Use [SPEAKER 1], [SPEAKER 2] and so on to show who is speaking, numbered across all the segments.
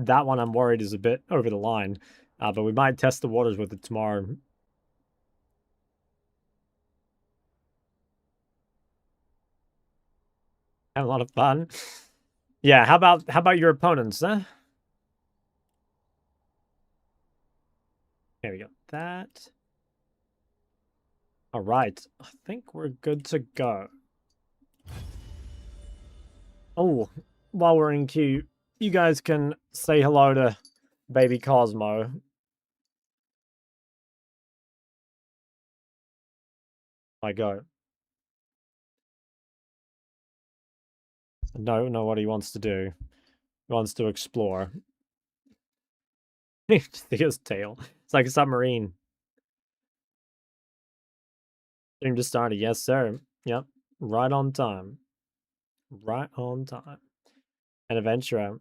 [SPEAKER 1] that one I'm worried is a bit over the line. But we might test the waters with it tomorrow. Have a lot of fun. Yeah, how about your opponents, huh? There we go. That. All right. I think we're good to go. Oh, while we're in queue, you guys can say hello to baby Cosmo. I go. No, know what he wants to do. He wants to explore. His tail. It's like a submarine. Stream just started. Yes, sir. Yep. Right on time. Right on time. An adventurer.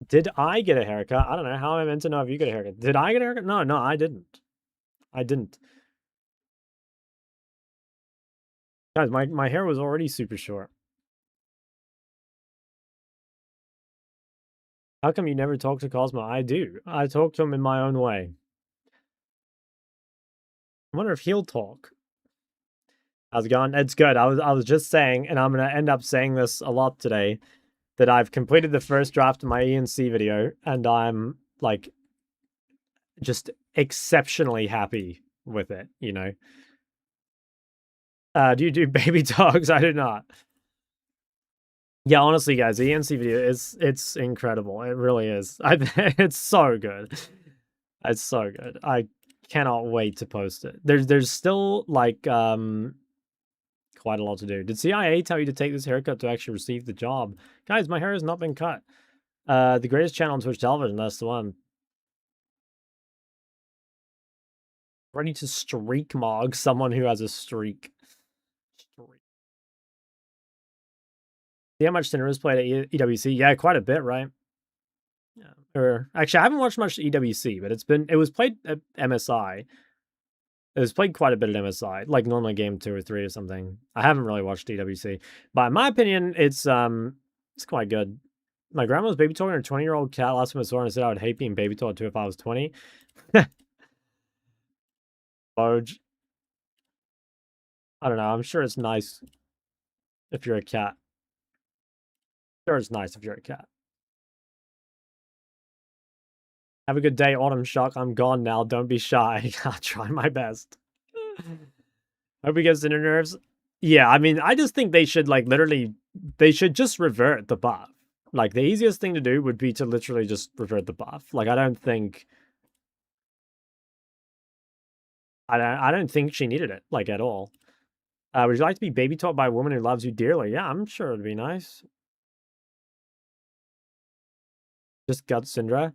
[SPEAKER 1] Did I get a haircut? I don't know. How am I meant to know if you get a haircut? Did I get a haircut? No, I didn't. I didn't. Guys, my hair was already super short. How come you never talk to Cosmo? I do. I talk to him in my own way. I wonder if he'll talk. How's it going? It's good. I was just saying, and I'm gonna end up saying this a lot today, that I've completed the first draft of my ENC video, and I'm like just exceptionally happy with it, you know. Do you do baby dogs? I do not. Yeah, honestly, guys, the ENC video it's incredible. It really is. It's so good. It's so good. I cannot wait to post it. There's still like quite a lot to do. Did CIA tell you to take this haircut to actually receive the job? Guys, my hair has not been cut. The greatest channel on Twitch television, that's the one. Ready to streak mog someone who has a streak. See how much Cineras played at EWC? Yeah, quite a bit, right? Yeah. Or actually, I haven't watched much EWC, but it was played at MSI. It was played quite a bit at MSI, like normally game 2 or 3 or something. I haven't really watched EWC, but in my opinion, it's quite good. My grandma was baby talking her 20-year-old cat last time I saw her and said I would hate being baby talked to if I was 20. Boge. I don't know. I'm sure it's nice if you're a cat. Sure, it's nice if you're a cat. Have a good day, Autumn Shock. I'm gone now. Don't be shy. I'll try my best. Hope he gets into nerves. Yeah, I mean, I just think they should, like, literally, they should just revert the buff. Like, the easiest thing to do would be to literally just revert the buff. Like, I don't think she needed it, like, at all. Would you like to be baby taught by a woman who loves you dearly? Yeah, I'm sure it'd be nice. Just gut Syndra.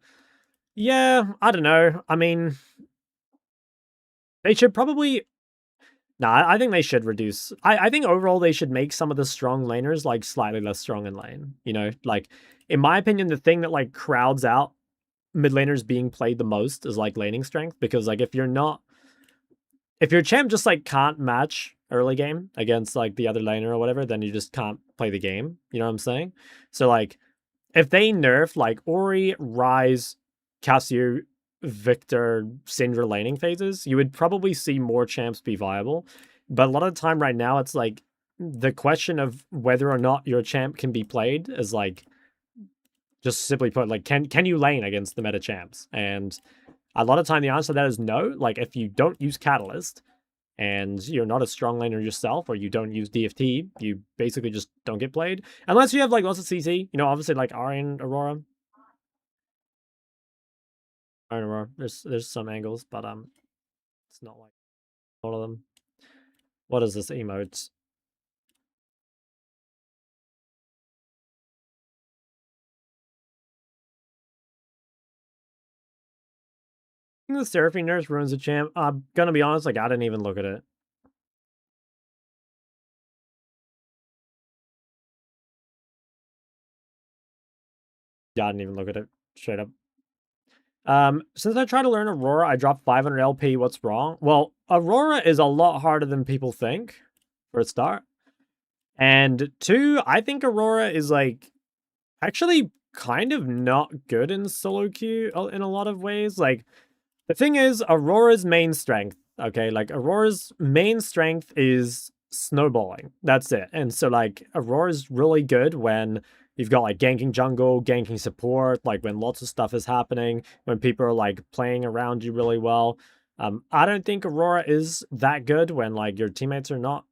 [SPEAKER 1] Yeah, I don't know. I mean, they should probably... No, I think they should reduce... I think overall they should make some of the strong laners, like, slightly less strong in lane. You know, like, in my opinion, the thing that, like, crowds out mid laners being played the most is, like, laning strength. Because, like, if your champ just, like, can't match early game against, like, the other laner or whatever, then you just can't play the game. You know what I'm saying? So, like, if they nerf, like, Ori, Ryze, Cassio, Victor, Syndra laning phases, you would probably see more champs be viable. But a lot of the time right now, it's like the question of whether or not your champ can be played is like, just simply put, like, can you lane against the meta champs? And a lot of time the answer to that is no. Like, if you don't use Catalyst and you're not a strong laner yourself, or you don't use DFT, you basically just don't get played. Unless you have, like, lots of CC, you know, obviously, like, Arian, Aurora. Aurora, there's some angles, but it's not like all of them. What is this emote? The Seraphine nurse ruins the champ. I'm gonna be honest, like, I didn't even look at it. Yeah, I didn't even look at it. Straight up. Since I tried to learn Aurora, I dropped 500 LP. What's wrong? Well, Aurora is a lot harder than people think, for a start. And 2, I think Aurora is, like, Actually, kind of not good in solo queue in a lot of ways. Like, the thing is, Aurora's main strength, okay? Like, Aurora's main strength is snowballing. That's it. And so, like, Aurora's really good when you've got, like, ganking jungle, ganking support, like, when lots of stuff is happening, when people are, like, playing around you really well. I don't think Aurora is that good when, like, your teammates are not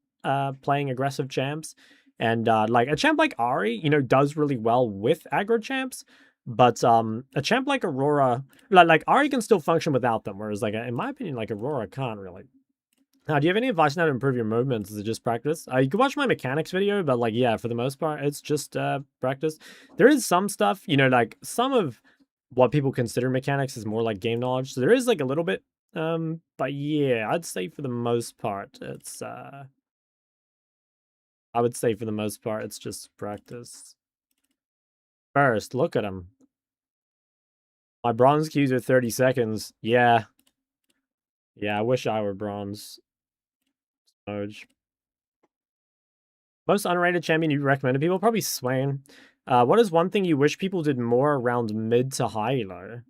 [SPEAKER 1] playing aggressive champs. And, like, a champ like Ari, you know, does really well with aggro champs. But a champ like Aurora, like Ari can still function without them, whereas like in my opinion, like Aurora can't really. Now, do you have any advice on how to improve your movements? Is it just practice? You can watch my mechanics video, but like yeah, for the most part, it's just practice. There is some stuff, you know, like some of what people consider mechanics is more like game knowledge. So there is like a little bit, but yeah, I'd say for the most part, it's I would say for the most part, it's just practice. First, look at him. My bronze queues are 30 seconds. Yeah. Yeah, I wish I were bronze. Smoj. Most underrated champion you recommend to people? Probably Swain. What is one thing you wish people did more around mid to high low?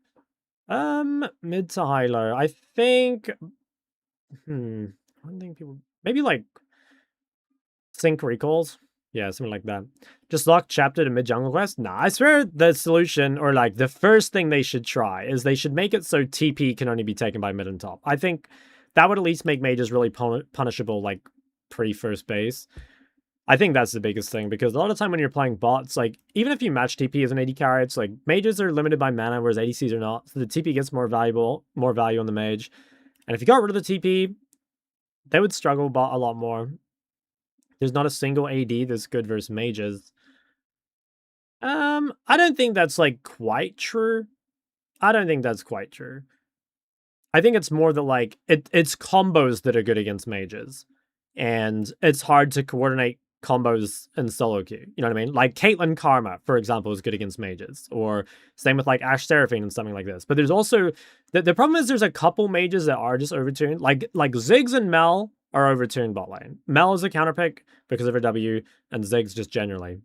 [SPEAKER 1] Mid to high low. I think one thing people maybe like sync recalls. Yeah, something like that. Just lock chapter to mid jungle quest? Nah, I swear the solution, or like the first thing they should try is they should make it so TP can only be taken by mid and top. I think that would at least make mages really punishable, like pre-first base. I think that's the biggest thing, because a lot of time when you're playing bots, like, even if you match TP as an AD carry, it's like, mages are limited by mana, whereas ADCs are not, so the TP gets more value on the mage. And if you got rid of the TP, they would struggle bot a lot more. There's not a single AD that's good versus mages. I don't think that's, like, quite true. I don't think that's quite true. I think it's more that, like, it's combos that are good against mages. And it's hard to coordinate combos in solo queue. You know what I mean? Like Caitlyn Karma, for example, is good against mages. Or same with like Ashe Seraphine and something like this. But there's also the problem is there's a couple mages that are just overtuned. Like Ziggs and Mel are overtuned bot lane. Mel is a counterpick because of her W, and Ziggs just generally.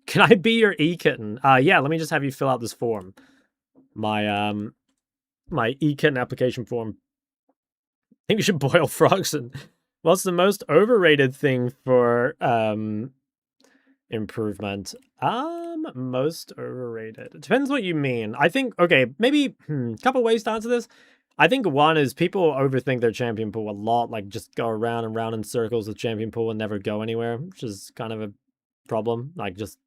[SPEAKER 1] Can I be your E-Kitten? Yeah, let me just have you fill out this form. My E-Kitten application form. I think you should boil frogs. And what's the most overrated thing for improvement? Most overrated. It depends what you mean. I think, okay, maybe a couple ways to answer this. I think one is people overthink their champion pool a lot, like just go around and round in circles with champion pool and never go anywhere, which is kind of a problem. Like just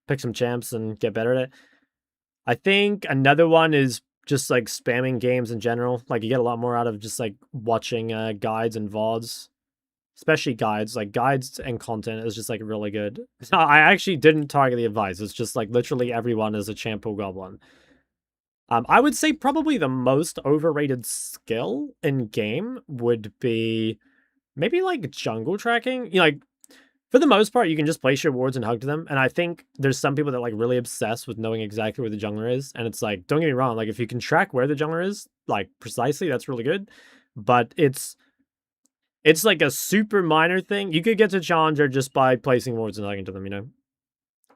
[SPEAKER 1] pick some champs and get better at it. I think another one is just like spamming games in general. Like you get a lot more out of just like watching guides and VODs, especially guides. Like guides and content is just like really good. I actually didn't target the advice. It's just like literally everyone is a champ pool goblin. I would say probably the most overrated skill in game would be maybe like jungle tracking. You know, like for the most part, you can just place your wards and hug to them. And I think there's some people that like really obsessed with knowing exactly where the jungler is. And it's like, don't get me wrong, like if you can track where the jungler is, like precisely, that's really good. But it's like a super minor thing. You could get to Challenger just by placing wards and hugging to them, you know?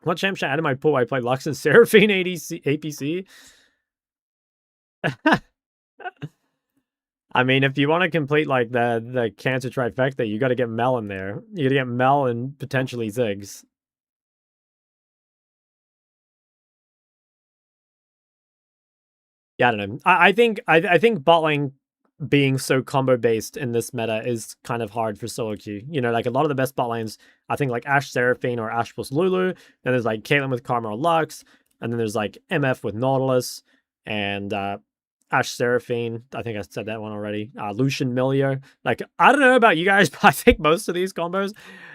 [SPEAKER 1] What champ should I add in my pool? I play Lux and Seraphine APC. I mean, if you want to complete like the cancer trifecta, you got to get Mel in there. You got to get Mel and potentially Ziggs. Yeah, I don't know. I think bot lane being so combo based in this meta is kind of hard for solo queue. You know, like a lot of the best bot lanes, I think like Ashe Seraphine or Ashe plus Lulu. Then there's like Caitlyn with Karma or Lux, and then there's like MF with Nautilus and Ashe Seraphine. I think I said that one already. Lucian Millia. Like, I don't know about you guys, but I think most of these combos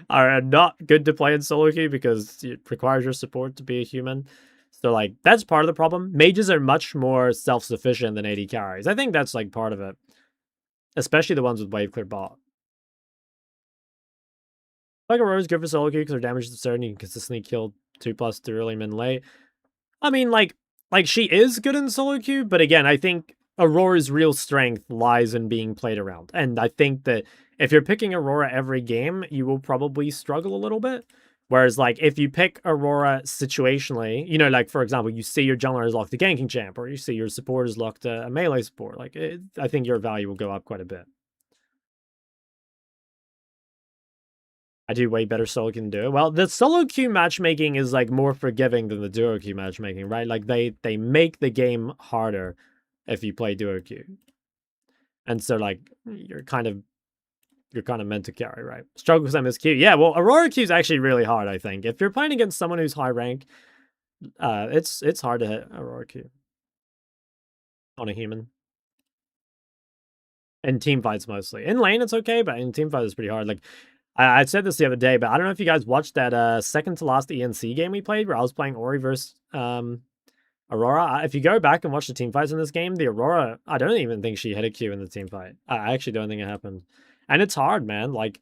[SPEAKER 1] are not good to play in solo queue because it requires your support to be a human. So, like, that's part of the problem. Mages are much more self-sufficient than AD carries. I think that's, like, part of it. Especially the ones with wave clear bot. Like, Aurora's good for solo queue because her damage is absurd and you can consistently kill 2+ through early, mid, late. I mean, like she is good in solo queue, but again, I think Aurora's real strength lies in being played around. And I think that if you're picking Aurora every game, you will probably struggle a little bit. But, like, Whereas, like, if you pick Aurora situationally, you know, like, for example, you see your jungler is locked a ganking champ, or you see your support is locked a melee support, like, I think your value will go up quite a bit. I do way better solo queue than duo. Well, the solo queue matchmaking is, like, more forgiving than the duo queue matchmaking, right? Like, they make the game harder if you play duo queue. And so, like, you're kind of meant to carry, right? Struggle with MSQ. Yeah, well, Aurora Q is actually really hard, I think. If you're playing against someone who's high rank, it's hard to hit Aurora Q on a human. In team fights mostly. In lane, it's okay, but in team fights, it's pretty hard. Like, I said this the other day, but I don't know if you guys watched that second to last ENC game we played where I was playing Ori versus Aurora. If you go back and watch the team fights in this game, the Aurora, I don't even think she hit a Q in the team fight. I actually don't think it happened. And it's hard, man. Like,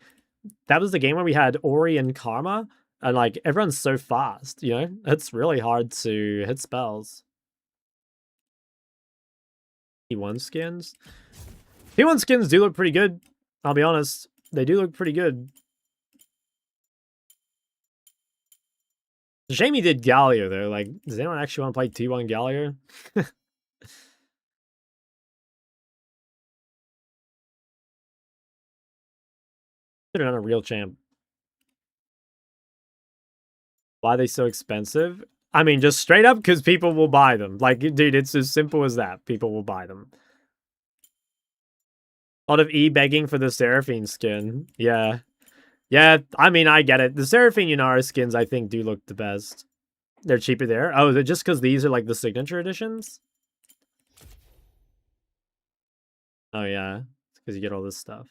[SPEAKER 1] that was the game where we had Ori and Karma, and, like, everyone's so fast, you know? It's really hard to hit spells. P1 skins? P1 skins do look pretty good, I'll be honest. They do look pretty good. It's a shame he did Galio, though. Like, does anyone actually want to play T1 Galio? Should have done a real champ. Why are they so expensive? I mean, just straight up because people will buy them. Like, dude, it's as simple as that. People will buy them. A lot of begging for the Seraphine skin. Yeah. Yeah, I mean, I get it. The Seraphine Yunara skins, I think, do look the best. They're cheaper there. Oh, is it just because these are, like, the signature editions? Oh, yeah. It's because you get all this stuff.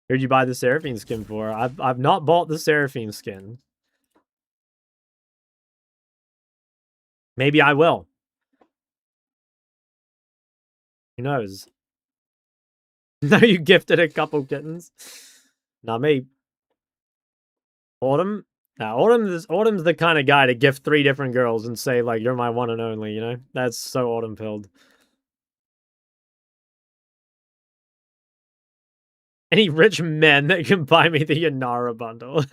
[SPEAKER 1] Who'd you buy the Seraphine skin for? I've not bought the Seraphine skin. Maybe I will. Who knows? No, you gifted a couple kittens. Not me. Autumn? Now, Autumn's the kind of guy to gift 3 different girls and say, like, you're my one and only, you know? That's so Autumn-pilled. Any rich men that can buy me the Yanara bundle.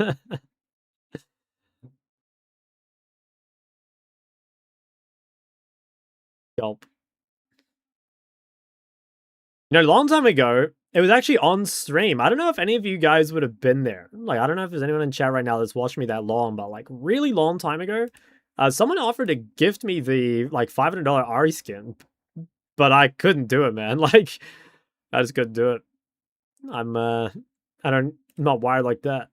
[SPEAKER 1] Gulp. You know, a long time ago, it was actually on stream. I don't know if any of you guys would have been there. Like, I don't know if there's anyone in chat right now that's watched me that long, but, like, really long time ago, someone offered to gift me the, like, $500 Ari skin, but I couldn't do it, man. Like, I just couldn't do it. I'm not wired like that.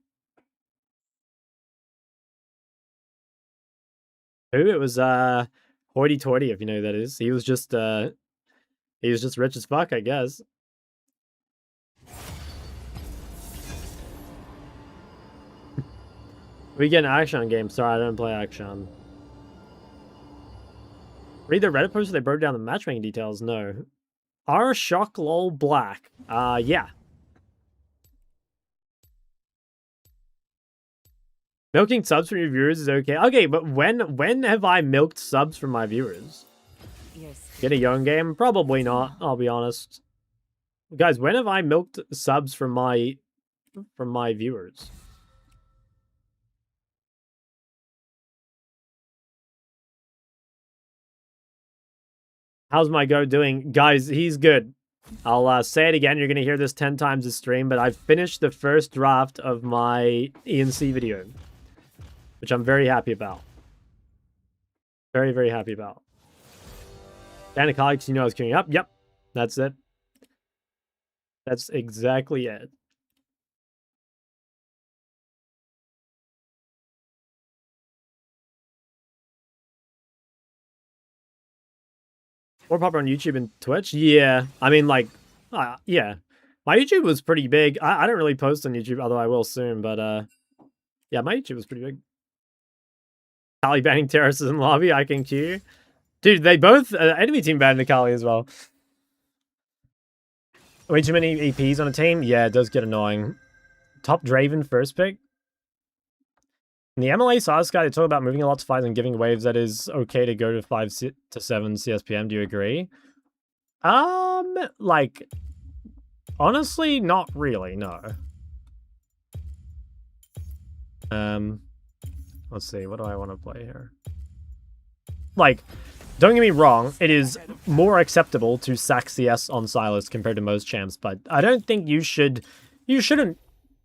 [SPEAKER 1] Who? It was, Hoity Toity, if you know who that is. He was just rich as fuck, I guess. We get an Action game. Sorry, I don't play Action. Read the Reddit post. They broke down the matchmaking details. No. R Shock Lol Black. Yeah. Milking subs from your viewers is okay. Okay, but when have I milked subs from my viewers? Yes. Get a young game? Probably not, I'll be honest. Guys, when have I milked subs from my viewers? How's my go doing? Guys, he's good. I'll say it again. You're going to hear this 10 times a stream, but I've finished the first draft of my ENC video, which I'm very happy about. Very, very happy about. Dana colleagues, you know I was queuing up. Yep, that's it. That's exactly it. Or pop on YouTube and Twitch? Yeah. I mean, like, yeah. My YouTube was pretty big. I don't really post on YouTube, although I will soon, but, yeah, my YouTube was pretty big. Kali banning terraces in lobby, I can queue. Dude, they both, enemy team banned the Kali as well. Way too many EPs on a team? Yeah, it does get annoying. Top Draven first pick? In the MLA size guy, they talk about moving a lot to 5 and giving waves that is okay to go to 5 to 7 CSPM. Do you agree? Like, honestly, not really, no. Let's see, what do I want to play here? Like, don't get me wrong, it is more acceptable to sack CS on Sylas compared to most champs, but I don't think you shouldn't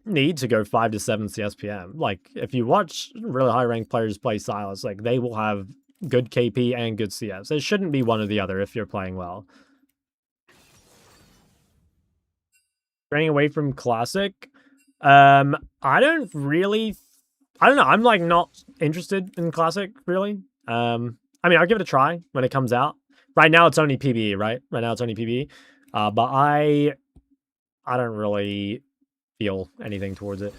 [SPEAKER 1] need to go 5 to 7 CSPM. Like, if you watch really high ranked players play Sylas, like, they will have good KP and good CS. It shouldn't be one or the other if you're playing well. Straying away from Classic, I don't know, I'm like not interested in Classic, really. I mean, I'll give it a try when it comes out. Right now, it's only PvE, right? Right now, it's only PvE. But I don't really feel anything towards it.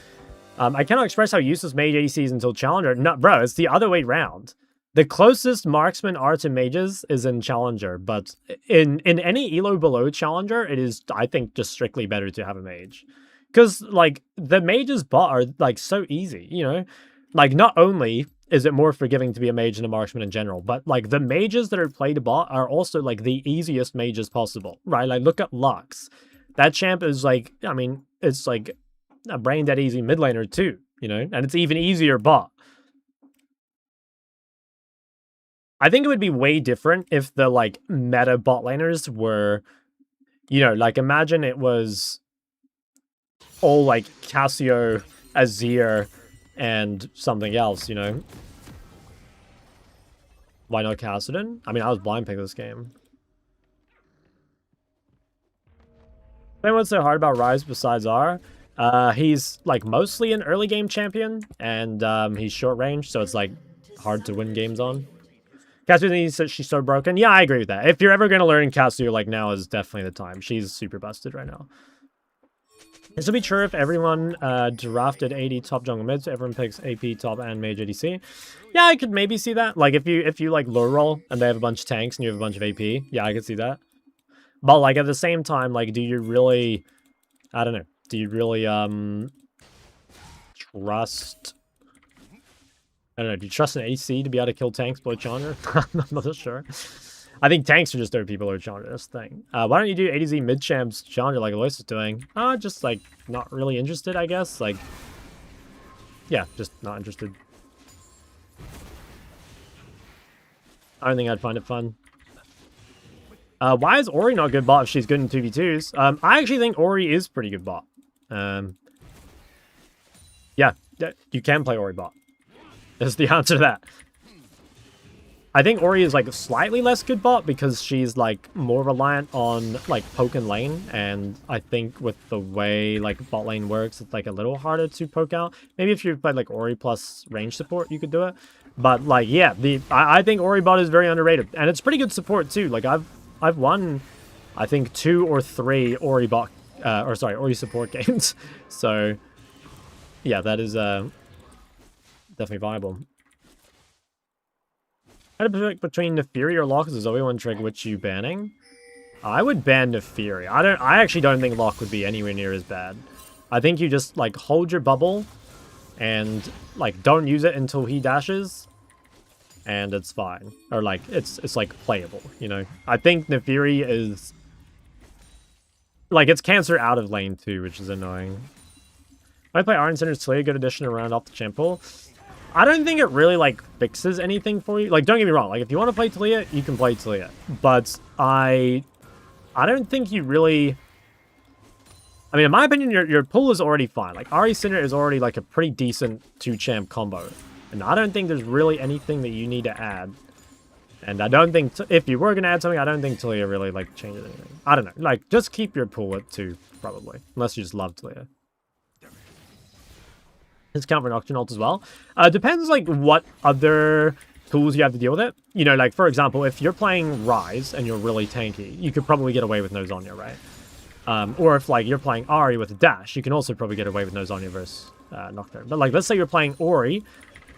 [SPEAKER 1] I cannot express how useless mage ADC is until Challenger. No, bro, it's the other way round. The closest marksman are to mages is in Challenger, but in any elo below Challenger, it is, I think, just strictly better to have a mage. Because, like, the mages bot are, like, so easy, you know? Like, not only is it more forgiving to be a mage than a marksman in general, but, like, the mages that are played bot are also, like, the easiest mages possible, right? Like, look at Lux. That champ is, like, I mean, it's, like, a brain dead easy mid laner, too, you know? And it's even easier bot. I think it would be way different if the, like, meta bot laners were, you know, like, imagine it was all, like, Cassio, Azir, and something else, you know? Why not Kassadin? I mean, I was blind pick this game. Then what's so hard about Ryze besides R? He's, like, mostly an early game champion, and he's short range, so it's, like, hard to win games on. Cassio says she's so broken. Yeah, I agree with that. If you're ever going to learn Cassio, like, now is definitely the time. She's super busted right now. This would be true if everyone drafted AD top jungle mid, so everyone picks AP top and mage ADC. Yeah, I could maybe see that. Like, if you like low roll and they have a bunch of tanks and you have a bunch of AP, yeah, I could see that. But, like, at the same time, like, do you really, I don't know, do you really trust, I don't know, do you trust an AC to be able to kill tanks below Challenger? I'm not sure. I think tanks are just OP below Challenger, that's the thing. Why don't you do A to Z mid-champs Challenger like Aloysius is doing? Just, like, not really interested, I guess. Like, yeah, just not interested. I don't think I'd find it fun. Why is Ori not good bot if she's good in 2v2s? I actually think Ori is pretty good bot. Yeah, you can play Ori bot. That's the answer to that. I think Ori is, like, slightly less good bot because she's, like, more reliant on, like, poke and lane. And I think with the way, like, bot lane works, it's, like, a little harder to poke out. Maybe if you played, like, Ori plus range support, you could do it. But, like, yeah, I think Ori bot is very underrated. And it's pretty good support, too. Like, I've won, I think, 2 or 3 Ori bot, Ori support games. So, yeah, that is definitely viable. How to pick between Nefiri or Locke is a Zoe one trick, which you banning? I would ban Nefiri. I actually don't think Locke would be anywhere near as bad. I think you just, like, hold your bubble and, like, don't use it until he dashes, and it's fine. Or, like, it's like playable, you know? I think Nefiri is, like, it's cancer out of lane too, which is annoying. I play Iron Center Slayer, good addition to round off the champ pool. I don't think it really, like, fixes anything for you. Like, don't get me wrong. Like, if you want to play Talia, you can play Talia. But I don't think you really... I mean, in my opinion, your pool is already fine. Like, Ari Cinder is already, like, a pretty decent 2-champ combo. And I don't think there's really anything that you need to add. And I don't think... if you were going to add something, I don't think Talia really, like, changes anything. I don't know. Like, just keep your pool at 2, probably. Unless you just love Talia. His count for Nocturne ult as well. Depends, like, what other tools you have to deal with it. You know, like, for example, if you're playing Ryze and you're really tanky, you could probably get away with no Zhonya, right? Or if, like, you're playing Ahri with a dash, you can also probably get away with no Zhonya versus Nocturne. But, like, let's say you're playing Ori.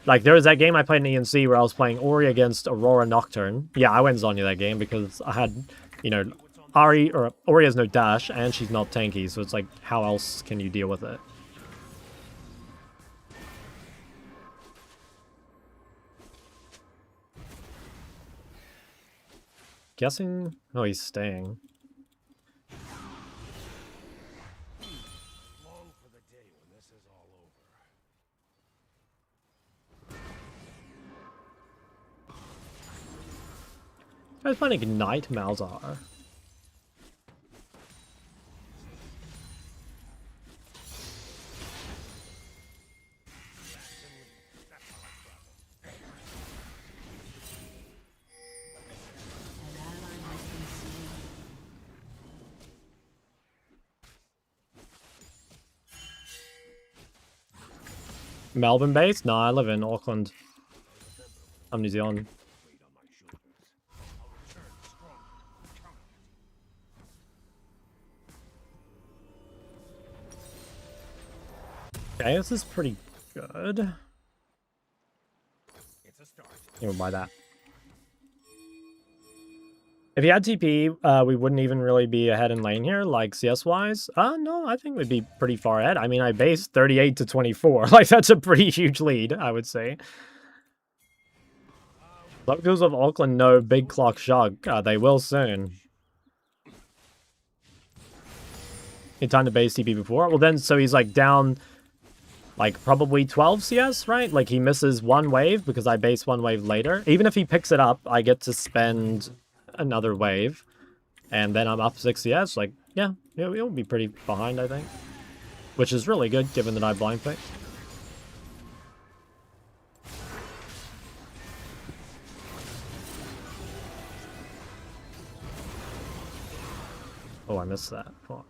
[SPEAKER 1] Like, there was that game I played in ENC where I was playing Ori against Aurora Nocturne. Yeah, I went Zhonya that game because I had, you know, Ori has no dash and she's not tanky, so it's like, how else can you deal with it? Guessing... oh, he's staying. I find Ignite Malzahar. Melbourne based? No, I live in Auckland. I'm New Zealand. Okay, this is pretty good. We'll buy that. If he had TP, we wouldn't even really be ahead in lane here, like CS-wise. No, I think we'd be pretty far ahead. I mean, I based 38 to 24. Like, that's a pretty huge lead, I would say. Locals of Auckland know Big Clock Shark. They will soon. He time to base TP before. Well, then, so he's, like, down, like, probably 12 CS, right? Like, he misses one wave because I base one wave later. Even if he picks it up, I get to spend another wave, and then I'm up 6 CS. Like, yeah, it'll be pretty behind, I think, which is really good given that I blind picked. Oh, I missed that. Fuck.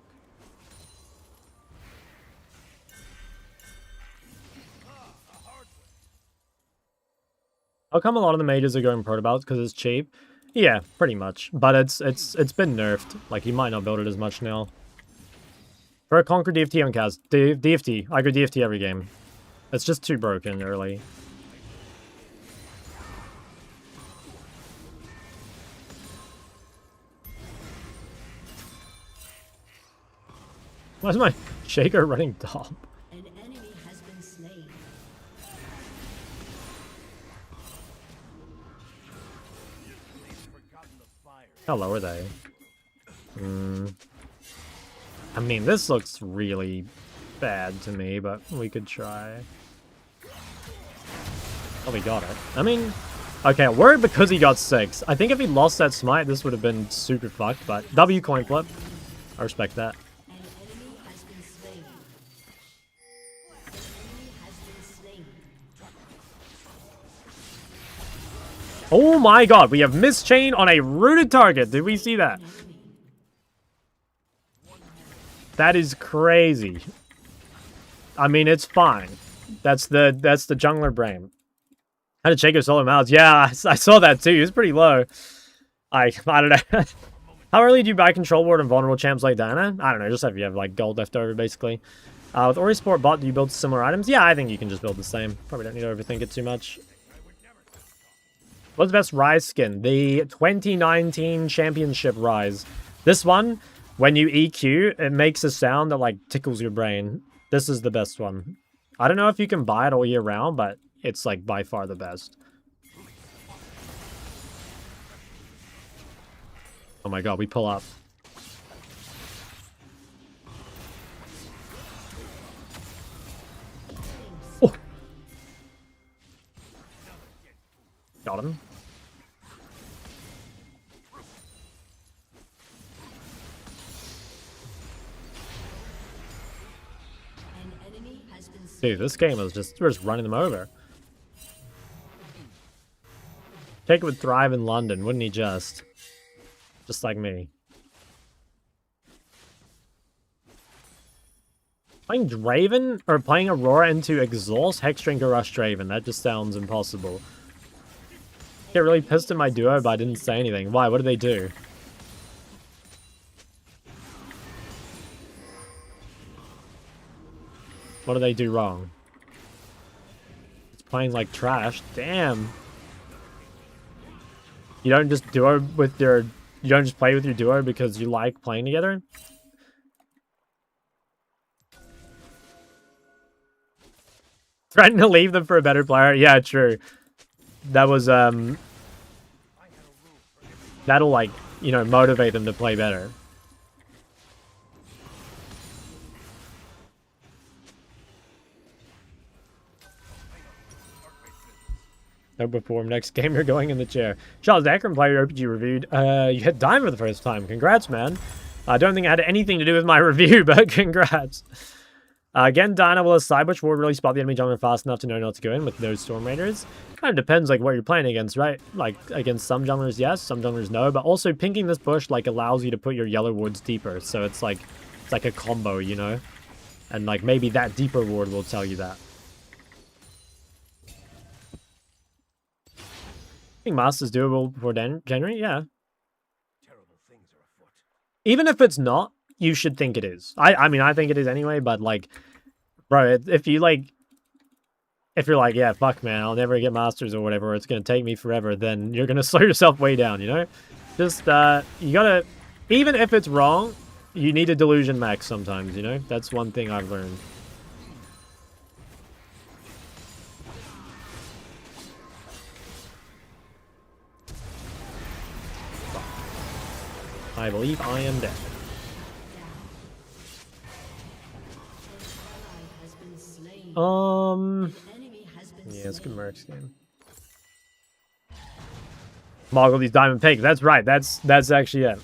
[SPEAKER 1] How come a lot of the mages are going protobouts? Because it's cheap? Yeah, pretty much. But it's been nerfed. Like, you might not build it as much now. For a Conquer DFT on Kaz. DFT. I go DFT every game. It's just too broken early. Why is my Shaker running top?
[SPEAKER 2] An enemy has been slain.
[SPEAKER 1] How low are they? I mean, this looks really bad to me, but we could try. Oh, we got it. I mean, okay, worried because he got 6. I think if he lost that smite, this would have been super fucked, but W coin flip. I respect that.
[SPEAKER 2] An enemy has been slain. An enemy has been slain.
[SPEAKER 1] Oh my god, we have Mist Chain on a rooted target. Did we see that? That is crazy. I mean, it's fine. That's the jungler brain. How to check your solo mouths? Yeah, I saw that too. It's pretty low. I don't know. How early do you buy control ward and vulnerable champs like Diana? I don't know. Just if you have like gold left over, basically. With Ori Sport bot, do you build similar items? Yeah, I think you can just build the same. Probably don't need to overthink it too much. What's the best Rise skin? The 2019 Championship Rise. This one, when you EQ, it makes a sound that like tickles your brain. This is the best one. I don't know if you can buy it all year round, but it's like by far the best. Oh my god, we pull up. Oh. Got him.
[SPEAKER 2] An enemy has been slain.
[SPEAKER 1] Dude, this game is just, we're just running them over. Jake would thrive in London, wouldn't he just? Just like me. Playing Draven, or playing Aurora into Exhaust, Hexdrinker Rush Draven. That just sounds impossible. Get really pissed at my duo, but I didn't say anything. Why? What did they do? What did they do wrong? It's playing like trash. Damn. You don't just duo with your... You don't just play with your duo because you like playing together? Threaten to leave them for a better player? Yeah, true. That was, that'll, like, you know, motivate them to play better. No perform. Next game, you're going in the chair. Charles, the Akron player RPG reviewed. You hit Dime for the first time. Congrats, man. I don't think it had anything to do with my review, but congrats. Again, Dinah will a Cybush ward really spot the enemy jungler fast enough to know not to go in with those Storm Raiders. Kind of depends like what you're playing against, right? Like against some junglers, yes, some junglers no. But also pinking this bush like allows you to put your yellow wards deeper, so it's like a combo, you know. And like maybe that deeper ward will tell you that. I think Master's doable before January, yeah.
[SPEAKER 3] Terrible things are afoot.
[SPEAKER 1] Even if it's not, you should think it is. I mean, I think it is anyway, but like, bro, if you're like, yeah, fuck, man, I'll never get Masters or whatever, or it's going to take me forever, then you're going to slow yourself way down, you know? Just, you gotta, even if it's wrong, you need a delusion max sometimes, you know? That's one thing I've learned. I believe I am dead. Yeah, it's good Mercs game. Moggle these diamond pigs. That's right. That's actually it.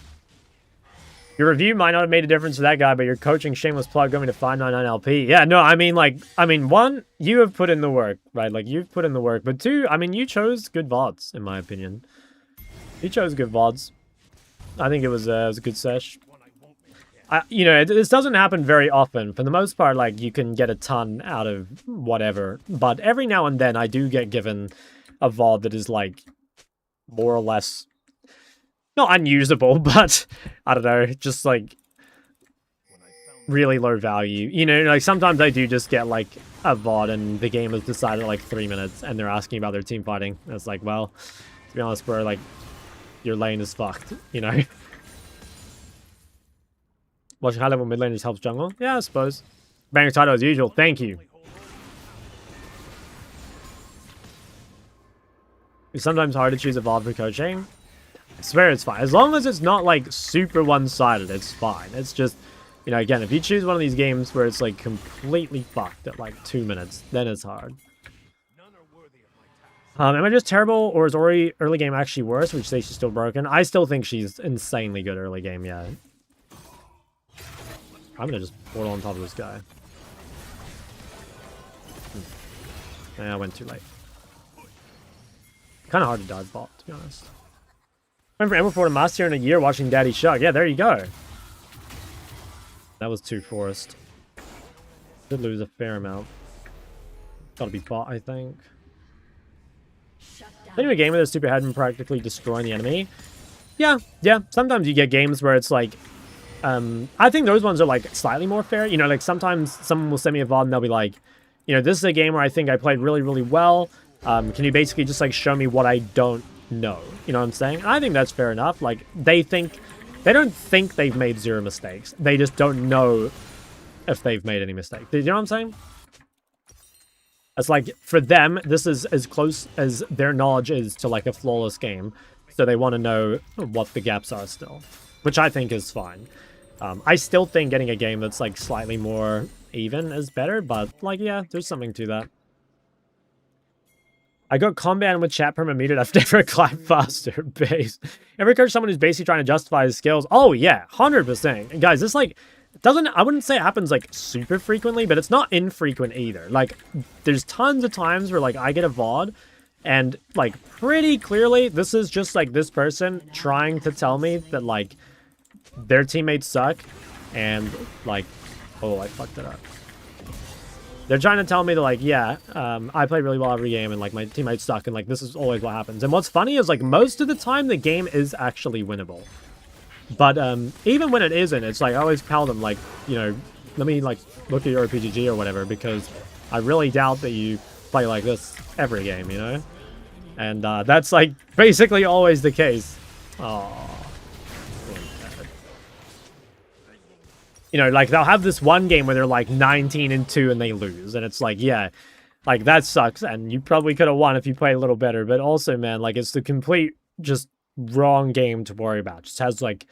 [SPEAKER 1] Your review might not have made a difference to that guy, but your coaching shameless plug going to 599 LP. Yeah, no, I mean, one, you have put in the work, right? Like you've put in the work, but two, I mean, you chose good VODs, in my opinion. You chose good VODs. I think it was a good sesh. You know, this doesn't happen very often. For the most part, like, you can get a ton out of whatever. But every now and then, I do get given a VOD that is, like, more or less... not unusable, but, I don't know, just, like, really low value. You know, like, sometimes I do just get, like, a VOD and the game is decided in, like, 3 minutes, and they're asking about their team fighting. And it's like, well, to be honest, bro, like, your lane is fucked, you know? Watching high-level mid lane just helps jungle? Yeah, I suppose. Banger title as usual. Thank you. It's sometimes hard to choose a VOD for coaching. I swear it's fine. As long as it's not, like, super one-sided, it's fine. It's just, you know, again, if you choose one of these games where it's, like, completely fucked at, like, 2 minutes, then it's hard. Am I just terrible, or is Ori early game actually worse, which say she's still broken? I still think she's insanely good early game, yeah. I'm gonna just portal on top of this guy. I went too late. Kind of hard to dodge bot, to be honest. Remember Emerald Ford and Master in a year watching Daddy Shark. Yeah, there you go. That was too forced. Did lose a fair amount. Gotta be bot, I think. Anyway, game with a stupid head and practically destroying the enemy. Yeah. Sometimes you get games where it's like, I think those ones are like slightly more fair. You know, like sometimes someone will send me a VOD and they'll be like, you know, this is a game where I think I played really, really well. Can you basically just like show me what I don't know? You know what I'm saying? I think that's fair enough. Like they don't think they've made zero mistakes. They just don't know if they've made any mistakes. You know what I'm saying? It's like, for them, this is as close as their knowledge is to, like, a flawless game. So they want to know what the gaps are still. Which I think is fine. I still think getting a game that's, like, slightly more even is better. But, like, yeah, there's something to that. I got combat with chat perma muted. I've never clapped faster. Base. Ever encourage someone who's basically trying to justify his skills? Oh, yeah, 100%. And guys, this, like... I wouldn't say it happens, like, super frequently, but it's not infrequent either. Like, there's tons of times where, like, I get a VOD, and, like, pretty clearly, this is just, like, this person trying to tell me that, like, their teammates suck, and, like, oh, I fucked it up. They're trying to tell me that, like, yeah, I play really well every game, and, like, my teammates suck, and, like, this is always what happens. And what's funny is, like, most of the time, the game is actually winnable. But even when it isn't, it's like I always tell them, like, you know, let me like look at your PGG or whatever, because I really doubt that you play like this every game, you know? And that's like basically always the case. Oh, you know, like they'll have this one game where they're like 19-2 and they lose, and it's like, yeah, like that sucks, and you probably could have won if you played a little better. But also, man, like it's the complete just wrong game to worry about. Just has like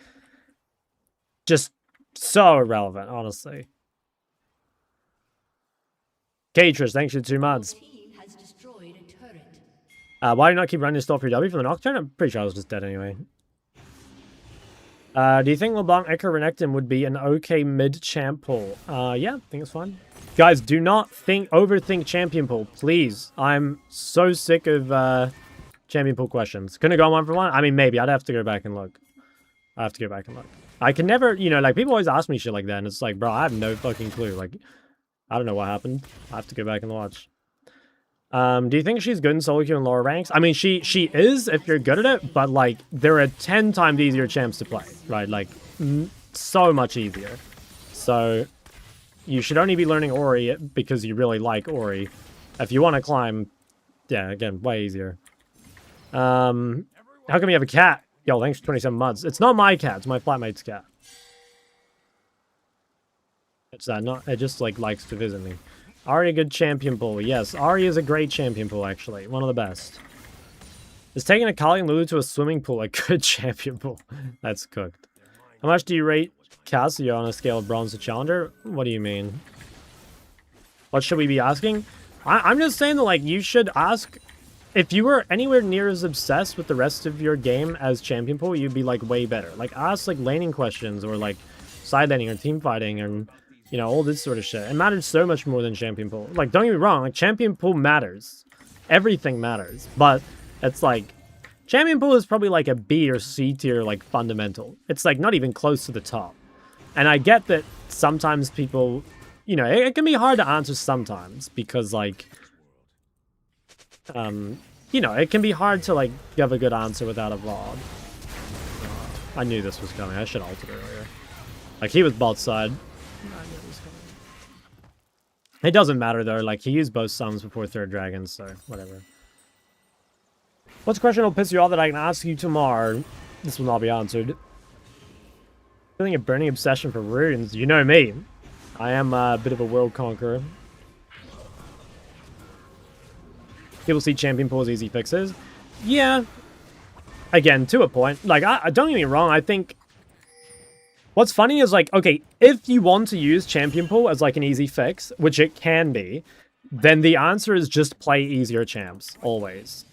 [SPEAKER 1] just so irrelevant, honestly. Catrus, thanks for 2 months.
[SPEAKER 2] Team has destroyed a turret.
[SPEAKER 1] Why do you not keep running stall for W for the Nocturne? I'm pretty sure I was just dead anyway. Do you think LeBlanc Echo Renekton would be an okay mid-champ pull? Yeah, I think it's fine. Guys, do not overthink champion pull, please. I'm so sick of champion pull questions. Couldn't go 1-for-1? I mean, maybe. I'd have to go back and look. I can never, you know, like, people always ask me shit like that, and it's like, bro, I have no fucking clue. Like, I don't know what happened. I have to go back and watch. Do you think she's good in solo queue and lower ranks? I mean, she is if you're good at it, but like there are 10 times easier champs to play, right? Like so much easier. So you should only be learning Ori because you really like Ori. If you want to climb, yeah, again, way easier. How come you have a cat? Yo, thanks for 27 months. It's not my cat, it's my flatmate's cat. It's not, it just like likes to visit me. Ahri a good champion pull. Yes, Ahri is a great champion pull, actually. One of the best. Is taking a Kali and Lulu to a swimming pool a good champion pull? That's cooked. How much do you rate Cassio on a scale of bronze to challenger? What do you mean? What should we be asking? I'm just saying that, like, you should ask... If you were anywhere near as obsessed with the rest of your game as champion pool, you'd be, like, way better. Like, ask, like, laning questions or, like, side laning or team fighting and... You know, all this sort of shit. It matters so much more than champion pool. Like, don't get me wrong, like, champion pool matters. Everything matters. But it's like, champion pool is probably like a B or C tier, like, fundamental. It's like not even close to the top. And I get that sometimes people, you know, it can be hard to answer sometimes because, like, you know, it can be hard to, like, give a good answer without a VOD. I knew this was coming. I should have ulted earlier. Like, he was bot side. It doesn't matter though, like he used both summons before third dragon, so whatever. What's a question that'll piss you off that I can ask you tomorrow? This will not be answered. Feeling a burning obsession for runes. You know me. I am a bit of a world conqueror. People see champion pool as easy fixes. Yeah. Again, to a point. Like, I don't get me wrong, I think... What's funny is, like, okay, if you want to use champion pool as, like, an easy fix, which it can be, then the answer is just play easier champs, always.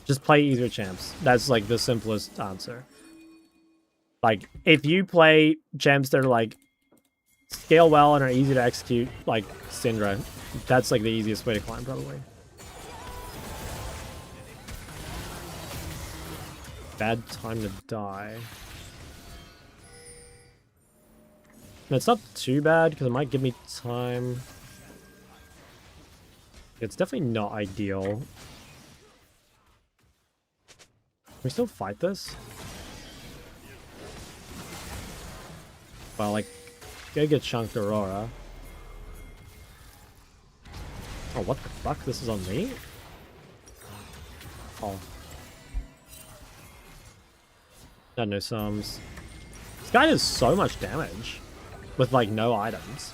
[SPEAKER 1] Just play easier champs. That's, like, the simplest answer. Like, if you play champs that are, like, scale well and are easy to execute, like Syndra, that's, like, the easiest way to climb, probably. Bad time to die. It's not too bad, because it might give me time. It's definitely not ideal. Can we still fight this? Well, like, gotta get chunked Aurora. Oh, what the fuck? This is on me? Oh. Got no sums. This guy does so much damage. With, like, no items.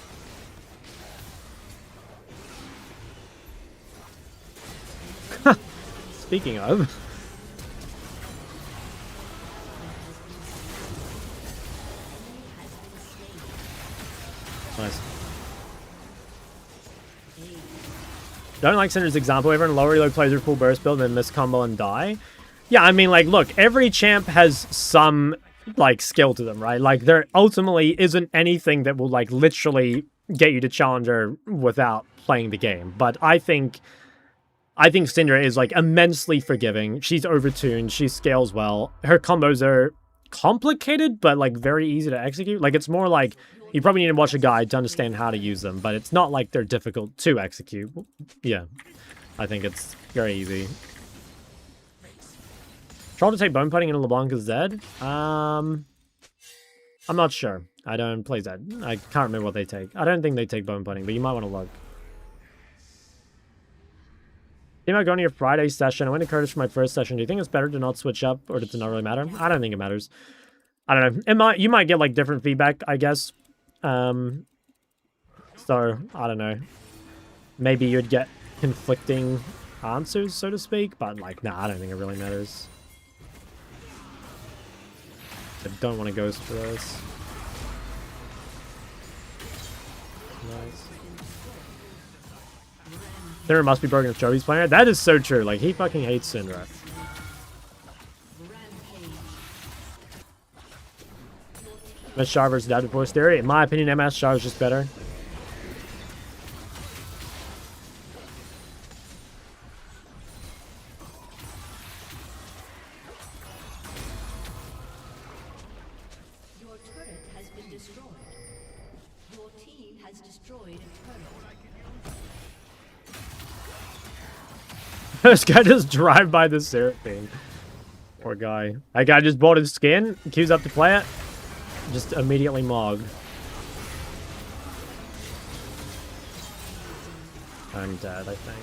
[SPEAKER 1] Speaking of. Nice. Don't like Syndra's example. Everyone lower elo plays their full burst build and then miss combo and die. Yeah, I mean, like, look, every champ has some... like skill to them, right? Like there ultimately isn't anything that will like literally get you to challenger without playing the game. But I think Syndra is like immensely forgiving. She's overtuned, she scales well. Her combos are complicated but like very easy to execute. Like it's more like you probably need to watch a guide to understand how to use them, but it's not like they're difficult to execute. Yeah. I think it's very easy. Troll to take bone putting in LeBlanc is Zed? I'm not sure. I don't play Zed. I can't remember what they take. I don't think they take bone putting, but you might want to look. Think about going to your Friday session. I went to Curtis for my first session. Do you think it's better to not switch up, or does it not really matter? I don't think it matters. I don't know. You might get like different feedback, I guess. So I don't know. Maybe you'd get conflicting answers, so to speak, but like, nah, I don't think it really matters. I don't want to ghost for this. Nice. There must be broken if Joey's playing it. That is so true. Like, he fucking hates Syndra. MS Char versus Adaptive Voice Theory. In my opinion, MS Char is just better.
[SPEAKER 2] Your turret has been destroyed. Your team has destroyed a turret.
[SPEAKER 1] This guy just drive by the Seraphine. Poor guy. That guy just bought his skin, queues up to play it, just immediately mog. I'm dead, I think.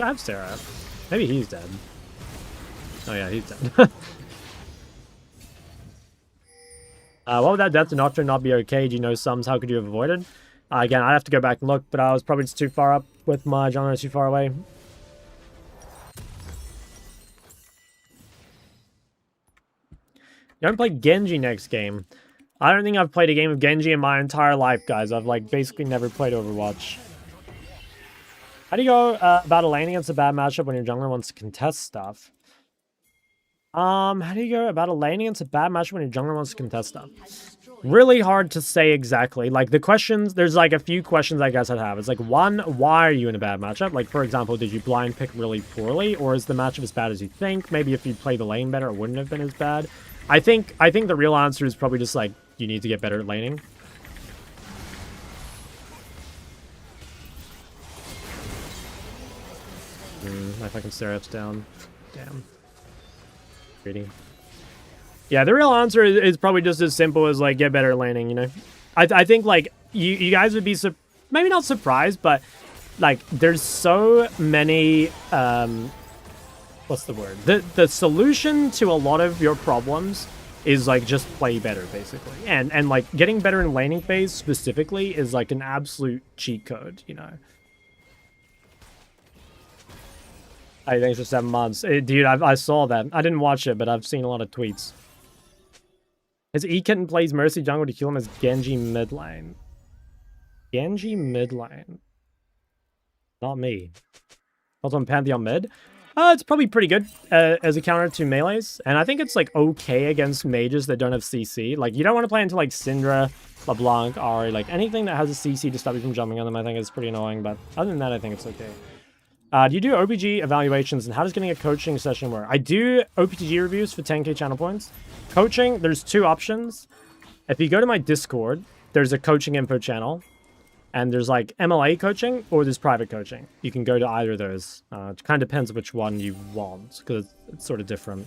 [SPEAKER 1] I have Sarah. Maybe he's dead. Oh yeah, he's dead. What would that death to Nocturne not be okay? Do you know sums? How could you have avoided? Again, I'd have to go back and look, but I was probably just too far up with my genre, too far away. You haven't played Genji next game. I don't think I've played a game of Genji in my entire life, guys. I've, like, basically never played Overwatch. How do you go about a lane against a bad matchup when your jungler wants to contest stuff? How do you go about a lane against a bad matchup when your jungler wants to contest stuff? Really hard to say exactly. Like, the questions, there's, like, a few questions I guess I'd have. It's like, one, why are you in a bad matchup? Like, for example, did you blind pick really poorly? Or is the matchup as bad as you think? Maybe if you played the lane better, it wouldn't have been as bad. I think the real answer is probably just, like, you need to get better at laning. My fucking Seraph's down. Damn. Greedy. Yeah, the real answer is probably just as simple as, like, get better at laning, you know? I think, like, you guys would be, maybe not surprised, but, like, there's so many, what's the word? The solution to a lot of your problems is, like, just play better, basically. And like, getting better in laning phase, specifically, is, like, an absolute cheat code, you know? Hey, thanks for 7 months. Dude, I saw that. I didn't watch it, but I've seen a lot of tweets. His E-Kitten plays Mercy jungle to kill him as Genji mid lane. Genji mid lane. Not me. Also on Pantheon mid. It's probably pretty good as a counter to melees. And I think it's, like, okay against mages that don't have CC. Like, you don't want to play into, like, Syndra, LeBlanc, Ahri. Like, anything that has a CC to stop you from jumping on them, I think is pretty annoying. But other than that, I think it's okay. Do you do OPG evaluations, and how does getting a coaching session work? I do OPG reviews for 10k channel points. Coaching, there's 2 options. If you go to my Discord, there's a coaching info channel, and there's, like, MLA coaching, or there's private coaching. You can go to either of those. It kind of depends which one you want, because it's sort of different.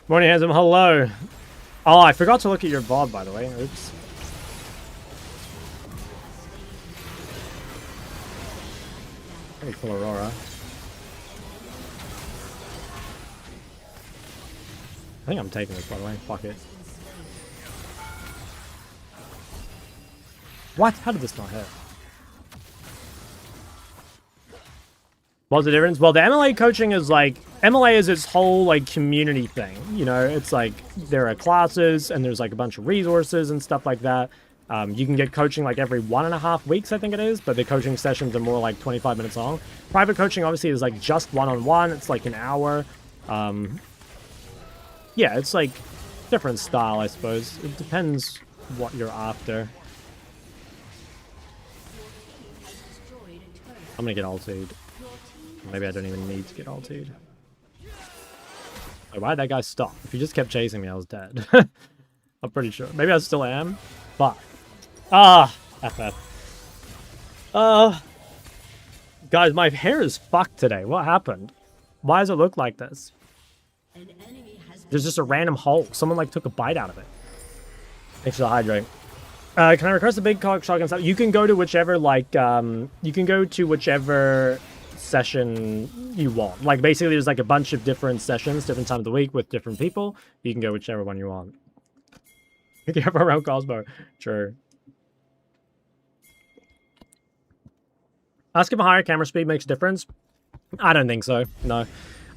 [SPEAKER 1] Morning, handsome. Hello. Oh, I forgot to look at your VOD, by the way. Oops. Pretty cool Aurora. I think I'm taking this, by the way. Fuck it. What? How did this not hit? What's the difference? Well, the MLA coaching is, like, MLA is its whole, like, community thing. You know, it's like there are classes and there's, like, a bunch of resources and stuff like that. You can get coaching, like, every 1.5 weeks, I think it is, but the coaching sessions are more like 25 minutes long. Private coaching, obviously, is, like, just one-on-one. It's, like, an hour. Yeah, it's, like, different style, I suppose. It depends what you're after. I'm gonna get ulted. Maybe I don't even need to get ulted. Oh, why did that guy stop? If he just kept chasing me, I was dead. I'm pretty sure. Maybe I still am. But FF. Guys, my hair is fucked today. What happened? Why does it look like this? There's just a random hole. Someone, like, took a bite out of it. Thanks for the hydrate. Can I request a big cock shotgun stuff? You can go to whichever, like, you can go to whichever session you want. Like, basically, there's, like, a bunch of different sessions, different time of the week with different people. You can go whichever one you want. You can have around Cosmo. Sure. Ask if a higher camera speed makes a difference. I don't think so. No.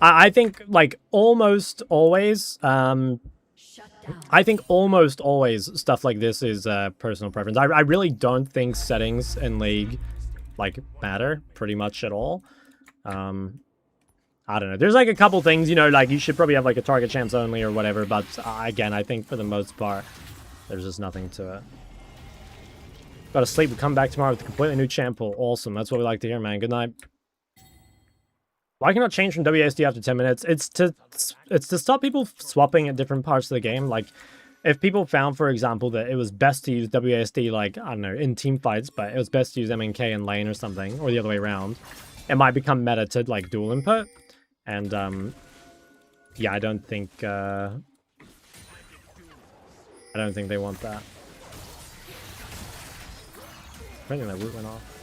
[SPEAKER 1] I think like almost always.
[SPEAKER 2] Shut down.
[SPEAKER 1] I think almost always stuff like this is personal preference. I really don't think settings in League like matter pretty much at all. I don't know. There's like a couple things, you know, like you should probably have like a target chance only or whatever, but again, I think for the most part, there's just nothing to it. Gotta sleep. We come back tomorrow with a completely new champ pool. Awesome. That's what we like to hear, man. Good night. Why cannot change from WASD after 10 minutes? It's to stop people swapping at different parts of the game. Like, if people found, for example, that it was best to use WASD, like, I don't know, in team fights, but it was best to use MNK in lane or something, or the other way around, it might become meta to, like, dual input. And, yeah, I don't think they want that. I think that root went off.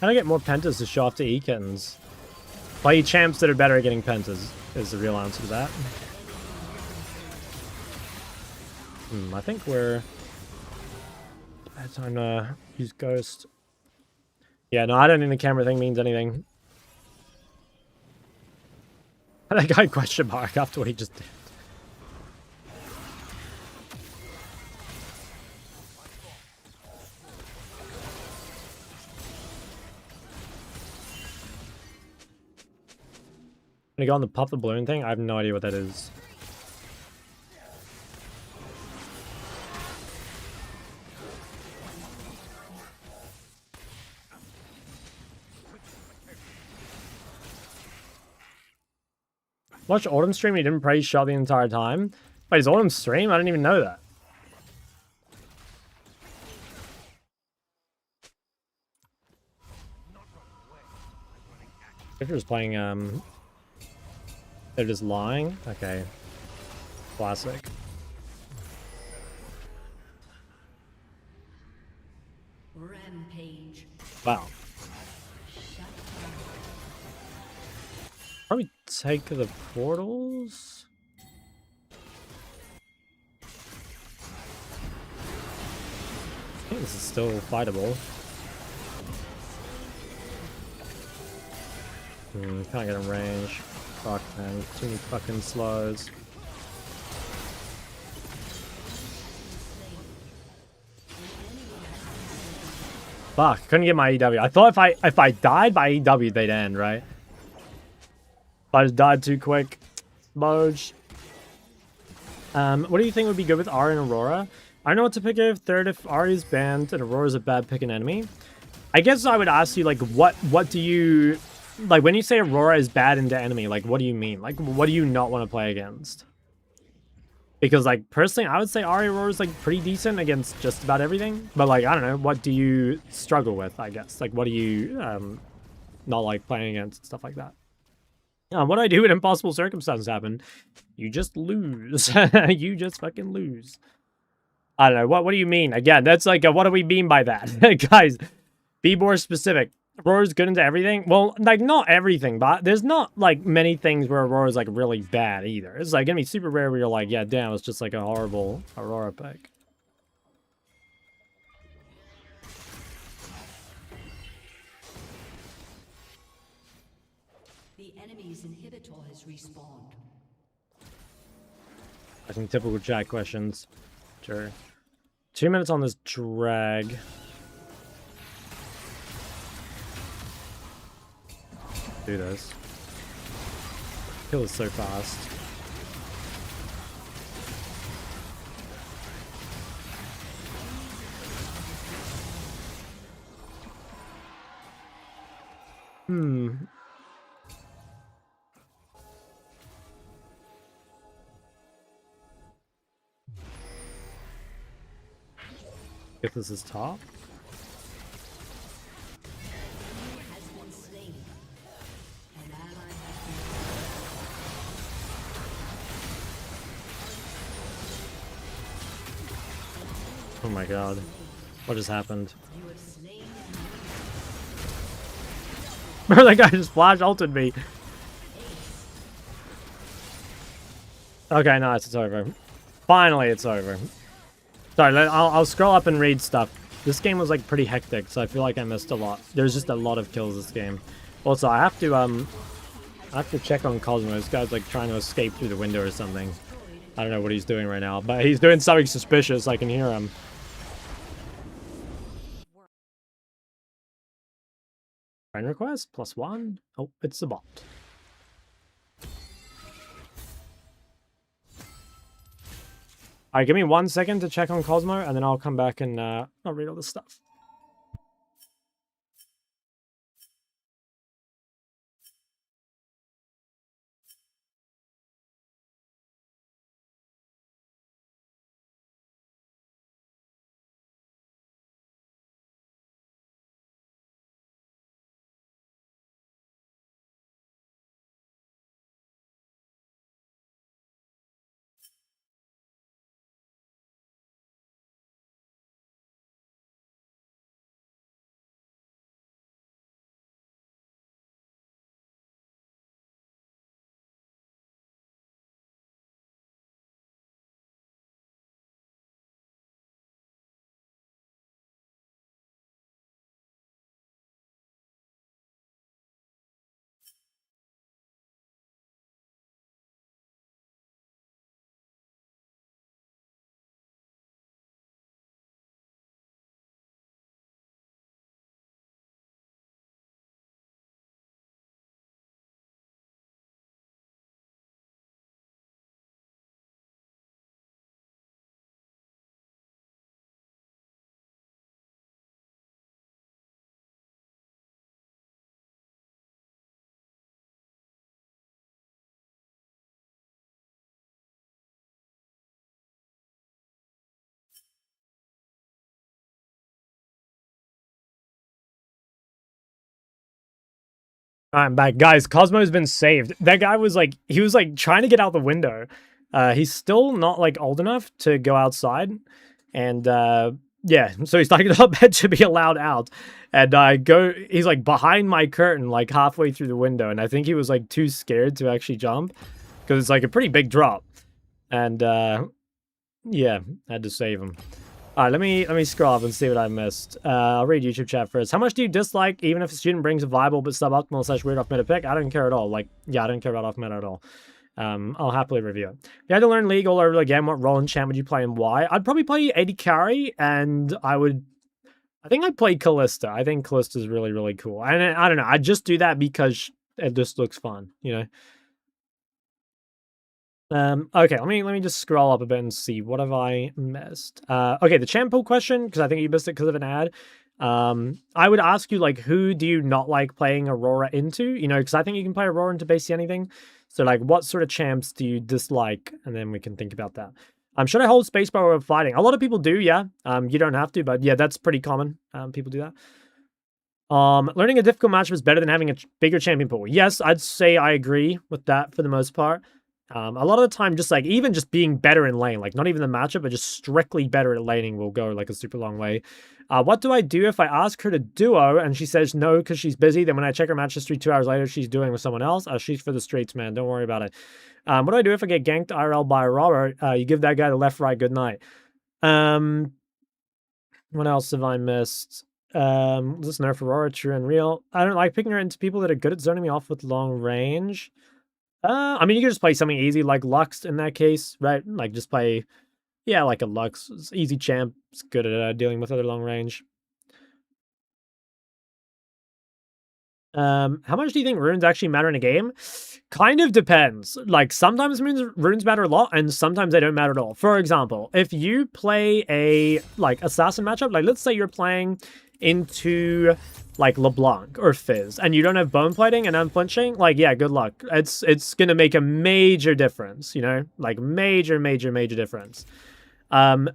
[SPEAKER 1] How do I get more pentas to show off to E-kittens? Play champs that are better at getting pentas is the real answer to that. I think we're... Bad time to use Ghost. Yeah, no, I don't think the camera thing means anything. That guy question mark after what he just did. Gonna go on the pop the balloon thing? I have no idea what that is. Watch Autumn stream, he didn't praise shot the entire time. Wait, is Autumn stream? I didn't even know that. If you're just playing, they're just lying? Okay. Classic.
[SPEAKER 2] Rampage.
[SPEAKER 1] Wow.
[SPEAKER 2] Shut down.
[SPEAKER 1] Probably take the portals? I think this is still fightable. Can't get in range. Fuck, man. Too many fucking slows. Fuck, couldn't get my EW. I thought if I died by EW, they'd end, right? But I just died too quick. Moj. What do you think would be good with Ahri and Aurora? I don't know what to pick if third if Ahri is banned and Aurora's a bad pick an enemy. I guess I would ask you, like, what do you... Like, when you say Aurora is bad into enemy, like, what do you mean? Like, what do you not want to play against? Because, like, personally, I would say Ahri Aurora is, like, pretty decent against just about everything. But, like, I don't know. What do you struggle with, I guess? Like, what do you not like playing against? Stuff like that. What do I do when impossible circumstances happen? You just lose. You just fucking lose. I don't know. What do you mean? Again, that's like, what do we mean by that? Guys, be more specific. Aurora's good into everything? Well, like, not everything, but there's not, like, many things where Aurora's, like, really bad either. It's, like, gonna be super rare where you're like, yeah, damn, it's just, like, a horrible Aurora pick.
[SPEAKER 2] The enemy's inhibitor has respawned.
[SPEAKER 1] I think typical chat questions. Sure. 2 minutes on this drag. Do this. Kill is so fast. If this is top.
[SPEAKER 2] Has been slain. An ally has
[SPEAKER 1] Oh my god. What just happened?
[SPEAKER 2] been. You have slain.
[SPEAKER 1] Bro, that guy just flash ulted me. Okay, nice, it's over. Finally, it's over. Sorry, I'll scroll up and read stuff. This game was like pretty hectic, so I feel like I missed a lot. There's just a lot of kills this game. Also, I have to check on Cosmo. This guy's like trying to escape through the window or something. I don't know what he's doing right now, but he's doing something suspicious. I can hear him. Friend request +1. Oh, it's the bot. Alright, give me 1 second to check on Cosmo, and then I'll come back and I'll read all this stuff. I'm back. Guys, Cosmo's been saved. That guy was like, he was like trying to get out the window. He's still not like old enough to go outside. And yeah, so he's like not meant to be allowed out. And he's like behind my curtain, like halfway through the window. And I think he was like too scared to actually jump because it's like a pretty big drop. And yeah, had to save him. All right, let me scroll up and see what I missed. I'll read YouTube chat first. How much do you dislike, even if a student brings a viable but suboptimal / weird off-meta pick? I don't care at all. Like, yeah, I don't care about off-meta at all. I'll happily review it. If you had to learn League all over again, what role and champ would you play and why? I'd probably play AD carry, and I think I'd play Callista. I think Callista's really, really cool. And I don't know, I'd just do that because it just looks fun, you know? Okay, let me just scroll up a bit and see what have I missed. Okay, the champ pool question, because I think you missed it because of an ad. I would ask you, like, who do you not like playing Aurora into? You know, because I think you can play Aurora into basically anything. So, like, what sort of champs do you dislike? And then we can think about that. Should I hold spacebar while fighting? A lot of people do, yeah. You don't have to, but yeah, that's pretty common. People do that. Learning a difficult matchup is better than having a bigger champion pool. Yes, I'd say I agree with that for the most part. A lot of the time, just like even just being better in lane, like not even the matchup, but just strictly better at laning will go like a super long way. What do I do if I ask her to duo and she says no because she's busy? Then when I check her match history 2 hours later, she's doing with someone else. She's for the streets, man. Don't worry about it. What do I do if I get ganked IRL by Robert? You give that guy the left, right, good night. What else have I missed? This nerf Aurora true and real. I don't like picking her into people that are good at zoning me off with long range. I mean, you can just play something easy like Lux in that case, right? Like, just play, yeah, like a Lux. It's easy champ. It's good at dealing with other long range. How much do you think runes actually matter in a game? Kind of depends. Like, sometimes runes matter a lot, and sometimes they don't matter at all. For example, if you play a, like, assassin matchup, like, let's say you're playing into like LeBlanc or Fizz, and you don't have bone plating and unflinching, like, yeah, good luck. It's gonna make a major difference, you know? Like, major difference. On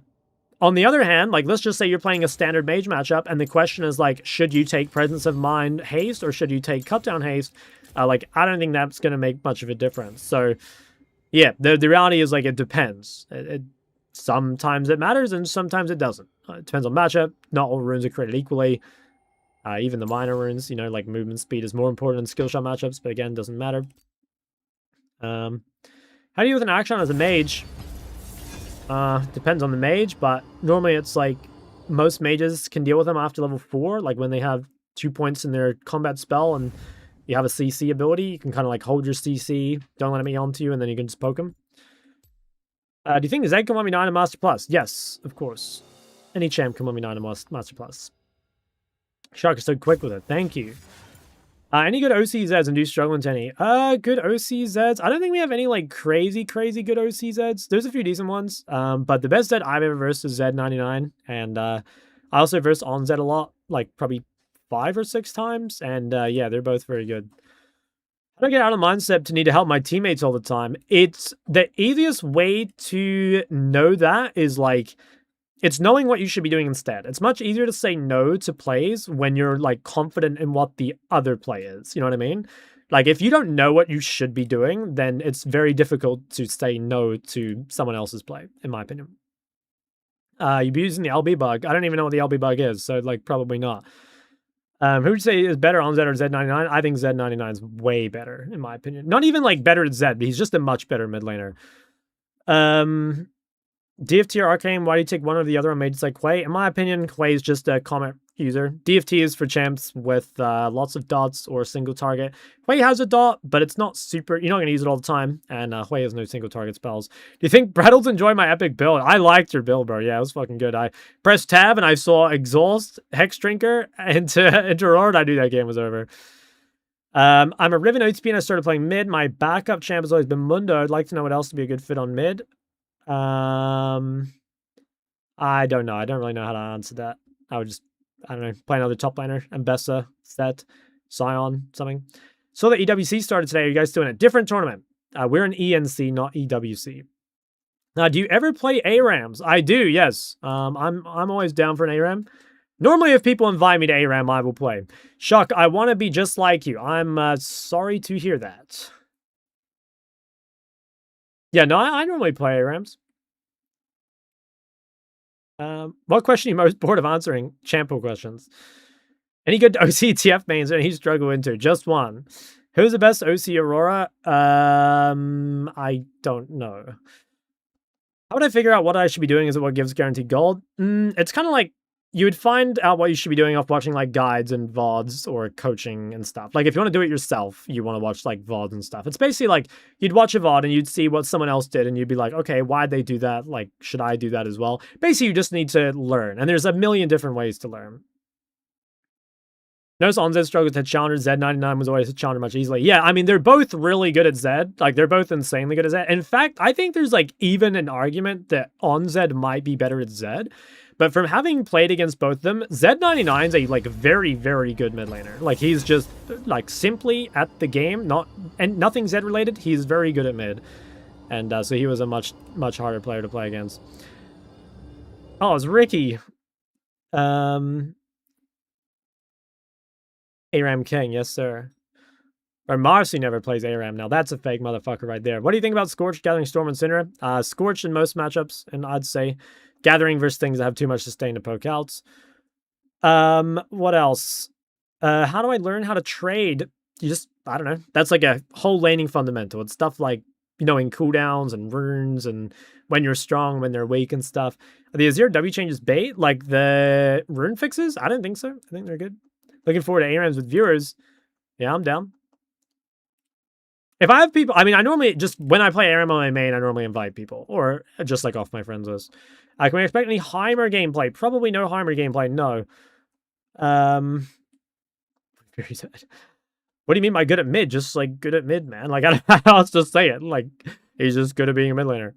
[SPEAKER 1] the other hand, like, let's just say you're playing a standard mage matchup, and the question is, like, should you take Presence of Mind haste, or should you take Cut Down haste? Like, I don't think that's gonna make much of a difference. So, yeah, the reality is, like, it depends. Sometimes it matters, and sometimes it doesn't. It depends on matchup. Not all runes are created equally. Even the minor runes, you know, like movement speed is more important in skill shot matchups, but again, doesn't matter. How do you deal with an action as a mage? Depends on the mage, but normally it's like, most mages can deal with them after level 4, like when they have 2 points in their combat spell and you have a CC ability, you can kind of like hold your CC, don't let me onto you, and then you can just poke them. Do you think Zed can 1v9 in Master Plus? Yes, of course. Any champ can 1v9 in Master Plus. Shark is so quick with it. Thank you. Any good OCZs and do you struggle into any? Good OCZs. I don't think we have any like crazy good OCZs. There's a few decent ones. But the best Zed I've ever versed is Z99. And I also versed on Zed a lot, like probably 5 or 6 times. And yeah, they're both very good. How do I get out of the mindset to need to help my teammates all the time? It's the easiest way to know that is like, it's knowing what you should be doing instead. It's much easier to say no to plays when you're like confident in what the other play is. You know what I mean? Like if you don't know what you should be doing, then it's very difficult to say no to someone else's play, in my opinion. You'd be using the LB bug. I don't even know what the LB bug is, so like probably not. Who would you say is better on Zed or Z99? I think Z99 is way better, in my opinion. Not even like better at Zed, but he's just a much better mid laner. DFT or Arcane, why do you take one or the other on mages like Quay? In my opinion, Quay is just a comet user. DFT is for champs with lots of dots or single target. Quay has a dot, but it's not super... You're not going to use it all the time, and Quay has no single target spells. Do you think Brettles enjoy my epic build? I liked your build, bro. Yeah, it was fucking good. I pressed tab and I saw Exhaust, Hex Drinker, into Aurora, and I knew that game was over. I'm a Riven OTP and I started playing mid. My backup champ has always been Mundo. I'd like to know what else to be a good fit on mid. I don't know. I don't really know how to answer that. I would just, I don't know, play another top laner, Ambessa, Set, Scion, something. So the EWC started today. Are you guys doing a different tournament? We're an ENC, not EWC. Do you ever play ARAMs? I do, yes. I'm always down for an ARAM. Normally, if people invite me to ARAM, I will play. Shuck, I want to be just like you. I'm sorry to hear that. Yeah, no, I normally play ARAMs. What question are you most bored of answering? Champo questions. Any good OCTF mains that you struggle into? Just one. Who's the best OC Aurora? I don't know. How would I figure out what I should be doing? Is it what gives guaranteed gold? It's kind of like you would find out what you should be doing off watching like guides and VODs or coaching and stuff. Like if you want to do it yourself, you want to watch like VODs and stuff. It's basically like you'd watch a VOD and you'd see what someone else did and you'd be like, okay, why'd they do that? Like, should I do that as well? Basically, you just need to learn. And there's a million different ways to learn. Notice on Zed struggled to challenger. Z99 was always a challenger much easily. Yeah, I mean, they're both really good at Zed. Like, they're both insanely good at Zed. In fact, I think there's like even an argument that on Zed might be better at Zed. But from having played against both of them, Z99 is a like very, very good mid laner. Like he's just like simply at the game, and nothing Zed related. He's very good at mid, and so he was a much harder player to play against. Oh, it's Ricky. ARAM King, yes sir. Or Marcy never plays ARAM. Now that's a fake motherfucker right there. What do you think about Scorch, Gathering Storm, and Syndra? Scorch in most matchups, and I'd say Gathering versus things that have too much sustain to poke outs. What else? How do I learn how to trade? You just, I don't know. That's like a whole laning fundamental. It's stuff like, you know, in cooldowns and runes and when you're strong, when they're weak and stuff. Are the Azir W changes bait? Like the rune fixes? I don't think so. I think they're good. Looking forward to ARAMs with viewers. Yeah, I'm down. If I have people, I mean, I normally just, when I play ARAM on my main, I normally invite people. Or just like off my friends list. Can we expect any Heimer gameplay? Probably no Heimer gameplay, no. Very sad. What do you mean by good at mid? Just like good at mid, man. Like, I don't know how else to say it. Like, he's just good at being a mid laner.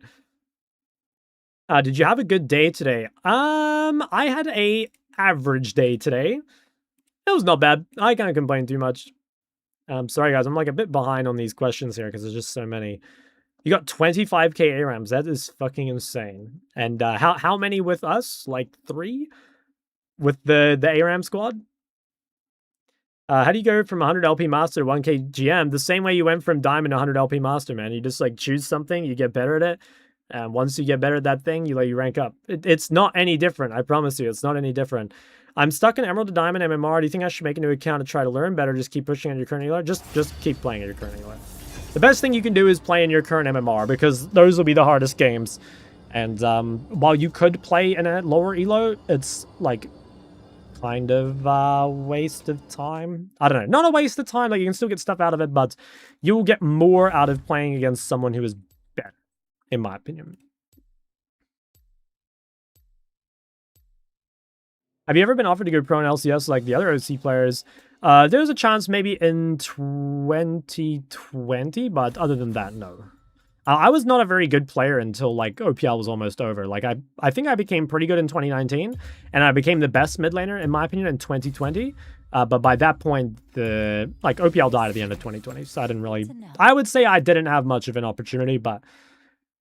[SPEAKER 1] Did you have a good day today? I had a average day today. It was not bad. I can't complain too much. Sorry guys, I'm like a bit behind on these questions here because there's just so many. You got 25k ARAMs. That is fucking insane. And how many with us? Like 3? With the ARAM squad? How do you go from 100 LP Master to 1k GM? The same way you went from Diamond to 100 LP Master, man. You just like choose something, you get better at it. And once you get better at that thing, you rank up. It's not any different. I promise you, it's not any different. I'm stuck in Emerald to Diamond MMR. Do you think I should make a new account to try to learn better? Just keep pushing on your current healer? Just keep playing at your current healer. The best thing you can do is play in your current MMR because those will be the hardest games. And while you could play in a lower elo, it's like kind of a waste of time. I don't know, not a waste of time. Like you can still get stuff out of it, but you will get more out of playing against someone who is better, in my opinion. Have you ever been offered to go pro in LCS like the other OC players? There's a chance maybe in 2020, but other than that, no. I was not a very good player until like OPL was almost over. Like I think I became pretty good in 2019, and I became the best mid laner in my opinion in 2020. But by that point, the like OPL died at the end of 2020, so I didn't really. I would say I didn't have much of an opportunity, but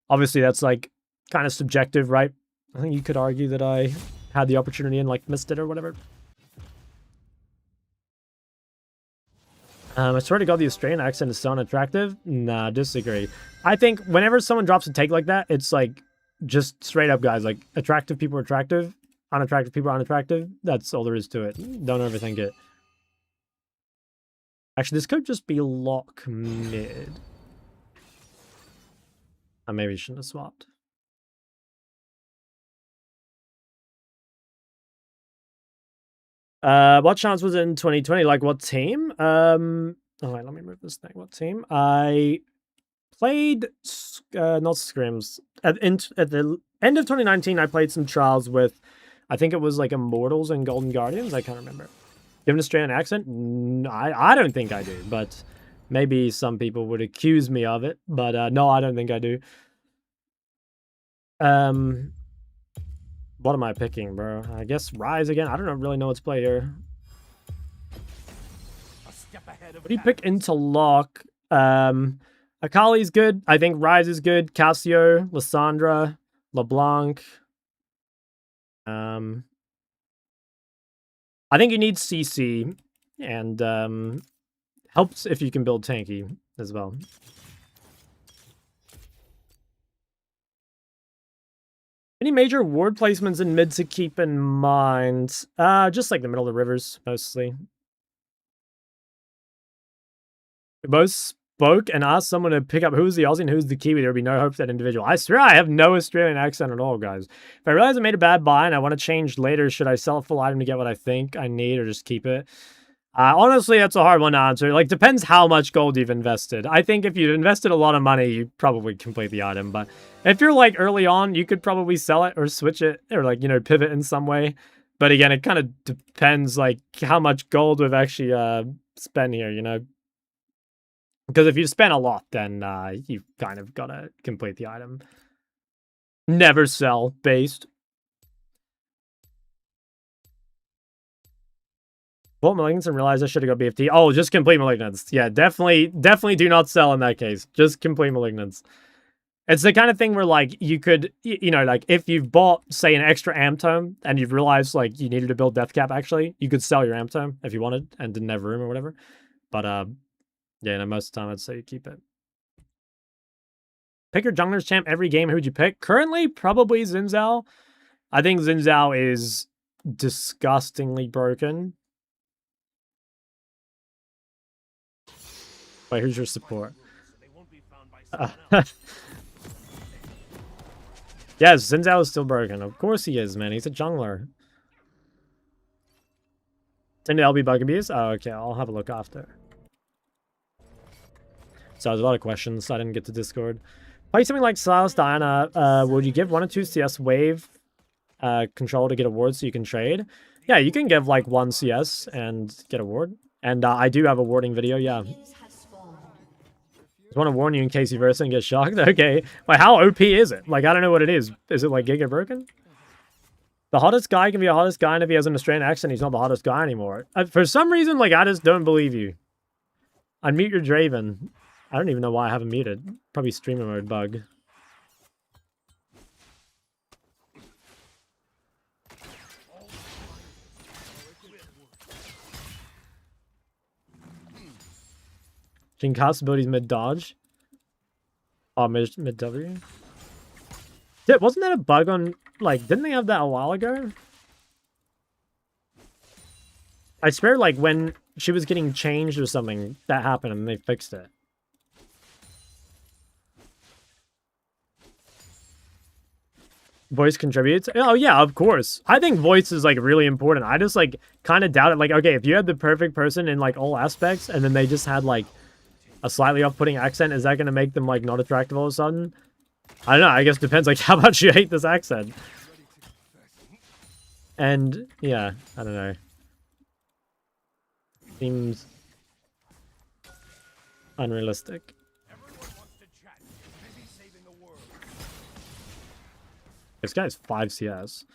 [SPEAKER 1] obviously that's like kind of subjective, right? I think you could argue that I had the opportunity and like missed it or whatever. I swear to God, the Australian accent is so unattractive. Nah, disagree. I think whenever someone drops a take like that, it's like just straight up, guys. Like attractive people are attractive, unattractive people are unattractive. That's all there is to it. Don't overthink it. Actually, this could just be lock mid. I maybe shouldn't have swapped. What chance was it in 2020? Like what team? Oh wait, let me move this thing. What team? I played not scrims at the end of 2019. I played some trials with, I think it was like Immortals and Golden Guardians. I can't remember. Given an Australian accent, I don't think I do, but maybe some people would accuse me of it. But no, I don't think I do. What am I picking, bro? I guess Rise again. I don't really know what's play here. What do you pick into lock? Akali's good. I think Rise is good. Cassio, Lissandra, LeBlanc. I think you need CC, and helps if you can build tanky as well. Any major ward placements in mid to keep in mind? Just like the middle of the rivers, mostly. We both spoke and asked someone to pick up who's the Aussie and who's the Kiwi. There would be no hope for that individual. I swear I have no Australian accent at all, guys. If I realize I made a bad buy and I want to change later, should I sell a full item to get what I think I need or just keep it? Honestly, that's a hard one to answer. Like, depends how much gold you've invested. I think if you've invested a lot of money, you probably complete the item. But if you're, like, early on, you could probably sell it or switch it or, like, you know, pivot in some way. But again, it kind of depends, like, how much gold we've actually spent here, you know? Because if you spend a lot, then you've kind of got to complete the item. Never sell based. Bought Malignance and realized I should have got BFT. Oh, just complete Malignance. Yeah, definitely do not sell in that case. Just complete Malignance. It's the kind of thing where, like, you could, you know, like, if you've bought, say, an extra amp tome and you've realized, like, you needed to build Death Cap, actually, you could sell your amp tome if you wanted and didn't have room or whatever. But, yeah, no, most of the time I'd say you keep it. Pick your jungler's champ every game. Who'd you pick? Currently, probably Xin Zhao. I think Xin Zhao is disgustingly broken. Wait, who's your support? Yes, Xin Zhao is still broken. Of course he is, man. He's a jungler. Send to LB bug abuse? Oh, okay. I'll have a look after. So there's a lot of questions. I didn't get to Discord. Play something like Silas Diana. Would you give 1 or 2 CS wave control to get awards so you can trade? Yeah, you can give like 1 CS and get a ward. And I do have a warding video, yeah. Just want to warn you in case you verse and get shocked. Okay. Wait, how OP is it? Like, I don't know what it is. Is it like Giga Broken? The hottest guy can be a hottest guy, and if he has an Australian accent, he's not the hottest guy anymore. For some reason, like, I just don't believe you. Unmute your Draven. I don't even know why I haven't muted. Probably streamer mode bug. Can cast abilities mid dodge. Oh, mid W. Wasn't that a bug on, like, didn't they have that a while ago? I swear, like, when she was getting changed or something, that happened and they fixed it. Voice contributes. Oh yeah, of course. I think voice is like really important. I just like kind of doubt it. Like, okay, if you had the perfect person in like all aspects and then they just had like a slightly off-putting accent, is that going to make them like not attractive all of a sudden? I don't know. I guess it depends like how much you hate this accent. And yeah, I don't know. Seems unrealistic. This guy's 5 CS.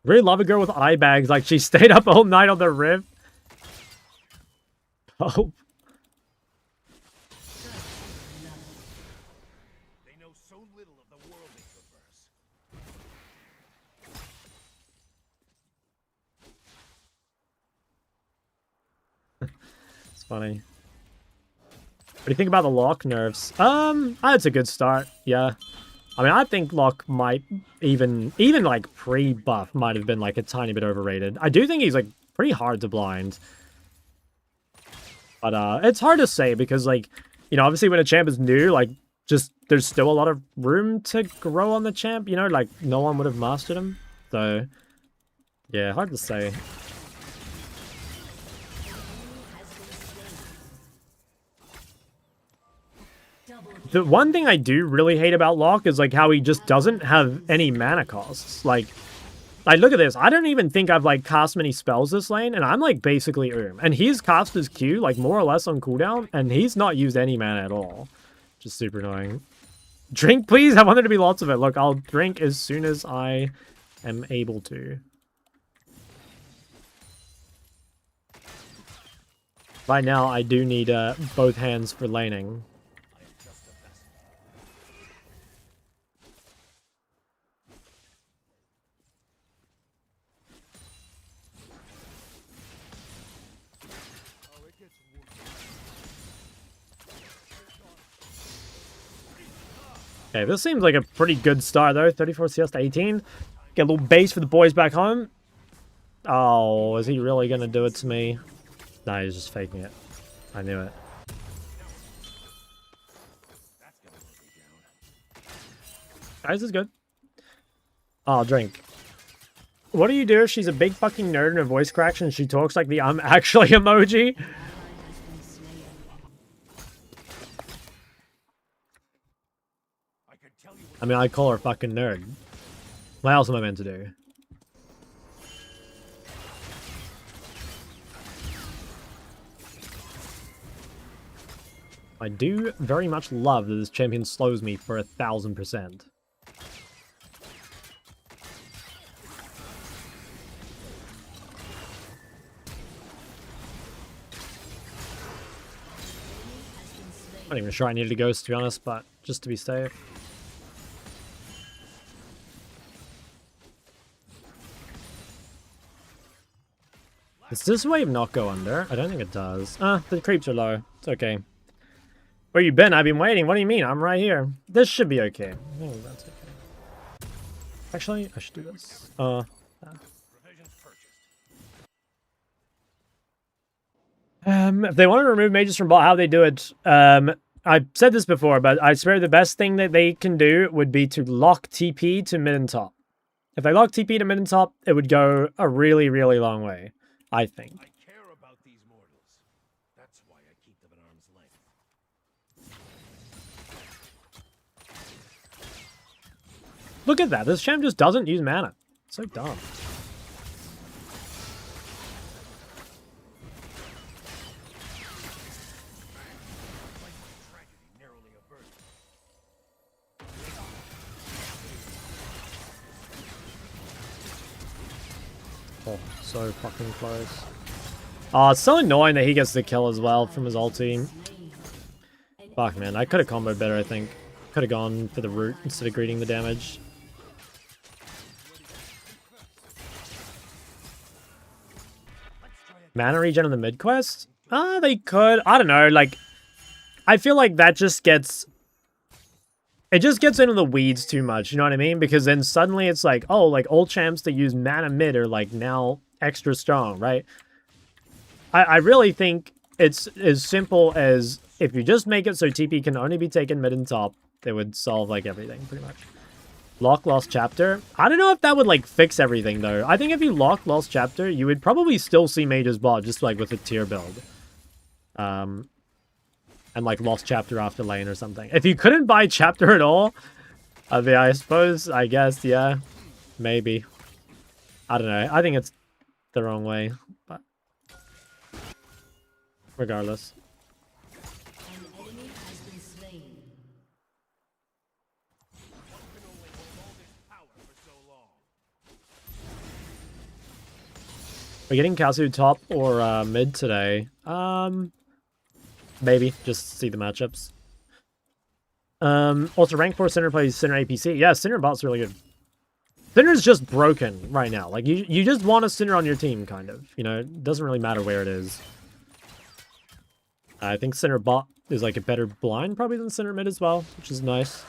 [SPEAKER 1] Really love a girl with eye bags. Like, she stayed up all night on the rift. Oh.
[SPEAKER 3] They know so little of the world they traverse.
[SPEAKER 1] It's funny. What do you think about the lock nerfs? That's a good start. Yeah. I mean, I think Locke might even like pre-buff might have been like a tiny bit overrated. I do think he's like pretty hard to blind. But it's hard to say because like, you know, obviously when a champ is new, like just there's still a lot of room to grow on the champ, you know, like no one would have mastered him. So yeah, hard to say. The one thing I do really hate about Locke is like how he just doesn't have any mana costs. Like look at this. I don't even think I've like cast many spells this lane, and I'm like basically and he's cast his Q like more or less on cooldown, and he's not used any mana at all. Just super annoying. Drink, please. I want there to be lots of it. Look, I'll drink as soon as I am able to. Right now, I do need both hands for laning. Okay, this seems like a pretty good start, though. 34 CS to 18. Get a little base for the boys back home. Oh, is he really going to do it to me? Nah, he's just faking it. I knew it. Guys, is good. Oh, drink. What do you do if she's a big fucking nerd and her voice cracks and she talks like the I'm actually emoji? I mean, I call her a fucking nerd. What else am I meant to do? I do very much love that this champion slows me for 1000%. I'm not even sure I needed a ghost, to be honest, but just to be safe. Does this wave not go under? I don't think it does. The creeps are low. It's okay. Where you been? I've been waiting. What do you mean? I'm right here. This should be okay. I think that's okay. Actually, I should do this. If they want to remove mages from bot, how they do it? I've said this before, but I swear the best thing that they can do would be to lock TP to mid and top. If they lock TP to mid and top, it would go a really, really long way. I think.
[SPEAKER 3] I care about these mortals. That's why I keep them at arm's length.
[SPEAKER 1] Look at that. This champ just doesn't use mana. It's so dumb. Oh, so fucking close. Oh, it's so annoying that he gets the kill as well from his ulti. Fuck, man. I could have comboed better, I think. Could have gone for the root instead of greeting the damage. Mana regen on the mid quest? They could. I don't know. Like, I feel like that just gets... It just gets into the weeds too much, you know what I mean? Because then suddenly it's like, oh, like old champs that use mana mid are like now extra strong, right? I really think it's as simple as if you just make it so TP can only be taken mid and top, it would solve like everything pretty much. Lock Lost Chapter. I don't know if that would, like, fix everything, though. I think if you lock Lost Chapter, you would probably still see Mage's bot, just, like, with a tier build. And, like, Lost Chapter after lane or something. If you couldn't buy Chapter at all, I suppose, I guess, yeah. Maybe. I don't know. I think it's the wrong way, but... regardless.
[SPEAKER 2] An enemy has been slain.
[SPEAKER 1] We're getting Kazu top or mid today. Maybe. Just see the matchups. Also, rank 4 Sinner plays Sinner APC. Yeah, Sinner bot's really good. Sinner's just broken right now. Like, you just want a Sinner on your team, kind of. You know, it doesn't really matter where it is. I think Sinner bot is, like, a better blind, probably, than Sinner mid as well, which is nice.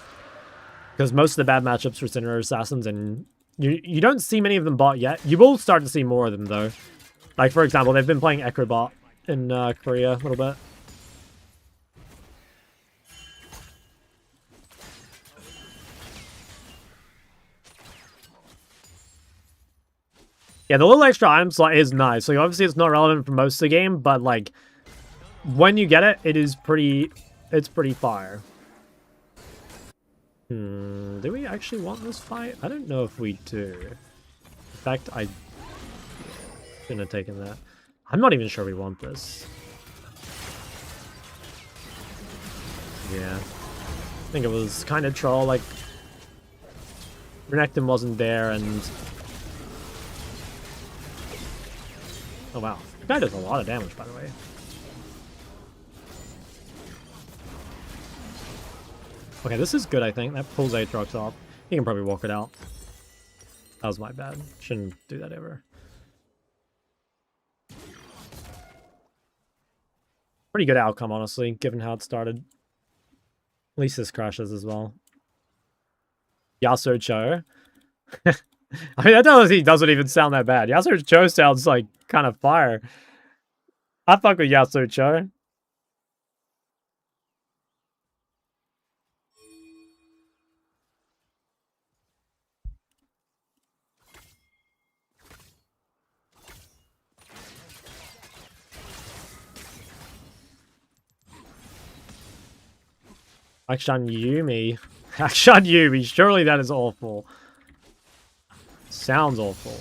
[SPEAKER 1] Because most of the bad matchups for Sinner are Assassins, and you don't see many of them bot yet. You will start to see more of them, though. Like, for example, they've been playing Echo bot in Korea a little bit. Yeah, the little extra item slot is nice. Like, obviously, it's not relevant for most of the game, but, like, when you get it, it's pretty fire. Do we actually want this fight? I don't know if we do. In fact, I shouldn't have taken that. I'm not even sure we want this. Yeah. I think it was kind of troll, like... Renekton wasn't there, and... Oh, wow. The guy does a lot of damage, by the way. Okay, this is good, I think. That pulls Aatrox off. He can probably walk it out. That was my bad. Shouldn't do that ever. Pretty good outcome, honestly, given how it started. At least this crashes as well. Yasuo Cho. I mean, that doesn't even sound that bad. Yasuo Cho sounds like kind of fire. I fuck with Yasuo Cho. Akshan Yumi. Akshan Yumi. Surely that is awful. Sounds awful.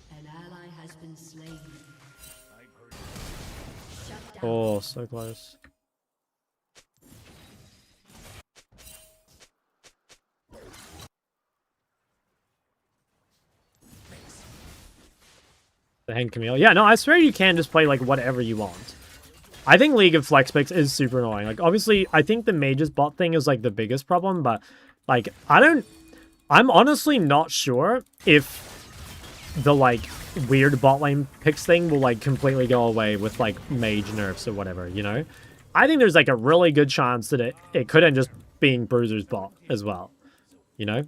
[SPEAKER 2] An ally has been slain. Shut down.
[SPEAKER 1] Oh, so close. The Hen Camille. Yeah, no, I swear you can just play, like, whatever you want. I think League of Flex Picks is super annoying. Like, obviously, I think the Mage's bot thing is, like, the biggest problem, but, like, I'm honestly not sure if the, like, weird bot lane picks thing will, like, completely go away with, like, Mage nerfs or whatever, you know? I think there's, like, a really good chance that it could end just being Bruiser's bot as well, you know?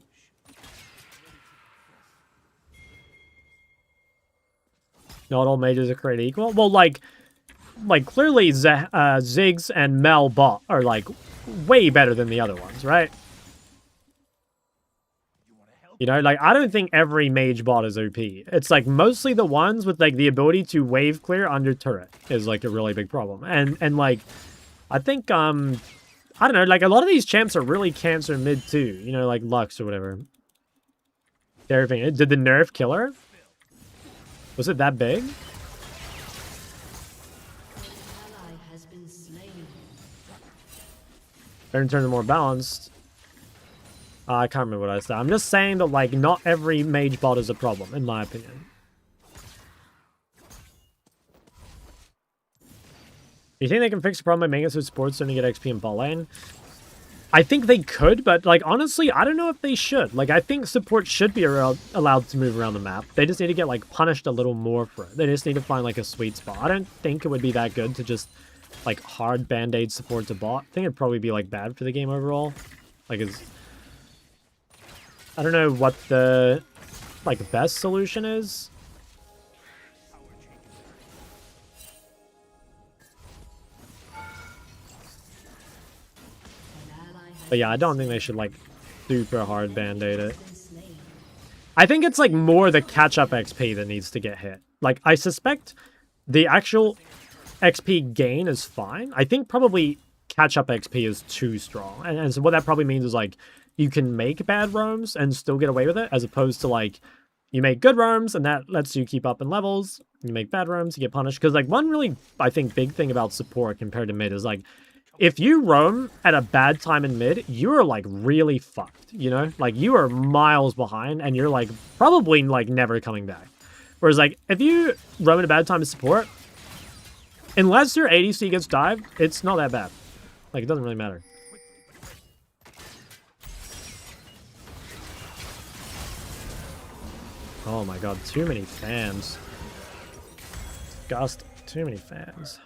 [SPEAKER 1] Not all mages are created equal. Well, like clearly Ziggs and Mel bot are, like, way better than the other ones, right? You know, like, I don't think every mage bot is OP. It's, like, mostly the ones with, like, the ability to wave clear under turret is, like, a really big problem. And like, I think, I don't know, like, a lot of these champs are really cancer mid too. You know, like Lux or whatever. Did the nerf kill her? Was it that big? Better turn them more balanced. I can't remember what I said. I'm just saying that, like, not every mage bot is a problem, in my opinion. You think they can fix the problem by making it so sports don't get XP in bot lane? I think they could, but, like, honestly, I don't know if they should. Like, I think support should be allowed to move around the map. They just need to get, like, punished a little more for it. They just need to find, like, a sweet spot. I don't think it would be that good to just, like, hard band-aid support to bot. I think it'd probably be, like, bad for the game overall. Like, I don't know what the, like, best solution is. But yeah, I don't think they should, like, super hard band-aid it. I think it's like more the catch-up XP that needs to get hit. Like, I suspect the actual XP gain is fine. I think probably catch-up XP is too strong. And so what that probably means is, like, you can make bad roams and still get away with it, as opposed to, like, you make good roams and that lets you keep up in levels. You make bad roams, you get punished. Because, like, one really, I think, big thing about support compared to mid is, like, if you roam at a bad time in mid, you're, like, really fucked, you know? Like, you are miles behind, and you're, like, probably, like, never coming back. Whereas, like, if you roam at a bad time in support, unless your ADC gets dived, it's not that bad. Like, it doesn't really matter. Oh my god, too many fans. Disgusting. Too many fans.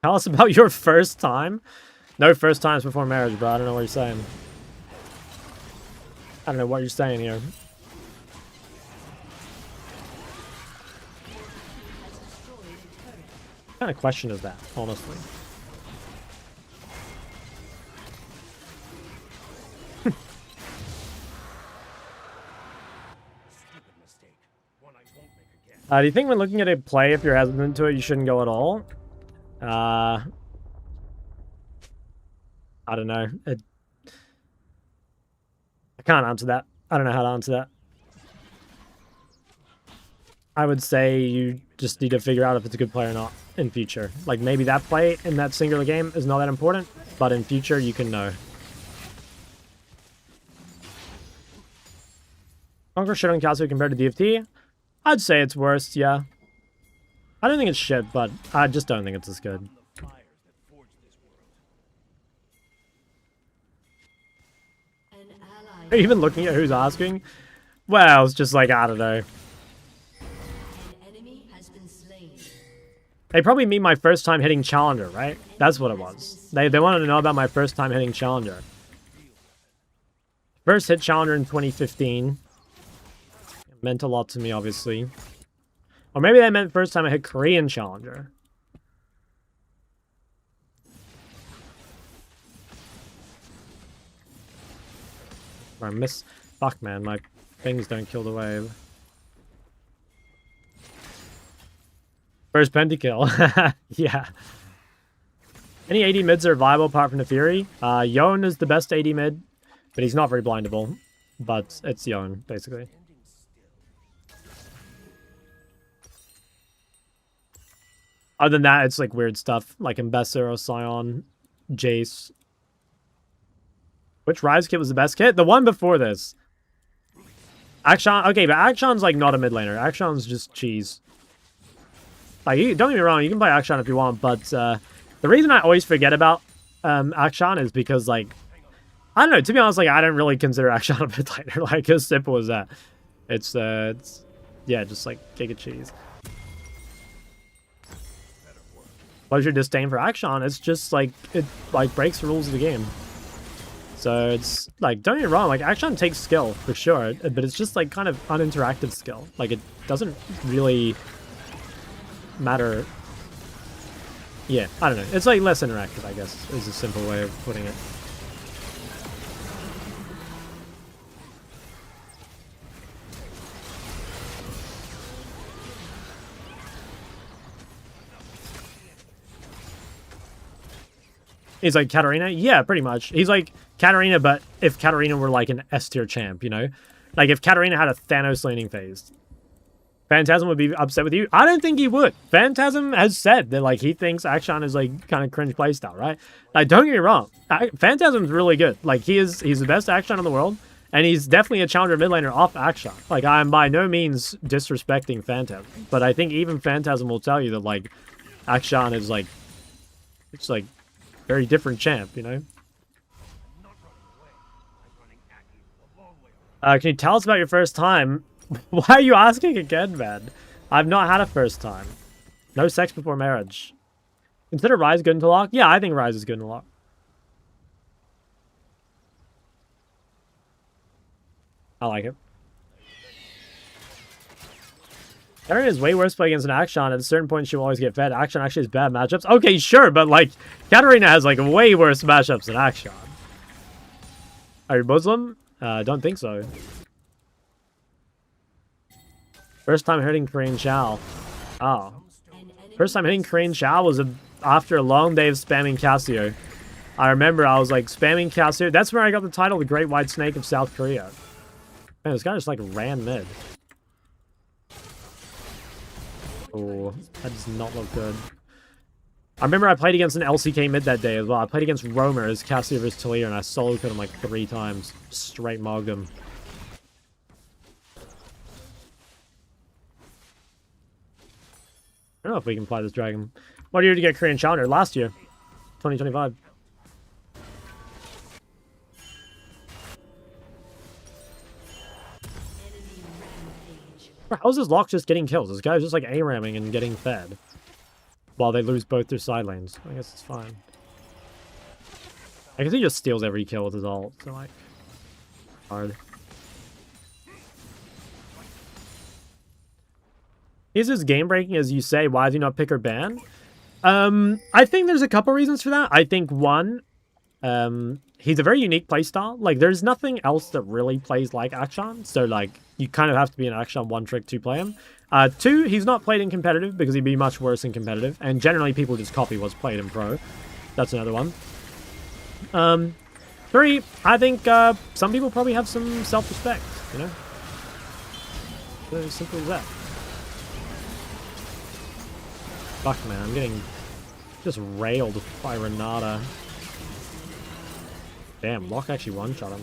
[SPEAKER 1] Tell us about your first time. No first times before marriage, bro. I don't know what you're saying. I don't know what you're saying here. What kind of question is that, honestly? Do you think when looking at a play, if you're hesitant to it, you shouldn't go at all? I don't know. I can't answer that. I don't know how to answer that. I would say you just need to figure out if it's a good play or not in future. Like, maybe that play in that singular game is not that important, but in future you can know. Conquer shit on Casu compared to DFT? I'd say it's worse, yeah. I don't think it's shit, but I just don't think it's as good. Even looking at who's asking? Well, it's just like, I don't know. They probably mean my first time hitting Challenger, right? That's what it was. They wanted to know about my first time hitting Challenger. First hit Challenger in 2015. It meant a lot to me, obviously. Or maybe they meant first time I hit Korean Challenger. I miss... Fuck, man. My things don't kill the wave. First pentakill. Yeah. Any AD mids are viable apart from the Fury? Yone is the best AD mid, but he's not very blindable. But it's Yone, basically. Other than that, it's like weird stuff, like Embesser or Scion, Jace. Which Rise kit was the best kit? The one before this. Akshan, okay, but Akshan's like not a mid laner. Akshan's just cheese. Like, don't get me wrong, you can play Akshan if you want, but the reason I always forget about Akshan is because, like, I don't know, to be honest, like, I don't really consider Akshan a mid laner. Like, as simple as that. It's yeah, just like Giga cheese. What's your disdain for Akshan? It's just like, it like breaks the rules of the game. So it's like, don't get me wrong, like Akshan takes skill for sure, but it's just like kind of uninteractive skill. Like, it doesn't really matter. Yeah, I don't know. It's like less interactive, I guess, is a simple way of putting it. He's like Katarina? Yeah, pretty much. He's like Katarina, but if Katarina were like an S tier champ, you know? Like if Katarina had a Thanos laning phase. Phantasm would be upset with you? I don't think he would. Phantasm has said that like he thinks Akshan is like kind of cringe playstyle, right? Like, don't get me wrong. Phantasm's really good. Like he's the best Akshan in the world. And he's definitely a challenger mid laner off Akshan. Like, I'm by no means disrespecting Phantasm. But I think even Phantasm will tell you that like Akshan is like, it's like very different champ, you know? Can you tell us about your first time? Why are you asking again, man? I've not had a first time. No sex before marriage. Consider Rise good into lock? Yeah, I think Rise is good in lock. I like it. Katarina is way worse play against an Akshan. At a certain point, she will always get fed. Akshan actually has bad matchups. Okay, sure, but like, Katarina has like way worse matchups than Akshan. Are you Muslim? Don't think so. First time hitting Korean Chow. Oh. First time hitting Korean Chow was after a long day of spamming Casio. I remember I was like spamming Casio. That's where I got the title, the Great White Snake of South Korea. Man, this guy just like ran mid. Oh, that does not look good. I remember I played against an LCK mid that day as well. I played against Roamer as Casio versus Talia, and I solo killed him like 3 times. Straight mogged him. I don't know if we can fly this dragon. What year did you get Korean Challenger? Last year. 2025. How is this Lock just getting kills? This guy's just like A-ramming and getting fed. While they lose both their side lanes. I guess it's fine. I guess he just steals every kill with his ult, so like... hard. Is this game breaking as you say? Why do you not pick or ban? I think there's a couple reasons for that. I think one, he's a very unique playstyle. Like there's nothing else that really plays like Akshan. So like you kind of have to be an Akshan one trick to play him. 2, he's not played in competitive because he'd be much worse in competitive. And generally people just copy what's played in pro. That's another one. 3, I think some people probably have some self-respect, you know? So simple as that. Fuck, man, I'm getting just railed by Renata. Damn, Locke actually one-shot him.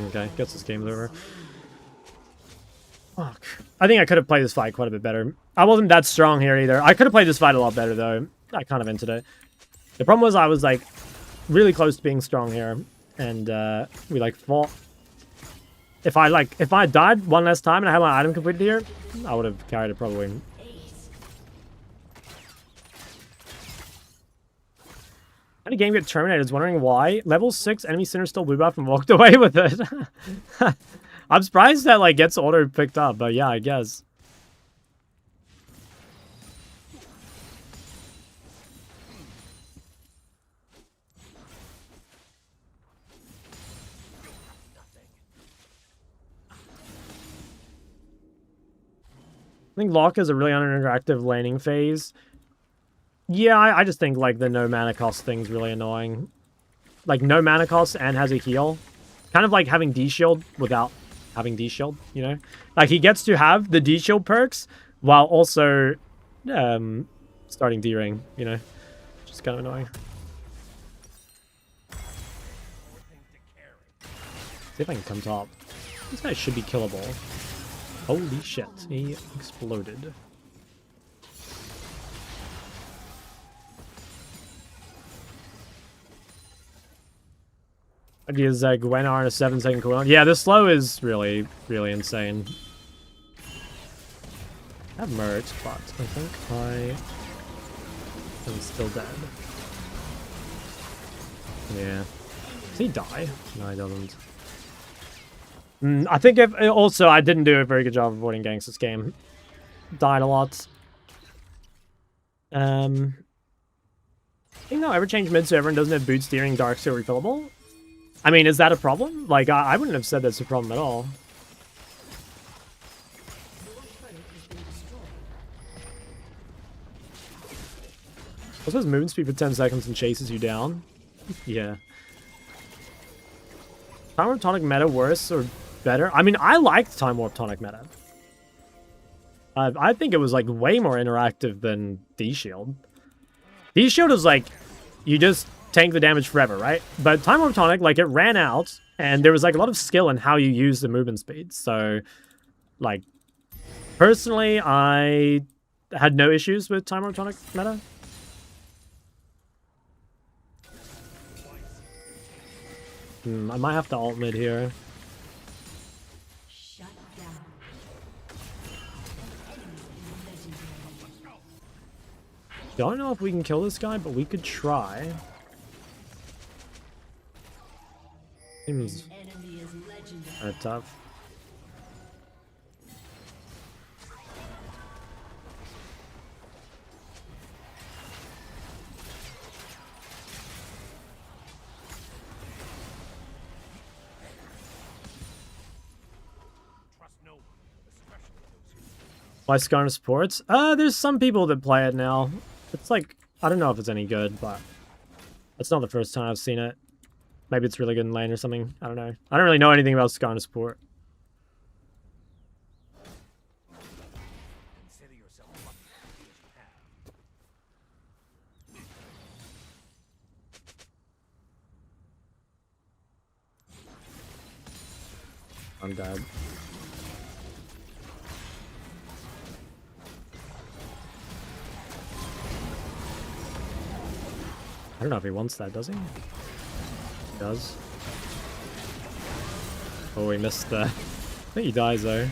[SPEAKER 1] Okay, guess this game's over. Fuck. I think I could have played this fight quite a bit better. I wasn't that strong here either. I could have played this fight a lot better, though. I kind of entered it. The problem was I was, like, really close to being strong here. And, we, like, fought. If I died one last time and I had my item completed here, I would have carried it probably. How did game get terminated? I was wondering why. Level 6 enemy center still blue buff and walked away with it. I'm surprised that like gets auto picked up, but yeah, I guess. I think Locke is a really uninteractive laning phase. Yeah, I just think, like, the no mana cost thing's really annoying. Like, no mana cost and has a heal. Kind of like having D-Shield without having D-Shield, you know? Like, he gets to have the D-Shield perks while also starting D-Ring, you know? Which is kind of annoying. See if I can come top. This guy should be killable. Holy shit, he exploded. Is Gwenar on a 7-second cooldown? Yeah, this slow is really, really insane. I have merch, but I think I am still dead. Yeah. Does he die? No, he doesn't. I think also I didn't do a very good job of avoiding ganks this game. Died a lot. I think they'll ever change mid so everyone doesn't have boot steering dark steel refillable. I mean, is that a problem? Like, I wouldn't have said that's a problem at all. I suppose movement speed for 10 seconds and chases you down. Yeah. Time Warp Tonic meta worse or better? I mean, I liked Time Warp Tonic meta. I think it was, like, way more interactive than D-Shield. D-Shield is, like, you just tank the damage forever, right? But Time Warp Tonic, like, it ran out, and there was, like, a lot of skill in how you use the movement speed. So, like, personally, I had no issues with Time Warp Tonic meta. I might have to ult mid here.
[SPEAKER 2] Shut down.
[SPEAKER 1] Don't know if we can kill this guy, but we could try. Seems kind of tough. Play Skarner supports? There's some people that play it now. It's like, I don't know if it's any good, but it's not the first time I've seen it. Maybe it's really good in lane or something. I don't know. I don't really know anything about Skarner support.
[SPEAKER 3] Consider yourself lucky because you have.
[SPEAKER 1] I'm dead. I don't know if he wants that, does he? He does. Oh, he missed the... I think he dies, though.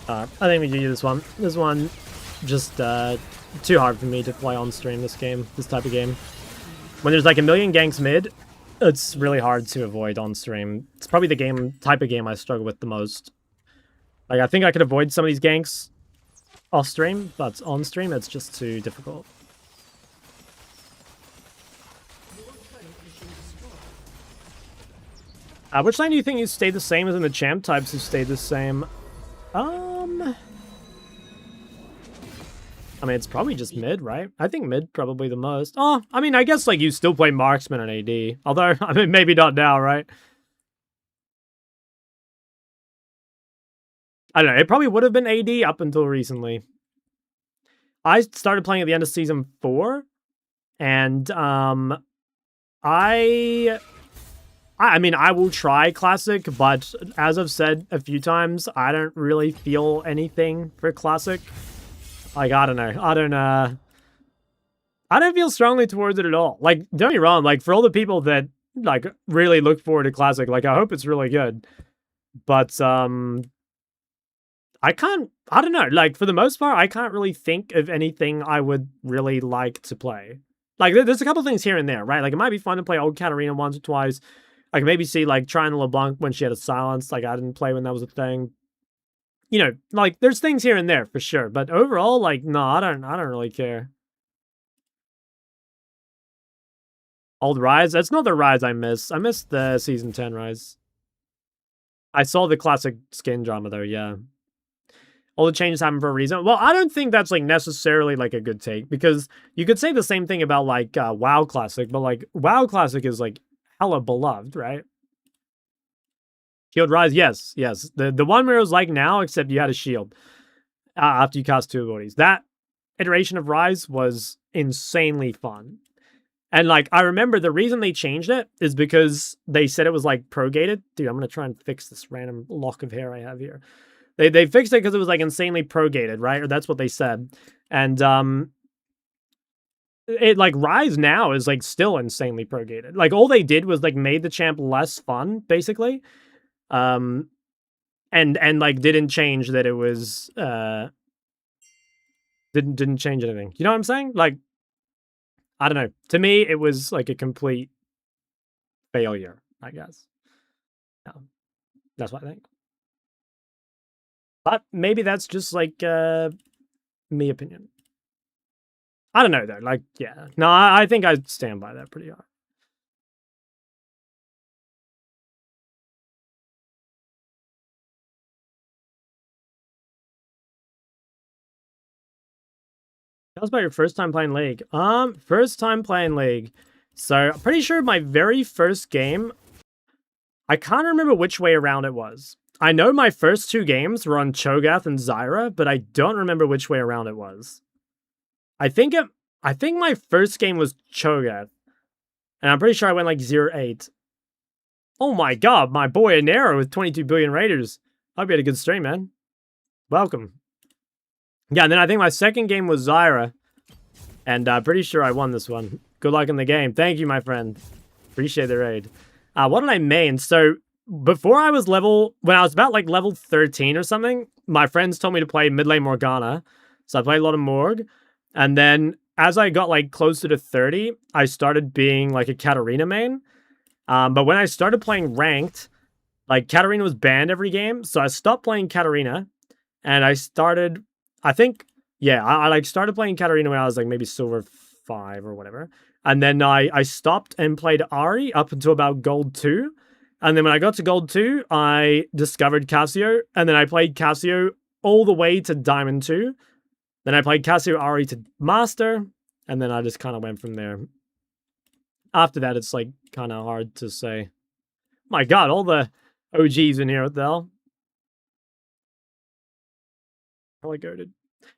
[SPEAKER 1] I think we can do this one. This one, just too hard for me to play on stream this game, this type of game. When there's like a million ganks mid, it's really hard to avoid on stream. It's probably the type of game I struggle with the most. Like, I think I could avoid some of these ganks off stream, but on stream, it's just too difficult. Which lane do you think you stayed the same as in the champ types who stayed the same? I mean, it's probably just mid, right? I think mid probably the most. Oh, I mean, I guess, like, you still play marksman and AD. Although, I mean, maybe not now, right? I don't know. It probably would have been AD up until recently. I started playing at the end of Season 4. And, I mean, I will try Classic, but as I've said a few times, I don't really feel anything for Classic. Like, I don't know. I don't feel strongly towards it at all. Like, don't get me wrong, like, for all the people that, like, really look forward to Classic, like, I hope it's really good. But, I don't know. Like, for the most part, I can't really think of anything I would really like to play. Like, there's a couple things here and there, right? Like, it might be fun to play old Katarina once or twice. I can maybe see, like, trying the LeBlanc when she had a silence. Like, I didn't play when that was a thing. You know, like, there's things here and there, for sure. But overall, like, no, I don't really care. Old Rise? That's not the Rise I miss. I missed the Season 10 Rise. I saw the classic skin drama, though, yeah. All the changes happen for a reason. Well, I don't think that's, like, necessarily, like, a good take, because you could say the same thing about, like, WoW Classic, but, like, WoW Classic is, like, hella beloved, right? Shield Rise, yes. The one where it was like now, except you had a shield after you cast 2 abilities. That iteration of Rise was insanely fun. And, like, I remember the reason they changed it is because they said it was, like, pro-gated. Dude, I'm going to try and fix this random lock of hair I have here. They fixed it because it was, like, insanely pro-gated, right? Or that's what they said. And, it, like, Rise now is, like, still insanely pro-gated. Like, all they did was, like, made the champ less fun, basically. And like, didn't change that it was, didn't change anything. You know what I'm saying? Like, I don't know. To me, it was, like, a complete failure, I guess. Yeah. That's what I think. But maybe that's just, like, me opinion. I don't know, though. Like, yeah. No, I think I stand by that pretty hard. Tell us about your first time playing League. First time playing League. So, I'm pretty sure my very first game, I can't remember which way around it was. I know my first 2 games were on Cho'Gath and Zyra, but I don't remember which way around it was. I think my first game was Cho'Gath. And I'm pretty sure I went like 0-8. Oh my god, my boy Anero with 22 billion raiders. Hope you had a good stream, man. Welcome. Yeah, and then I think my second game was Zyra. And I'm pretty sure I won this one. Good luck in the game. Thank you, my friend. Appreciate the raid. What did I main? So, before I was when I was about like level 13 or something, my friends told me to play mid lane Morgana. So I played a lot of Morg. And then as I got like closer to 30, I started being like a Katarina main. But when I started playing ranked, like Katarina was banned every game. So I stopped playing Katarina. And I started, I think, yeah, I like started playing Katarina when I was like maybe silver 5 or whatever. And then I stopped and played Ahri up until about gold 2. And then when I got to Gold 2, I discovered Casio, and then I played Casio all the way to Diamond 2. Then I played Casio Ari to Master, and then I just kind of went from there. After that, it's like kind of hard to say. My god, all the OGs in here, what the hell? Probably goated.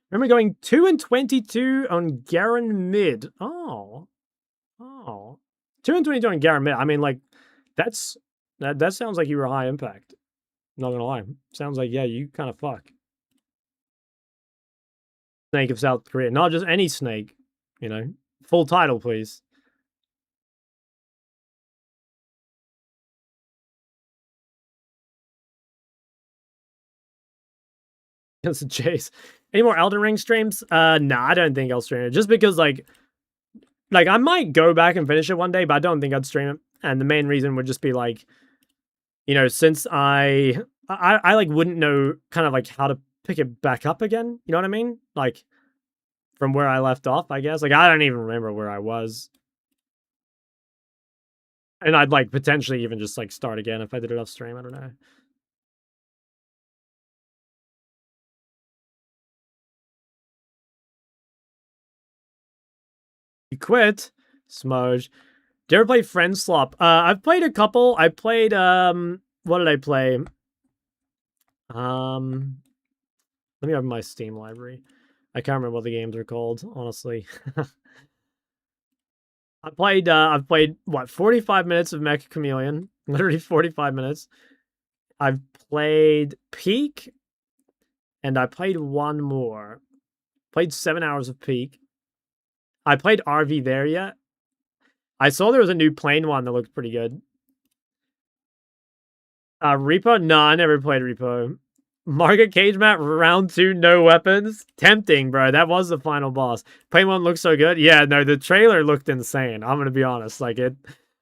[SPEAKER 1] Remember going 2-22 on Garen mid. Oh. 2-22 on Garen mid. I mean, like, that sounds like you were high impact. Not gonna lie. Sounds like, yeah, you kind of fuck. Snake of South Korea. Not just any snake, you know. Full title, please. That's a chase. Any more Elden Ring streams? Nah, I don't think I'll stream it. Just because, like I might go back and finish it one day, but I don't think I'd stream it. And the main reason would just be like, you know, since I like wouldn't know kind of like how to pick it back up again. You know what I mean? Like from where I left off, I guess. Like I don't even remember where I was. And I'd like potentially even just like start again if I did it off stream. I don't know. You quit, Smudge. Did you ever play Friend Slop? I've played a couple. I played what did I play? Let me open my Steam library. I can't remember what the games are called, honestly. I've played what 45 minutes of Mecha Chameleon, literally 45 minutes. I've played Peak, and I played one more. Played 7 hours of Peak. I played RV there yet. I saw there was a new plane one that looked pretty good. Repo? No, I never played Repo. Market Cage map, round 2, no weapons. Tempting, bro. That was the final boss. Plane one looks so good. Yeah, no, the trailer looked insane. I'm gonna be honest. Like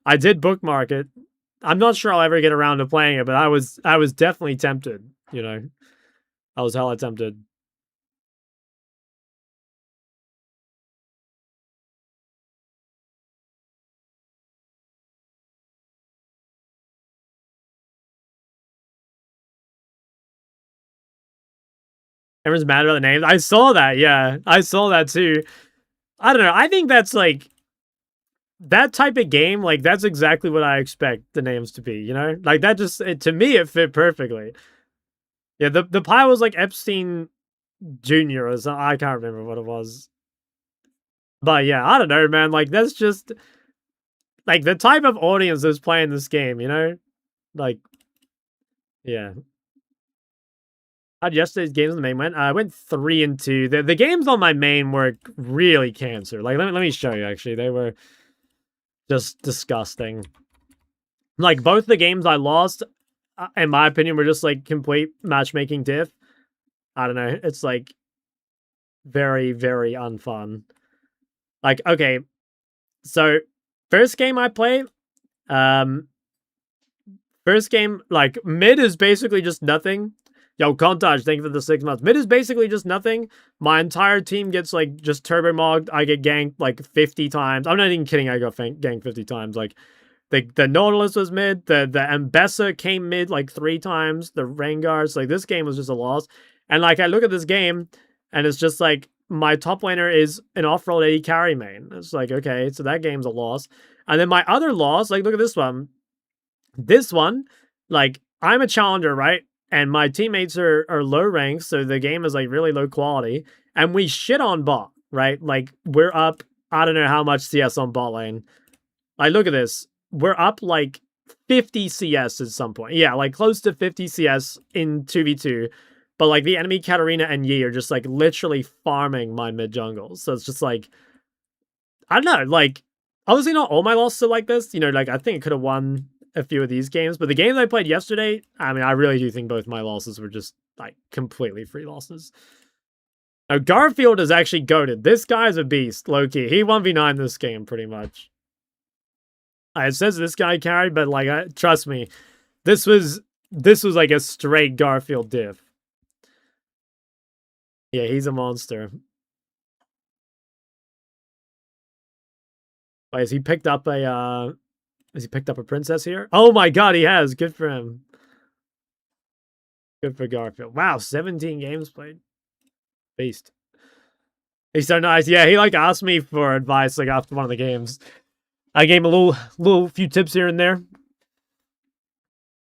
[SPEAKER 1] I did bookmark it. I'm not sure I'll ever get around to playing it, but I was definitely tempted. You know, I was hella tempted. Everyone's mad about the names. I saw that. Yeah, I saw that too. I don't know. I think that's like that type of game. Like that's exactly what I expect the names to be. You know, like that just to me it fit perfectly. Yeah, the pie was like Epstein Jr. or something. I can't remember what it was. But yeah, I don't know, man. Like that's just like the type of audience that's playing this game. You know, like yeah. How'd yesterday's games on the main went? I went 3-2. The games on my main were really cancer. Like, let me show you, actually. They were just disgusting. Like, both the games I lost, in my opinion, were just, like, complete matchmaking diff. I don't know. It's, like, very, very unfun. Like, okay. So, first game I played, first game, like, mid is basically just nothing. Yo, Contage, thank you for the 6 months. Mid is basically just nothing. My entire team gets, like, just turbo mogged. I get ganked, like, 50 times. I'm not even kidding. I got ganked 50 times. Like, the Nautilus was mid. The Ambessa came mid, like, 3 times. The Rangars. Like, this game was just a loss. And, like, I look at this game, and it's just, like, my top laner is an off-roll AD carry main. It's like, okay, so that game's a loss. And then my other loss, like, look at this one. This one, like, I'm a challenger, right? And my teammates are low ranks, so the game is like really low quality. And we shit on bot, right? Like we're up, I don't know how much CS on bot lane. Like look at this. We're up like 50 CS at some point. Yeah, like close to 50 CS in 2v2. But like the enemy Katarina and Yi are just like literally farming my mid jungle. So it's just like, I don't know, like obviously not all my losses are like this. You know, like I think I could have won a few of these games, but the games I played yesterday, I mean, I really do think both my losses were just like completely free losses. Now, Garfield is actually goated. This guy's a beast, low-key. He 1v9 this game, pretty much. It says this guy carried, but like, trust me, this was like a straight Garfield diff. Yeah, he's a monster. Wait, he picked up a Has he picked up a princess here? Oh my god, he has. Good for him. Good for Garfield. Wow, 17 games played. Beast. He's so nice. Yeah, he like asked me for advice like after one of the games. I gave him a little few tips here and there.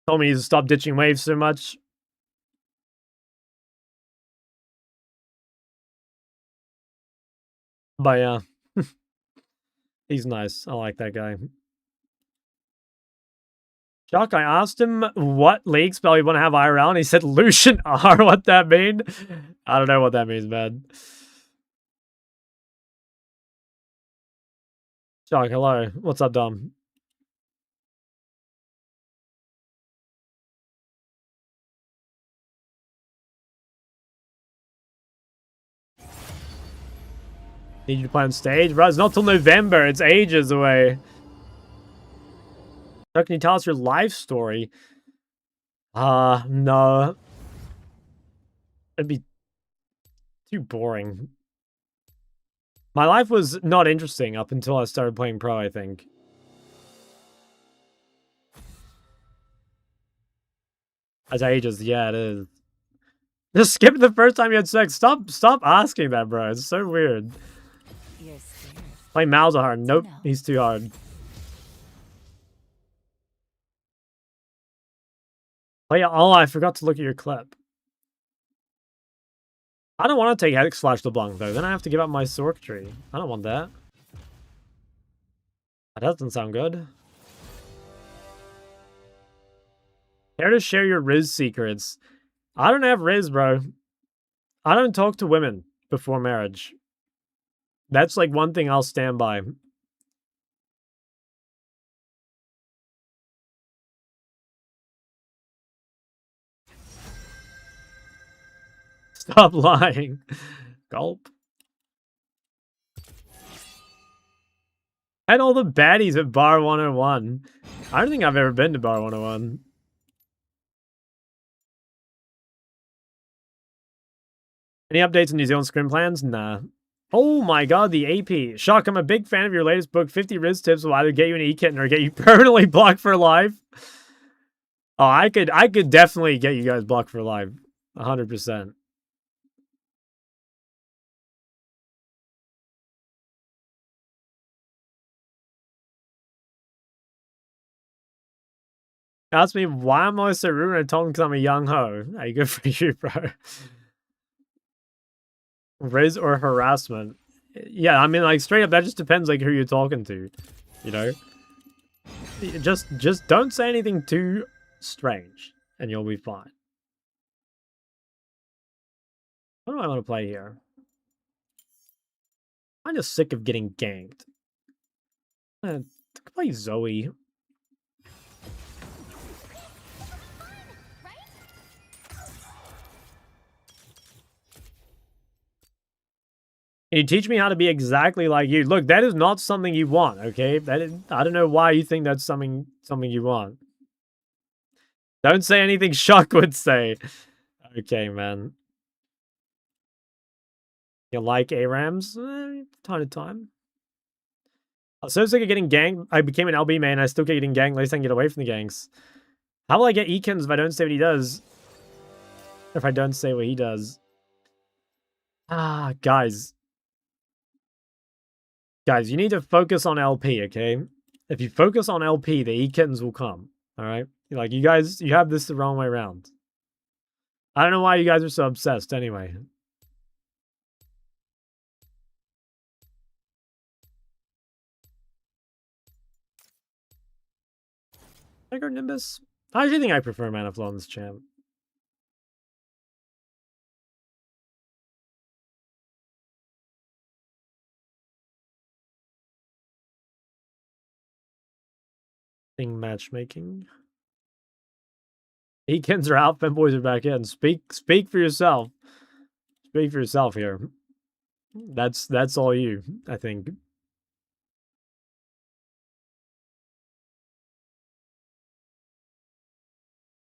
[SPEAKER 1] Told me to stop ditching waves so much. But yeah. He's nice. I like that guy. Shock, I asked him what league spell he want to have IRL, and he said Lucian R. What that mean? I don't know what that means, man. Shock, hello. What's up, Dom? Need you to play on stage? Bro, it's not till November. It's ages away. Shock, can you tell us your life story? No. It'd be too boring. My life was not interesting up until I started playing pro, I think. As ages, yeah, it is. Just skip the first time you had sex. Stop asking that, bro. It's so weird.
[SPEAKER 2] You're scared.
[SPEAKER 1] Play Malzahar. Nope, he's too hard. Oh, I forgot to look at your clip. I don't want to take Hex Slash LeBlanc, though. Then I have to give up my Sork tree. I don't want that. That doesn't sound good. Care to share your Riz secrets? I don't have Riz, bro. I don't talk to women before marriage. That's like one thing I'll stand by. Stop lying. Gulp. And all the baddies at Bar 101. I don't think I've ever been to Bar 101. Any updates on New Zealand scrim plans? Nah. Oh my god, the AP. Shock, I'm a big fan of your latest book. 50 Riz tips will either get you an E-kitten or get you permanently blocked for life. Oh, I could definitely get you guys blocked for life. 100%. Ask me why am I so rude? I told him because I'm a young ho. Hey, good for you, bro. Riz or harassment? Yeah, I mean, like, straight up, that just depends, like, who you're talking to, you know? Just don't say anything too strange, and you'll be fine. What do I want to play here? I'm just sick of getting ganked. Play Zoe. Can you teach me how to be exactly like you? Look, that is not something you want, okay? I don't know why you think that's something you want. Don't say anything Shock would say. Okay, man. You like ARAMs? Time to time. I'm so sick of getting ganked. I became an LB main. I still keep getting ganked. At least I can get away from the ganks. How will I get Ekins if I don't say what he does? Or if I don't say what he does? Ah, guys. Guys, you need to focus on LP, okay? If you focus on LP, the E-kittens will come, alright? Like, you guys, you have this the wrong way around. I don't know why you guys are so obsessed, anyway. Tiger Nimbus? I actually think I prefer Mana Flow on this champ. Thing matchmaking. E-kins are out, femboys are back in. Speak for yourself. Speak for yourself here. That's all you, I think.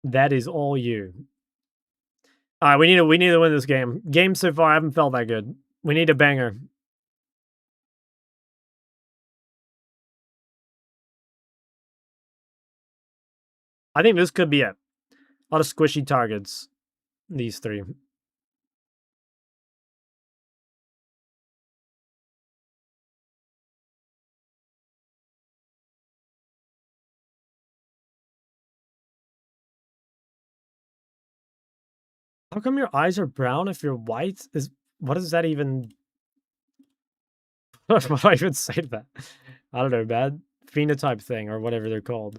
[SPEAKER 1] That is all you. Alright, we need to win this game. Game so far, I haven't felt that good. We need a banger. I think this could be it. A lot of squishy targets. These three. How come your eyes are brown if you're white? What does that even... What do I even say to that? I don't know, man. Phenotype thing or whatever they're called.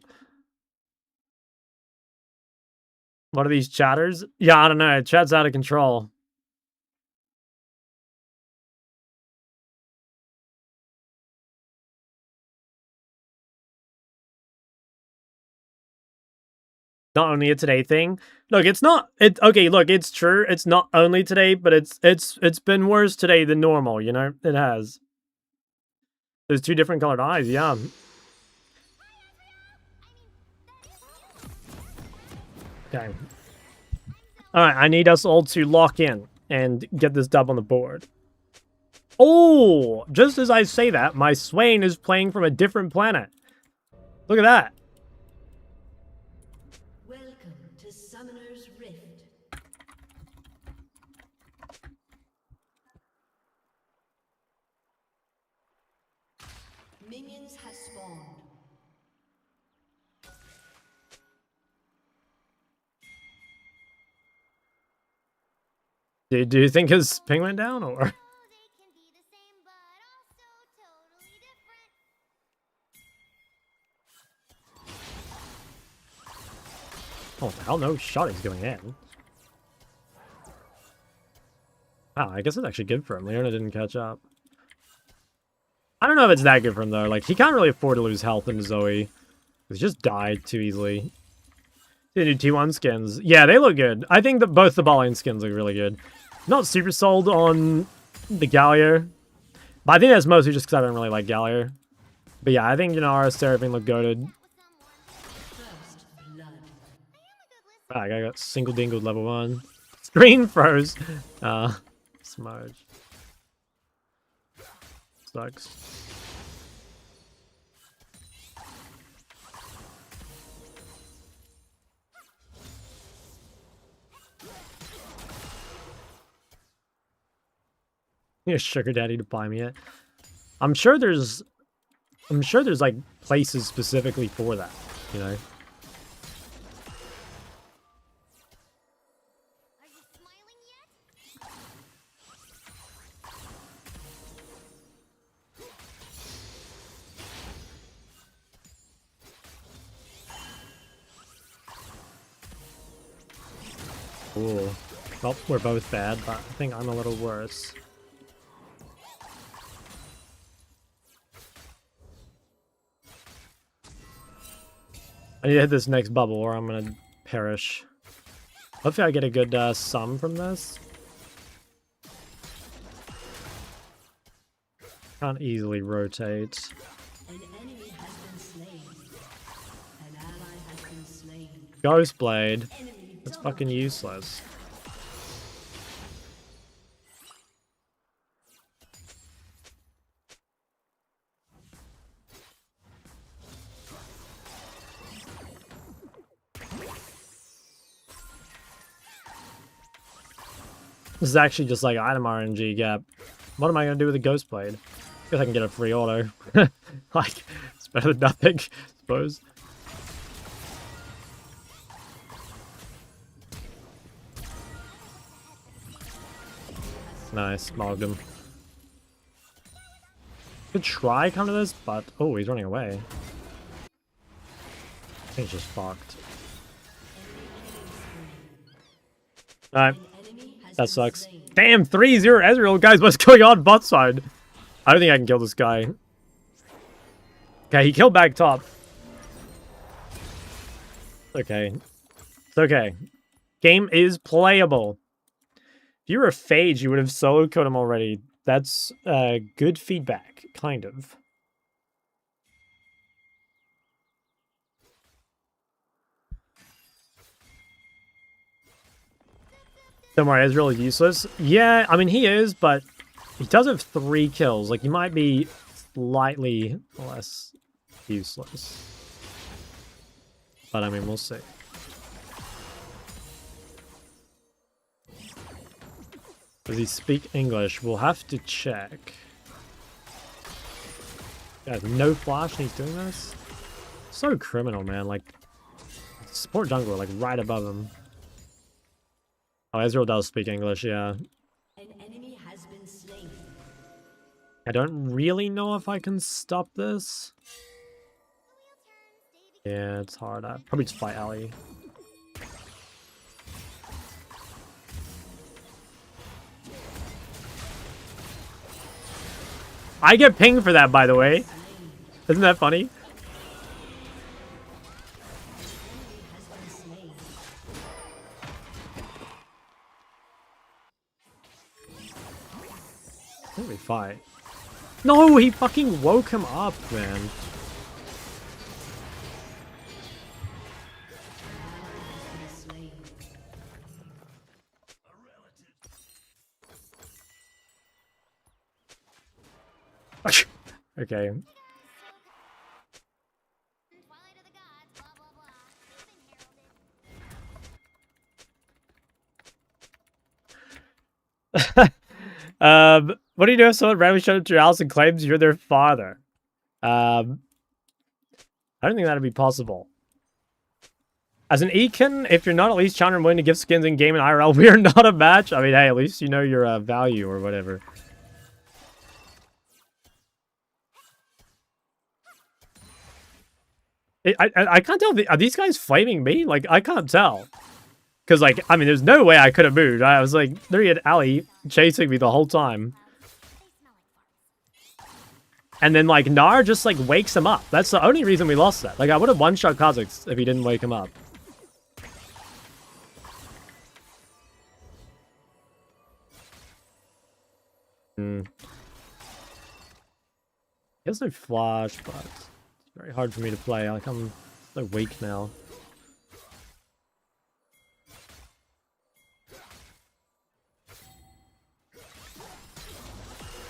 [SPEAKER 1] What are these chatters? Yeah, I don't know. Chat's out of control. Not only a today thing. Look, it's not okay, look, it's true. It's not only today, but it's been worse today than normal, you know? It has. There's two different colored eyes, yeah. Okay. Alright, I need us all to lock in and get this dub on the board. Oh! Just as I say that, my Swain is playing from a different planet. Look at that.
[SPEAKER 2] Welcome to Summoner's Rift. Minions have spawned.
[SPEAKER 1] Do you think his ping went down, or? Oh, the hell no shot is going in. Wow, I guess it's actually good for him. Leona didn't catch up. I don't know if it's that good for him, though. Like, he can't really afford to lose health into Zoe. He just died too easily. The new T1 skins. Yeah, they look good. I think that both the Balian skins look really good. Not super sold on the Gallier. But I think that's mostly just because I don't really like Gallier. But yeah, I think, you know, our Seraphine look goated. Ah, I got single dingled level 1. Screen froze. Smudge. Sucks. Need a sugar daddy to buy me it. I'm sure there's like places specifically for that, you know. Ooh. Well, we're both bad, but I think I'm a little worse. I need to hit this next bubble or I'm gonna perish. Hopefully I get a good sum from this. Can't easily rotate.
[SPEAKER 2] An enemy has been slain. An ally has been slain.
[SPEAKER 1] Ghost Blade.
[SPEAKER 2] Enemy
[SPEAKER 1] That's
[SPEAKER 2] double
[SPEAKER 1] fucking useless. This is actually just like item RNG gap. What am I gonna do with a Ghost Blade? Guess I can get a free auto. Like, it's better than nothing, I suppose. Nice, mogged him. Could try come to this, but oh, he's running away. I think he's just fucked. Alright. That sucks. Damn, 3-0 Ezreal. Guys, what's going on bot side? I don't think I can kill this guy. Okay, he killed back top. Okay. It's okay. Game is playable. If you were a Phage, you would have solo code him already. That's good feedback, kind of. Don't worry, Ezreal is useless. Yeah, I mean, he is, but he does have 3 kills. Like, he might be slightly less useless. But I mean, we'll see. Does he speak English? We'll have to check. He has no flash and he's doing this? So criminal, man. Like, support jungler, like, right above him. Oh, Ezreal does speak English, yeah.
[SPEAKER 2] An enemy has been slain.
[SPEAKER 1] I don't really know if I can stop this. Yeah, it's hard. I'd probably just fight Ali. I get pinged for that, by the way. Isn't that funny? I think we fight. No, he fucking woke him up, man. Okay. What do you do if someone randomly showed up to your house and claims you're their father? I don't think that'd be possible. As an Ekin, if you're not at least challenging willing to give skins in game and IRL, we are not a match. I mean, hey, at least you know your value or whatever. I can't tell. Are these guys flaming me? Like, I can't tell. Because, like, I mean, there's no way I could have moved. I was like, there he had Ali chasing me the whole time. And then, like, Gnar just, like, wakes him up. That's the only reason we lost that. Like, I would have one-shot Kha'Zix if he didn't wake him up. He has no flash, but it's very hard for me to play. Like, I'm so weak now.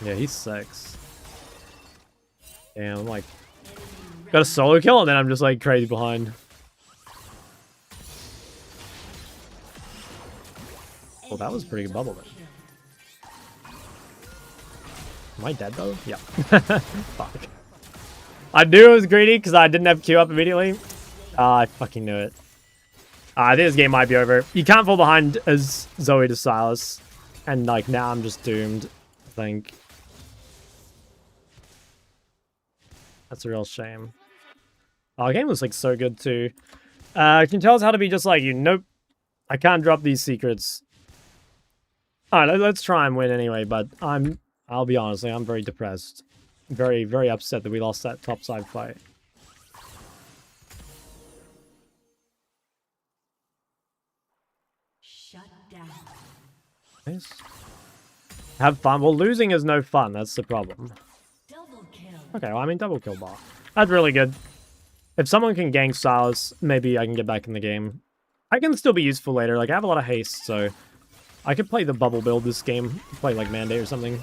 [SPEAKER 1] Yeah, he's 6. Damn, I'm like... Got a solo kill, and then I'm just, like, crazy behind. Well, that was a pretty good bubble, then. Am I dead, though? Yeah. Fuck. I knew it was greedy, because I didn't have Q up immediately. I fucking knew it. I think this game might be over. You can't fall behind as Zoe to Silas. And, like, now I'm just doomed, I think. That's a real shame. Oh, the game was, like, so good, too. Can you tell us how to be just like you? Nope. I can't drop these secrets. Alright, let's try and win anyway, but I'll be honest, I'm very depressed. Very, very upset that we lost that topside fight.
[SPEAKER 2] Shut down.
[SPEAKER 1] Nice. Have fun. Well, losing is no fun. That's the problem.
[SPEAKER 2] Double kill.
[SPEAKER 1] Okay, well, I mean, double kill bar. That's really good. If someone can gank Silas, maybe I can get back in the game. I can still be useful later. Like, I have a lot of haste, so I could play the bubble build this game. Play, like, Mandate or something.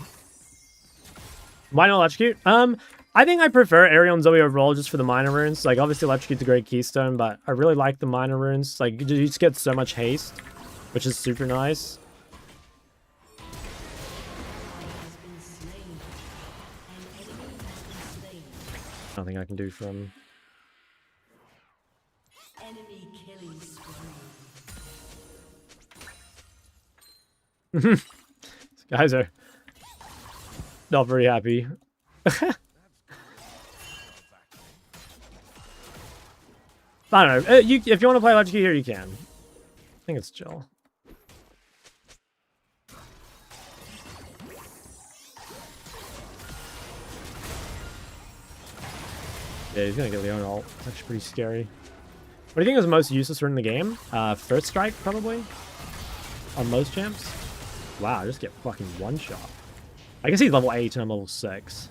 [SPEAKER 1] Why not Electrocute? I think I prefer Ariel and Zoe overall just for the minor runes. Like, obviously, Electrocute's a great keystone, but I really like the minor runes. Like, you just get so much haste, which is super nice. Nothing I can do from...
[SPEAKER 2] Enemy killing spree.
[SPEAKER 1] These guys are not very happy. I don't know. If you want to play Electrocute here, you can. I think it's chill. Yeah, he's gonna get Leon ult. It's actually pretty scary. What do you think is the most useless rune in the game? First Strike, probably? On most champs? Wow, I just get fucking one-shot. I guess he's level 8 and I'm level 6.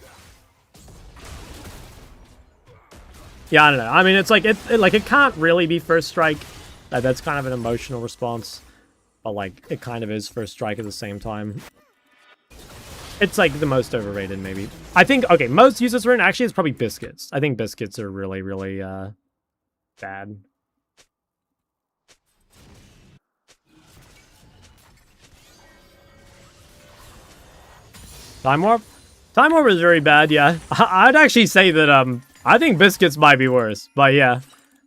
[SPEAKER 1] Yeah, I don't know. I mean, it's like, it can't really be First Strike. That's kind of an emotional response. But, like, it kind of is First Strike at the same time. It's, like, the most overrated, maybe. I think, okay, most useless rune actually is probably Biscuits. I think Biscuits are really, really, bad. Time Warp? Time Warp is very bad, yeah. I'd actually say that, I think Biscuits might be worse. But yeah.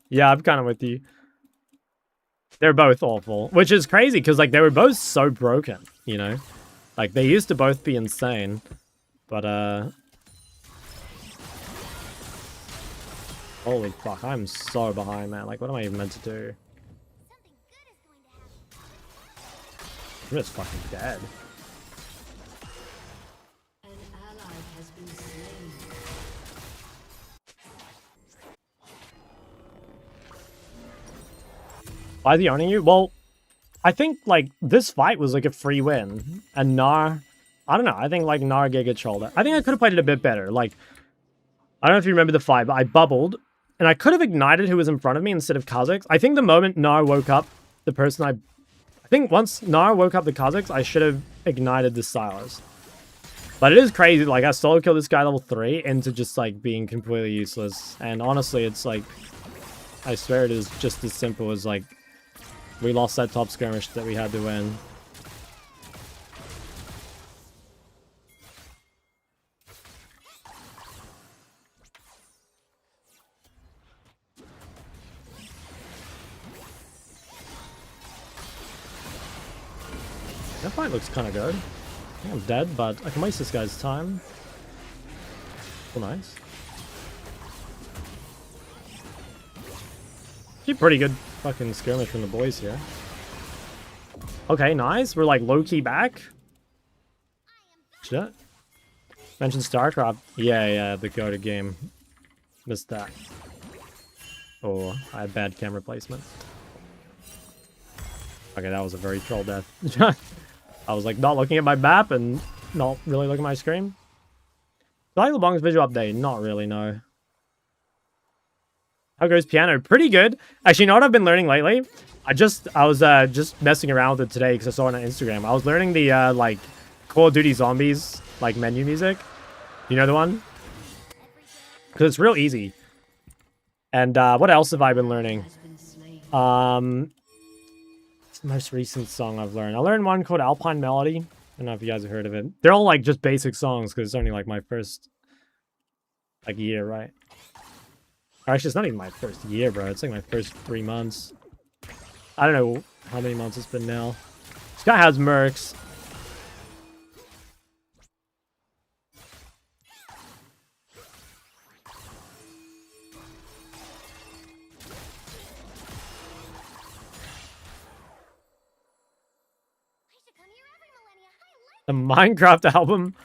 [SPEAKER 1] Yeah, I'm kind of with you. They're both awful. Which is crazy, because, like, they were both so broken, you know? Like, they used to both be insane. But, holy fuck, I'm so behind, man. Like, what am I even meant to do? I'm just fucking dead.
[SPEAKER 2] An ally has been slain.
[SPEAKER 1] Why is he owning you? Well, I think, like, this fight was, like, a free win. And Gnar... I don't know. I think, like, Gnar Giga trolled it. I think I could have played it a bit better. Like, I don't know if you remember the fight, but I bubbled. And I could have ignited who was in front of me instead of Kha'Zix. I think the moment Gnar woke up, the person I think once Gnar woke up the Kha'Zix, I should have ignited the Silas. But it is crazy. Like, I solo killed this guy level 3 into just, like, being completely useless. And honestly, it's, like... I swear it is just as simple as, like... We lost that top skirmish that we had to win. That fight looks kind of good. I think I'm dead, but I can waste this guy's time. Oh, nice. Pretty good fucking skirmish from the boys here. Okay, nice. We're like low-key back. Shit. Mentioned StarCraft. Yeah, the go-to game. Missed that. Oh, I had bad camera placement. Okay, that was a very troll death. I was like not looking at my map and not really looking at my screen. Do I like LeBlanc's visual update? Not really, no. How goes piano? Pretty good. Actually, you know what I've been learning lately? I was just messing around with it today because I saw it on Instagram. I was learning the like Call of Duty Zombies like menu music. You know the one? Because it's real easy. And what else have I been learning? It's the most recent song I've learned. I learned one called Alpine Melody. I don't know if you guys have heard of it. They're all like just basic songs because it's only like my first like year, right? Or actually, it's not even my first year, bro. It's like my first 3 months. I don't know how many months it's been now. This guy has mercs. The Minecraft album.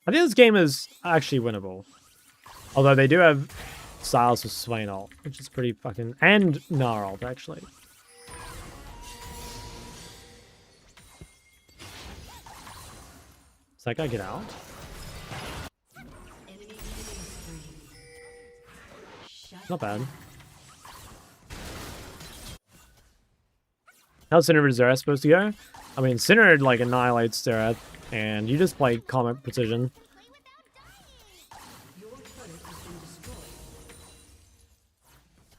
[SPEAKER 1] I think this game is actually winnable. Although they do have Silas with Swain ult, which is pretty fucking... And Gnar ult, actually. Does that guy get out? Not bad. How's Sinner vs. Zerath supposed to go? I mean, Sinner, like, annihilates Zerath, and you just play Comet Precision.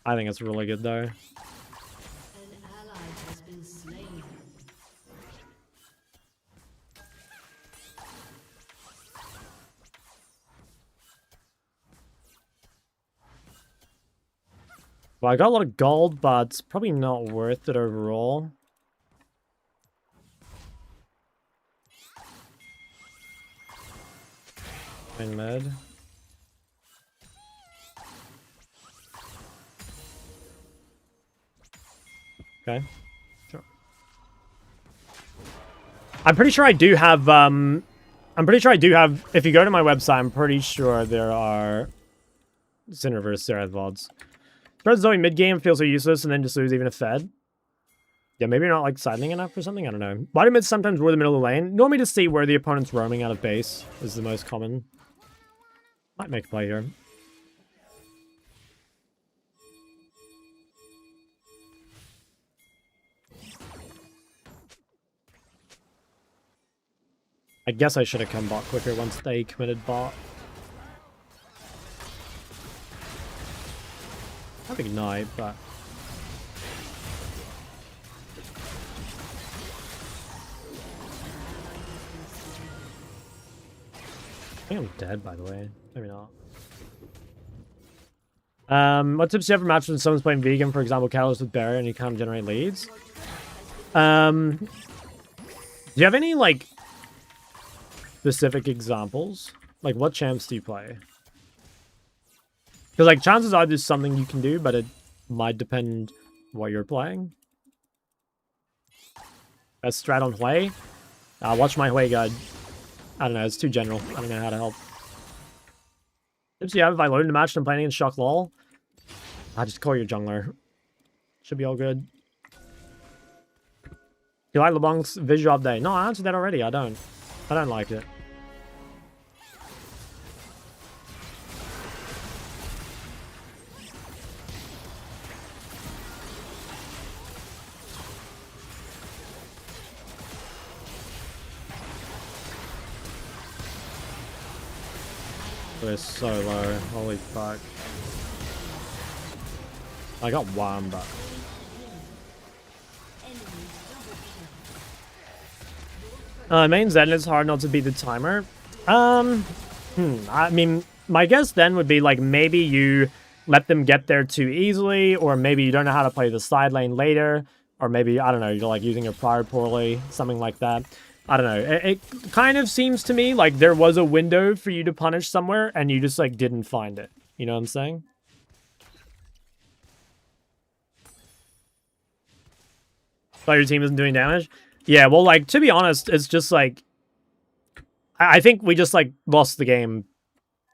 [SPEAKER 1] I think it's really good, though. Well, I got a lot of gold, but it's probably not worth it overall. In mid. Okay. Sure. I'm pretty sure I do have, if you go to my website, I'm pretty sure there are Sinner vs. Zerath VODs. Spreads Zoe mid-game feels so useless and then just lose even a Fed. Yeah, maybe you're not, like, siding enough or something? I don't know. Why do mids sometimes rule the middle of the lane? Normally to see where the opponent's roaming out of base is the most common. Might make a play here. I guess I should have come bot quicker once they committed bot. I think Ignite, but... think I'm dead, by the way. Maybe not. What tips do you have for matches when someone's playing vegan, for example, Catalyst with Barrier, and you can't generate leads? Do you have any, like, specific examples? Like, what champs do you play? Because, like, chances are there's something you can do, but it might depend what you're playing. Best strat on Hui? Watch my Hui guide. I don't know, it's too general. I don't know how to help. Tips you have if I load into match and I'm playing against Shock Lol? I just call your jungler. Should be all good. You like LeBlanc's visual update? No, I answered that already. I don't like it. We're so low. Holy fuck. I got one, but... main Zen, it's hard not to beat the timer. I mean, my guess then would be, like, maybe you let them get there too easily, or maybe you don't know how to play the side lane later, or maybe, I don't know, you're, like, using your prior poorly, something like that. I don't know. It kind of seems to me like there was a window for you to punish somewhere, and you just, like, didn't find it. You know what I'm saying? But your team isn't doing damage? Yeah, well, like, to be honest, it's just, like... I think we just, like, lost the game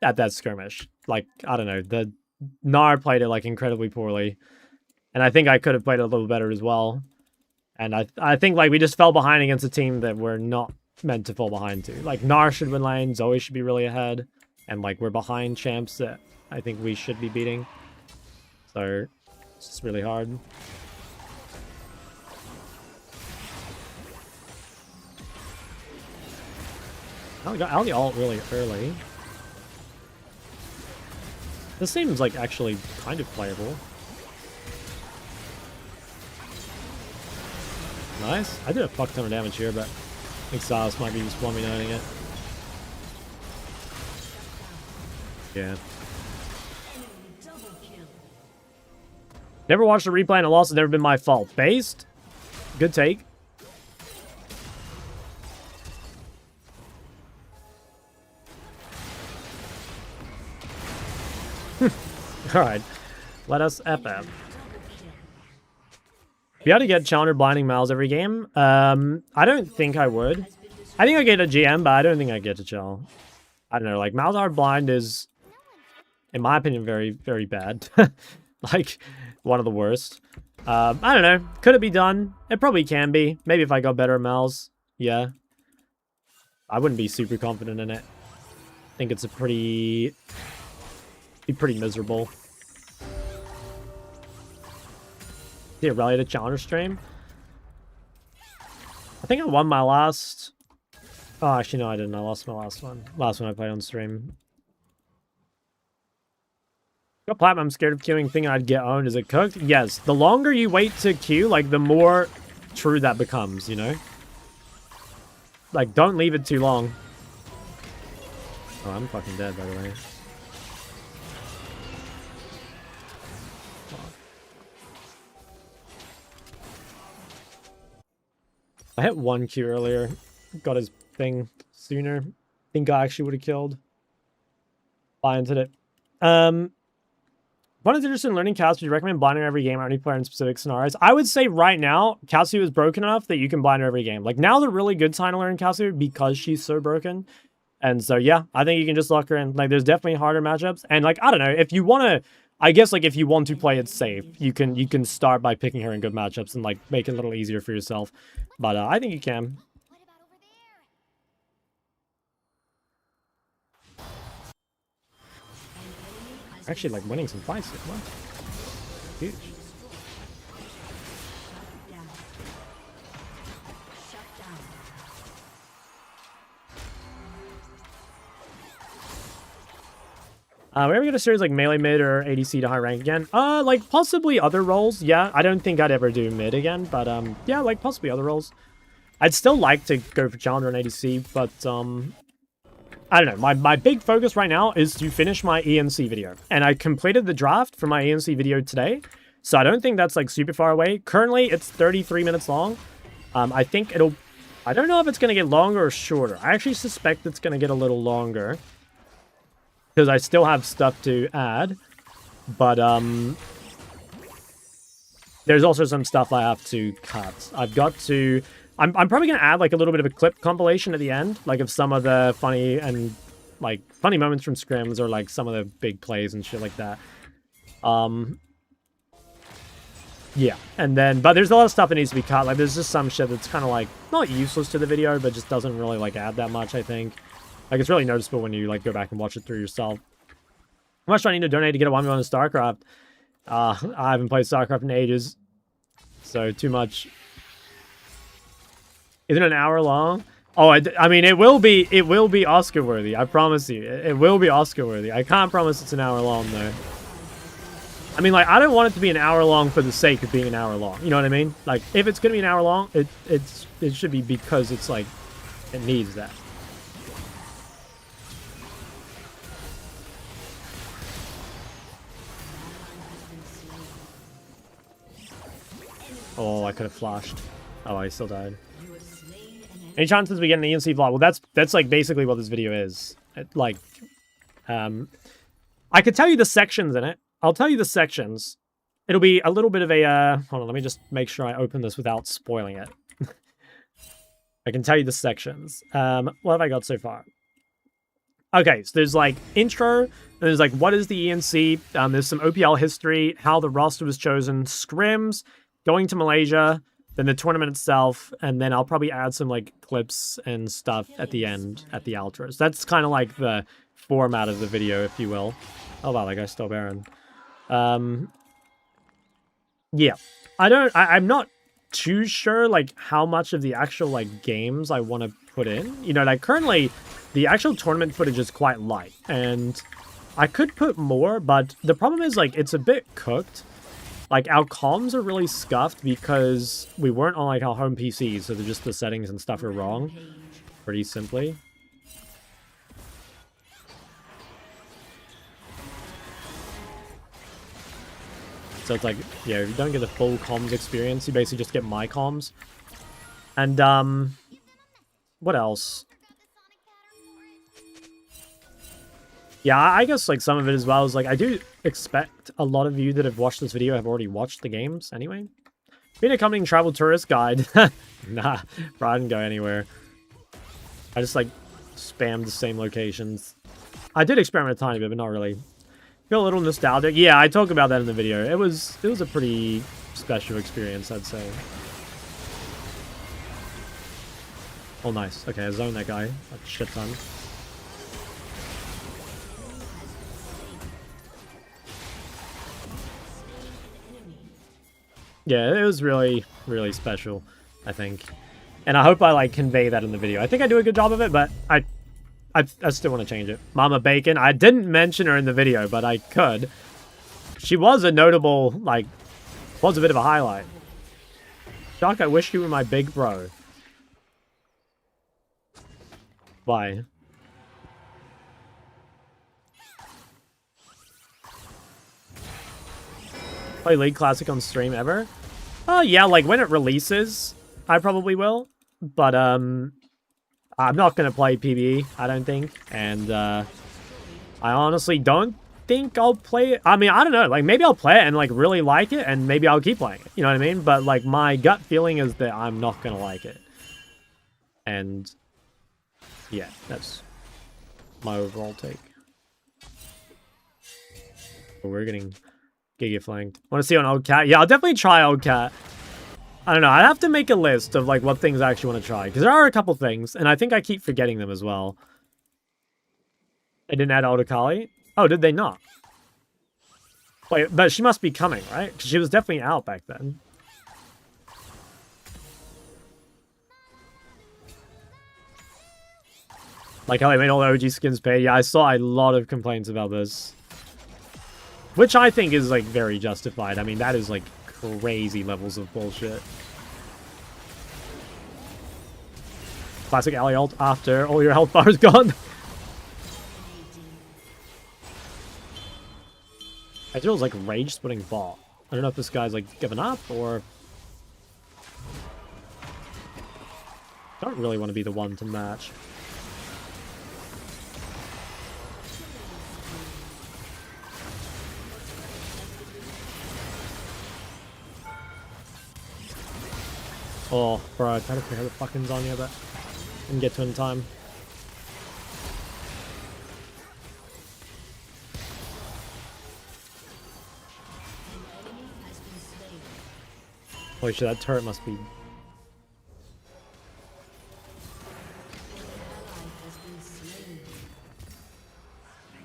[SPEAKER 1] at that skirmish. Like, I don't know. The Gnar played it, like, incredibly poorly. And I think I could have played it a little better as well. And I think, like, we just fell behind against a team that we're not meant to fall behind to. Like, Gnar should win lane, Zoe should be really ahead. And, like, we're behind champs that I think we should be beating. So, it's just really hard. I got out the ult really early. This seems like actually kind of playable. Nice. I did a fuck ton of damage here, but Exhaust might be just one me knowing it. Yeah. Never watched a replay and a loss has never been my fault. Based? Good take. Alright. Let us FF. Be able to get Challenger Blinding Miles every game? I don't think I would. I think I get a GM, but I don't think I get a Chal. I don't know, like, Malzahar Blind is, in my opinion, very, very bad. Like, one of the worst. I don't know. Could it be done? It probably can be. Maybe if I got better at Malz. Yeah. I wouldn't be super confident in it. I think it's a pretty... be pretty miserable. Yeah, rally to Challenger stream. I think I won my last... Oh, actually, no, I didn't. I lost my last one. Last one I played on stream. Got Platinum, I'm scared of queuing, thinking I'd get owned. Is it cooked? Yes. The longer you wait to queue, like, the more true that becomes, you know? Like, don't leave it too long. Oh, I'm fucking dead, by the way. I hit 1 Q earlier. Got his thing sooner. Think I actually would have killed. Buy into it. One is interested in learning Katsu. Do you recommend blinding every game or any player in specific scenarios? I would say right now, Katsu is broken enough that you can blind her every game. Like, now's a really good time to learn Katsu because she's so broken. And so, yeah, I think you can just lock her in. Like, there's definitely harder matchups. And, like, I don't know, if you want to... I guess, like, if you want to play it safe, you can start by picking her in good matchups and, like, make it a little easier for yourself. But I think you can. Actually, like, winning some fights here. What? Huge. We ever get a series like melee mid or ADC to high rank again? Like, possibly other roles, yeah. I don't think I'd ever do mid again, but, yeah, like, possibly other roles. I'd still like to go for Challenger and ADC, but, I don't know. My big focus right now is to finish my ENC video. And I completed the draft for my ENC video today. So I don't think that's like super far away. Currently, it's 33 minutes long. I think it'll... I don't know if it's going to get longer or shorter. I actually suspect it's going to get a little longer. Because I still have stuff to add. But, there's also some stuff I have to cut. I've got to... I'm probably going to add, like, a little bit of a clip compilation at the end. Like, of some of the funny and, like, funny moments from scrims or, like, some of the big plays and shit like that. Yeah. And then... But there's a lot of stuff that needs to be cut. Like, there's just some shit that's kind of, like, not useless to the video, but just doesn't really, like, add that much, I think. Like, it's really noticeable when you, like, go back and watch it through yourself. How much do I need to donate to get a 1v1 in StarCraft? I haven't played StarCraft in ages. So, too much... Isn't it an hour long? Oh, I mean, it will be Oscar worthy. I promise you, it will be Oscar worthy. I can't promise it's an hour long though. I mean, like, I don't want it to be an hour long for the sake of being an hour long. You know what I mean? Like, if it's gonna be an hour long, it should be because it's like it needs that. Oh, I could have flashed. Oh, I still died. Any chances we get an ENC vlog? Well, that's like basically what this video is. Like, I could tell you the sections in it. I'll tell you the sections. It'll be a little bit of a, hold on, let me just make sure I open this without spoiling it. I can tell you the sections. What have I got so far? Okay, so there's like intro, and there's like what is the ENC, there's some OPL history, how the roster was chosen, scrims, going to Malaysia, then the tournament itself, and then I'll probably add some, like, clips and stuff at the end, at the outros. That's kind of like the format of the video, if you will. Oh, wow, that guy's still Baron. Yeah. I'm not too sure, like, how much of the actual, like, games I want to put in. You know, like, currently, the actual tournament footage is quite light, and I could put more, but the problem is, like, it's a bit cooked. Like, our comms are really scuffed because we weren't on, like, our home PCs, so just the settings and stuff are wrong, pretty simply. So it's like, yeah, if you don't get the full comms experience, you basically just get my comms. And, what else? Yeah, I guess, like, some of it as well is, like, I do expect a lot of you that have watched this video have already watched the games anyway. Being a accompanying travel tourist guide. Nah, bro, I didn't go anywhere. I just, like, spammed the same locations. I did experiment a tiny bit, but not really. Feel a little nostalgic. Yeah, I talk about that in the video. It was a pretty special experience, I'd say. Oh, nice. Okay, I zoned that guy a shit ton. Yeah, it was really, really special, I think. And I hope I, like, convey that in the video. I think I do a good job of it, but I still want to change it. Mama Bacon. I didn't mention her in the video, but I could. She was a notable, like, was a bit of a highlight. Shock, I wish you were my big bro. Why? Play League Classic on stream ever? Yeah, like when it releases, I probably will. But, I'm not gonna play PvE, I don't think. And, I honestly don't think I'll play it. I mean, I don't know. Like, maybe I'll play it and, like, really like it, and maybe I'll keep playing it. You know what I mean? But, like, my gut feeling is that I'm not gonna like it. And, yeah, that's my overall take. But we're getting Giga flanked. Want to see on Old Cat? Yeah, I'll definitely try Old Cat. I don't know. I'd have to make a list of, like, what things I actually want to try. Because there are a couple things, and I think I keep forgetting them as well. They didn't add Otakali? Oh, did they not? Wait, but she must be coming, right? Because she was definitely out back then. Like how they made all the OG skins pay. Yeah, I saw a lot of complaints about this. Which I think is, like, very justified. I mean, that is, like, crazy levels of bullshit. Classic ally ult after all your health bar is gone. Ezreal's like rage splitting bot. I don't know if this guy's like given up or... I don't really want to be the one to match. Oh, bro, I tried to figure out the fucking Zonya, but didn't get to it in time. Holy shit, that turret must be...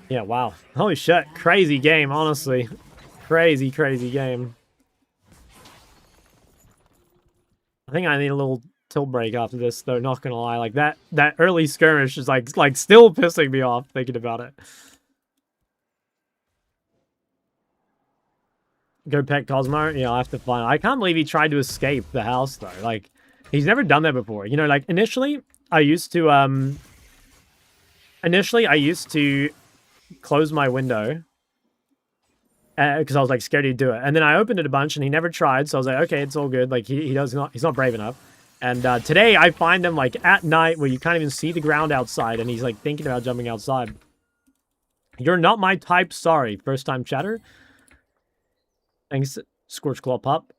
[SPEAKER 1] Yeah, wow. Holy shit, crazy game, honestly. Crazy, crazy game. I think I need a little tilt break after this, though, not gonna lie. Like, that early skirmish is, like still pissing me off thinking about it. Go pet Cosmo? Yeah, I have to find... I can't believe he tried to escape the house, though. Like, he's never done that before. You know, like, initially, I used to close my window because I was like scared he'd do it, and then I opened it a bunch and he never tried, so I was like, okay, it's all good. Like he's not brave enough. And today I find him like at night where you can't even see the ground outside, and he's like thinking about jumping outside. You're not my type, sorry. First time chatter. Thanks, Scorch Claw Pup.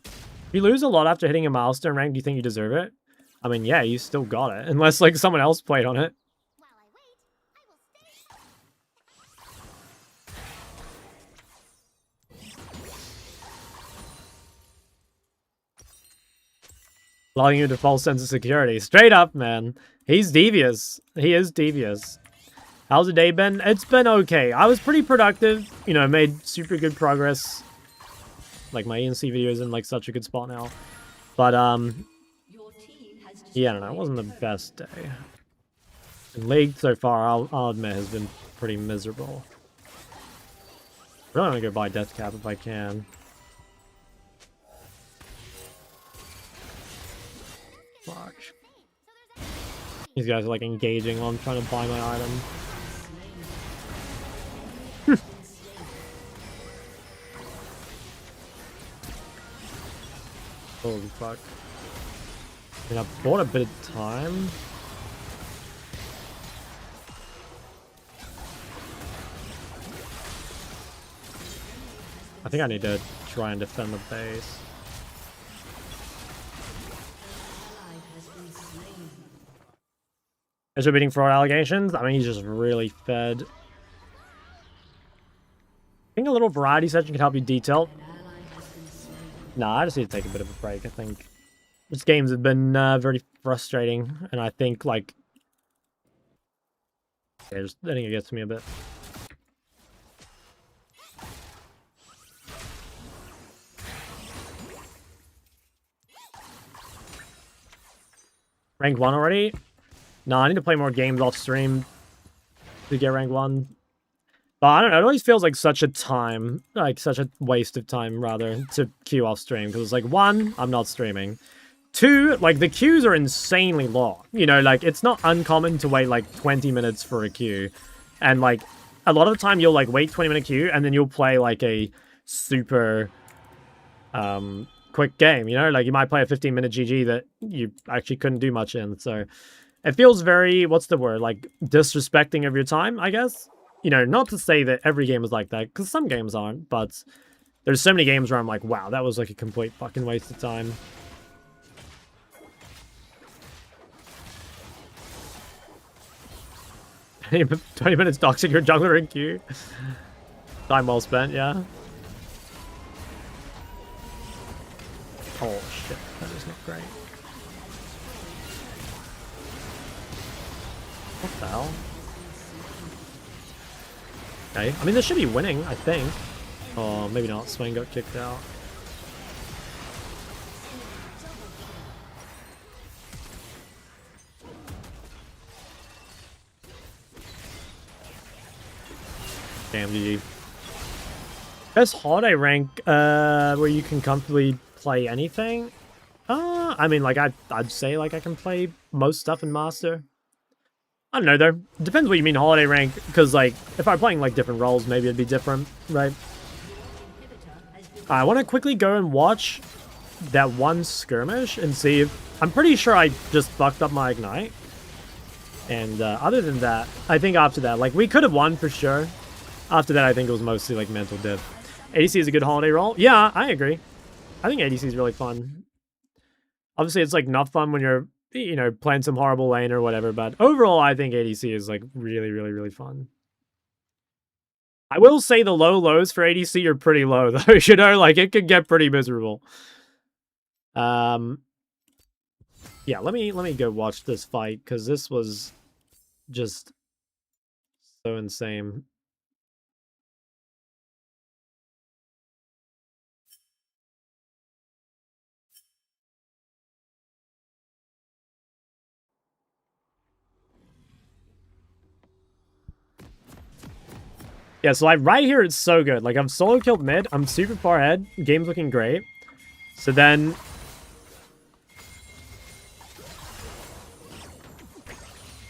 [SPEAKER 1] If you lose a lot after hitting a milestone rank, do you think you deserve it? I mean, yeah, you still got it, unless like someone else played on it. Lulling you to false sense of security. Straight up, man. He's devious. He is devious. How's the day been? It's been okay. I was pretty productive. You know, made super good progress. Like, my ENC video is in, like, such a good spot now. But, yeah, I don't know. It wasn't the best day. And League so far, I'll admit, has been pretty miserable. I really want to go buy Death Cap if I can. Fuck. These guys are like engaging while I'm trying to buy my item. Holy fuck. I mean, I bought a bit of time. I think I need to try and defend the base. Is he beating fraud allegations? I mean, he's just really fed. I think a little variety session could help you detail. Nah, I just need to take a bit of a break. I think this games have been very frustrating, and I think like, yeah, I think it gets to me a bit. Rank 1 already? No, I need to play more games off stream to get rank 1. But I don't know, it always feels like such a time, like such a waste of time, rather, to queue off stream. Because it's like, 1, I'm not streaming. 2, like, the queues are insanely long. You know, like, it's not uncommon to wait, like, 20 minutes for a queue. And, like, a lot of the time you'll, like, wait 20-minute queue, and then you'll play, like, a super, quick game, you know? Like, you might play a 15-minute GG that you actually couldn't do much in, so... It feels very, what's the word, like, disrespecting of your time, I guess? You know, not to say that every game is like that, because some games aren't, but there's so many games where I'm like, wow, that was like a complete fucking waste of time. $20 minutes doxing your jungler in queue. Time well spent, yeah. Oh shit, that is not great. What the hell? Okay, I mean, they should be winning, I think. Oh, maybe not. Swain got kicked out. Damn, GG. Best holiday rank, where you can comfortably play anything? I mean, like, I'd say, like, I can play most stuff in Master. I don't know though. Depends what you mean holiday rank, because like if I'm playing like different roles, maybe it'd be different, right? I want to quickly go and watch that one skirmish and see if I'm pretty sure I just fucked up my ignite. And other than that, I think after that, like we could have won for sure. After that, I think it was mostly like mental diff. ADC is a good holiday role. Yeah, I agree. I think ADC is really fun. Obviously, it's like not fun when you're, you know, playing some horrible lane or whatever. But overall, I think ADC is like really, really, really fun. I will say the low lows for ADC are pretty low though. You know, like it could get pretty miserable. Yeah, let me go watch this fight because this was just so insane. Yeah, so like right here, it's so good. Like I'm solo killed mid. I'm super far ahead. Game's looking great. So then,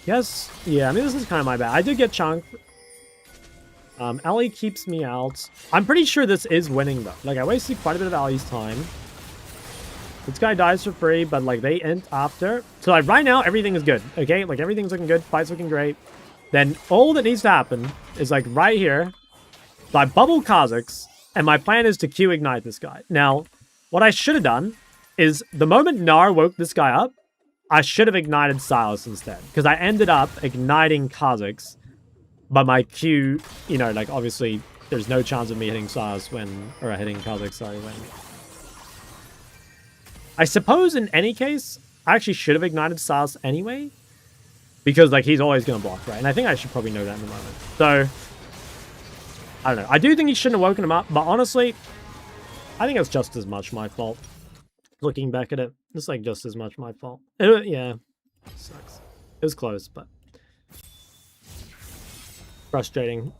[SPEAKER 1] yes, yeah. I mean, this is kind of my bad. I did get chunked. Ellie keeps me out. I'm pretty sure this is winning though. Like I wasted quite a bit of Ellie's time. This guy dies for free, but like they end after. So like right now, everything is good. Okay, like everything's looking good. Fight's looking great. Then all that needs to happen is like right here. So I bubble Kha'Zix, and my plan is to Q ignite this guy. Now, what I should have done is the moment Gnar woke this guy up, I should have ignited Silas instead. Because I ended up igniting Kha'Zix, but my Q, you know, like obviously there's no chance of me hitting Silas when, or hitting Kha'Zix, sorry, when. I suppose in any case, I actually should have ignited Silas anyway. Because like he's always going to block, right? And I think I should probably know that in a moment. So, I don't know. I do think he shouldn't have woken him up, but honestly, I think it's just as much my fault. Looking back at it, it's like just as much my fault. Yeah, it sucks. It was close, but frustrating.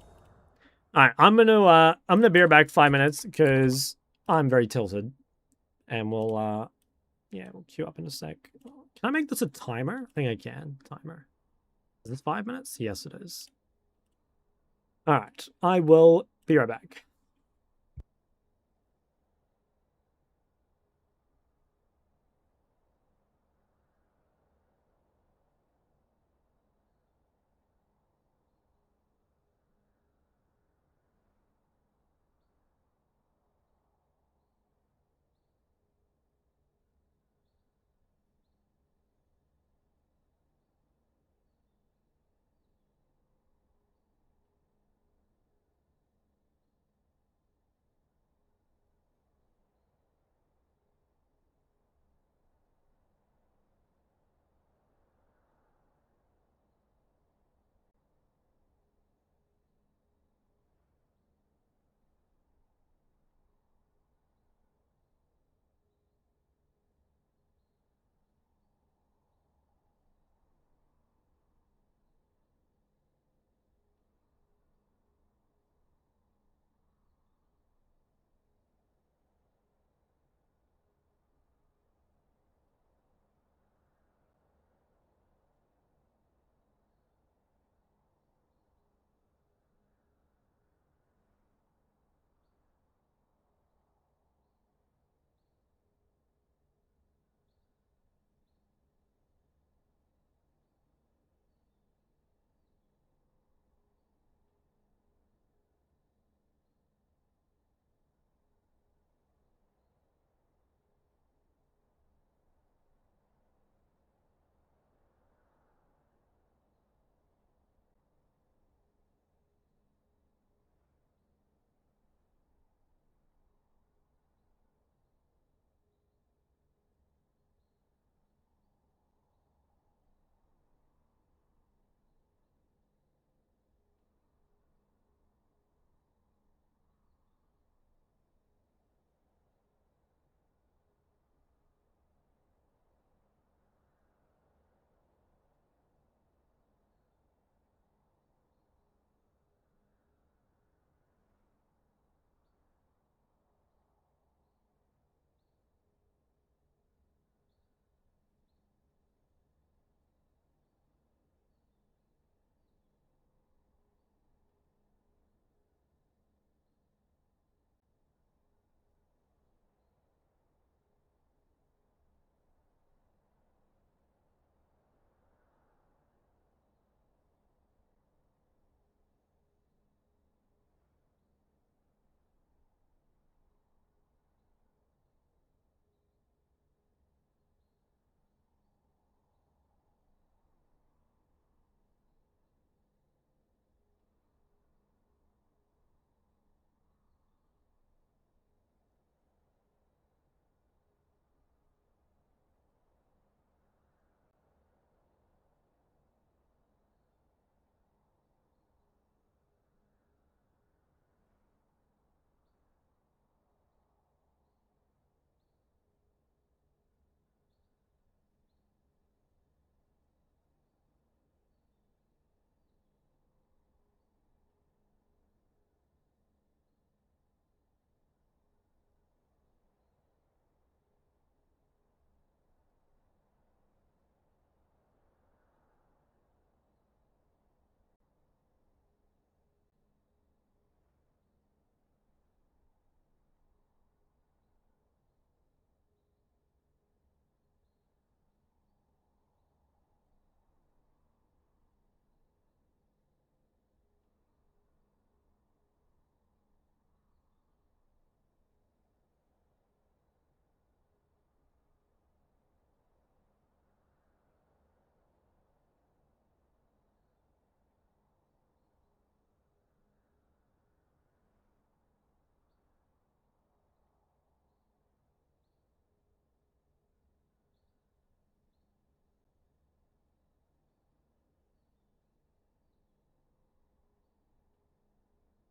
[SPEAKER 1] All right, I'm gonna be right back 5 minutes because I'm very tilted, and we'll queue up in a sec. Can I make this a timer? I think I can. Timer. Is this 5 minutes? Yes, it is. All right, I will be right back.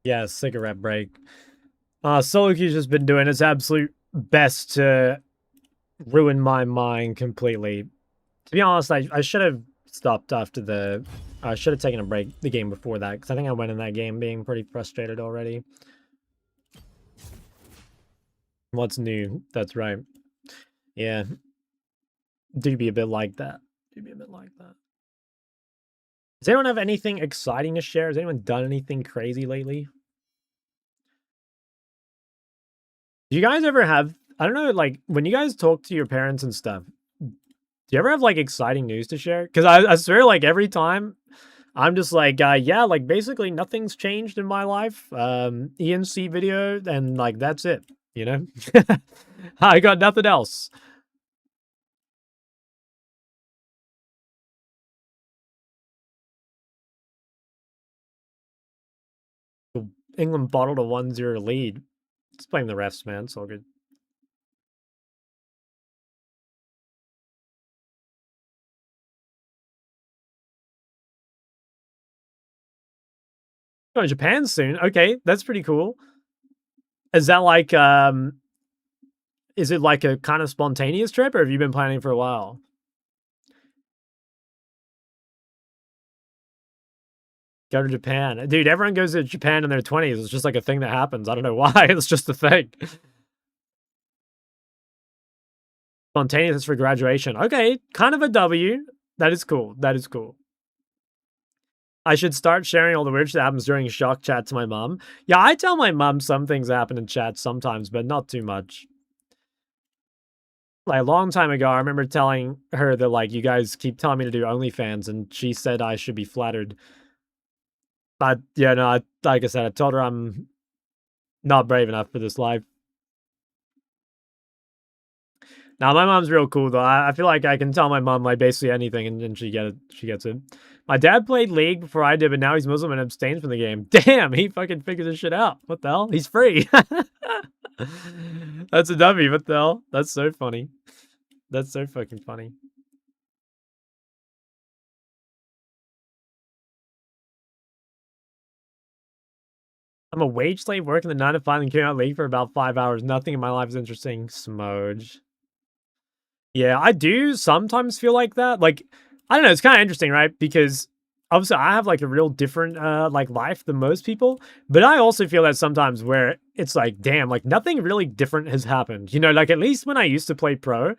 [SPEAKER 1] Yeah, cigarette break. Soloky's just been doing his absolute best to ruin my mind completely. To be honest, I should have stopped after the... I should have taken a break the game before that, because I think I went in that game being pretty frustrated already. What's new? That's right. Yeah. Do be a bit like that. Do be a bit like that. Does anyone have anything exciting to share? Has anyone done anything crazy lately? Do you guys ever have... I don't know, like, when you guys talk to your parents and stuff, do you ever have, like, exciting news to share? Because I swear, like, every time, I'm just like, yeah, like, basically nothing's changed in my life. ENC video, and, like, that's it, you know? I got nothing else. England bottled a 1-0 lead. Just blame the refs, man. It's all good. Going to Japan soon. Okay, that's pretty cool. Is that like, is it like a kind of spontaneous trip, or have you been planning for a while? Go to Japan. Dude, everyone goes to Japan in their 20s. It's just like a thing that happens. I don't know why. It's just a thing. Spontaneous for graduation. Okay, kind of a W. That is cool. That is cool. I should start sharing all the weird shit that happens during shock chat to my mom. Yeah, I tell my mom some things happen in chat sometimes, but not too much. Like a long time ago, I remember telling her that, like, you guys keep telling me to do OnlyFans, and she said I should be flattered. But yeah, no, like I said, I told her I'm not brave enough for this life. Now, my mom's real cool, though. I feel like I can tell my mom, like, basically anything, and she gets it. My dad played League before I did, but now he's Muslim and abstains from the game. Damn, he fucking figures this shit out. What the hell? He's free. That's a W. What the hell? That's so funny. That's so fucking funny. I'm a wage slave working the 9 to 5 and queuing out League for about 5 hours. Nothing in my life is interesting. Smudge. Yeah, I do sometimes feel like that. Like, I don't know, it's kind of interesting, right? Because obviously I have like a real different like life than most people, but I also feel that sometimes where it's like, damn, like nothing really different has happened. You know, like at least when I used to play pro,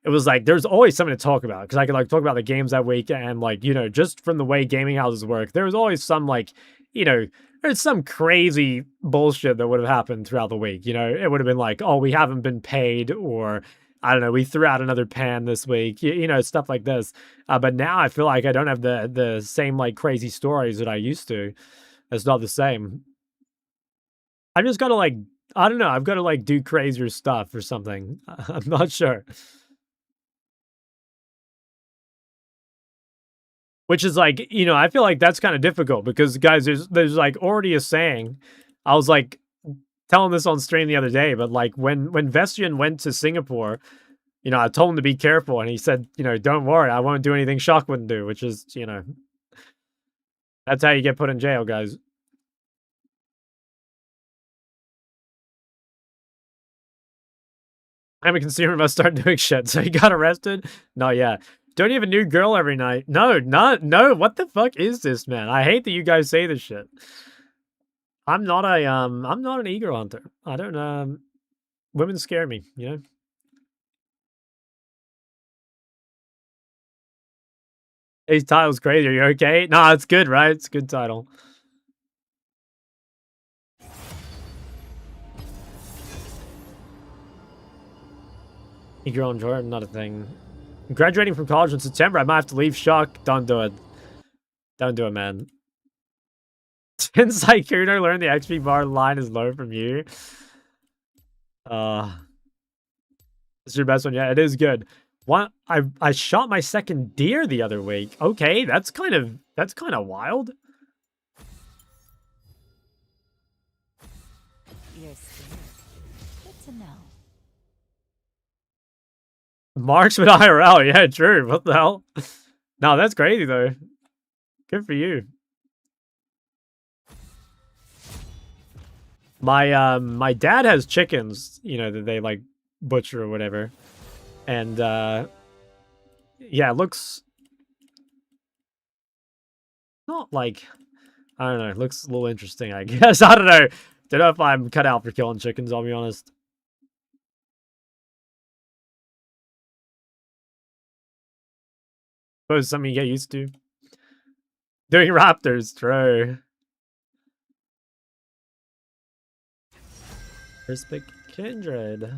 [SPEAKER 1] it was like there's always something to talk about because I could like talk about the games that week and like, you know, just from the way gaming houses work, there was always some like, you know, there's some crazy bullshit that would have happened throughout the week. You know, it would have been like, oh, we haven't been paid, or I don't know, we threw out another pan this week, you know, stuff like this. But now I feel like I don't have the same like crazy stories that I used to. It's not the same. I've just got to like, I don't know, I've got to like do crazier stuff or something. I'm not sure. Which is like, you know, I feel like that's kind of difficult because guys, there's like already a saying. I was like telling this on stream the other day, but like when Vestian went to Singapore, you know, I told him to be careful, and he said, you know, don't worry, I won't do anything Shock wouldn't do, which is, you know, that's how you get put in jail, guys. I'm a consumer, must start doing shit. So he got arrested? No, yeah. Don't you have a new girl every night? No, no. What the fuck is this, man? I hate that you guys say this shit. I'm not an ego hunter. I don't, women scare me, you know? His title's crazy. Are you okay? Nah, it's good, right? It's a good title. Ego on Jordan, not a thing. I'm graduating from college in September. I might have to leave Shock. Don't do it. Don't do it, man. Since Kuno learned the XP bar line is low from you. It's your best one. Yeah, it is good. What I shot my second deer the other week. Okay, that's kind of wild.
[SPEAKER 2] You're scared. Good to know.
[SPEAKER 1] Marksman IRL, yeah, true. What the hell? No, that's crazy though. Good for you. My dad has chickens, you know, that they like butcher or whatever. And yeah, it looks not like, I don't know, it looks a little interesting, I guess. I don't know. Don't know if I'm cut out for killing chickens, I'll be honest. Suppose something you get used to. Doing raptors, true. Respect kindred.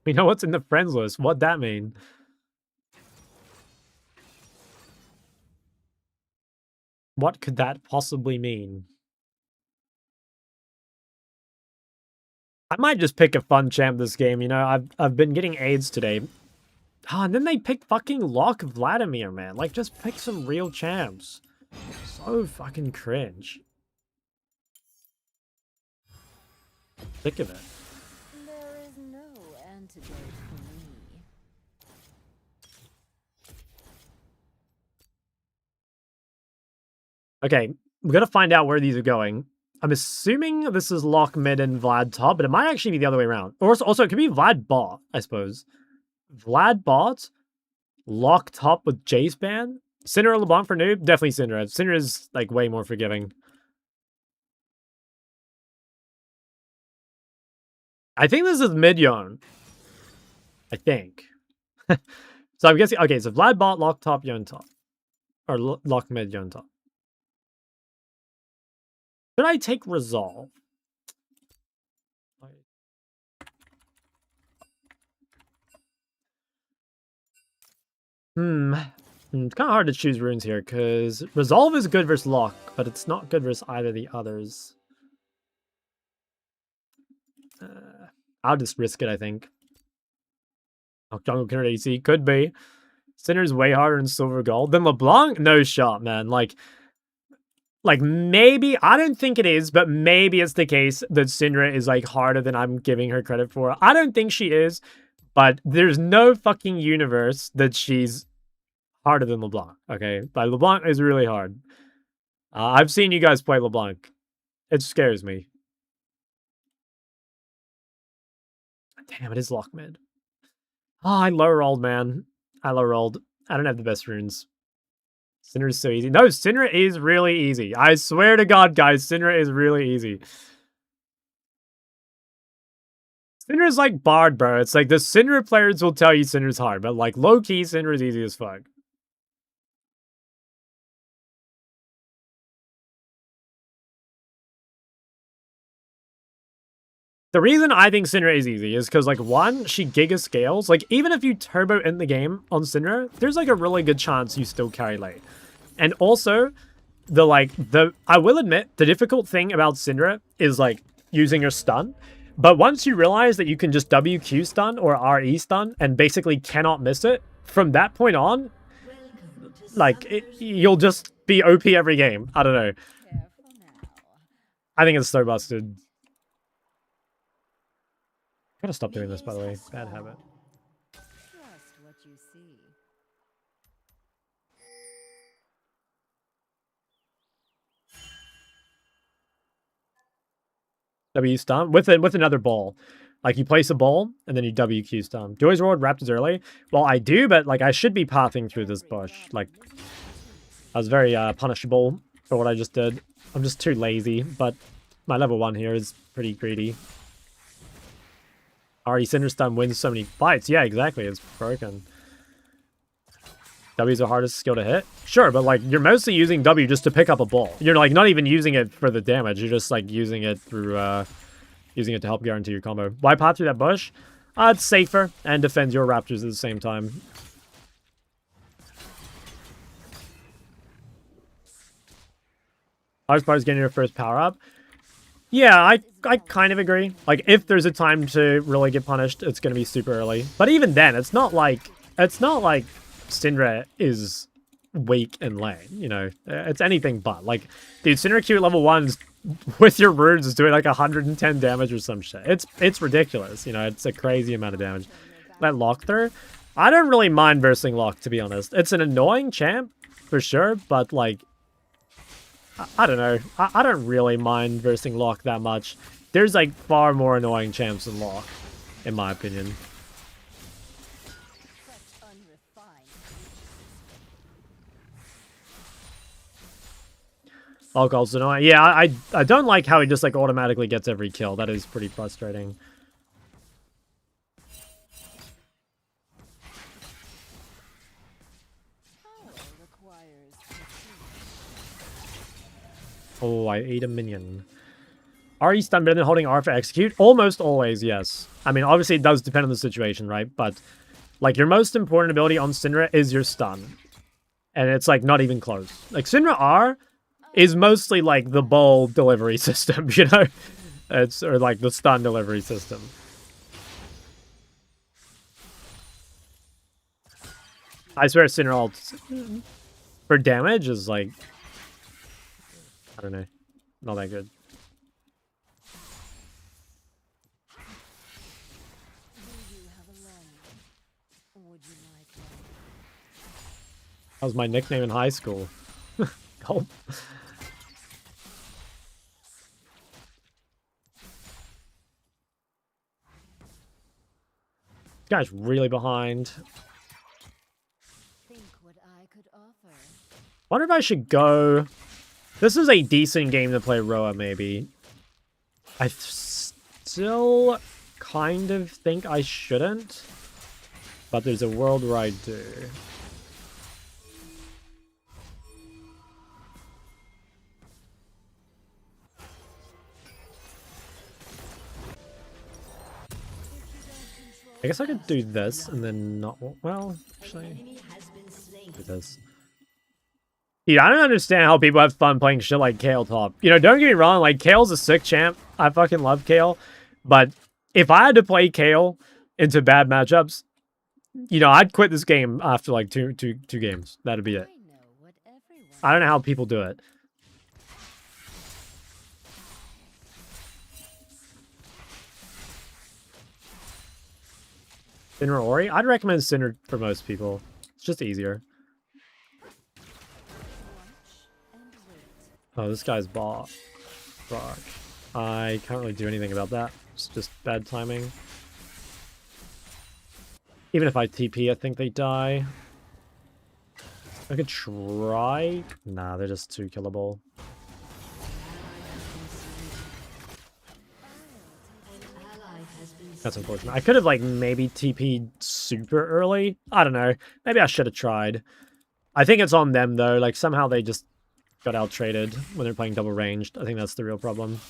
[SPEAKER 1] We know what's in the friends list. What'd that mean? What could that possibly mean? I might just pick a fun champ this game, you know? I've been getting AIDS today. Ah, and then they picked fucking Locke Vladimir, man. Like, just pick some real champs. So fucking cringe. Sick of it.
[SPEAKER 2] There is no antidote for me.
[SPEAKER 1] Okay, we gotta find out where these are going. I'm assuming this is Locke mid and Vlad top, but it might actually be the other way around. Or also, it could be Vlad bot, I suppose. Vlad bot, Locke top with Jace ban. Syndra LeBlanc for noob? Definitely Syndra. Syndra is like way more forgiving. I think this is mid Yon. I think. So I'm guessing, okay, so Vlad bot, Locke top, Yon top. Or Locke mid, Yon top. Should I take Resolve? It's kind of hard to choose runes here, because Resolve is good versus Locke, but it's not good versus either of the others. I'll just risk it, I think. Oh, Jungle Kindred AC, could be. Sinner's way harder in Silver Gold. Then LeBlanc, no shot, man. Like maybe, I don't think it is, but maybe it's the case that Syndra is like harder than I'm giving her credit for. I don't think she is, but there's no fucking universe that she's harder than LeBlanc, okay? But LeBlanc is really hard. I've seen you guys play LeBlanc. It scares me. Damn, it is Locke mid. Oh, I low rolled, man. I low rolled. I don't have the best runes. Syndra is so easy. No, Syndra is really easy. I swear to God, guys, Syndra is really easy. Syndra is like Bard, bro. It's like the Syndra players will tell you Syndra's hard, but like low-key, Syndra is easy as fuck. The reason I think Syndra is easy is because, like, one, she giga scales. Like, even if you turbo in the game on Syndra, there's, like, a really good chance you still carry late. And also, I will admit, the difficult thing about Syndra is, like, using your stun. But once you realize that you can just WQ stun or RE stun and basically cannot miss it, from that point on, like, you'll just be OP every game. I don't know. I think it's so busted. Gotta stop doing this, by the way. Bad habit.
[SPEAKER 2] Trust what you see.
[SPEAKER 1] W stun with another ball. Like, you place a ball and then you WQ stun. Do you always roll Raptors early? Well, I do, but like I should be pathing through this bush. Like, I was very punishable for what I just did. I'm just too lazy, but my level 1 here is pretty greedy. Already Syndra stun wins so many fights. Yeah, exactly. It's broken. W is the hardest skill to hit. Sure, but like you're mostly using W just to pick up a ball. You're like not even using it for the damage. You're just like using it through using it to help guarantee your combo. Why path through that bush? It's safer and defends your raptors at the same time. Hardest part is getting your first power up. Yeah, I kind of agree. Like, if there's a time to really get punished, it's going to be super early. But even then, it's not like Syndra is weak in lane, you know? It's anything but. Like, dude, Syndra Q at level 1 with your runes is doing like 110 damage or some shit. It's ridiculous, you know? It's a crazy amount of damage. That Locke through, I don't really mind versing Locke, to be honest. It's an annoying champ, for sure, but like, I don't know. I don't really mind versing Locke that much. There's like far more annoying champs than Locke, in my opinion.
[SPEAKER 2] Such unrefined.
[SPEAKER 1] Locke also annoying. Yeah, I don't like how he just like automatically gets every kill. That is pretty frustrating.
[SPEAKER 2] Power requires
[SPEAKER 1] Oh, I ate a minion. Are you stun better than holding R for execute? Almost always, yes. I mean, obviously it does depend on the situation, right? But like your most important ability on Syndra is your stun. And it's like not even close. Like Syndra R is mostly like the bowl delivery system, you know? It's or like the stun delivery system. I swear Syndra ult for damage is like, I don't know, not that good. That was my nickname in high school. Gulp. This guy's really behind.
[SPEAKER 2] think what I could offer.
[SPEAKER 1] Wonder if I should go. This is a decent game to play Roa, maybe. I still kind of think I shouldn't. But there's a world where I do. I guess I could do this and then not. Well, actually,
[SPEAKER 2] Enemy has been slain.
[SPEAKER 1] do this. Dude, I don't understand how people have fun playing shit like Kale top. You know, don't get me wrong, like, Kale's a sick champ. I fucking love Kale. But if I had to play Kale into bad matchups, you know, I'd quit this game after, like, two games. That'd be it.
[SPEAKER 2] I know what everyone.
[SPEAKER 1] I don't know how people do it. Sinner Ori? I'd recommend Sinner for most people. It's just easier. Oh, this guy's bot. Fuck. I can't really do anything about that. It's just bad timing. Even if I TP, I think they die. I could try. Nah, they're just too killable. That's unfortunate. I could have, like, maybe TP'd super early. I don't know. Maybe I should have tried. I think it's on them, though. Like, somehow they just got out-traded when they're playing double ranged. I think that's the real problem.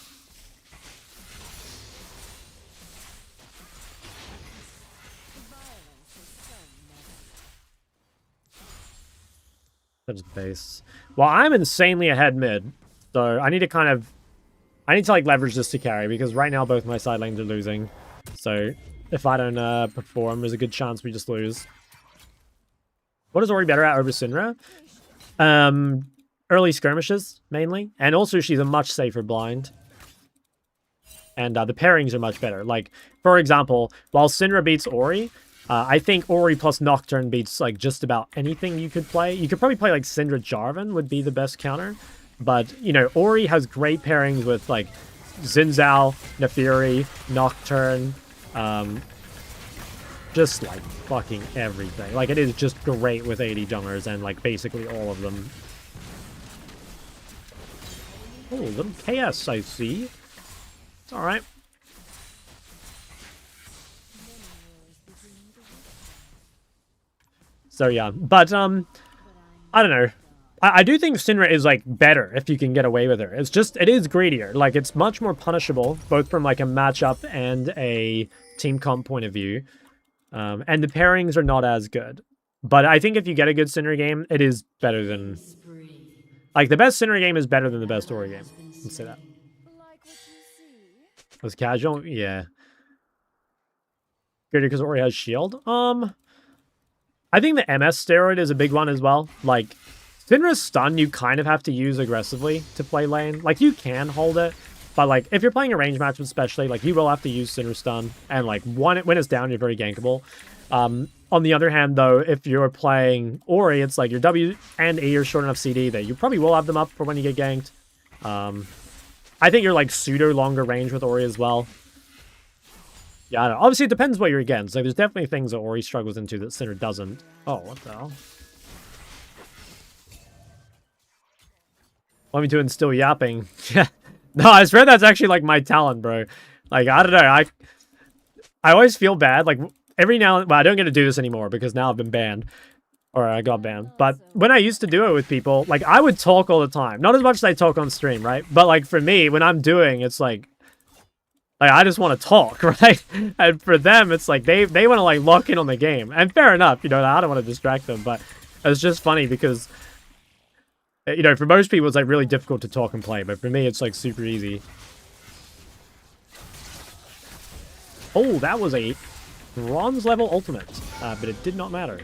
[SPEAKER 1] That's base. Well, I'm insanely ahead mid. So I need to kind of... I need to, like, leverage this to carry, because right now both my side lanes are losing. So if I don't perform, there's a good chance we just lose. What is Ori better at over Syndra? Early skirmishes, mainly. And also she's a much safer blind. And the pairings are much better. Like, for example, while Syndra beats Ori, I think Ori plus Nocturne beats, like, just about anything you could play. You could probably play, like, Syndra Jarvan would be the best counter. But, you know, Ori has great pairings with, like, Xin Zhao, Neferi, Nocturne, just, like, fucking everything. Like, it is just great with AD junglers and, like, basically all of them. Oh, little KS, I see. It's alright. So, yeah. But, I don't know. I do think Syndra is, like, better if you can get away with her. It's just, it is greedier. Like, it's much more punishable, both from, like, a matchup and a team comp point of view. And the pairings are not as good. But I think if you get a good Syndra game, it is better than... Like, the best Syndra game is better than the best Ori game. Let's say that. Was casual? Yeah. Good because Ori has shield? I think the MS steroid is a big one as well. Like, Syndra's stun, you kind of have to use aggressively to play lane. Like, you can hold it, But, like, if you're playing a range match especially, like, you will have to use Sinner Stun. And, like, when it's down, you're very gankable. On the other hand, though, if you're playing Ori, it's like your W and E are short enough CD that you probably will have them up for when you get ganked. I think you're, like, pseudo longer range with Ori as well. Yeah, I don't know. Obviously, it depends what you're against. Like, there's definitely things that Ori struggles into that Sinner doesn't. Oh, what the hell? Want me to instill yapping? Yeah. No, I swear that's actually, like, my talent, bro. Like, I don't know. I always feel bad. Like, every now and... Well, I don't get to do this anymore because now I've been banned. Or I got banned. But when I used to do it with people, like, I would talk all the time. Not as much as I talk on stream, right? But, like, for me, when I'm doing, it's like... Like, I just want to talk, right? And for them, it's like, they want to, like, lock in on the game. And fair enough, you know, I don't want to distract them. But it's just funny because... You know, for most people, it's, like, really difficult to talk and play. But for me, it's, like, super easy. Oh, that was a bronze level ultimate. But it did not matter.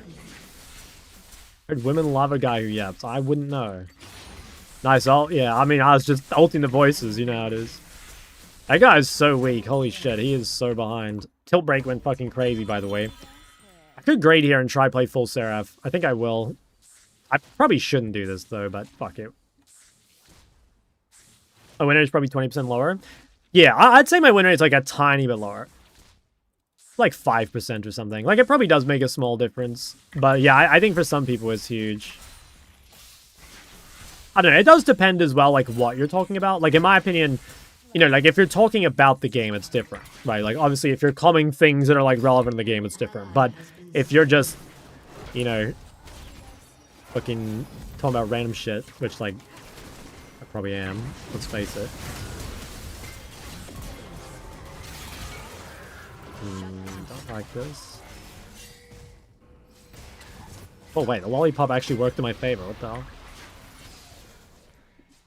[SPEAKER 1] Women love a guy who yaps. I wouldn't know. Nice ult. Yeah, I mean, I was just ulting the voices. You know how it is. That guy is so weak. Holy shit, he is so behind. Tilt break went fucking crazy, by the way. I could grade here and try play full Seraph. I think I will. I probably shouldn't do this, though, but fuck it. My win rate is probably 20% lower. Yeah, I'd say my win rate is, like, a tiny bit lower. Like 5% or something. Like, it probably does make a small difference. But, yeah, I think for some people it's huge. I don't know. It does depend as well, like, what you're talking about. Like, in my opinion... You know, like, if you're talking about the game, it's different, right? Like, obviously, if you're commenting things that are, like, relevant in the game, it's different. But if you're just, you know, fucking talking about random shit, which, like, I probably am, let's face it. Don't like this. Oh, wait, the lollipop actually worked in my favor. What the hell?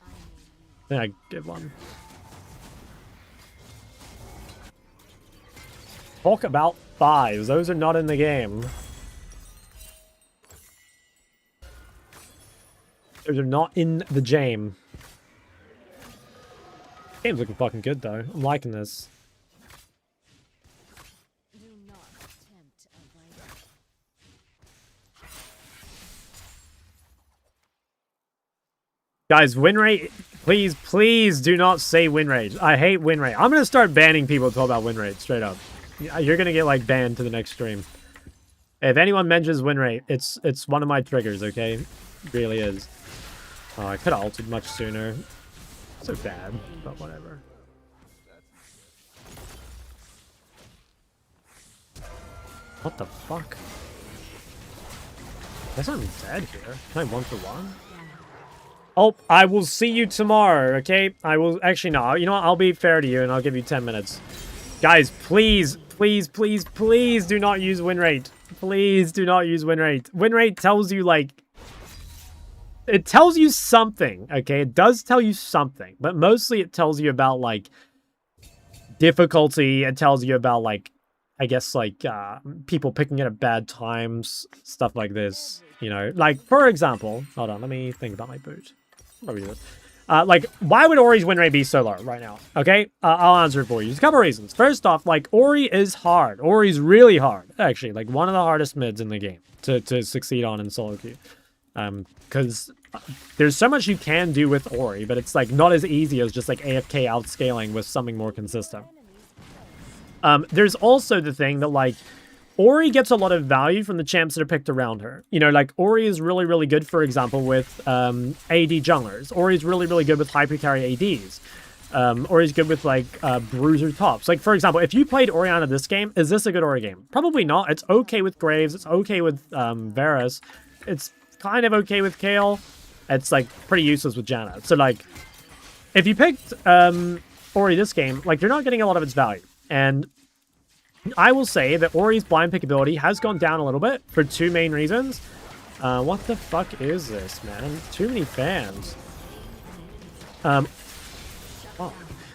[SPEAKER 1] I think I give one. Talk about thighs. Those are not in the game. Those are not in the game. Game's looking fucking good, though. I'm liking this. Guys, win rate, please do not say win rate. I hate win rate. I'm going to start banning people who talk about win rate, straight up. You're going to get, like, banned to the next stream. If anyone mentions win rate, it's one of my triggers, okay? It really is. Oh, I could have ulted much sooner. So bad, but whatever. What the fuck? I guess I'm dead here. Can I 1-for-1? Oh, I will see you tomorrow, okay? I will... Actually, no. You know what? I'll be fair to you, and I'll give you 10 minutes. Guys, please do not use win rate. Please do not use win rate. Win rate tells you, like... It tells you something, okay? It does tell you something. But mostly it tells you about, like... difficulty. It tells you about, like... I guess, like, people picking it at bad times. Stuff like this. You know? Like, for example... Hold on, let me think about my boot. Probably do this. Like, why would Ori's win rate be so low right now? Okay? I'll answer it for you. There's a couple reasons. First off, like, Ori is hard. Ori's really hard. Actually, like, one of the hardest mids in the game to succeed on in solo queue. Because there's so much you can do with Ori, but it's, like, not as easy as just, like, AFK outscaling with something more consistent. There's also the thing that, like, Ori gets a lot of value from the champs that are picked around her. You know, like, Ori is really, really good, for example, with AD junglers. Ori's really, really good with hypercarry ADs. Ori's good with, like, bruiser tops. Like, for example, if you played Orianna this game, is this a good Ori game? Probably not. It's okay with Graves. It's okay with Varus. It's kind of okay with Kayle. It's, like, pretty useless with Janna. So, like, if you picked Ori this game, like, you're not getting a lot of its value. And I will say that Ori's blind pick ability has gone down a little bit for two main reasons. What the fuck is this, man? Too many fans. Oh.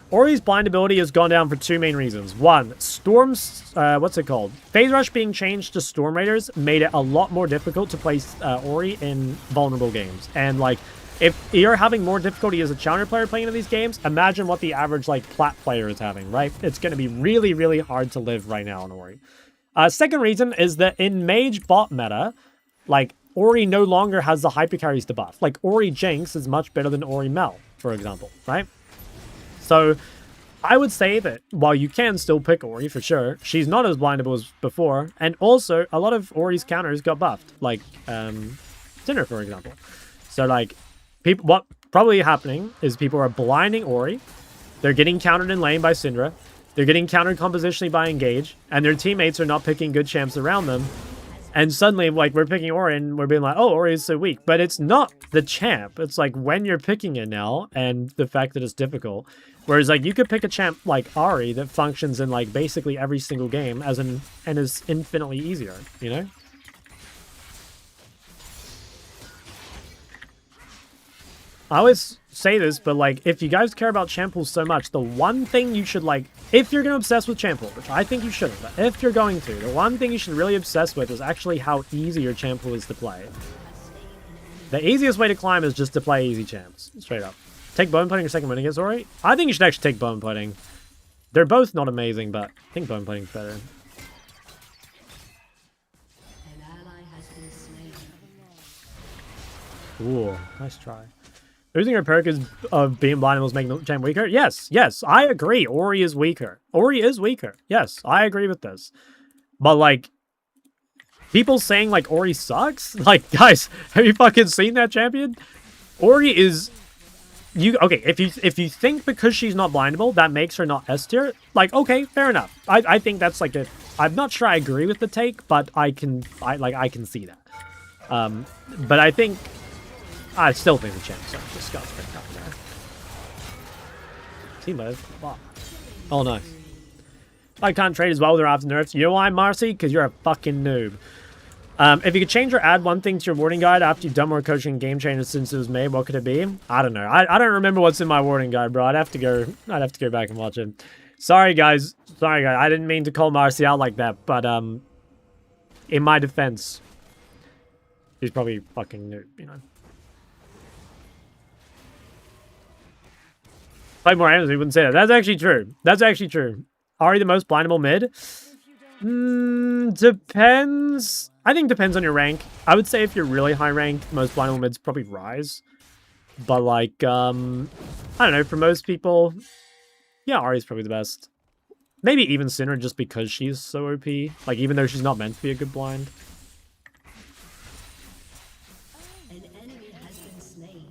[SPEAKER 1] Ori's blind ability has gone down for two main reasons. One, Storm's, what's it called? Phase Rush being changed to Storm Raiders made it a lot more difficult to play Ori in vulnerable games. And, like, if you're having more difficulty as a challenger player playing in these games, imagine what the average, like, plat player is having, right? It's going to be really, really hard to live right now on Ori. Second reason is that in mage bot meta, like, Ori no longer has the hyper carries to buff. Like, Ori Jinx is much better than Ori Mel, for example, right? So I would say that while you can still pick Ori for sure, she's not as blindable as before, and also a lot of Ori's counters got buffed, like Sinner, for example. So like, people, what probably happening is people are blinding Ori, they're getting countered in lane by Syndra, they're getting countered compositionally by Engage, and their teammates are not picking good champs around them. And suddenly, like, we're picking Ori and we're being like, oh, Ori is so weak. But it's not the champ. It's like when you're picking it now and the fact that it's difficult. Whereas, like, you could pick a champ like Ahri that functions in, like, basically every single game and is infinitely easier, you know? I always say this, but, like, if you guys care about champ pools so much, the one thing you should, like, if you're going to obsess with champ pool, which I think you shouldn't, but if you're going to, the one thing you should really obsess with is actually how easy your champ pool is to play. The easiest way to climb is just to play easy champs, straight up. Take bone plating or second win against Ori? I think you should actually take bone plating. They're both not amazing, but I think bone plating's better. Ooh, nice try. Losing her perk is of being blind was making the champ weaker? Yes, yes, I agree. Ori is weaker. Ori is weaker. Yes, I agree with this. But, like, people saying, like, Ori sucks? Like, guys, have you fucking seen that champion? Ori is... Okay, if you think because she's not blindable, that makes her not S tier, like, okay, fair enough. I think that's, like, a... I'm not sure I agree with the take, but I can see that. But I think... I still think the champs are disgusting down there. Team move. Wow. Oh, nice. I can't trade as well with her after nerfs. You know why, Marcy? Because you're a fucking noob. If you could change or add one thing to your warding guide after you've done more coaching game changes since it was made, what could it be? I don't know. I don't remember what's in my warding guide, bro. I'd have to go back and watch it. Sorry, guys. Sorry, guys. I didn't mean to call Marcy out like that, but in my defense, he's probably fucking noob, you know. Play more items, we wouldn't say that. That's actually true. That's actually true. Are you the most blindable mid? Depends. I think depends on your rank. I would say if you're really high ranked, most blindable mids probably Rise. But like, I don't know, for most people, yeah, Ahri's probably the best. Maybe even Sinner just because she's so OP. Like, even though she's not meant to be a good blind.
[SPEAKER 2] An enemy has been slain.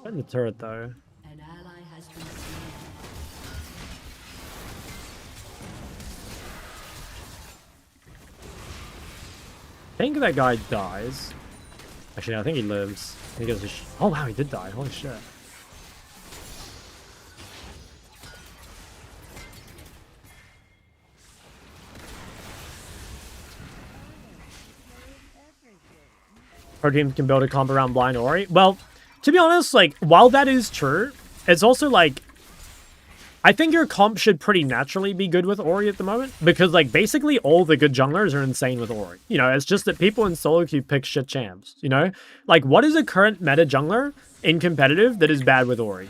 [SPEAKER 1] In the turret though.
[SPEAKER 2] An ally has been slain.
[SPEAKER 1] I think that guy dies. Actually, I think he lives. He goes to oh wow, he did die. Holy shit. Our team can build a comp around blind Ori. Well, to be honest, like, while that is true, it's also, like, I think your comp should pretty naturally be good with Ori at the moment, because, like, basically all the good junglers are insane with Ori. You know, it's just that people in solo queue pick shit champs, you know? Like, what is a current meta jungler in competitive that is bad with Ori?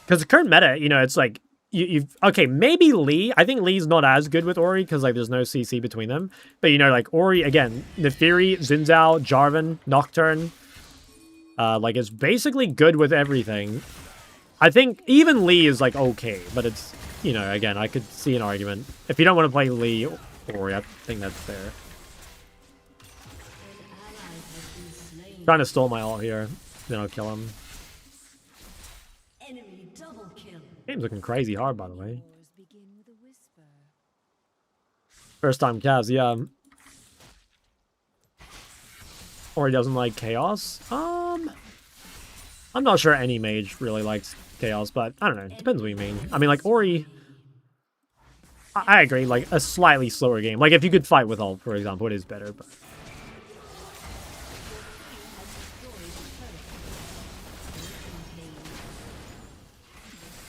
[SPEAKER 1] Because the current meta, you know, it's like, okay, maybe Lee. I think Lee's not as good with Ori because, like, there's no CC between them. But, you know, like, Ori, again, Nefiri, Xin Zhao, Jarvan, Nocturne. Like, it's basically good with everything. I think even Lee is, like, okay. But it's, you know, again, I could see an argument. If you don't want to play Lee or Ori, I think that's fair. Trying to stall my ult here. Then I'll kill him.
[SPEAKER 2] Enemy double kill.
[SPEAKER 1] Game's looking crazy hard, by the way. First time Cavs, yeah. Ori doesn't like chaos. I'm not sure any mage really likes chaos, but I don't know. Depends what you mean. I mean, like, Ori... I agree, like, a slightly slower game. Like, if you could fight with ult, for example, it is better, but...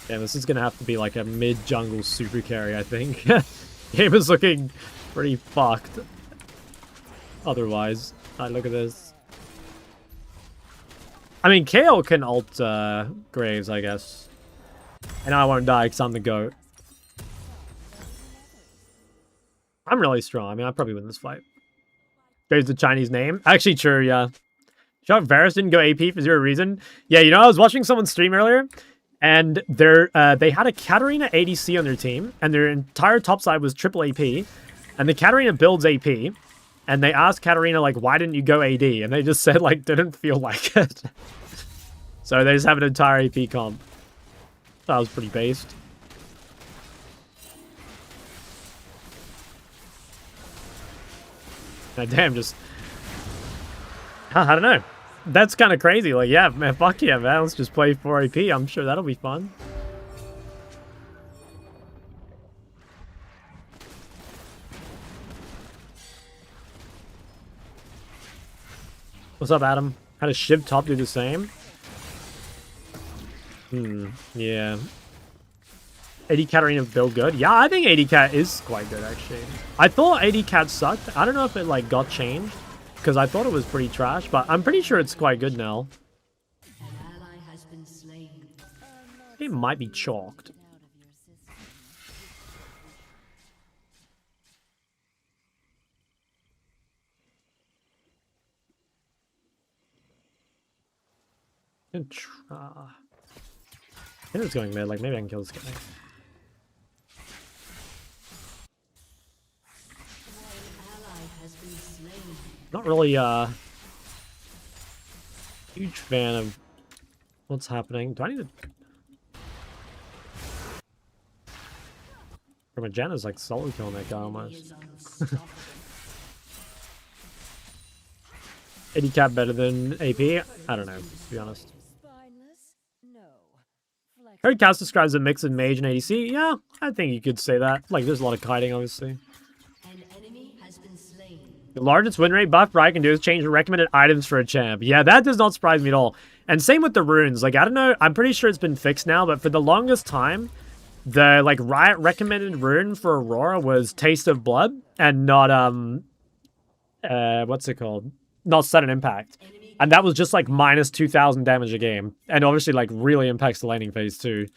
[SPEAKER 1] Yeah, this is gonna have to be like a mid-jungle super carry, I think. Game is looking pretty fucked. Otherwise, look at this. I mean, Kale can ult Graves, I guess. And I won't die because I'm the GOAT. I'm really strong. I mean, I'll probably win this fight. Graves the Chinese name. Actually, true, yeah. Shout out Varus didn't go AP for 0 reason. Yeah, you know, I was watching someone stream earlier, and they had a Katarina ADC on their team, and their entire top side was triple AP, and the Katarina builds AP, and they asked Katarina, like, why didn't you go AD? And they just said, like, didn't feel like it. So they just have an entire AP comp. That was pretty based. Damn, just... I don't know. That's kind of crazy. Like, yeah, man, fuck yeah, man. Let's just play 4 AP. I'm sure that'll be fun. What's up, Adam? How does Shiv top do the same? Yeah. AD Katarina build good? Yeah, I think AD Cat is quite good, actually. I thought AD Cat sucked. I don't know if it, like, got changed, because I thought it was pretty trash, but I'm pretty sure it's quite good now.
[SPEAKER 2] An ally has been slain.
[SPEAKER 1] It might be chalked. I think it's going mid, like maybe I can kill this guy. Not really huge fan of what's happening. Do I need to... Jenna's like solo killing that guy almost. AD cap better than AP? I don't know, to be honest. Heard Cass describes a mix of mage and ADC. Yeah, I think you could say that. Like, there's a lot of kiting, obviously.
[SPEAKER 2] An enemy has been slain.
[SPEAKER 1] The largest win rate buff Brian can do is change the recommended items for a champ. Yeah, that does not surprise me at all. And same with the runes. Like, I don't know. I'm pretty sure it's been fixed now, but for the longest time, the, like, Riot recommended rune for Aurora was Taste of Blood and not, what's it called? Not Sudden Impact. And that was just like minus 2,000 damage a game. And obviously like really impacts the laning phase too.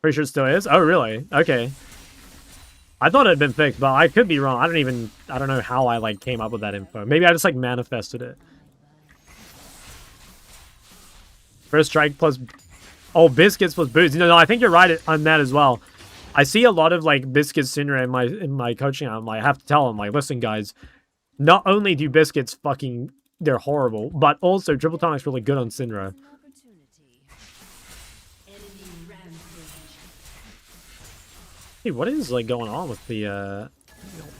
[SPEAKER 1] Pretty sure it still is? Oh, really? Okay. I thought it had been fixed, but I could be wrong. I don't know how I like came up with that info. Maybe I just like manifested it. First strike plus... Oh, biscuits plus boots. No, I think you're right on that as well. I see a lot of like biscuits sooner in my coaching. I'm like, I have to tell them, like, listen guys, not only do biscuits fucking, they're horrible, but also Triple Tonic's really good on Syndra. Hey, what is like going on with the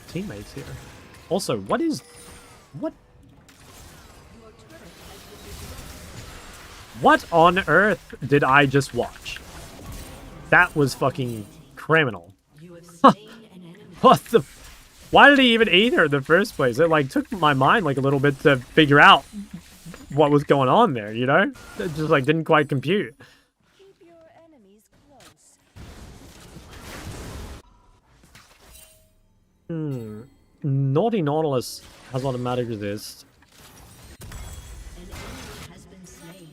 [SPEAKER 1] teammates here? Also, what? What on earth did I just watch? That was fucking criminal. What the? Why did he even eat her in the first place? It, like, took my mind, like, a little bit to figure out what was going on there, you know? It just, like, didn't quite compute.
[SPEAKER 4] Keep your enemies close.
[SPEAKER 1] Naughty Nautilus has automatic resist.
[SPEAKER 2] An enemy has been slain.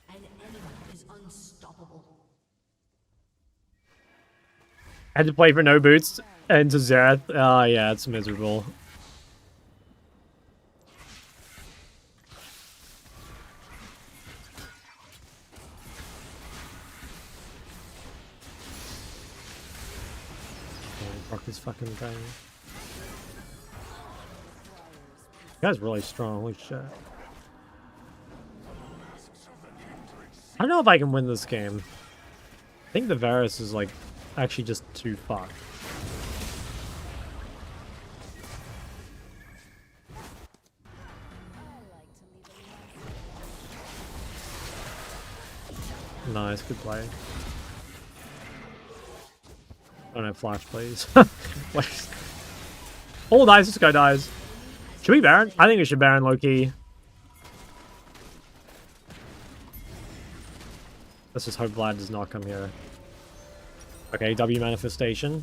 [SPEAKER 2] An enemy is unstoppable.
[SPEAKER 1] I had to play for no boots into Xerath. Oh, yeah, it's miserable. Fuck this fucking thing. This guy's really strong, holy shit. I don't know if I can win this game. I think the Varus is like actually just too fucked. Nice, good play. I don't have flash, please. Wait. Oh, nice, this guy dies. Should we Baron? I think we should Baron low-key. Let's just hope Vlad does not come here. Okay, W manifestation.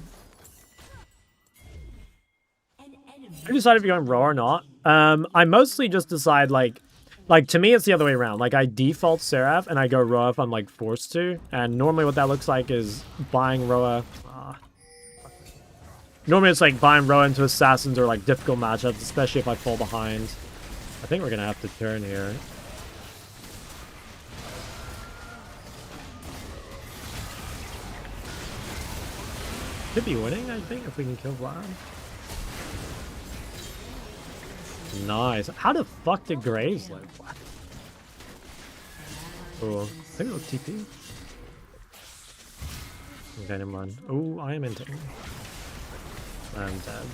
[SPEAKER 2] An enemy.
[SPEAKER 1] I decide if you're going Roa or not. I mostly just decide like to me it's the other way around. Like I default Seraph and I go Roa if I'm like forced to. And normally what that looks like is buying Roa. Normally it's like buying Roa into assassins or like difficult matchups, especially if I fall behind. I think we're gonna have to turn here. Should be winning, I think, if we can kill Vlad. Nice. How the fuck did Graves live? What? Oh, I think it was TP. Okay, never mind. Oh, I am into. I'm dead.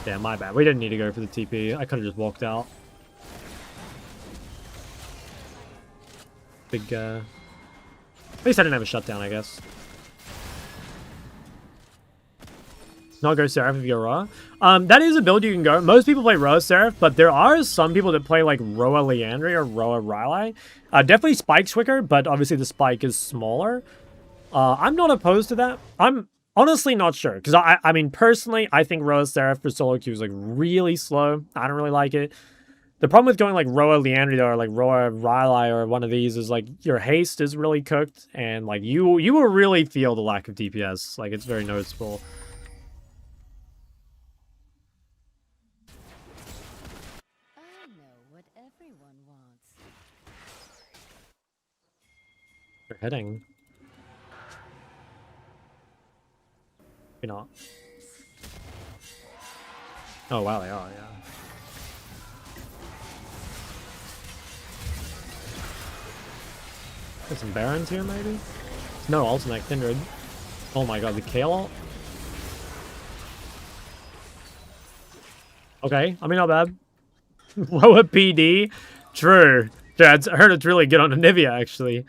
[SPEAKER 1] Yeah, my bad. We didn't need to go for the TP. I could have just walked out. Big, At least I didn't have a shutdown, I guess. Not go Seraph if you go Roa. That is a build you can go. Most people play Roa Seraph, but there are some people that play like Roa Liandry or Roa Rylai. Definitely Spike's quicker, but obviously the spike is smaller. I'm not opposed to that. I'm honestly not sure. Because I mean, personally, I think Roa Seraph for solo queue is like really slow. I don't really like it. The problem with going like Roa Liandry though, or like Roa Rylai or one of these is like your haste is really cooked. And like you will really feel the lack of DPS. Like it's very noticeable. They're hitting. Maybe not. Oh wow, they are, yeah. There's some Barons here, maybe? No ultimate Kindred. Oh my god, the Kale ult? Okay, I mean, not bad. Lower PD? True. Yeah, I heard it's really good on Anivia, actually.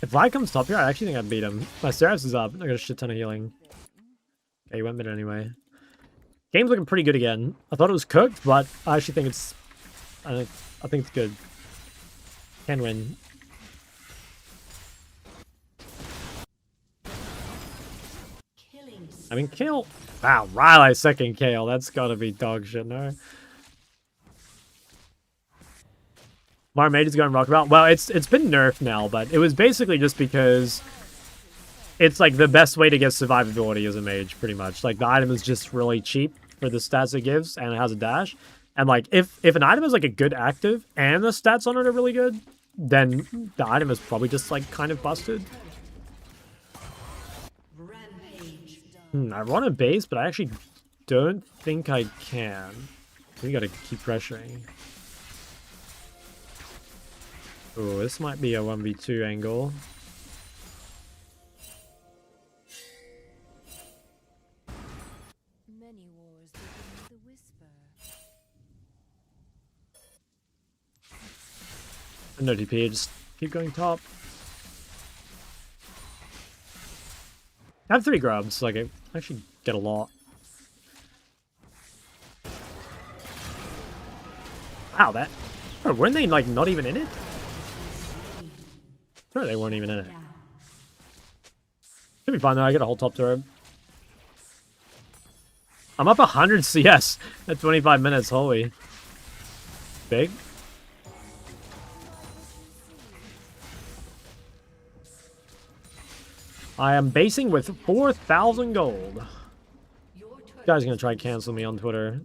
[SPEAKER 1] If Vlad comes top here, I actually think I'd beat him. My Seraphs is up. I got a shit ton of healing. Okay, he went mid anyway. Game's looking pretty good again. I thought it was cooked, but I actually think it's... I think it's good. Can win. I mean, kill... Wow, Riley's second KO. That's gotta be dog shit, no? Marmaid is going Rockabout. Well, it's been nerfed now, but it was basically just because it's like the best way to get survivability as a mage, pretty much. Like the item is just really cheap for the stats it gives, and it has a dash. And like if an item is like a good active and the stats on it are really good, then the item is probably just like kind of busted. I want a base, but I actually don't think I can. We gotta keep pressuring. Oh, this might be a 1v2 angle.
[SPEAKER 4] Many wars begin with a whisper.
[SPEAKER 1] No DP, just keep going top. I have 3 grubs, like I actually get a lot. Wow, that... Oh, weren't they like not even in it? No, they weren't even in it. Should be fine though, I get a whole top turret. I'm up 100 CS at 25 minutes, holy. Big. I am basing with 4,000 gold. You guys are gonna try and cancel me on Twitter.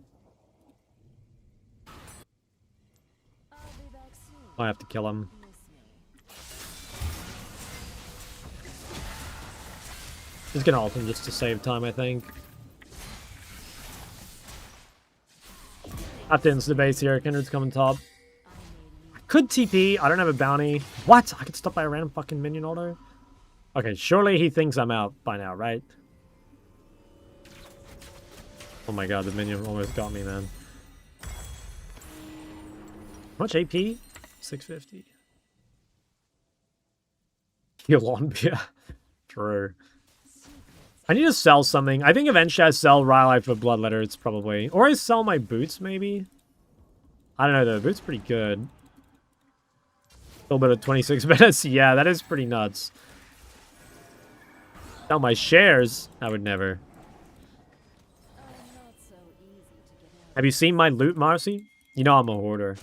[SPEAKER 1] I have to kill him. He's gonna ult him just to save time, I think. I have to insta base here. Kindred's coming top. I could TP. I don't have a bounty. What? I could stop by a random fucking minion auto? Okay, surely he thinks I'm out by now, right? Oh my god, the minion almost got me, man. How much AP? 650. Heal on, yeah. True. I need to sell something. I think eventually I sell Rylai for Bloodletter. It's probably... Or I sell my boots, maybe? I don't know, though. Boots pretty good. little bit of 26 minutes. Yeah, that is pretty nuts. Now my shares, I would never.
[SPEAKER 4] Not so easy to get out.
[SPEAKER 1] Have you seen my loot, Marcy? You know I'm a hoarder.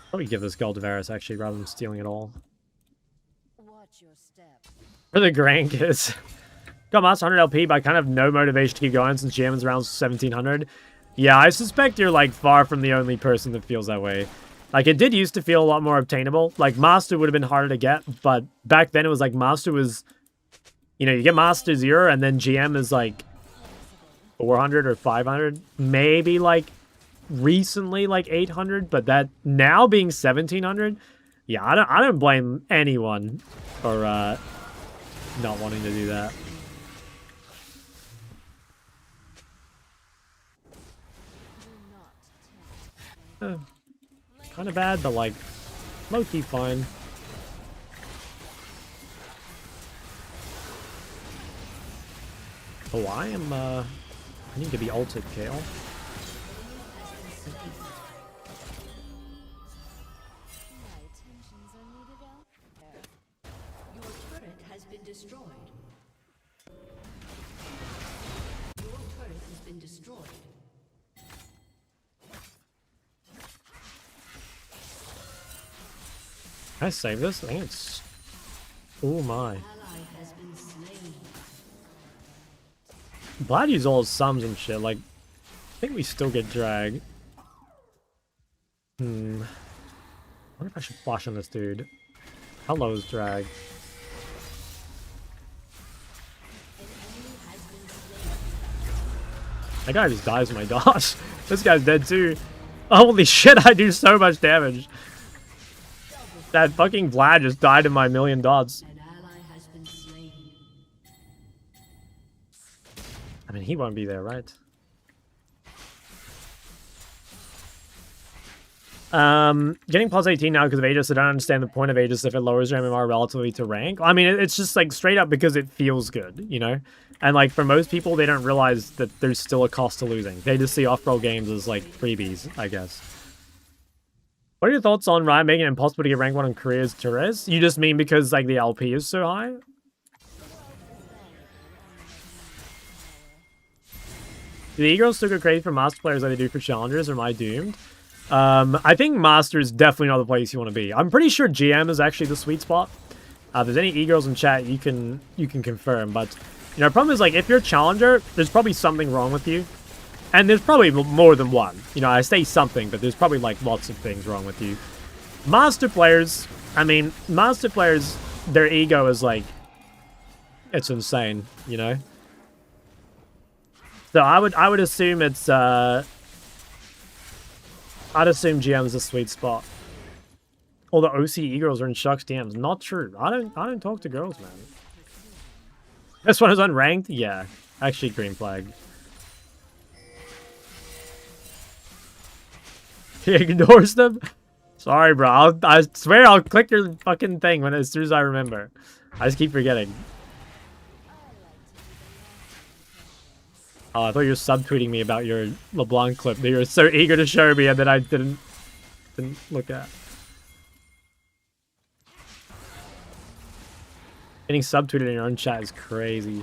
[SPEAKER 1] Probably give this gold to Varus, actually, rather than stealing it all.
[SPEAKER 4] Watch your step.
[SPEAKER 1] For the grandkids. Got Master 100 LP, but I kind of have no motivation to keep going since GM is around 1700. Yeah, I suspect you're, like, far from the only person that feels that way. Like, it did used to feel a lot more obtainable. Like, Master would have been harder to get, but back then it was like Master was... You know, you get Master 0, and then GM is, like, 400 or 500. Maybe, like, recently, like, 800, but that now being 1700... Yeah, I don't blame anyone for, not wanting to do that. Kind of bad, but like low-key fine. Oh, I need to be ulted, Kale.
[SPEAKER 4] My attentions are needed elsewhere.
[SPEAKER 2] Your turret has been destroyed. Your turret has been destroyed.
[SPEAKER 1] Can I save this? I think it's... Oh my.
[SPEAKER 2] Ally has been slain.
[SPEAKER 1] Vlad used all his sums and shit, like... I think we still get drag. I wonder if I should flash on this dude. How low is drag? That guy just dies with my dodge. This guy's dead too. Holy shit, I do so much damage. That fucking Vlad just died in my million dots.
[SPEAKER 2] An ally has been slain.
[SPEAKER 1] I mean, he won't be there, right? Getting plus 18 now because of Aegis. I don't understand the point of Aegis if it lowers your MMR relatively to rank. I mean, it's just like straight up because it feels good, you know? And like for most people, they don't realize that there's still a cost to losing. They just see off-roll games as like freebies, I guess. What are your thoughts on Riot making it impossible to get rank 1 on careers Therese? You just mean because like the LP is so high? Do the e-girls still go crazy for master players like they do for challengers, or am I doomed? I think master is definitely not the place you want to be. I'm pretty sure GM is actually the sweet spot. If there's any e-girls in chat, you can confirm. But you know, the problem is like if you're a challenger, there's probably something wrong with you. And there's probably more than one. You know, I say something, but there's probably, like, lots of things wrong with you. Master players, I mean, master players, their ego is, like, it's insane, you know? So I would assume it's, I'd assume GM is a sweet spot. All the OC e-girls are in Shucks DMs. Not true. I don't talk to girls, man. This one is unranked? Yeah. Actually, green flag. He ignores them? Sorry, bro. I swear I'll click your fucking thing as soon as I remember. I just keep forgetting. Oh, I thought you were subtweeting me about your LeBlanc clip that you were so eager to show me and then I didn't look at. Getting subtweeted in your own chat is crazy.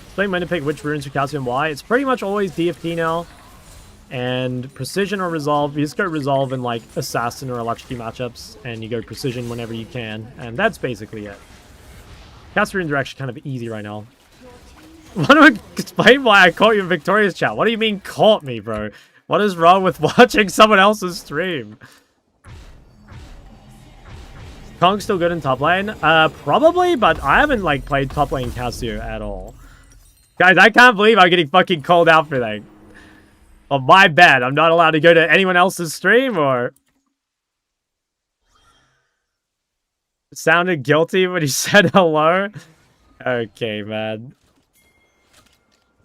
[SPEAKER 1] Explain when to pick which runes for calcium why. It's pretty much always DFT now. And precision or resolve. You just go resolve in like assassin or electricity matchups, and you go precision whenever you can, and that's basically it. Cast runes are actually kind of easy right now. Want to explain why I caught you in Victoria's chat? What do you mean caught me, bro? What is wrong with watching someone else's stream? Kong's still good in top lane? Probably, but I haven't like played top lane Cassio at all. Guys, I can't believe I'm getting fucking called out for that. Well, my bad. I'm not allowed to go to anyone else's stream, or... It sounded guilty when he said hello? Okay, man.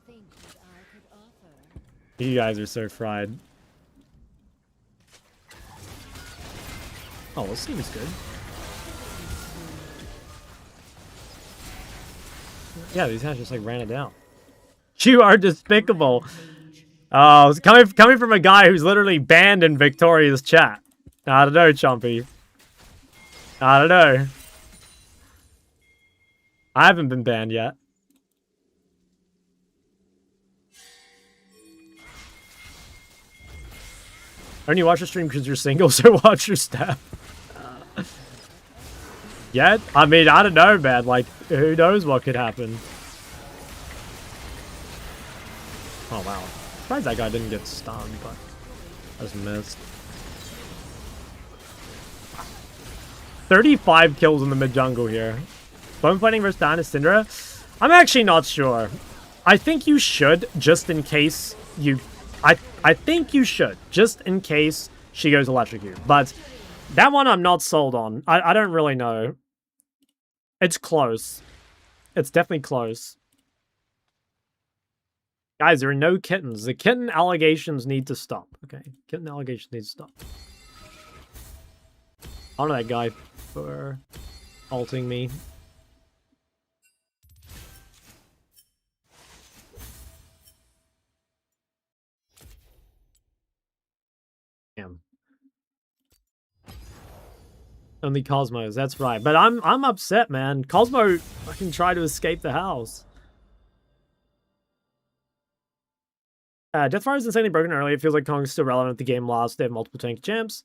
[SPEAKER 4] Think what I could offer.
[SPEAKER 1] You guys are so fried. Oh, this seems good. Yeah, these guys just like ran it down. You are despicable. Oh, it's coming from a guy who's literally banned in Victoria's chat. I don't know, Chompy. I don't know. I haven't been banned yet. Only watch the stream because you're single, so watch your step. Yet? I mean, I don't know, man. Like, who knows what could happen. Oh, wow. Surprised that guy didn't get stunned, but I just missed. 35 kills in the mid-jungle here. Bone fighting versus Diana Syndra? I'm actually not sure. I think you should, just in case you... I think you should, just in case she goes electrocute. But that one I'm not sold on. I don't really know. It's close. It's definitely close. Guys, there are no kittens. The kitten allegations need to stop. Okay, kitten allegations need to stop. I don't know that guy for ulting me. Damn. Only Cosmos, that's right. But I'm upset, man. Cosmo fucking tried to escape the house. Deathfire is insanely broken early. It feels like Kong's still relevant if the game lost. They have multiple tank champs.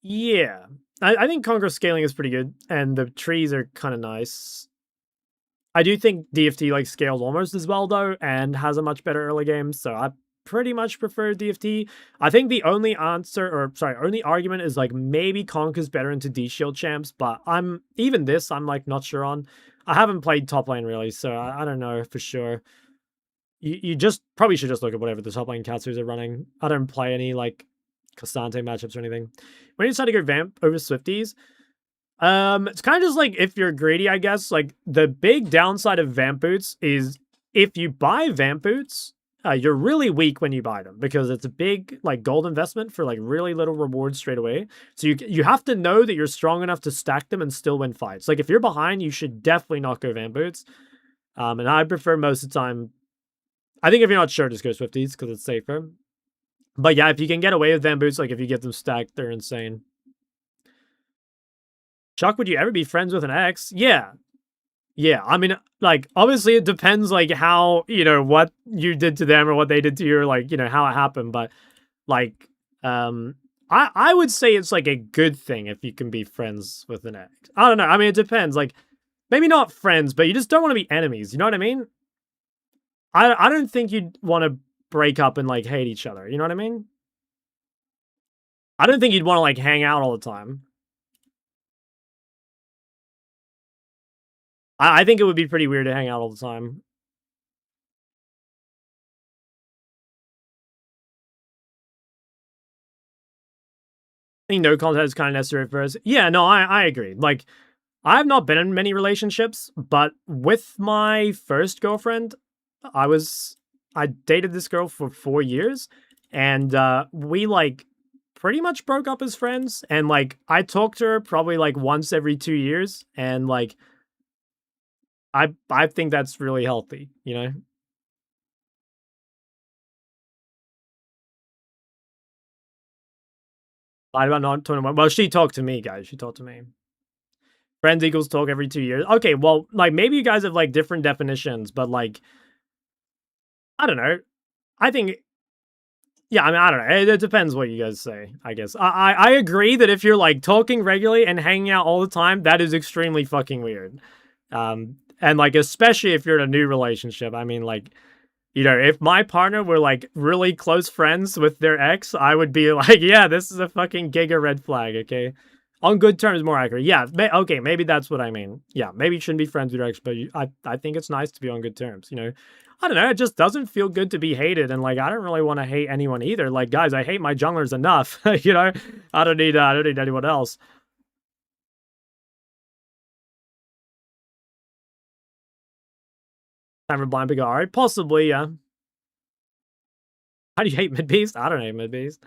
[SPEAKER 1] Yeah. I think Conqueror's scaling is pretty good, and the trees are kind of nice. I do think DFT like scales almost as well, though, and has a much better early game, so I pretty much prefer DFT. I think the only only argument is like maybe Conk is better into D-Shield champs, but I'm like not sure on. I haven't played top lane really, so I don't know for sure. You just probably should just look at whatever the top lane Katsus are running. I don't play any like Castante matchups or anything. When you decide to go Vamp over Swifties, it's kind of just like if you're greedy, I guess. Like the big downside of Vamp Boots is if you buy Vamp Boots, you're really weak when you buy them because it's a big like gold investment for like really little rewards straight away. So you have to know that you're strong enough to stack them and still win fights. Like if you're behind, you should definitely not go Vamp Boots. And I prefer most of the time. I think if you're not sure, just go Swifties because it's safer. But yeah, if you can get away with Vamp Boots, like if you get them stacked, they're insane. Chuck, would you ever be friends with an ex? Yeah. Yeah, I mean, like, obviously it depends, like, how, what you did to them or what they did to you or, like, how it happened. But, like, I would say it's, like, a good thing if you can be friends with an ex. I don't know. I mean, it depends. Like, maybe not friends, but you just don't want to be enemies. You know what I mean? I don't think you'd want to break up and, like, hate each other. You know what I mean? I don't think you'd want to, like, hang out all the time. I think it would be pretty weird to hang out all the time. I think no contact is kind of necessary for us. Yeah, no, I agree. Like, I've not been in many relationships, but with my first girlfriend, I dated this girl for 4 years, and we like pretty much broke up as friends. And like, I talked to her probably like once every 2 years, and like, I think that's really healthy, Lied about not talking about. Well, she talked to me, guys. She talked to me. Friends equals talk every 2 years. Okay, well, like maybe you guys have like different definitions, but like, I don't know. I think, yeah, I mean, I don't know. It depends what you guys say, I guess. I agree that if you're like talking regularly and hanging out all the time, that is extremely fucking weird. And like, especially if you're in a new relationship. I mean, like, if my partner were like really close friends with their ex, I would be like, yeah, this is a fucking giga red flag, okay? On good terms, more accurate. Yeah, okay, maybe that's what I mean. Yeah, maybe you shouldn't be friends with your ex, but I think it's nice to be on good terms, I don't know, it just doesn't feel good to be hated, and like I don't really want to hate anyone either. Like, guys, I hate my junglers enough, I don't need anyone else. Time for blind Pigari? Possibly, yeah. How do you hate mid beast? I don't hate mid beast.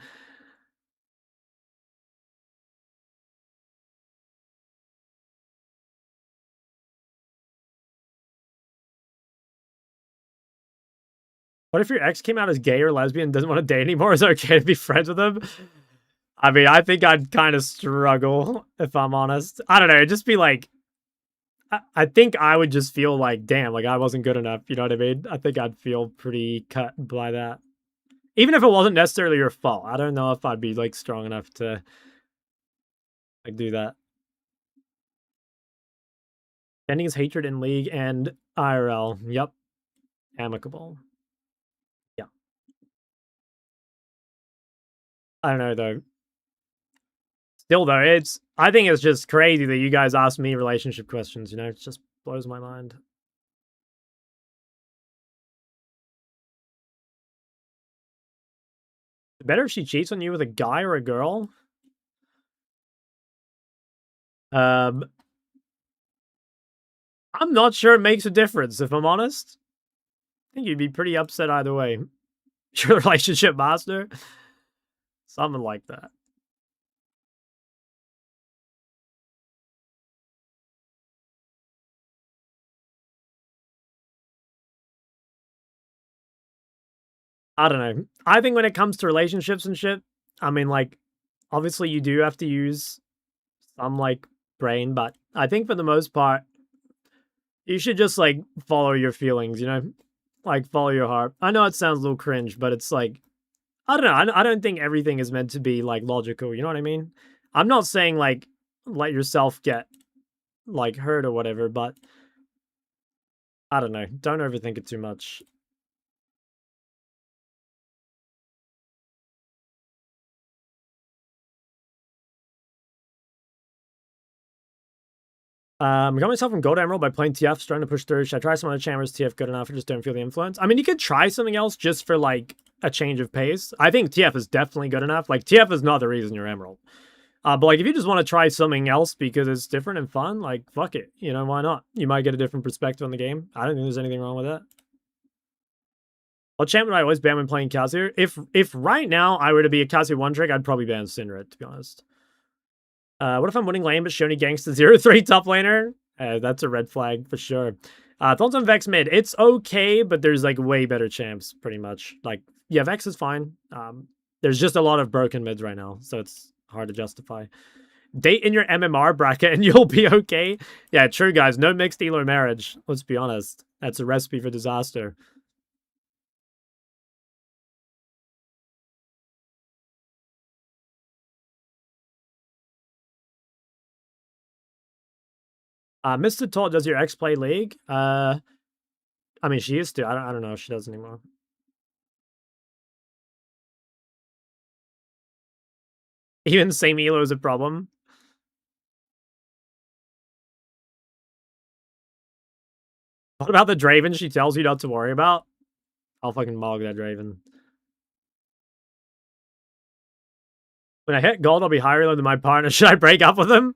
[SPEAKER 1] What if your ex came out as gay or lesbian and doesn't want to date anymore? Is it okay to be friends with him? I mean, I think I'd kind of struggle, if I'm honest. I don't know. It'd just be like, I think I would just feel like, damn, like I wasn't good enough. You know what I mean? I think I'd feel pretty cut by that. Even if it wasn't necessarily your fault. I don't know if I'd be like strong enough to like do that. Ending is hatred in League and IRL. Yep. Amicable. Yeah. I don't know though. Still though, I think it's just crazy that you guys ask me relationship questions, you know? It just blows my mind. Better if she cheats on you with a guy or a girl? Um, I'm not sure it makes a difference, if I'm honest. I think you'd be pretty upset either way. You're the relationship master? Something like that. I don't know. I think when it comes to relationships and shit, I mean, like, obviously you do have to use some, like, brain, but I think for the most part, you should just, like, follow your feelings, you know? Like, follow your heart. I know it sounds a little cringe, but it's like, I don't know. I don't think everything is meant to be, like, logical, you know what I mean? I'm not saying, like, let yourself get, like, hurt or whatever, but I don't know. Don't overthink it too much. I got myself from Gold Emerald by playing TF, starting to push through. Should I try some other chambers? TF good enough? I just don't feel the influence. I mean, you could try something else just for like a change of pace. I think TF is definitely good enough. Like TF is not the reason you're Emerald. But like if you just want to try something else because it's different and fun, like fuck it. You know, why not? You might get a different perspective on the game. I don't think there's anything wrong with that. What champ would I always ban when playing Khazir? If right now I were to be a Khazir one trick, I'd probably ban Syndra, to be honest. What if I'm winning lane but Shoni ganks the 0-3 top laner? That's a red flag for sure. Thoughts on Vex mid? It's okay, but there's like way better champs, pretty much. Like, yeah, Vex is fine. There's just a lot of broken mids right now, so it's hard to justify. Date in your MMR bracket and you'll be okay. Yeah, true, guys. No mixed deal or marriage. Let's be honest. That's a recipe for disaster. Mr. Toll, does your ex play League? I mean, she used to. I don't know if she does anymore. Even same elo is a problem. What about the Draven she tells you not to worry about? I'll fucking mog that Draven. When I hit gold, I'll be higher than my partner. Should I break up with him?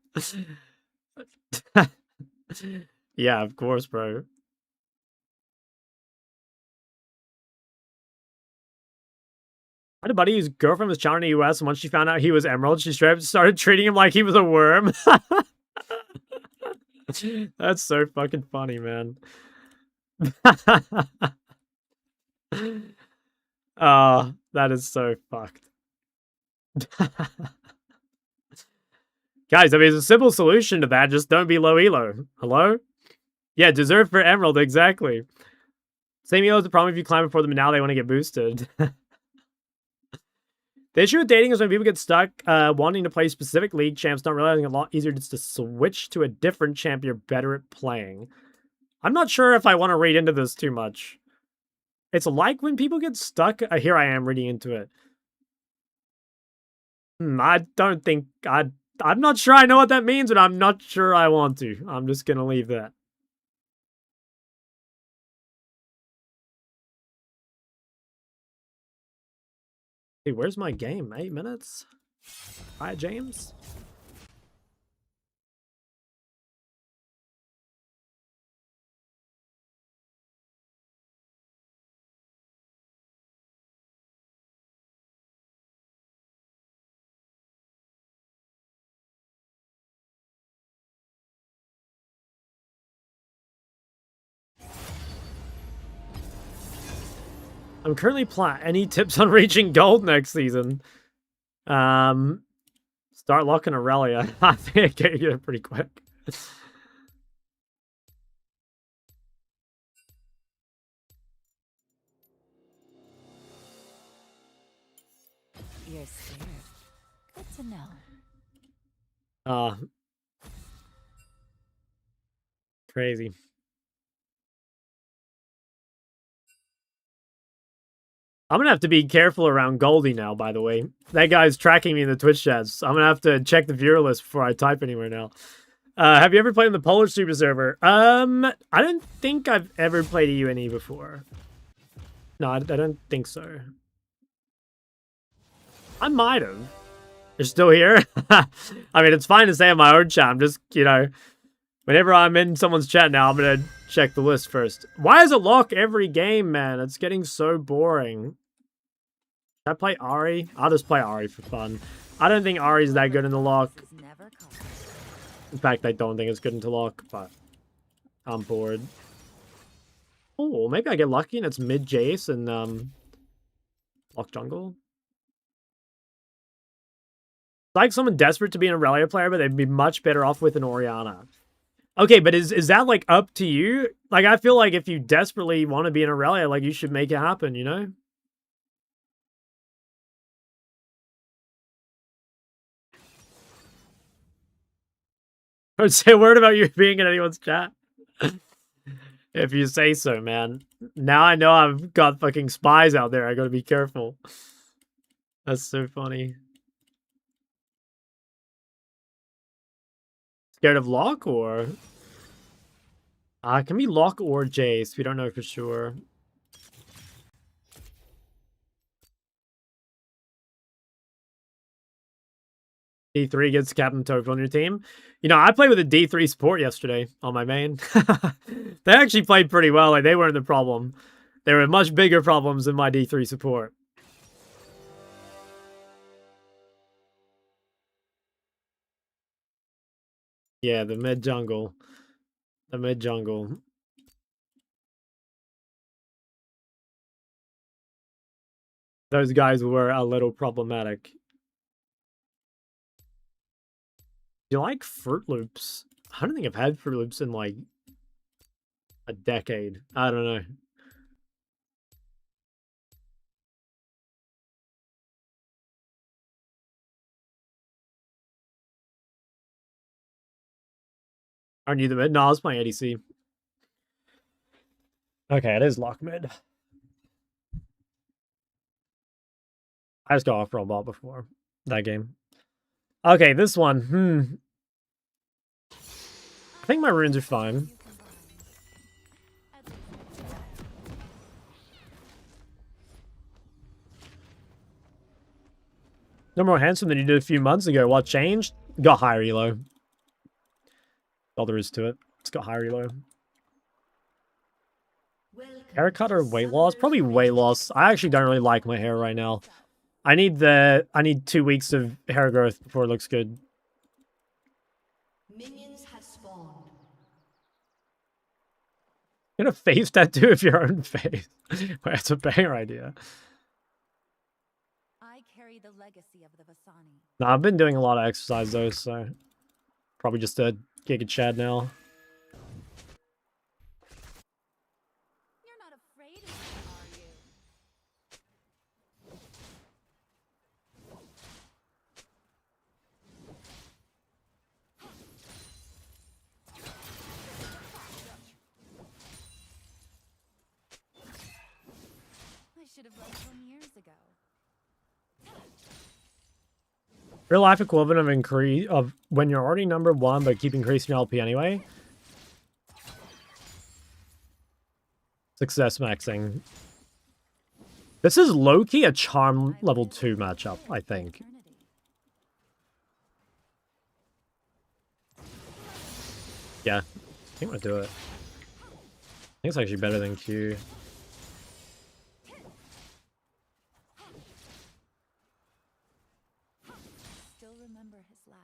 [SPEAKER 1] Yeah, of course, bro. I had a buddy whose girlfriend was challenging the US, and once she found out he was Emerald, she straight up started treating him like he was a worm. That's so fucking funny, man. Oh, that is so fucked. Guys, I mean, it's a simple solution to that. Just don't be low elo. Hello? Yeah, deserve for Emerald, exactly. Same elo is the problem if you climb before them, and now they want to get boosted. The issue with dating is when people get stuck wanting to play specific league champs, not realizing it's a lot easier just to switch to a different champ you're better at playing. I'm not sure if I want to read into this too much. It's like when people get stuck. Here I am reading into it. I don't think I'm not sure I know what that means, but I'm not sure I want to. I'm just gonna leave that. Hey, where's my game? 8 minutes? Hi, James. I'm currently plat. Any tips on reaching gold next season? Start locking Aurelia. I think I get it pretty quick.
[SPEAKER 4] You're scared. Good to know.
[SPEAKER 1] Crazy. I'm gonna have to be careful around Goldie now, by the way. That guy's tracking me in the Twitch chats. I'm gonna have to check the viewer list before I type anywhere now. Have you ever played in the Polish Super server? I don't think I've ever played a UNE before. No, I don't think so. I might have. You're still here? I mean, it's fine to say on my own chat. I'm just, you know, whenever I'm in someone's chat now, I'm gonna check the list first. Why is it lock every game, man? It's getting so boring. Should I play Ari? I'll just play Ari for fun. I don't think Ari's that good in the lock. In fact, I don't think it's good into lock, but I'm bored. Oh, maybe I get lucky and it's mid Jace and lock jungle. It's like someone desperate to be an Aurelia player, but they'd be much better off with an Orianna. Okay, but is that like up to you? Like, I feel like if you desperately want to be an Aurelia, like you should make it happen, you know? I would say a word about you being in anyone's chat. If you say so, man. Now I know I've got fucking spies out there. I gotta be careful. That's so funny. Scared of Lock or? It can be Lock or Jace. We don't know for sure. D3 gets Captain Toph on your team. You know, I played with a D3 support yesterday on my main. They actually played pretty well. Like, they weren't the problem. There were much bigger problems than my D3 support. Yeah, the mid jungle. The mid jungle. Those guys were a little problematic. Do you like Fruit Loops? I don't think I've had Fruit Loops in like a decade. I don't know. Aren't you the mid? No, I was playing ADC. Okay, it is lock mid. I just got off roll ball before that game. Okay, this one. I think my runes are fine. No more handsome than you did a few months ago. What changed? Got higher elo. All there is to it. It's got higher elo. Haircut or weight loss? Probably weight loss. I actually don't really like my hair right now. I need 2 weeks of hair growth before it looks good.
[SPEAKER 2] Minions have spawned.
[SPEAKER 1] Get a face tattoo of your own face. Wait, that's a banger idea.
[SPEAKER 4] I carry the legacy of the Vasani.
[SPEAKER 1] No, I've been doing a lot of exercise though, so probably just a Giga Chad now.
[SPEAKER 4] You're not afraid of me, are you? I should have left home years ago.
[SPEAKER 1] Real life equivalent of when you're already number 1 but keep increasing your LP anyway. Success maxing. This is low-key a charm level 2 matchup, I think. Yeah, I think we'll do it. I think it's actually better than Q.
[SPEAKER 4] Still remember his laugh.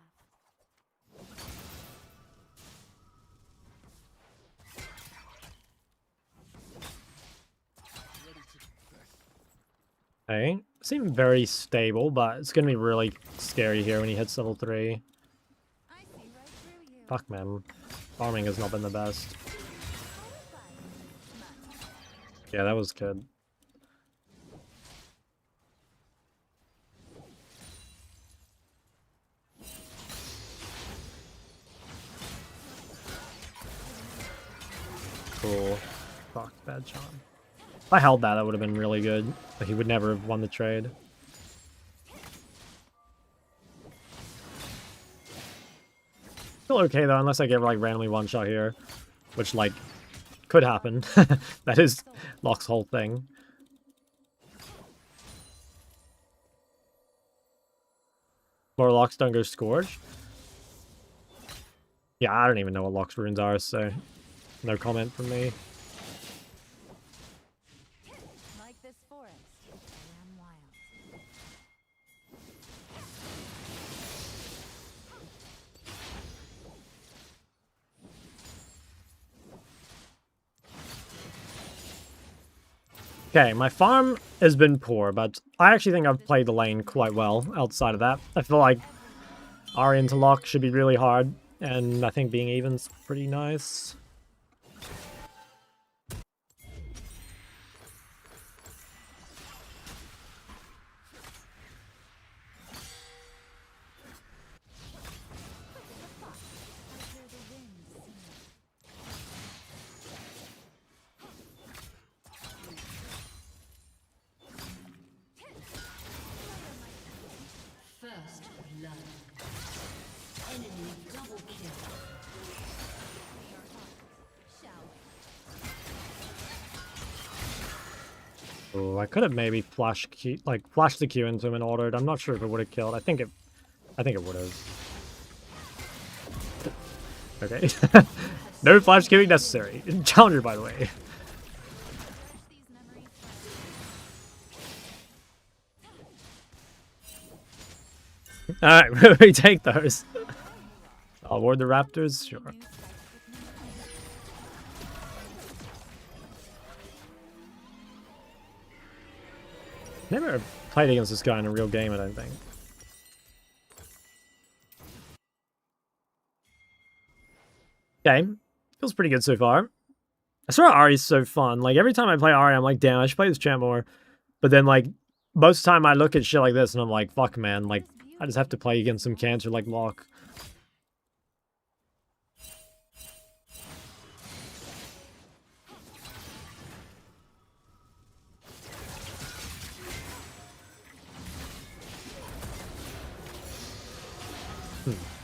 [SPEAKER 3] Ready to confess.
[SPEAKER 1] Okay. Seem very stable, but it's gonna be really scary here when he hits level 3.
[SPEAKER 4] I see right through you.
[SPEAKER 1] Fuck, man. Farming has not been the best. Yeah, that was good. Cool. Fuck, bad charm. If I held that, that would have been really good. But he would never have won the trade. Still okay though, unless I get like randomly one shot here, which like could happen. That is Locke's whole thing. More Locks don't go Scourge. Yeah, I don't even know what Locke's runes are, so no comment from me.
[SPEAKER 4] Like this forest, I am wild.
[SPEAKER 1] Okay, my farm has been poor, but I actually think I've played the lane quite well outside of that. I feel like Ari into Locke should be really hard, and I think being even's pretty nice.
[SPEAKER 2] First blood. Enemy double kill.
[SPEAKER 1] Oh, I could have maybe flashed the Q into him and ordered. I'm not sure if it would have killed. I think it would have. Okay. No flash queuing necessary. Challenger, by the way.
[SPEAKER 4] These memories
[SPEAKER 1] Alright, we take those. I'll ward the Raptors? Sure. Never played against this guy in a real game, I don't think. Okay. Feels pretty good so far. I swear Ari's so fun. Like, every time I play Ari, I'm like, damn, I should play this champ more. But then, like, most of the time I look at shit like this and I'm like, fuck, man. Like, I just have to play against some cancer like Locke.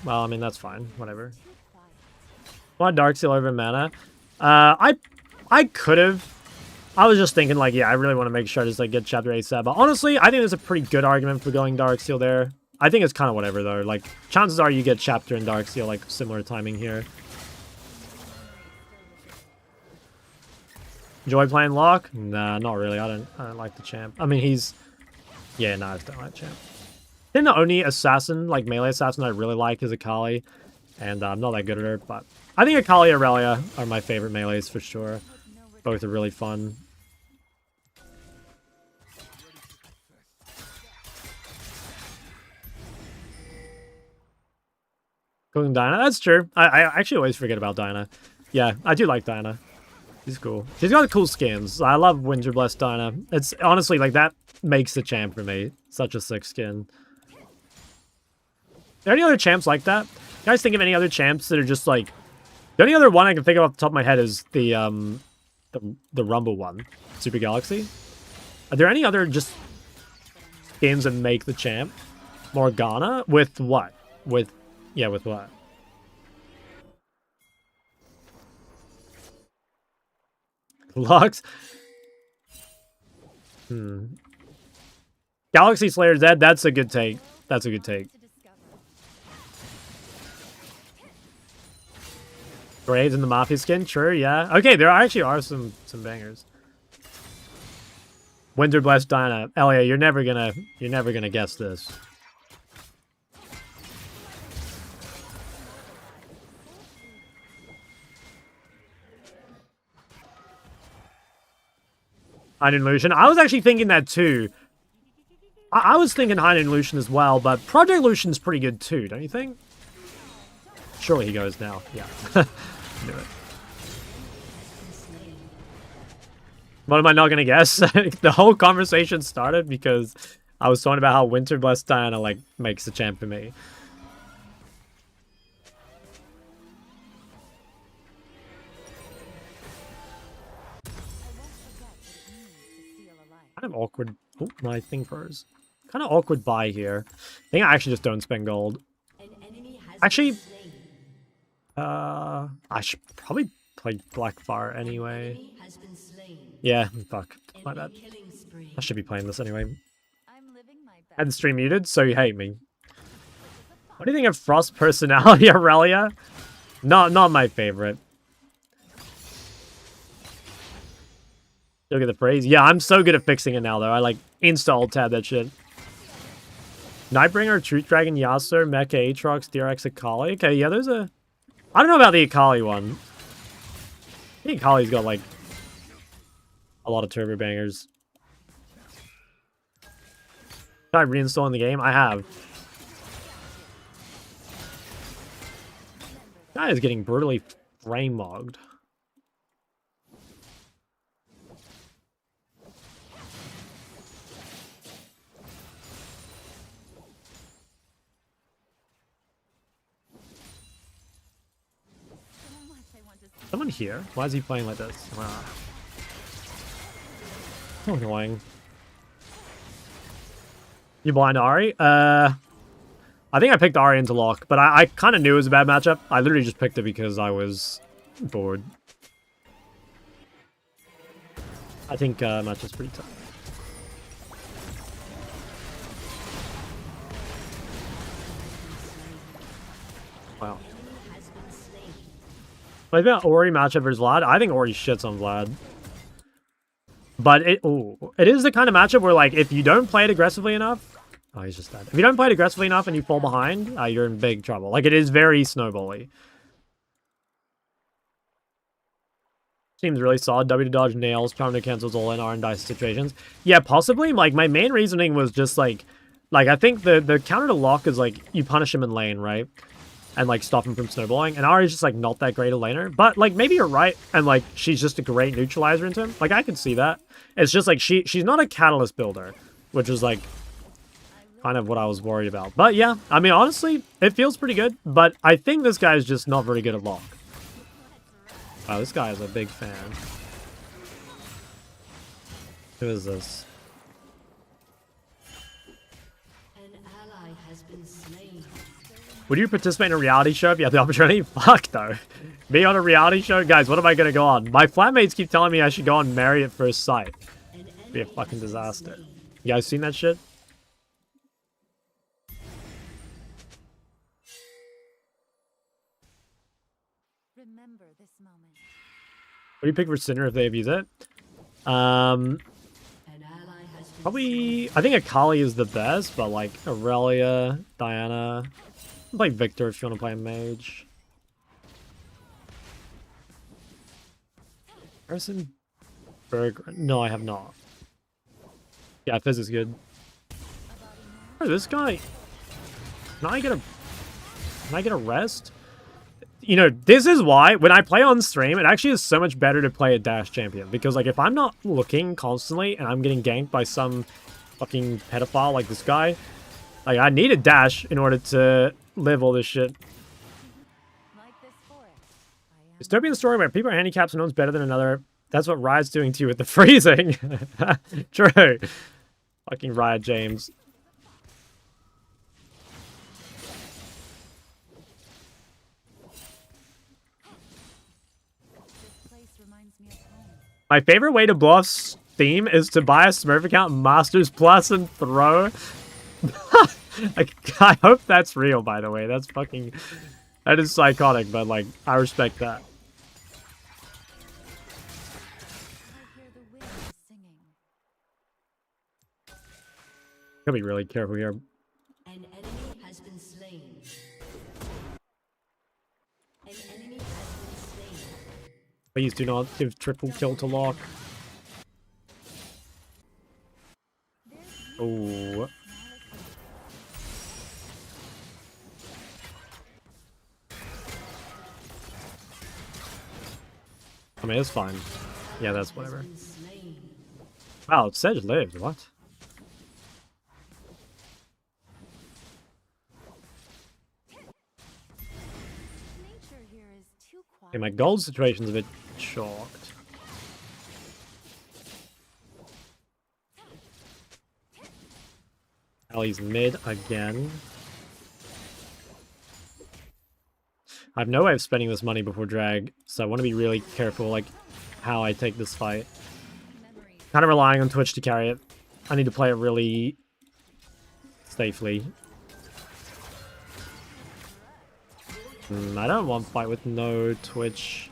[SPEAKER 1] Well, I mean, that's fine. Whatever. Want Darkseal over mana? I could have. I was just thinking, like, yeah, I really want to make sure I just, like, get Chapter ASAP. But honestly, I think there's a pretty good argument for going Darkseal there. I think it's kind of whatever, though. Like, chances are you get Chapter and Darkseal, like, similar timing here. Enjoy playing Locke? Nah, not really. I don't like the champ. I mean, he's... Yeah, no, I just don't like champ. Then the only assassin, like, melee assassin I really like is Akali. And I'm not that good at her, but... I think Akali and Aurelia are my favorite melees for sure. Both are really fun. Going Diana? That's true. I actually always forget about Diana. Yeah, I do like Diana. She's cool. She's got cool skins. I love Winterblessed Diana. It's honestly, like, that makes the champ for me. Such a sick skin. Are there any other champs like that? You guys think of any other champs that are just, like... The only other one I can think of off the top of my head is the Rumble one. Super Galaxy. Are there any other just skins that make the champ? Morgana? With what? Yeah, with what? Lux? Galaxy Slayer's dead. That's a good take. That's a good take.
[SPEAKER 4] to discover.
[SPEAKER 1] Grades in the Mafia skin? Sure, yeah. Okay, there actually are some bangers. Winterblessed Diana. Elia, you're never gonna guess this. I didn't Lucian. I was actually thinking that too. I was thinking Hiding Lucian as well, but Project Lucian's pretty good too, don't you think? Surely he goes now. Yeah. Knew it. What am I not gonna guess? The whole conversation started because I was talking about how Winter Blessed Diana like makes the champ for me. Kind of awkward. Oh, my thing froze. Kind of awkward buy here. I think I actually just don't spend gold. Actually, I should probably play Blackfire anyway. Yeah, fuck. My bad. I should be playing this anyway. I had the stream muted, so you hate me. What do you think of Frost personality, Aurelia? Not my favorite. Look at the phrase. Yeah, I'm so good at fixing it now, though. I, like, insta-alt tab that shit. Nightbringer, Truth Dragon, Yasuo, Mecha, Aatrox, DRX, Akali. Okay, yeah, there's a... I don't know about the Akali one. I think Akali's got, like, a lot of turbo bangers. Try reinstalling the game? I have. Guy is getting brutally frame-mogged. Someone here? Why is he playing like this? Ah. So annoying. You blind Ari? I think I picked Ari into lock, but I kind of knew it was a bad matchup. I literally just picked it because I was bored. I think matchup's pretty tough. Wow. But about Ori matchup versus Vlad, I think Ori shits on Vlad. But it is the kind of matchup where, like, if you don't play it aggressively enough... Oh, he's just dead. If you don't play it aggressively enough and you fall behind, you're in big trouble. Like, it is very snowbally. Seems really solid. W to dodge nails, charm to cancels all in R and dice situations. Yeah, possibly. Like, my main reasoning was just, like I think the counter to lock is, like, you punish him in lane, right? And, like, stop him from snowballing. And Ari's just, like, not that great a laner. But, like, maybe you're right. And, like, she's just a great neutralizer into him. Like, I can see that. It's just, like, she's not a catalyst builder. Which is, like, kind of what I was worried about. But, yeah. I mean, honestly, it feels pretty good. But I think this guy is just not very good at lock. Wow, this guy is a big fan. Who is this? Would you participate in a reality show if you had the opportunity? Fuck, though. Me on a reality show? Guys, what am I going to go on? My flatmates keep telling me I should go on Married at First Sight. It'd be a fucking disaster. You guys seen that shit?
[SPEAKER 4] Remember this moment.
[SPEAKER 1] What do you pick for Sinner if they abuse it? Probably... I think Akali is the best, but, like, Aurelia, Diana... Play Victor if you want to play a mage. Harrison Berg. No, I have not. Yeah, Fizz is good. Oh, this guy. Can I get a rest? You know, this is why when I play on stream, it actually is so much better to play a dash champion. Because, like, if I'm not looking constantly and I'm getting ganked by some fucking pedophile like this guy, like, I need a dash in order to live all this shit. Dystopian story where people are handicapped and one's better than another. That's what Riot's doing to you with the freezing. True. Fucking Riot James. My favorite way to blow off Steam is to buy a Smurf account, Masters Plus, and throw. I hope that's real, by the way. That's fucking... That is psychotic, but, like, I respect that. Gotta be really careful here.
[SPEAKER 2] An enemy has been slain. An enemy has been slain.
[SPEAKER 1] Please do not give triple kill to lock. Oh. I mean, it's fine. Yeah, that's whatever.
[SPEAKER 2] Been slain.
[SPEAKER 1] Wow, it said it lived. What?
[SPEAKER 4] Nature here is too quiet.
[SPEAKER 1] Okay, my gold situation's a bit shocked. Ellie's mid again. I have no way of spending this money before drag, so I want to be really careful, like, how I take this fight.
[SPEAKER 4] Memories.
[SPEAKER 1] Kind of relying on Twitch to carry it. I need to play it really safely. I don't want to fight with no Twitch.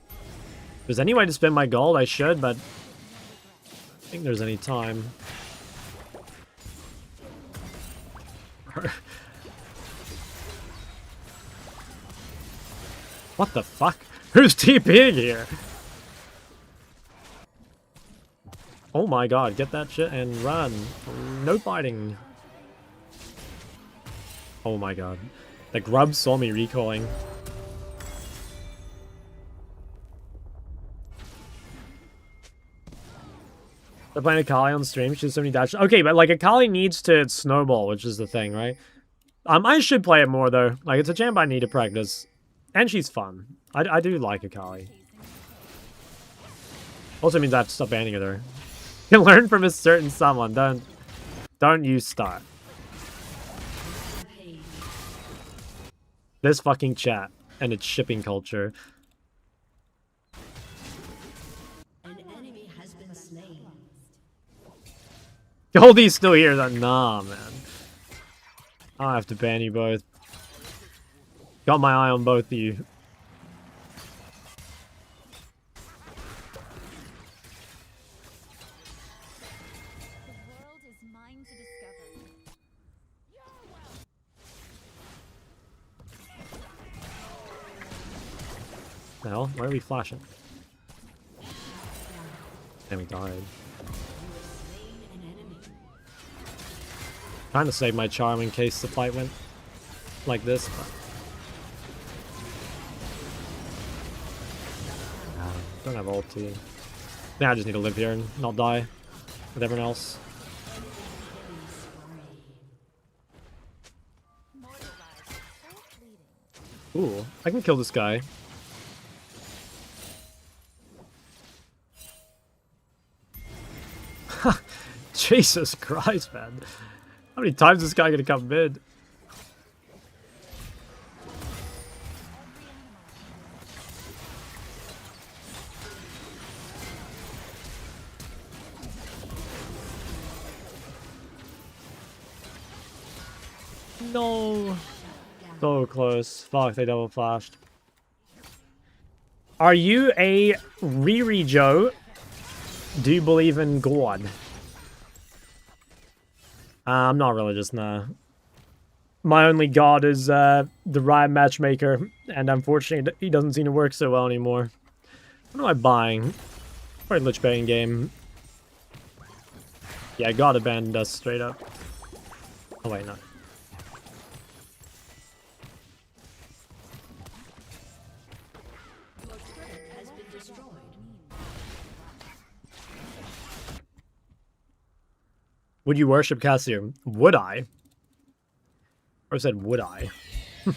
[SPEAKER 1] If there's any way to spend my gold, I should, but I think there's any time. What the fuck? Who's TPing here? Oh my god, get that shit and run. No fighting. Oh my god. The grub saw me recoiling. They're playing Akali on stream. She has so many dash. Okay, but like Akali needs to snowball, which is the thing, right? I should play it more though. Like it's a champ I need to practice. And she's fun. I do like Akali. Also means I have to stop banning her though. You can learn from a certain someone. Don't use start. This fucking chat and its shipping culture.
[SPEAKER 2] An enemy has been slain.
[SPEAKER 1] Goldie's still here. Nah, man. I have to ban you both. Got my eye on both of you.
[SPEAKER 4] The world is mine to discover.
[SPEAKER 1] The hell? Why are we flashing? And we died.
[SPEAKER 2] Slain an enemy.
[SPEAKER 1] Trying to save my charm in case the fight went like this, but don't have ulti. Now I just need to live here and not die with everyone else.
[SPEAKER 4] Mortal lives so fleeting.
[SPEAKER 1] Ooh, I can kill this guy. Jesus Christ, man. How many times is this guy gonna come mid? No. So close. Fuck, they double flashed. Are you a Riri Joe? Do you believe in God? I'm not religious, nah. My only god is the Riot Matchmaker, and unfortunately he doesn't seem to work so well anymore. What am I buying? Probably Lich Bane game. Yeah, God abandoned us straight up. Oh wait, no.
[SPEAKER 2] Your turret has been destroyed.
[SPEAKER 1] Would you worship Cassio? Would I? Or said, would I? I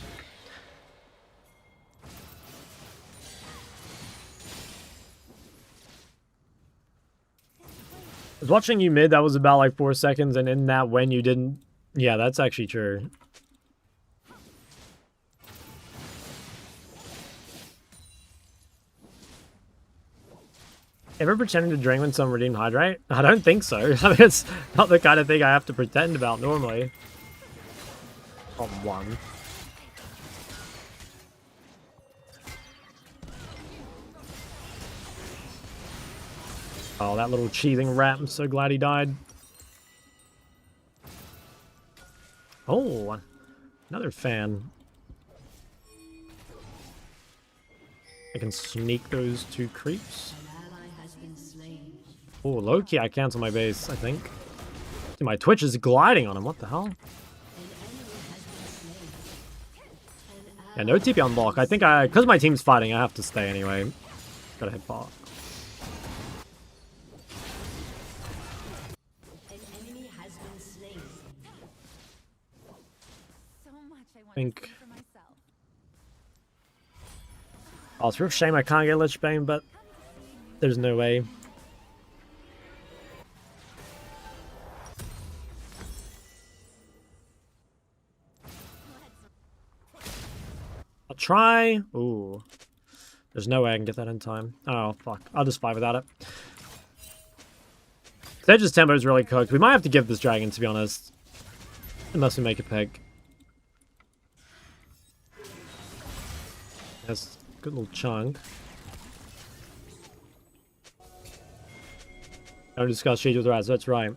[SPEAKER 1] was watching you mid, that was about like 4 seconds, and in that when you didn't... Yeah, that's actually true. Ever pretending to drink when someone redeemed hydrate? I don't think so. I mean, it's not the kind of thing I have to pretend about normally. On one. Oh, that little cheating rat. I'm so glad he died. Oh, another fan. I can sneak those two creeps.
[SPEAKER 2] An ally has been slain.
[SPEAKER 1] Oh, low-key, I cancel my base, I think. Dude, my Twitch is gliding on him. What the hell?
[SPEAKER 2] An enemy has been slain. An
[SPEAKER 1] Yeah, no TP on block. I think because my team's fighting, I have to stay anyway. Gotta hit bot.
[SPEAKER 2] An enemy has been slain.
[SPEAKER 4] So much I want
[SPEAKER 1] Think-
[SPEAKER 4] to see for myself.
[SPEAKER 1] Oh, it's a real shame I can't get Lich Bane, but there's no way. I'll try. Ooh. There's no way I can get that in time. Oh, fuck. I'll just fight without it. Sedge's tempo is really cooked. We might have to give this dragon, to be honest. Unless we make a peg. That's a good little chunk. Don't discuss G2 with Raz, that's right.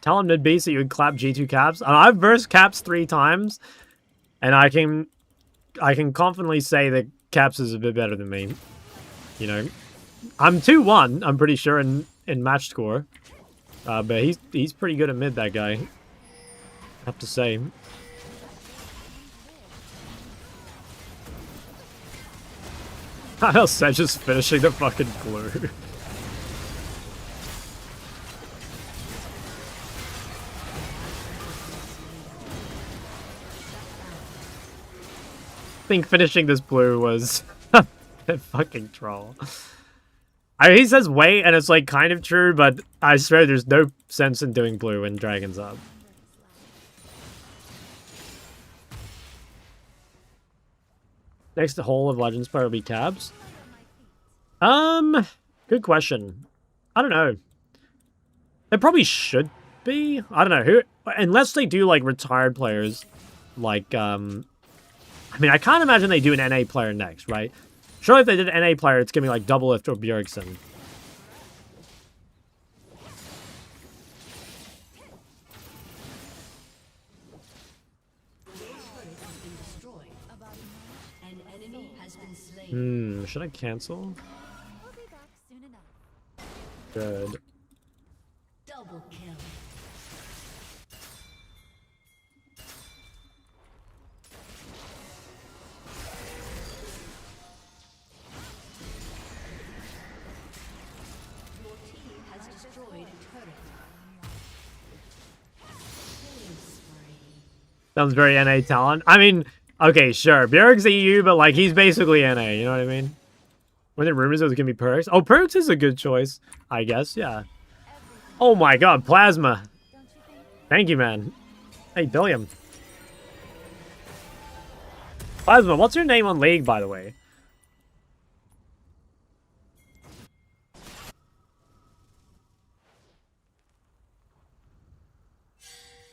[SPEAKER 1] Tell him mid-beast that you would clap G2 caps. I've versed caps 3 times, and I can confidently say that Caps is a bit better than me. You know, I'm 2-1. I'm pretty sure in match score, but he's pretty good at mid. That guy, I have to say. How else? I just finishing the fucking blue. I think finishing this blue was a fucking troll. I mean, he says wait, and it's like kind of true, but I swear there's no sense in doing blue when Dragon's up. Next hole of Legends player will be Cabs. Good question. I don't know. It probably should be. I don't know who, unless they do like retired players, like I mean, I can't imagine they do an NA player next, right? Surely if they did an NA player, it's gonna be like Double Lift or Bjergsen. Should I cancel?
[SPEAKER 4] We'll be back soon enough.
[SPEAKER 1] Good.
[SPEAKER 2] Double kill. Your team has destroyed a turret. Killing spree.
[SPEAKER 1] Sounds very NA talent. I mean, okay, sure. Bjerg's EU, but like he's basically NA, you know what I mean? Were there rumors it was gonna be Perks? Oh, Perks is a good choice, I guess, yeah. Oh my god, Plasma.
[SPEAKER 4] Don't you think?
[SPEAKER 1] Thank you, man. Hey, Billiam. Plasma, what's your name on League, by the way?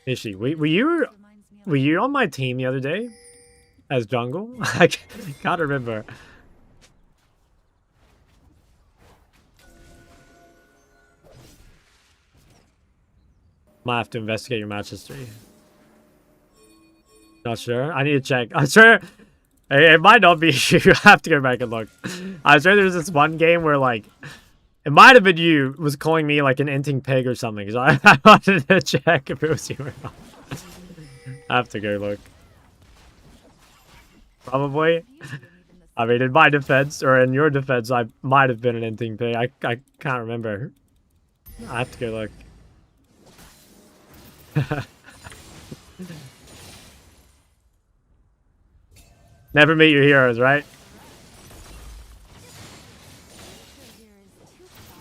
[SPEAKER 1] Is she? Were you
[SPEAKER 4] Reminds me of
[SPEAKER 1] were you on my team the other day? As jungle? I can't remember. Might have to investigate your match history. Not sure. I need to check. I'm sure it might not be you. I have to go back and look. I'm sure there's this one game where like it might have been you was calling me like an inting pig or something. So I wanted to check if it was you or not. I have to go look. Probably. I mean, in my defense or in your defense, I might have been an inting pig. I can't remember. I have to go look. Never meet your heroes, right?
[SPEAKER 4] here is too far.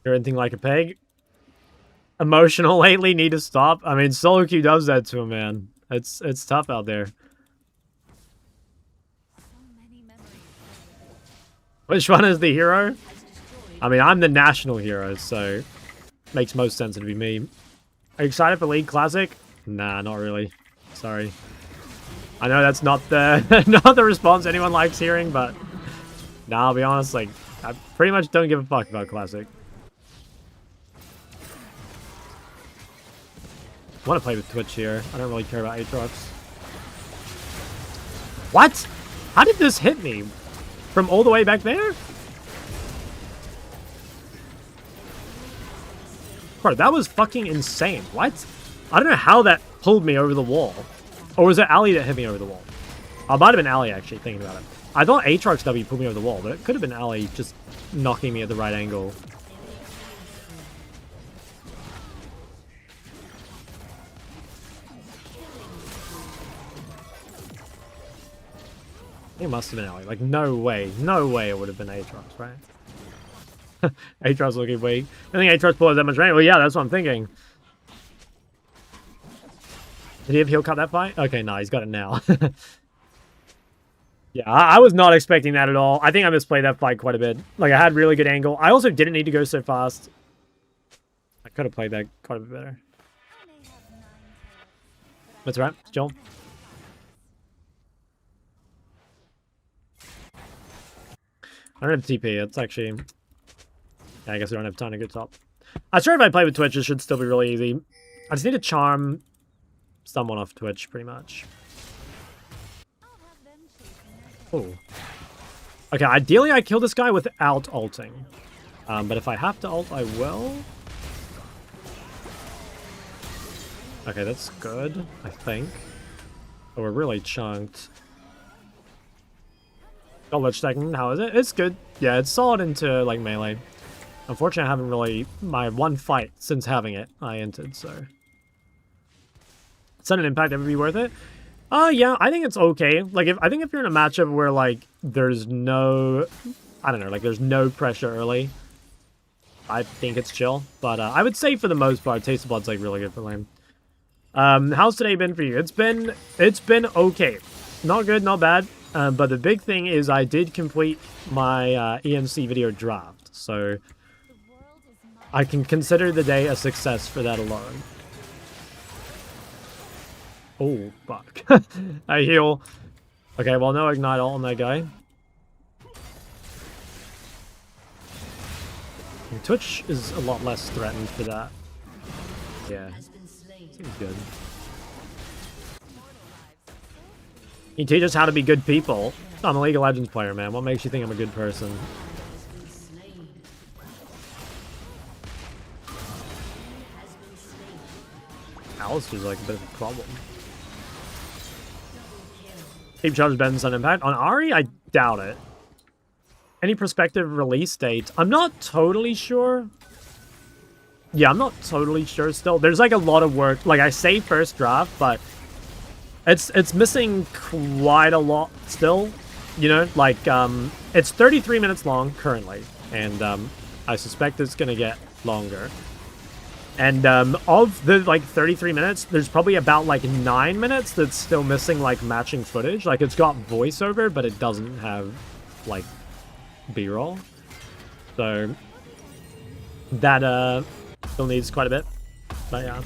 [SPEAKER 1] You're anything like a peg? Emotional lately, need to stop. I mean, solo queue does that to a man. It's tough out there.
[SPEAKER 4] So many memories.
[SPEAKER 1] Which one is the hero? I mean, I'm the national hero, so makes most sense to be me. Are you excited for League Classic? Nah, not really. Sorry. I know that's not the not the response anyone likes hearing, but nah, I'll be honest, like I pretty much don't give a fuck about Classic. I want to play with Twitch here. I don't really care about Aatrox. What? How did this hit me? From all the way back there? Bro, that was fucking insane. What? I don't know how that pulled me over the wall. Or was it Ali that hit me over the wall? It might have been Ali, actually, thinking about it. I thought Aatrox W pulled me over the wall, but it could have been Ali just knocking me at the right angle. It must have been Ali. Like, no way. No way it would have been Aatrox, right? Aatrox looking weak. I think Aatrox pulled that much range. Well, yeah, that's what I'm thinking. Did he have heal cut that fight? Okay, no, he's got it now. Yeah, I was not expecting that at all. I think I misplayed that fight quite a bit. Like, I had really good angle. I also didn't need to go so fast. I could have played that quite a bit better. That's right, Joel. I don't have TP. It's actually... Yeah, I guess we don't have time to go top. I'm sure if I play with Twitch, it should still be really easy. I just need to charm someone off Twitch, pretty much. Oh. Okay, ideally I kill this guy without ulting. But if I have to ult, I will. Okay, that's good, I think. Oh, we're really chunked. Oh, Lich Techn, how is it? It's good. Yeah, it's solid into, like, melee. Unfortunately, I haven't really... My one fight since having it, I entered, so... Sudden Impact ever be worth it? Yeah, I think it's okay. Like, I think if you're in a matchup where, like, there's no... I don't know, like, there's no pressure early, I think it's chill. But I would say, for the most part, Taste of Blood's, like, really good for lane. How's today been for you? It's been okay. Not good, not bad. But the big thing is I did complete my EMC video draft. So I can consider the day a success for that alone. Oh, fuck. I heal. Okay, well, no Ignite ult on that guy. And Twitch is a lot less threatened for that. Yeah. Seems good. He teaches us how to be good people. I'm a League of Legends player, man. What makes you think I'm a good person? Alistair's like a bit of a problem. Keep charges better than Sun Impact. On Ari, I doubt it. Any prospective release date? I'm not totally sure. Yeah, I'm not totally sure still. There's like a lot of work. Like I say first draft, but it's missing quite a lot still. You know, like it's 33 minutes long currently, and I suspect it's gonna get longer. And of the, like, 33 minutes, there's probably about, like, 9 minutes that's still missing, like, matching footage. Like, it's got voiceover, but it doesn't have, like, B-roll. So, that, still needs quite a bit. But, yeah.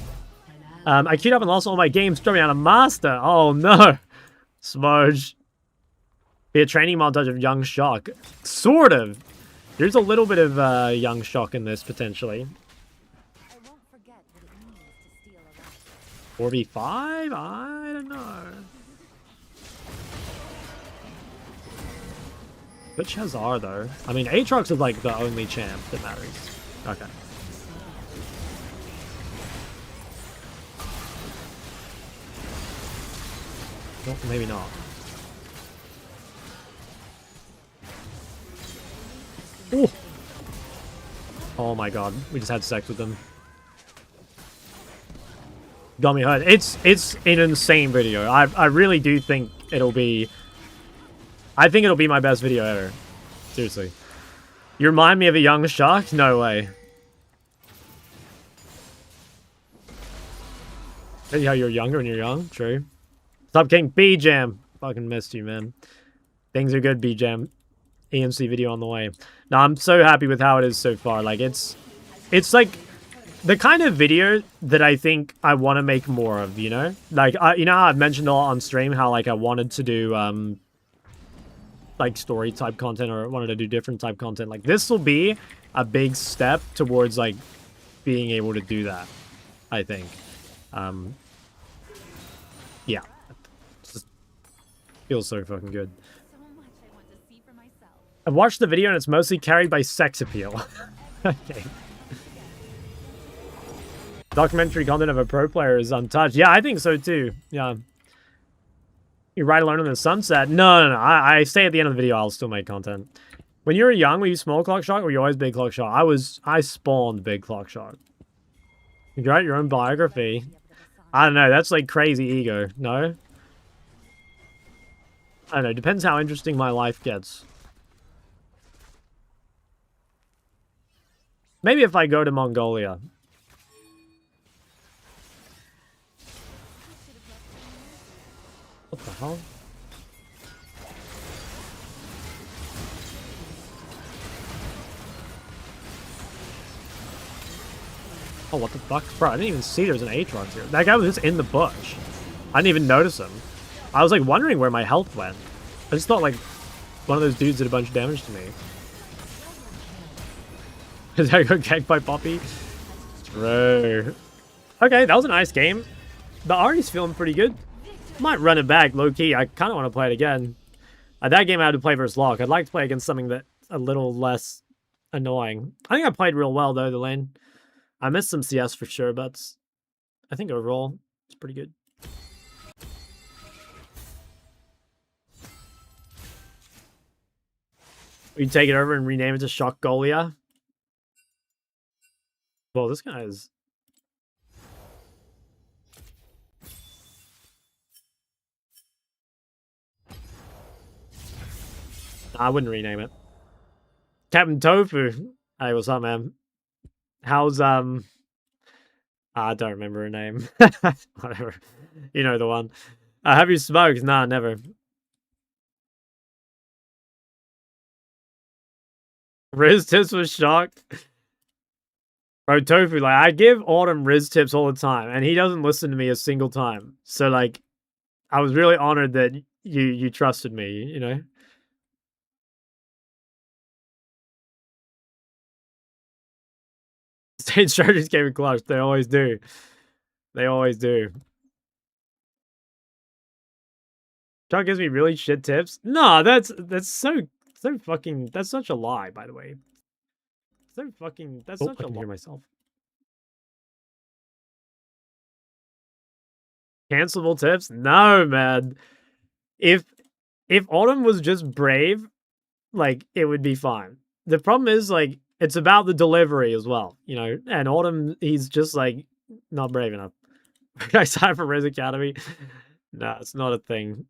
[SPEAKER 1] I queued up and lost all my games, dropping out of Master. Oh, no. Smudge. Be a training montage of Young Shock. Sort of. There's a little bit of, Young Shock in this, potentially. 4v5? I don't know. Which has R, though? I mean, Aatrox is, like, the only champ that matters. Okay. Well, maybe not. Ooh. Oh my god, we just had sex with them. Got me hurt. It's an insane video. I really do think it'll be... I think it'll be my best video ever. Seriously. You remind me of a Young Shark? No way. Maybe how you're younger when you're young? True. Stop King B-Jam. Fucking missed you, man. Things are good, B-Jam. EMC video on the way. No, I'm so happy with how it is so far. Like, it's like... the kind of video that I think I want to make more of, you know? Like, you know how I've mentioned a lot on stream how, like, I wanted to do, like, story-type content or wanted to do different type content. Like, this will be a big step towards, like, being able to do that, I think. Yeah. It just feels so fucking good. I've watched the video and it's mostly carried by sex appeal. Okay. Documentary content of a pro player is untouched. Yeah, I think so too. Yeah. You ride alone in the sunset. No. I stay at the end of the video. I'll still make content. When you were young, were you small clock shot or were you always big clock shot? I spawned big clock shot. You write your own biography. I don't know. That's like crazy ego. No? I don't know. Depends how interesting my life gets. Maybe if I go to Mongolia. What the hell? Oh, what the fuck? Bro, I didn't even see there was an Aatrox here. That guy was just in the bush. I didn't even notice him. I was like wondering where my health went. I just thought like one of those dudes did a bunch of damage to me. Is that got ganked by Poppy? Bro. Okay, that was a nice game. The Ari's feeling pretty good. Might run it back, low-key. I kind of want to play it again. That game I had to play versus Locke. I'd like to play against something that's a little less annoying. I think I played real well, though, the lane. I missed some CS for sure, but I think overall, it's pretty good. We take it over and rename it to Shock Golia. Well, this guy is... I wouldn't rename it. Captain Tofu. Hey, what's up, man? How's, I don't remember her name. Whatever. You know the one. Have you smoked? Nah, never. Riz tips was shocked. Bro, Tofu, like, I give Autumn Riz tips all the time, and he doesn't listen to me a single time. So, like, I was really honored that you trusted me, you know? Stage strategies came in clutch. They always do. They always do. Chuck gives me really shit tips. No, that's so fucking. That's such a lie, by the way. So fucking. That's such a lie. Hear myself. Cancelable tips? No, man. If Autumn was just brave, like it would be fine. The problem is like it's about the delivery as well, you know. And Autumn, he's just like not brave enough. I signed for Res Academy. No, it's not a thing.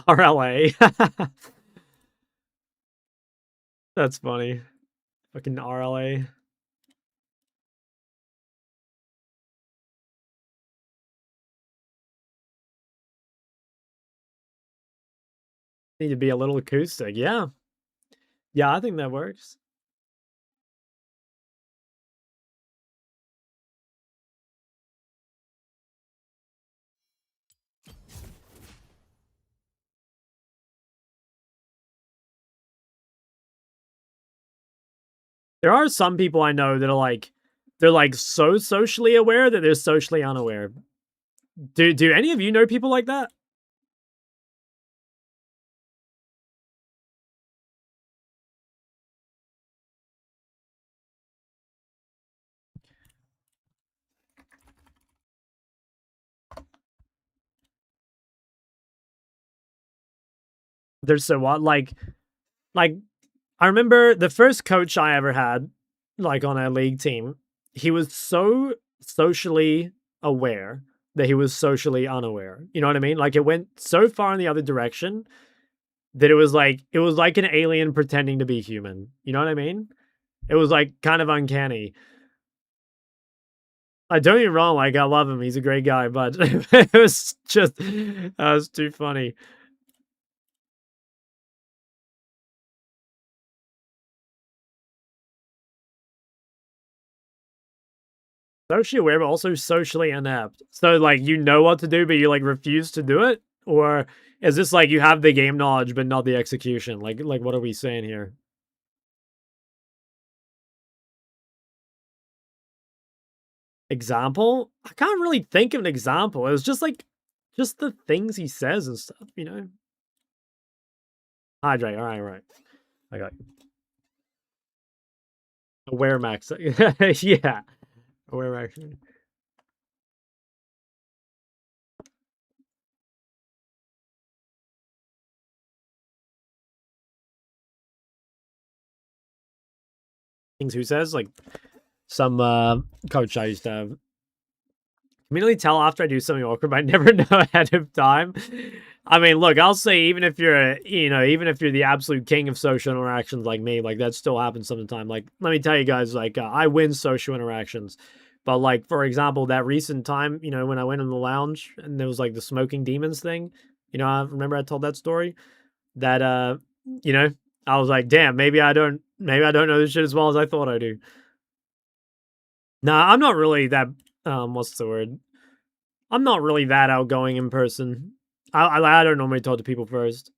[SPEAKER 1] RLA. That's funny. Fucking RLA. Need to be a little acoustic. Yeah. Yeah, I think that works. There are some people I know that are like, they're like so socially aware that they're socially unaware. Do any of you know people like that? They're so what? Like I remember the first coach I ever had, like on a league team, he was so socially aware that he was socially unaware. You know what I mean? Like it went so far in the other direction that it was like an alien pretending to be human. You know what I mean? It was like kind of uncanny. I don't get me wrong, like I love him, he's a great guy, but it was just that was too funny. Socially aware, but also socially inept. So like you know what to do, but you like refuse to do it? Or is this like you have the game knowledge but not the execution? Like what are we saying here? Example? I can't really think of an example. It was just like just the things he says and stuff, you know. Hydrate. All right. I got you. Aware max. Yeah. Aware max. Things who says like some coach I used to have. Immediately tell after I do something awkward, but I never know ahead of time. I mean, look, I'll say even if you're even if you're the absolute king of social interactions like me, like that still happens sometimes. Like, let me tell you guys, like I win social interactions. But like, for example, that recent time, when I went in the lounge and there was like the smoking demons thing, I remember I told that story that, I was like, damn, maybe I don't know this shit as well as I thought I do. Nah, I'm not really that, what's the word? I'm not really that outgoing in person. I don't normally talk to people first.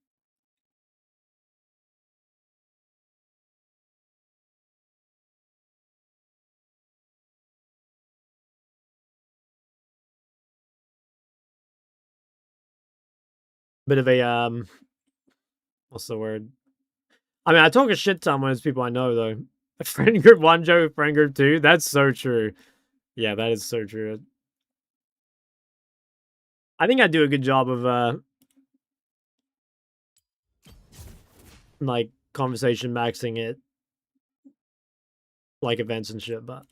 [SPEAKER 1] Bit of a, what's the word? I mean, I talk a shit ton when it's people I know, though. Friend group 1 joke, friend group 2. That's so true. Yeah, that is so true. I think I do a good job of, like, conversation maxing it. Like events and shit, but.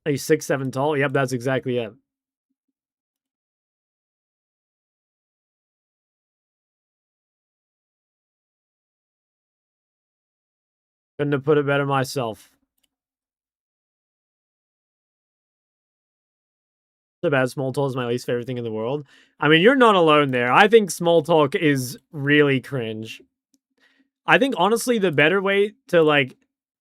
[SPEAKER 1] Are you 6'7" tall? Yep, that's exactly it. Couldn't have put it better myself. So bad, small talk is my least favorite thing in the world. I mean, you're not alone there. I think small talk is really cringe. I think honestly the better way to like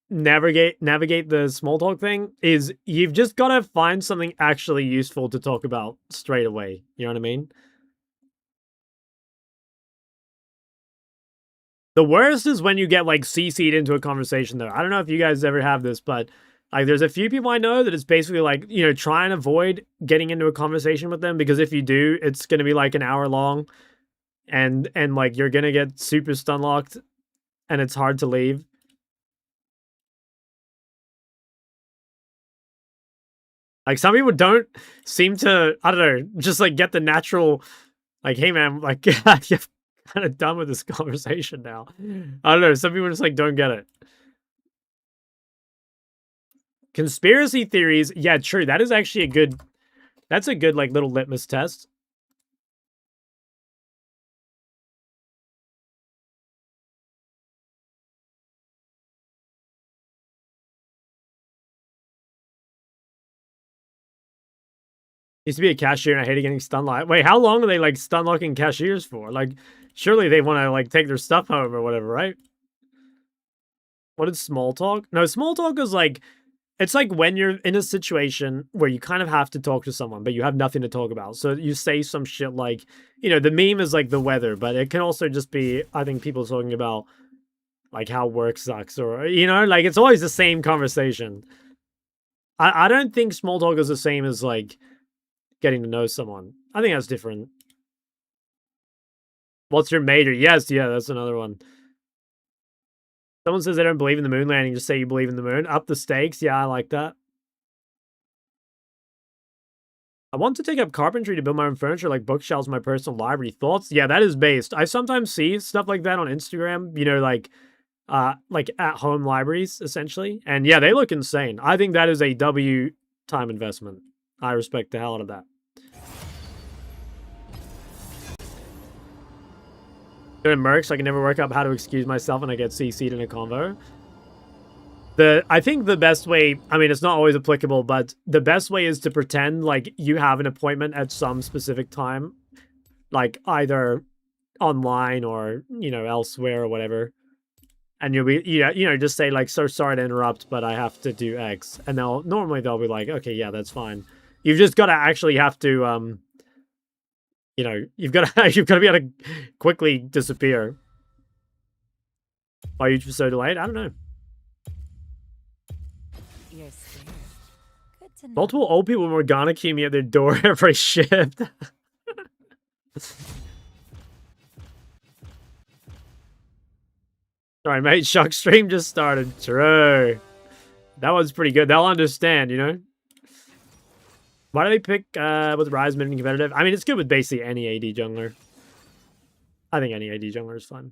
[SPEAKER 1] navigate the small talk thing is you've just got to find something actually useful to talk about straight away. You know what I mean? The worst is when you get like CC'd into a conversation though. I don't know if you guys ever have this, but like there's a few people I know that it's basically like, try and avoid getting into a conversation with them because if you do, it's going to be like an hour long and like you're going to get super stun locked and it's hard to leave. Like some people don't seem to, I don't know, just like get the natural, like, hey man, like you're kind of done with this conversation now. I don't know. Some people just like don't get it. Conspiracy theories, yeah, true. That is actually that's a good like little litmus test. Used to be a cashier and I hated getting stun locked. Wait, how long are they like stun locking cashiers for? Like, surely they want to like take their stuff home or whatever, right? What is small talk? No, small talk is like, it's like when you're in a situation where you kind of have to talk to someone, but you have nothing to talk about. So you say some shit like, the meme is like the weather, but it can also just be, I think, people talking about like how work sucks or, like it's always the same conversation. I don't think small talk is the same as like getting to know someone. I think that's different. What's your major? Yes, yeah, that's another one. Someone says they don't believe in the moon landing, just say you believe in the moon. Up the stakes. Yeah, I like that. I want to take up carpentry to build my own furniture, like bookshelves, my personal library. Thoughts? Yeah, that is based. I sometimes see stuff like that on Instagram, like at-home libraries, essentially. And yeah, they look insane. I think that is a W time investment. I respect the hell out of that. Doing mercs, I can never work out how to excuse myself when I get CC'd in a convo. I think the best way, I mean, it's not always applicable, but the best way is to pretend like you have an appointment at some specific time, like either online or, elsewhere or whatever. And you'll be, just say like, so sorry to interrupt, but I have to do X. And normally they'll be like, okay, yeah, that's fine. You've just got to actually have to, you've got to be able to quickly disappear. Why are you so delayed? I don't know.
[SPEAKER 4] You're scared. Good to know.
[SPEAKER 1] Multiple old people with Morgana queue me at their door every shift. Sorry, mate. Shock stream just started. True. That one's pretty good. They'll understand, you know? Why do they pick with Ryze mid and competitive? I mean, it's good with basically any AD jungler. I think any AD jungler is fun.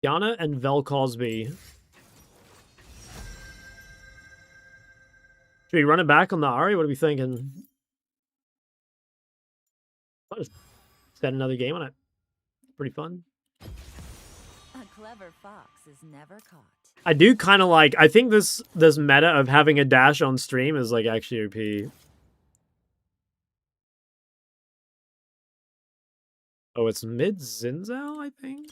[SPEAKER 1] Yana and Vel Cosby. Should we run it back on the Ahri? What are we thinking? I'll just set another game on it. Pretty fun.
[SPEAKER 4] A clever fox is never caught.
[SPEAKER 1] I do kind of like. I think this meta of having a dash on stream is like actually OP. Oh, it's mid Zinzao, I think.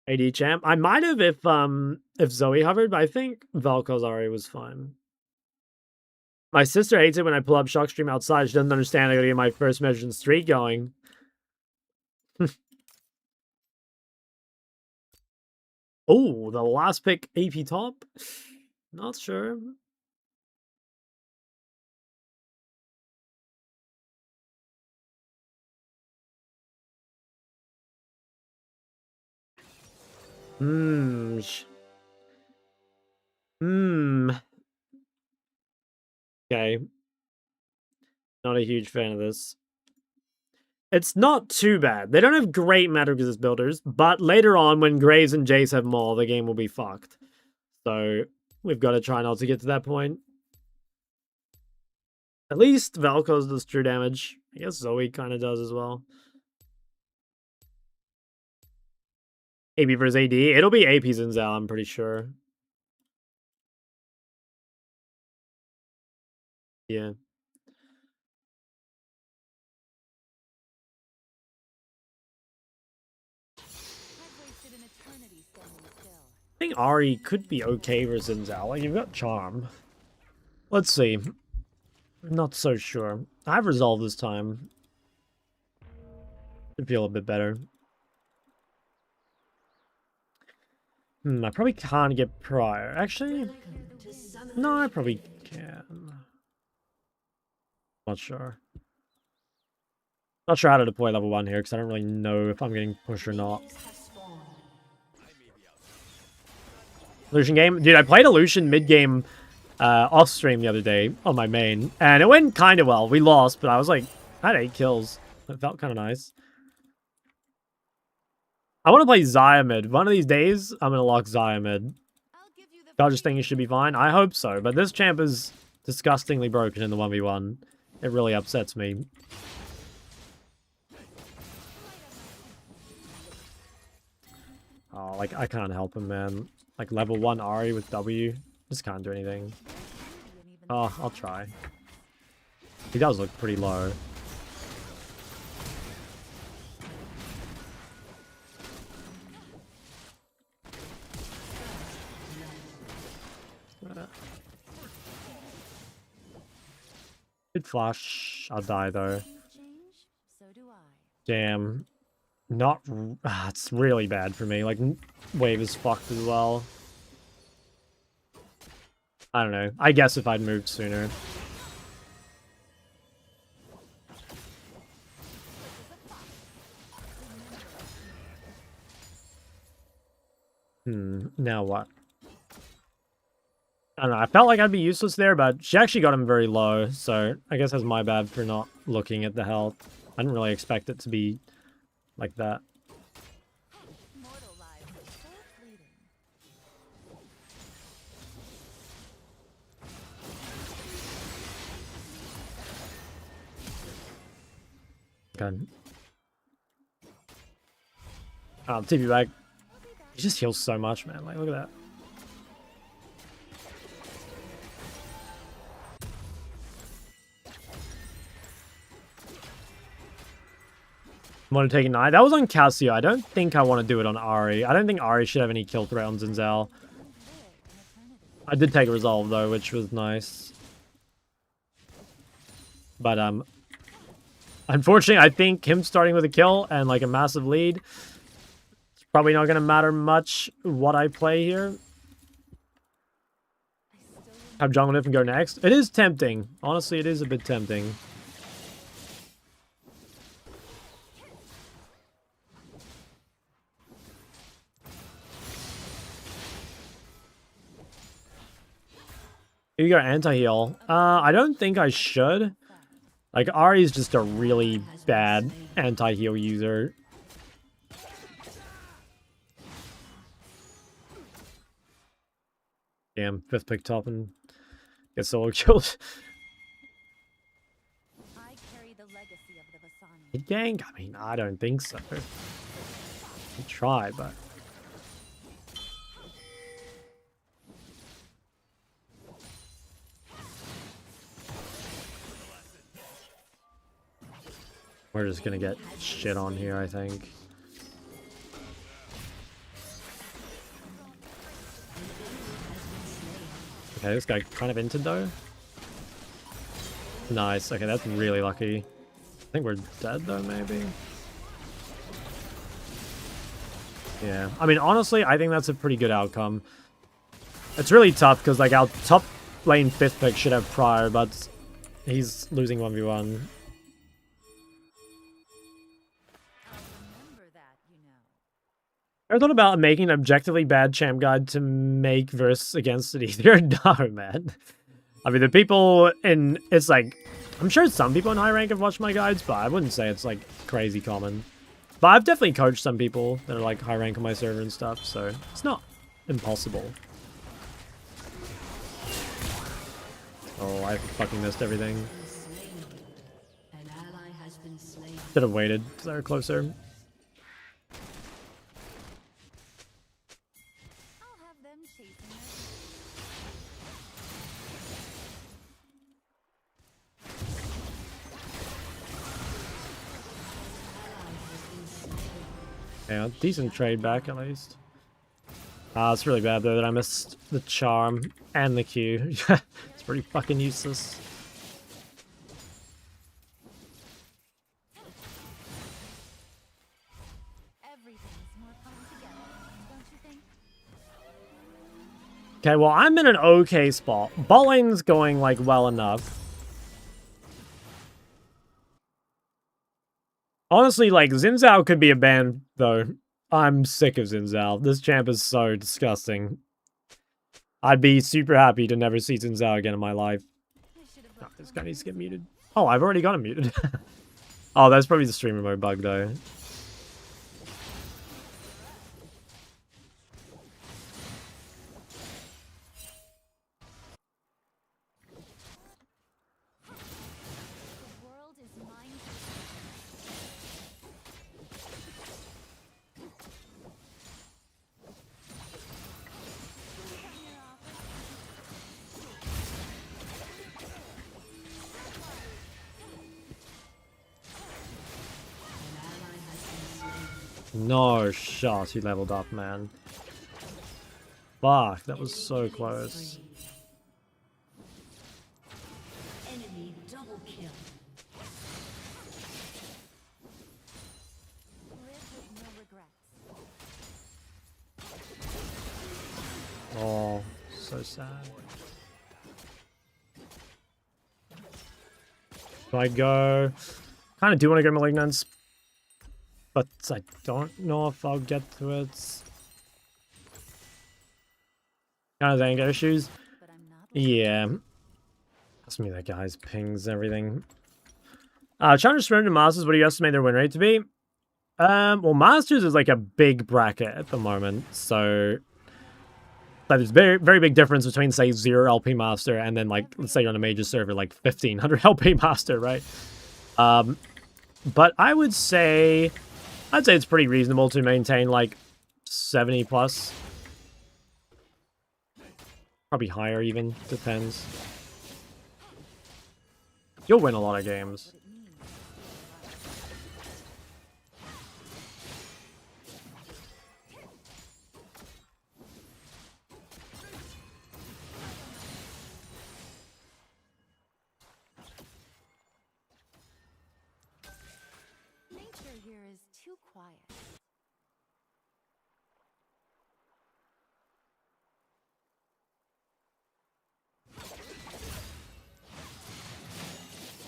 [SPEAKER 1] AD champ. I might have if Zoe hovered, but I think Valkozari was fine. My sister hates it when I pull up Shock Stream outside. She doesn't understand I gotta get my first measured streak going. Oh, the last pick AP top? Not sure. Hmm. Okay. Not a huge fan of this. It's not too bad. They don't have great meta resist builders, but later on, when Graves and Jace have more, the game will be fucked. So we've got to try not to get to that point. At least Valkos does true damage. I guess Zoe kind of does as well. AB versus AD. It'll be AP Zinzao, I'm pretty sure. Yeah. I think Ahri could be okay versus Zinzao. Like, you've got Charm. Let's see. I'm not so sure. I have Resolve this time. Should feel a bit better. I probably can't get Prior. Actually, no, I probably can. Not sure. Not sure how to deploy level 1 here, because I don't really know if I'm getting pushed or not. Lucian game? Dude, I played a Lucian mid-game off stream the other day on my main, and it went kind of well. We lost, but I was like, I had 8 kills. It felt kind of nice. I want to play Xayah mid. One of these days, I'm going to lock Xayah mid. I just think it should be fine. I hope so, but this champ is disgustingly broken in the 1v1. It really upsets me. Oh, like, I can't help him, man. Like, level 1 Ahri with W. Just can't do anything. Oh, I'll try. He does look pretty low. Good flash. I'll die, though. Damn. Not... it's really bad for me. Like, wave is fucked as well. I don't know. I guess if I'd moved sooner. Now what? I don't know. I felt like I'd be useless there, but she actually got him very low, so I guess that's my bad for not looking at the health. I didn't really expect it to be like that. Okay. TP back. He just heals so much, man. Like, look at that. Want to take a knight? That was on Cassio. I don't think I want to do it on Ahri. I don't think Ahri should have any kill threat on Zinzao. I did take a resolve though, which was nice. But Unfortunately, I think him starting with a kill and like a massive lead, it's probably not going to matter much what I play here. Have jungle Nip and go next. It is tempting. Honestly, it is a bit tempting. You go anti-heal. I don't think I should. Like, Ahri's just a really bad anti-heal user. Damn, 5th pick top and get solo killed.
[SPEAKER 4] I carry the legacy of the Vasani.
[SPEAKER 1] Gank? I mean, I don't think so. I try, but... We're just gonna get shit on here, I think. Okay, this guy kind of entered though. Nice. Okay, that's really lucky. I think we're dead though, maybe. Yeah. I mean, honestly, I think that's a pretty good outcome. It's really tough because like our top lane 5th pick should have prior, but he's losing 1v1.
[SPEAKER 4] I'll remember that, you know.
[SPEAKER 1] I thought about making an objectively bad champ guide to make verse against it either. No, man. I mean, the people in... It's like... I'm sure some people in high rank have watched my guides, but I wouldn't say it's like crazy common. But I've definitely coached some people that are like high rank on my server and stuff, so it's not impossible. Oh, I fucking missed everything.
[SPEAKER 2] An ally has been slain.
[SPEAKER 1] Should have waited because they were closer.
[SPEAKER 4] I'll have them chasing us.
[SPEAKER 1] Yeah, decent trade back at least. It's really bad though that I missed the charm and the Q. It's pretty fucking useless.
[SPEAKER 4] Everything's more coming together, don't you think?
[SPEAKER 1] Okay, well, I'm in an okay spot. Bot lane's going, like, well enough. Honestly, like, Xin Zhao could be a ban, though. I'm sick of Xin Zhao. This champ is so disgusting. I'd be super happy to never see Xin Zhao again in my life.
[SPEAKER 4] I should have
[SPEAKER 1] Oh,
[SPEAKER 4] left
[SPEAKER 1] this
[SPEAKER 4] the
[SPEAKER 1] guy needs to get
[SPEAKER 4] windows
[SPEAKER 1] muted. Oh, I've already got him muted. Oh, that's probably the streamer mode bug, though.
[SPEAKER 4] The world is mine.
[SPEAKER 1] No shot, he leveled up, man. Fuck, that was so close.
[SPEAKER 2] Enemy double kill.
[SPEAKER 4] Live with no regrets.
[SPEAKER 1] Oh, so sad. Do I go? Kind of do want to go Malignance, but I don't know if I'll get to it. Kind of anger issues.
[SPEAKER 4] But I'm not.
[SPEAKER 1] Yeah. That's me, that guy's pings and everything. Challenge surrender to Masters, what do you estimate their win rate to be? Well, Masters is like a big bracket at the moment, so like, there's very, very big difference between, say, 0 LP Master and then, like, let's say you're on a major server, like 1500 LP Master, right? But I would say, I'd say it's pretty reasonable to maintain, like, 70 plus. Probably higher even, depends. You'll win a lot of games.
[SPEAKER 4] here is too quiet.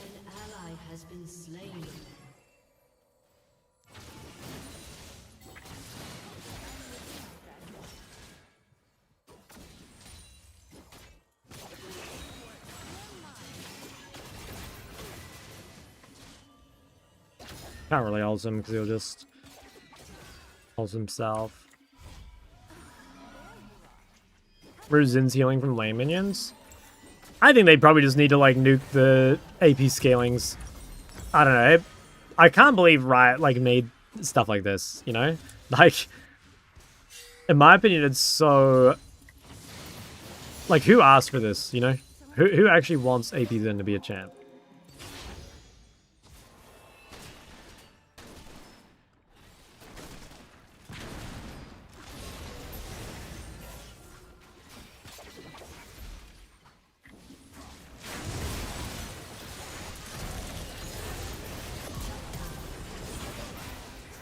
[SPEAKER 2] An ally has been slain.
[SPEAKER 1] Can't really ult him because he'll just ult himself. Ruzin's healing from lane minions. I think they probably just need to like nuke the AP scalings. I don't know. I can't believe Riot like made stuff like this. You know, like in my opinion, it's so like who asked for this? You know, who actually wants AP Zen to be a champ?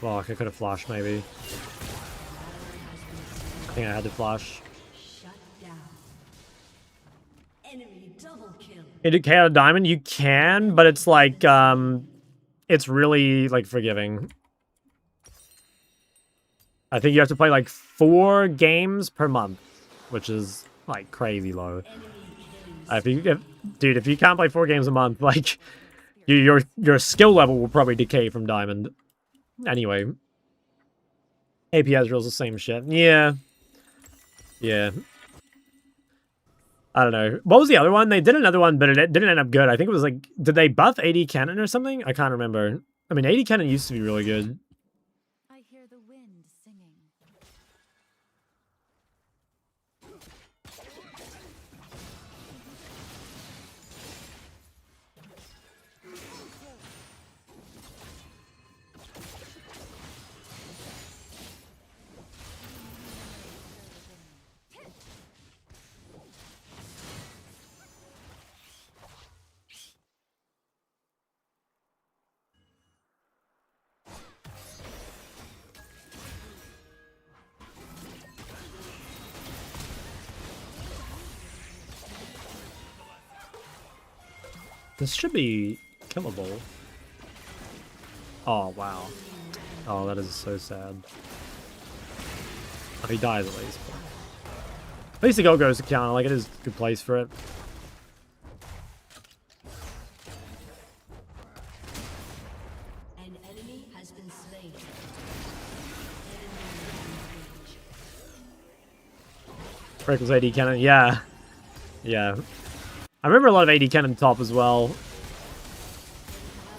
[SPEAKER 1] Fuck, I could have flashed maybe. I think I had to flash.
[SPEAKER 2] Shut down. Enemy double kill.
[SPEAKER 1] Indicate a diamond? You can, but it's like, it's really, like, forgiving. I think you have to play, like, 4 games per month, which is, like, crazy low. Dude, if you can't play 4 games a month, like, your skill level will probably decay from diamond. Anyway. AP Ezreal's the same shit. Yeah. Yeah. I don't know. What was the other one? They did another one, but it didn't end up good. I think it was like, did they buff AD Cannon or something? I can't remember. I mean, AD Cannon used to be really good.
[SPEAKER 4] I hear the wind singing.
[SPEAKER 1] This should be killable. Oh, wow. Oh, that is so sad. Oh, he dies at least. But... At least the goal goes to counter. Like, it is a good place for it.
[SPEAKER 2] An enemy has been slain.
[SPEAKER 1] Freckles AD Cannon. Yeah. Yeah. I remember a lot of AD Cannon top as well.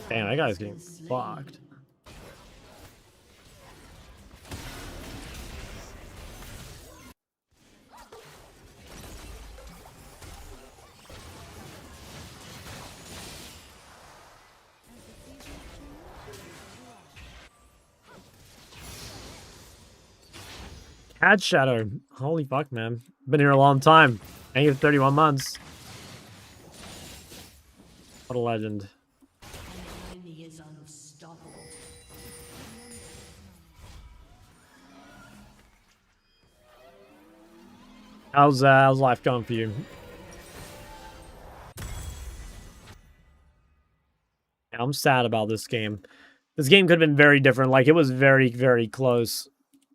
[SPEAKER 1] Damn, that guy's getting fucked. Cat Shadow. Holy fuck, man. Been here a long time. Ain't here 31 months. What a legend.
[SPEAKER 2] An enemy is unstoppable.
[SPEAKER 1] How's life going for you? Yeah, I'm sad about this game. This game could have been very different. Like, it was very, very close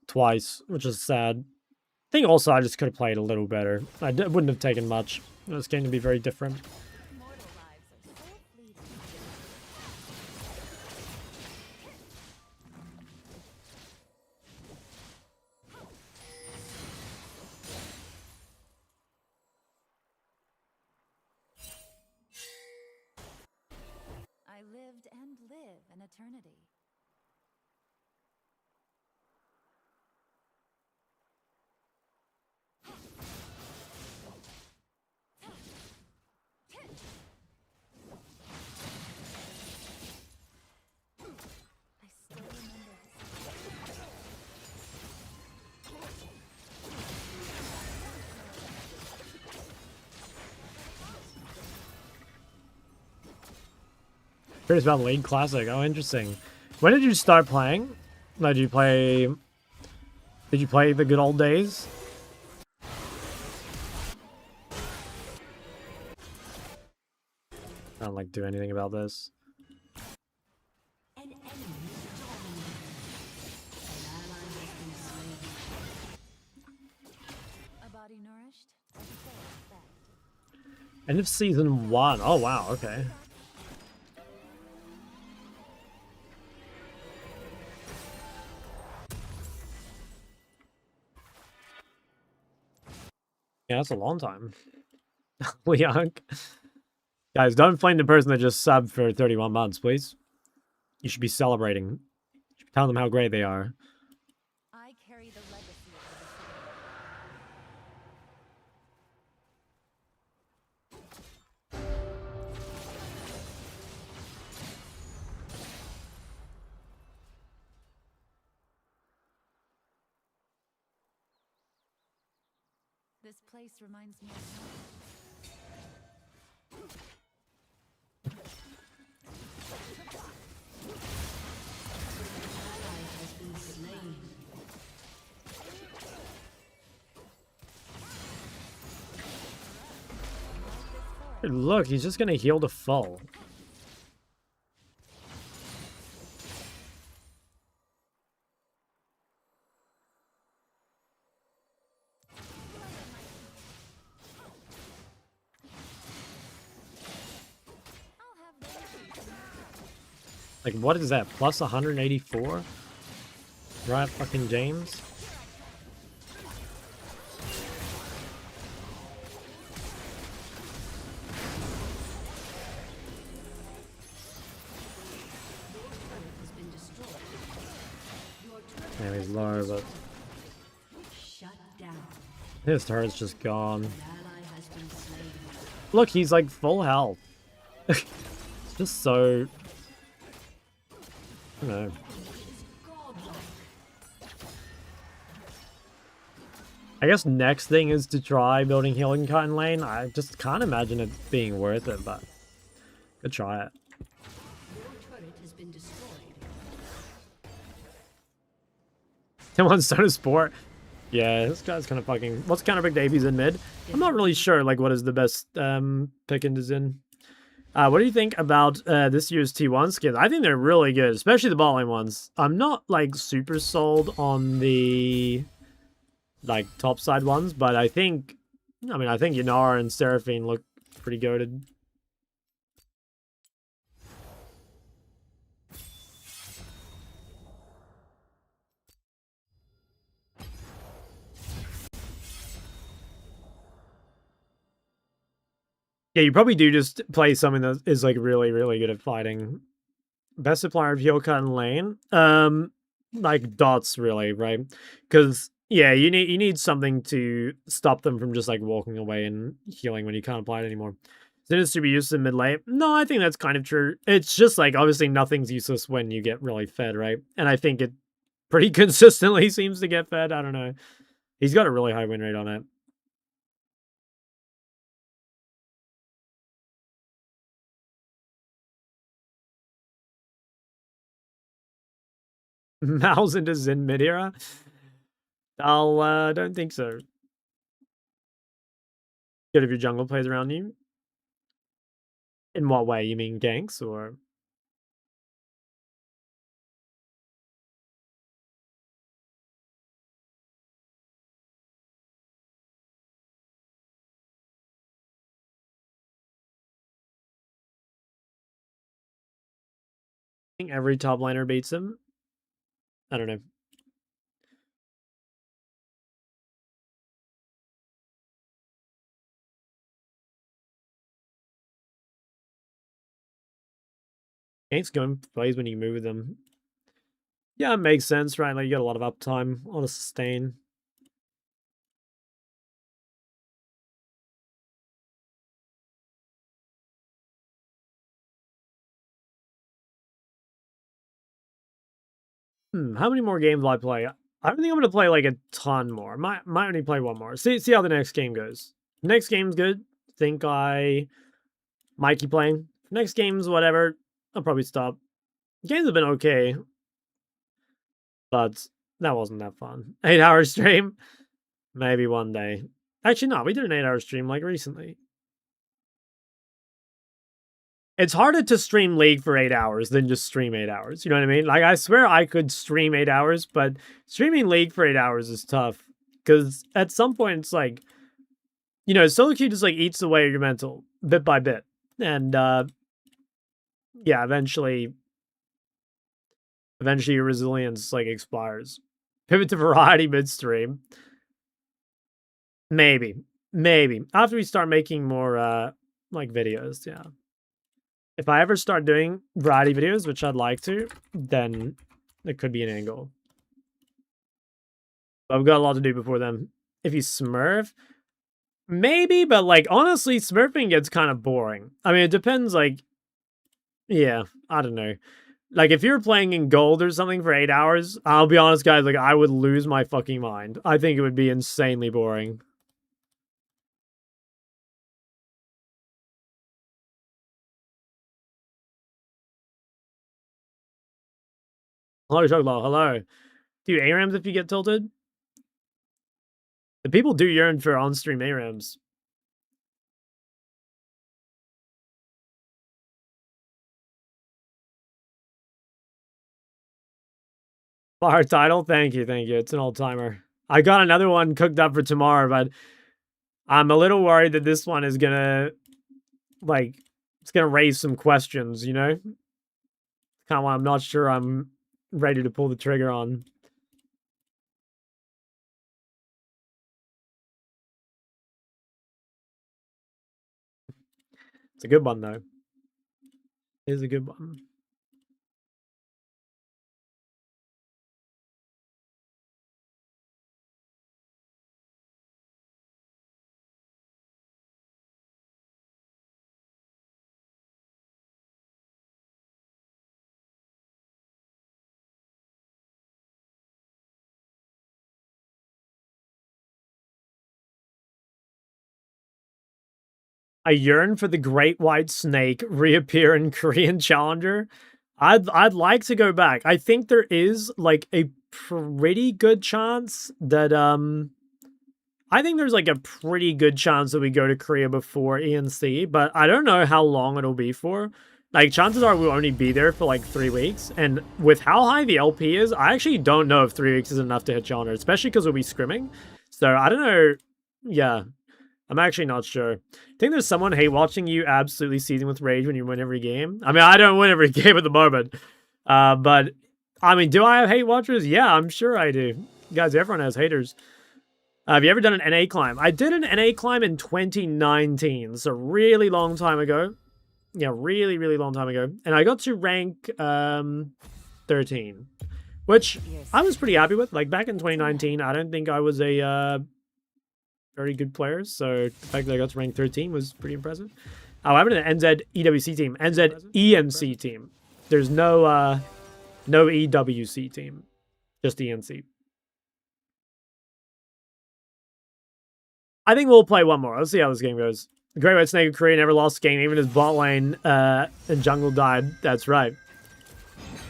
[SPEAKER 1] twice, which is sad. I think also I just could have played a little better. Wouldn't have taken much. This game to be very different.
[SPEAKER 4] Mortal lives are so fleeting. I lived and live an eternity. I still remember this.
[SPEAKER 1] Curious about Lane Classic. Oh, interesting. When did you start playing? Like, did you play the good old days? I don't like do anything about this.
[SPEAKER 2] An enemy dominated. An ally has been slain.
[SPEAKER 4] A body nourished, a soul fed.
[SPEAKER 1] End of season 1. Oh wow, okay. Yeah, that's a long time. Young. Guys, don't flame the person that just subbed for 31 months, please. You should be celebrating. You should be telling them how great they are.
[SPEAKER 4] I carry the legacy of the This place reminds me of home.
[SPEAKER 2] Ally has been slain.
[SPEAKER 1] Hey, look, he's just gonna heal the foe.
[SPEAKER 4] I'll have them treat you.
[SPEAKER 1] Like, what is that? Plus 184? Right, fucking James?
[SPEAKER 2] Has been destroyed. Your turret
[SPEAKER 1] Yeah, he's low, but
[SPEAKER 2] shut down.
[SPEAKER 1] his turret's just gone.
[SPEAKER 2] An ally has been slain.
[SPEAKER 1] Look, he's like full health. It's just so... I don't know.
[SPEAKER 2] Godlike.
[SPEAKER 1] I guess next thing is to try building healing cotton lane. I just can't imagine it being worth it, but could try it.
[SPEAKER 2] Your turret has been destroyed.
[SPEAKER 1] Tim wants Soda Sport. Yeah, this guy's kind of fucking... What's kind of big Davies in mid? I'm not really sure, like, what is the best pick into Zin. What do you think about this year's T1 skins? I think they're really good, especially the bot lane ones. I'm not, like, super sold on the, like, top side ones, but I think... I think Yanara and Seraphine look pretty goated. Yeah, you probably do just play something that is like really, really good at fighting. Best supplier of heal cut and lane. Like dots really, right? Because yeah, you need something to stop them from just like walking away and healing when you can't apply it anymore. So it's to be used in mid lane. No, I think that's kind of true. It's just like obviously nothing's useless when you get really fed, right? And I think it pretty consistently seems to get fed. I don't know. He's got a really high win rate on it. Mouse into Zin mid era? Don't think so. Good if your jungle plays around you. In what way? You mean ganks or? I think every top laner beats him. I don't know. Ganks going plays when you move them. Yeah, it makes sense, right? Like you got a lot of uptime, a lot of sustain. How many more games will I play? I don't think I'm gonna play like a ton more. Might only play one more. See how the next game goes. Next game's good. Think I might keep playing. Next game's whatever. I'll probably stop. Games have been okay. But that wasn't that fun. 8-hour stream? Maybe one day. Actually, no, we did an 8-hour stream like recently. It's harder to stream League for 8 hours than just stream 8 hours. You know what I mean? Like, I swear I could stream 8 hours, but streaming League for 8 hours is tough. Because at some point, it's like, you know, solo queue just like eats away your mental bit by bit. And, yeah, eventually your resilience like expires. Pivot to variety midstream. Maybe. After we start making more, like, videos, yeah. If I ever start doing variety videos, which I'd like to, then it could be an angle. But I've got a lot to do before then. If you smurf, maybe, but like honestly, smurfing gets kind of boring. I mean, it depends. Like, yeah, I don't know. Like, if you're playing in gold or something for 8 hours, I'll be honest, guys. Like, I would lose my fucking mind. I think it would be insanely boring. Hello, Chocolaw. Hello. Do you ARAMs if you get tilted? The people do yearn for on-stream ARAMs. Fire title? Thank you. It's an old-timer. I got another one cooked up for tomorrow, but I'm a little worried that this one is gonna, like, it's gonna raise some questions, you know? Kind of what I'm not sure I'm ready to pull the trigger on. It's a good one, though. It is a good one. I yearn for the great white snake reappear in Korean Challenger. I'd like to go back. I think there is like a pretty good chance that I think there's like a pretty good chance that we go to Korea before ENC, but I don't know how long it'll be for. Like, chances are we'll only be there for like 3 weeks, and with how high the LP is, I actually don't know if 3 weeks is enough to hit Challenger, especially because we'll be scrimming. So I don't know. Yeah, I'm actually not sure. I think there's someone hate watching you absolutely seething with rage when you win every game. I mean, I don't win every game at the moment. But, I mean, do I have hate watchers? Yeah, I'm sure I do. Guys, everyone has haters. Have you ever done an NA climb? I did an NA climb in 2019. So really long time ago. Yeah, really, really long time ago. And I got to rank 13. Which I was pretty happy with. Like, back in 2019, I don't think I was a very good player. So the fact that I got to rank 13 was pretty impressive. Oh, I'm in an NZ EWC team. NZ ENC team. There's no EWC team. Just ENC. I think we'll play one more. Let's see how this game goes. The Great White Snake of Korea never lost a game, even his bot lane and jungle died. That's right.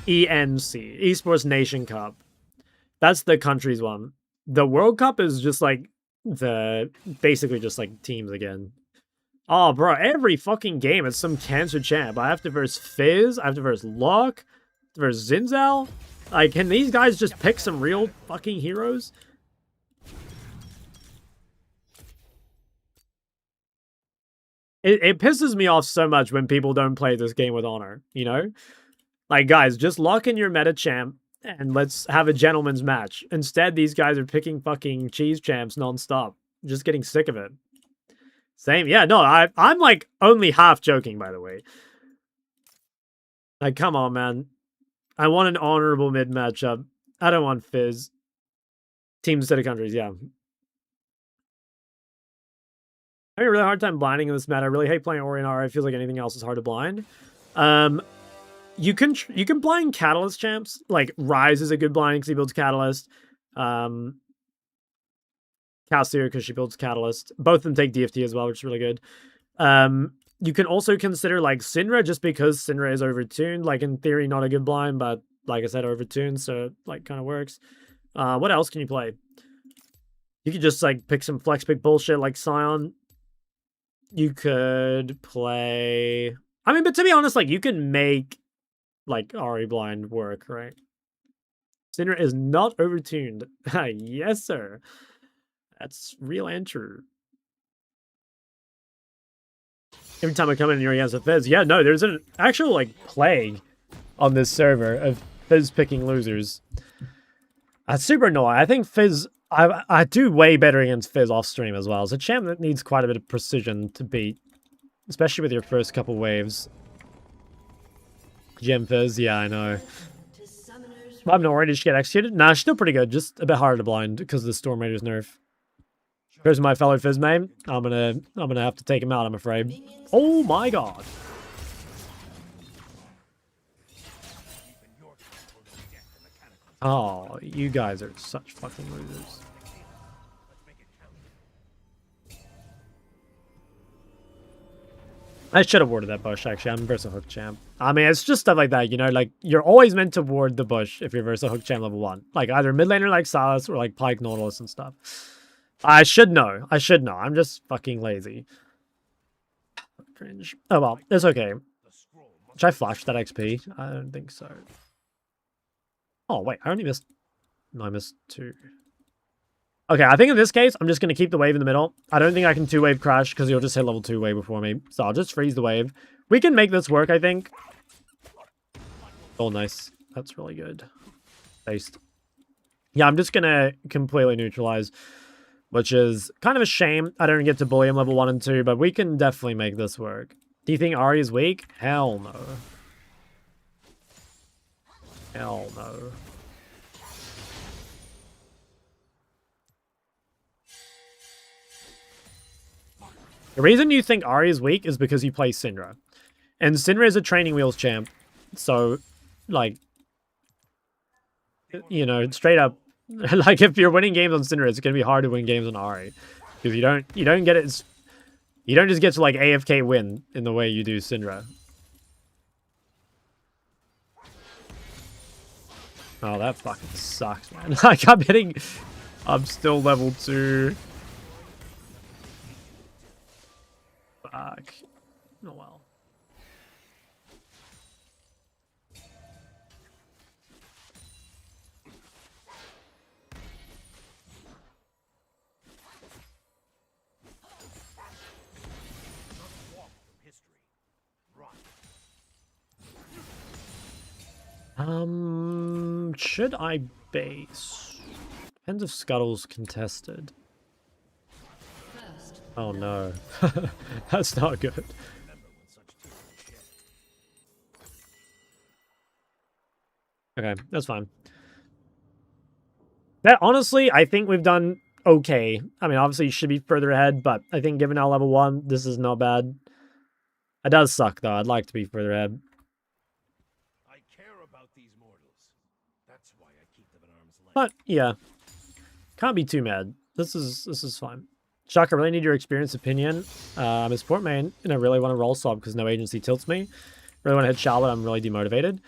[SPEAKER 1] ENC. Esports Nation Cup. That's the country's one. The World Cup is just like basically just like teams again. Oh, bro, every fucking game it's some cancer champ. I have to verse Fizz, I have to verse Locke, verse Zinzal. Like, can these guys just pick some real fucking heroes? It pisses me off so much when people don't play this game with honor, you know? Like, guys, just lock in your meta champ and let's have a gentleman's match. Instead, these guys are picking fucking cheese champs nonstop. I'm just getting sick of it. Same, yeah, no, I'm like only half joking, by the way. Like, come on, man. I want an honorable mid matchup. I don't want Fizz. Teams instead of countries, yeah. I have a really hard time blinding in this meta. I really hate playing Ori and Ara. It feels like anything else is hard to blind. You can blind Catalyst champs. Like, Ryze is a good blind because he builds Catalyst. Cassier because she builds Catalyst. Both of them take DFT as well, which is really good. You can also consider, like, Syndra just because Syndra is overtuned. Like, in theory, not a good blind, but like I said, overtuned, so it, like, kind of works. What else can you play? You could just, like, pick some flex pick bullshit like Scion. You could play... I mean, but to be honest, like, you can make, like, Ari Blind work, right? Syndra is not overtuned. Yes, sir. That's real and true. Every time I come in here against a Fizz, yeah, no, there's an actual, like, plague on this server of Fizz picking losers. That's super annoying. I think Fizz... I do way better against Fizz off stream as well. It's a champ that needs quite a bit of precision to beat, especially with your first couple waves. Gem Fizz, yeah, I know. I'm not worried to get executed. Nah, still pretty good. Just a bit harder to blind because of the Storm Raider's nerf. Here's my fellow Fizz main. I'm gonna have to take him out, I'm afraid. Oh my god. Oh, you guys are such fucking losers. I should have warded that bush, actually. I'm Versa Hook champ. I mean, it's just stuff like that, you know? Like, you're always meant to ward the bush if you're Versa Hook champ level 1. Like, either mid laner like Silas or like Pyke Nautilus and stuff. I should know. I should know. I'm just fucking lazy. Cringe. Oh, well. It's okay. Should I flash that XP? I don't think so. Oh, wait. I only missed... No, I missed 2. Okay, I think in this case, I'm just going to keep the wave in the middle. I don't think I can 2-wave crash because he'll just hit level 2 way before me. So I'll just freeze the wave. We can make this work, I think. Oh, nice. That's really good. Based. Yeah, I'm just going to completely neutralize, which is kind of a shame. I don't get to bully him level 1 and 2, but we can definitely make this work. Do you think Ahri is weak? Hell no. Hell no. The reason you think Ahri is weak is because you play Syndra. And Syndra is a training wheels champ. So, like, you know, straight up, like, if you're winning games on Syndra, it's going to be hard to win games on Ahri. Because you don't get it, you don't just get to, like, AFK win in the way you do Syndra. Oh, that fucking sucks, man. Like, I'm still level 2. Fuck. Oh well. Should I base? Depends if Scuttle's contested. Oh no. That's not good. Okay, that's fine. That honestly, I think we've done okay. I mean, obviously you should be further ahead, but I think given our level 1, this is not bad. It does suck though. I'd like to be further ahead.
[SPEAKER 3] I care about these mortals. That's why I keep them at arm's length.
[SPEAKER 1] But yeah. Can't be too mad. This is fine. Shock, I really need your experience opinion. I'm a support main, and I really want to roll swap because no agency tilts me. Really want to hit Charlotte, I'm really demotivated.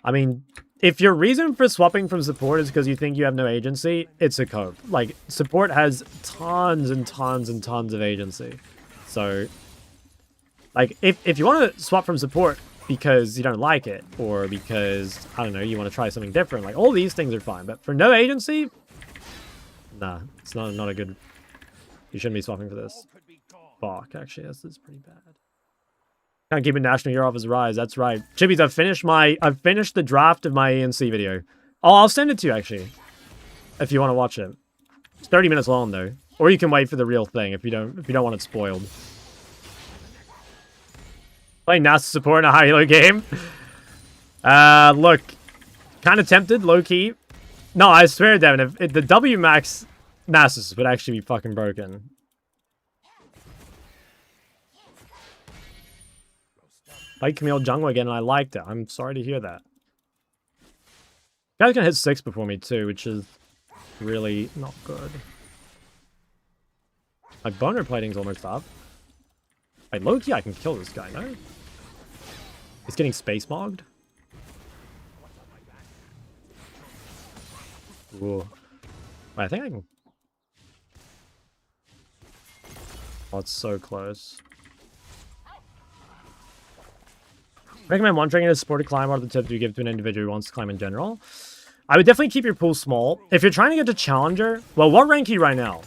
[SPEAKER 1] I mean, if your reason for swapping from support is because you think you have no agency, it's a cope. Like, support has tons and tons and tons of agency. So, like, if you want to swap from support because you don't like it, or because, I don't know, you want to try something different, like, all these things are fine. But for no agency, nah, it's not a good... You shouldn't be swapping for this. Fuck, actually, this is pretty bad. Can't keep a national hero off his rise. That's right. Chibbies, I've finished the draft of my ENC video. Oh, I'll send it to you actually, if you want to watch it. It's 30 minutes long though, or you can wait for the real thing if you don't want it spoiled. Playing NASA support in a high-elo game. Look, kind of tempted, low key. No, I swear, Devin, if the W max Nasus would actually be fucking broken. Played Camille jungle again, and I liked it. I'm sorry to hear that. Guy's gonna hit 6 before me too, which is really not good. My boner plating's almost up. Wait, low-key, I can kill this guy, no? He's getting space mogged. Ooh. Wait, I think I can... Oh, it's so close. Recommend one training as a sport to climb. What are the tips you give to an individual who wants to climb in general? I would definitely keep your pool small. If you're trying to get to Challenger... Well, what rank are you right now?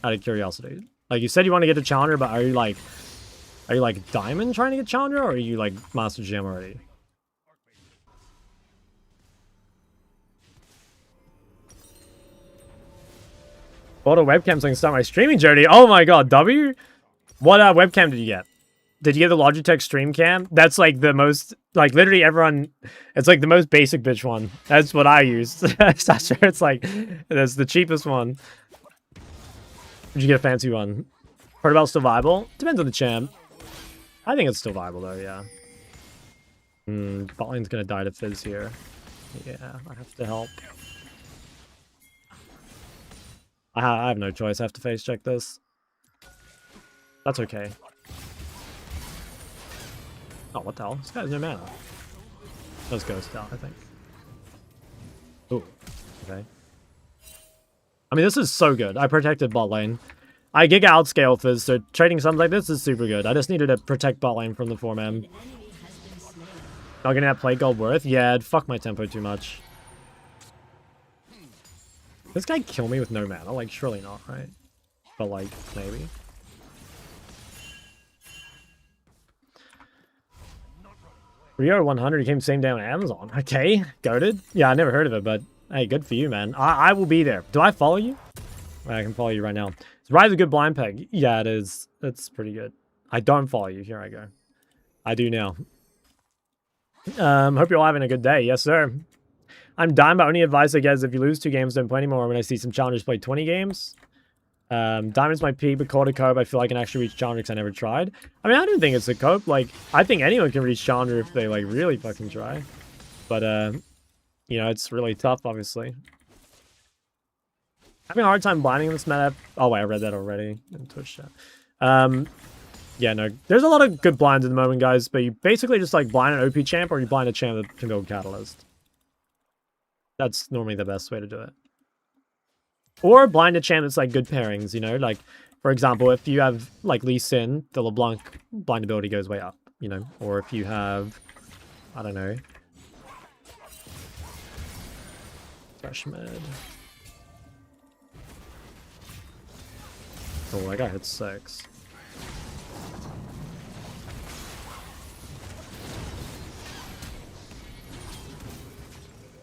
[SPEAKER 1] Out of curiosity. Like, you said you want to get to Challenger, but are you like Diamond trying to get Challenger, or are you like Master GM already? Bought a webcam so I can start my streaming journey. Oh my god, W? What webcam did you get? Did you get the Logitech stream cam? That's like the most, like literally everyone, it's like the most basic bitch one. That's what I used. It's not sure it's like, that's the cheapest one. Did you get a fancy one? Heard about still viable? Depends on the champ. I think it's still viable though, yeah. Bot lane's gonna die to Fizz here. Yeah, I have to help. I have no choice. I have to face check this. That's okay. Oh, what the hell? This guy has no mana. Let's Ghost down, I think. Ooh, okay. I mean, this is so good. I protected bot lane. I giga outscale Fizz, so trading something like this is super good. I just needed to protect bot lane from the 4-man. Not getting that plate gold worth? Yeah, it'd fuck my tempo too much. This guy kill me with no mana? Like, surely not, right? But like, maybe. Rio 100 came same day on Amazon. Okay, goated. Yeah, I never heard of it, but hey, good for you, man. I will be there. Do I follow you? I can follow you right now. Is Rise a good blind peg? Yeah, it is. It's pretty good. I don't follow you. Here I go. I do now. Hope you're all having a good day. Yes, sir. I'm dying, but only advice I guess if you lose 2 games, don't play anymore. When I see some challengers play 20 games. Diamond's my peak, but quarter cope, I feel I can actually reach challenger because I never tried. I mean, I don't think it's a cope. Like, I think anyone can reach challenger if they, like, really fucking try. But, you know, it's really tough, obviously. Having a hard time blinding this meta. Oh, wait, I read that already in Twitch chat. Yeah, no. There's a lot of good blinds at the moment, guys, but you basically just, like, blind an OP champ or you blind a champ that can build Catalyst. That's normally the best way to do it. Or blind a champ that's like good pairings, you know? Like, for example, if you have like Lee Sin, the LeBlanc blind ability goes way up, you know? Or if you have, I don't know. Fresh mid. Oh, that guy hit 6.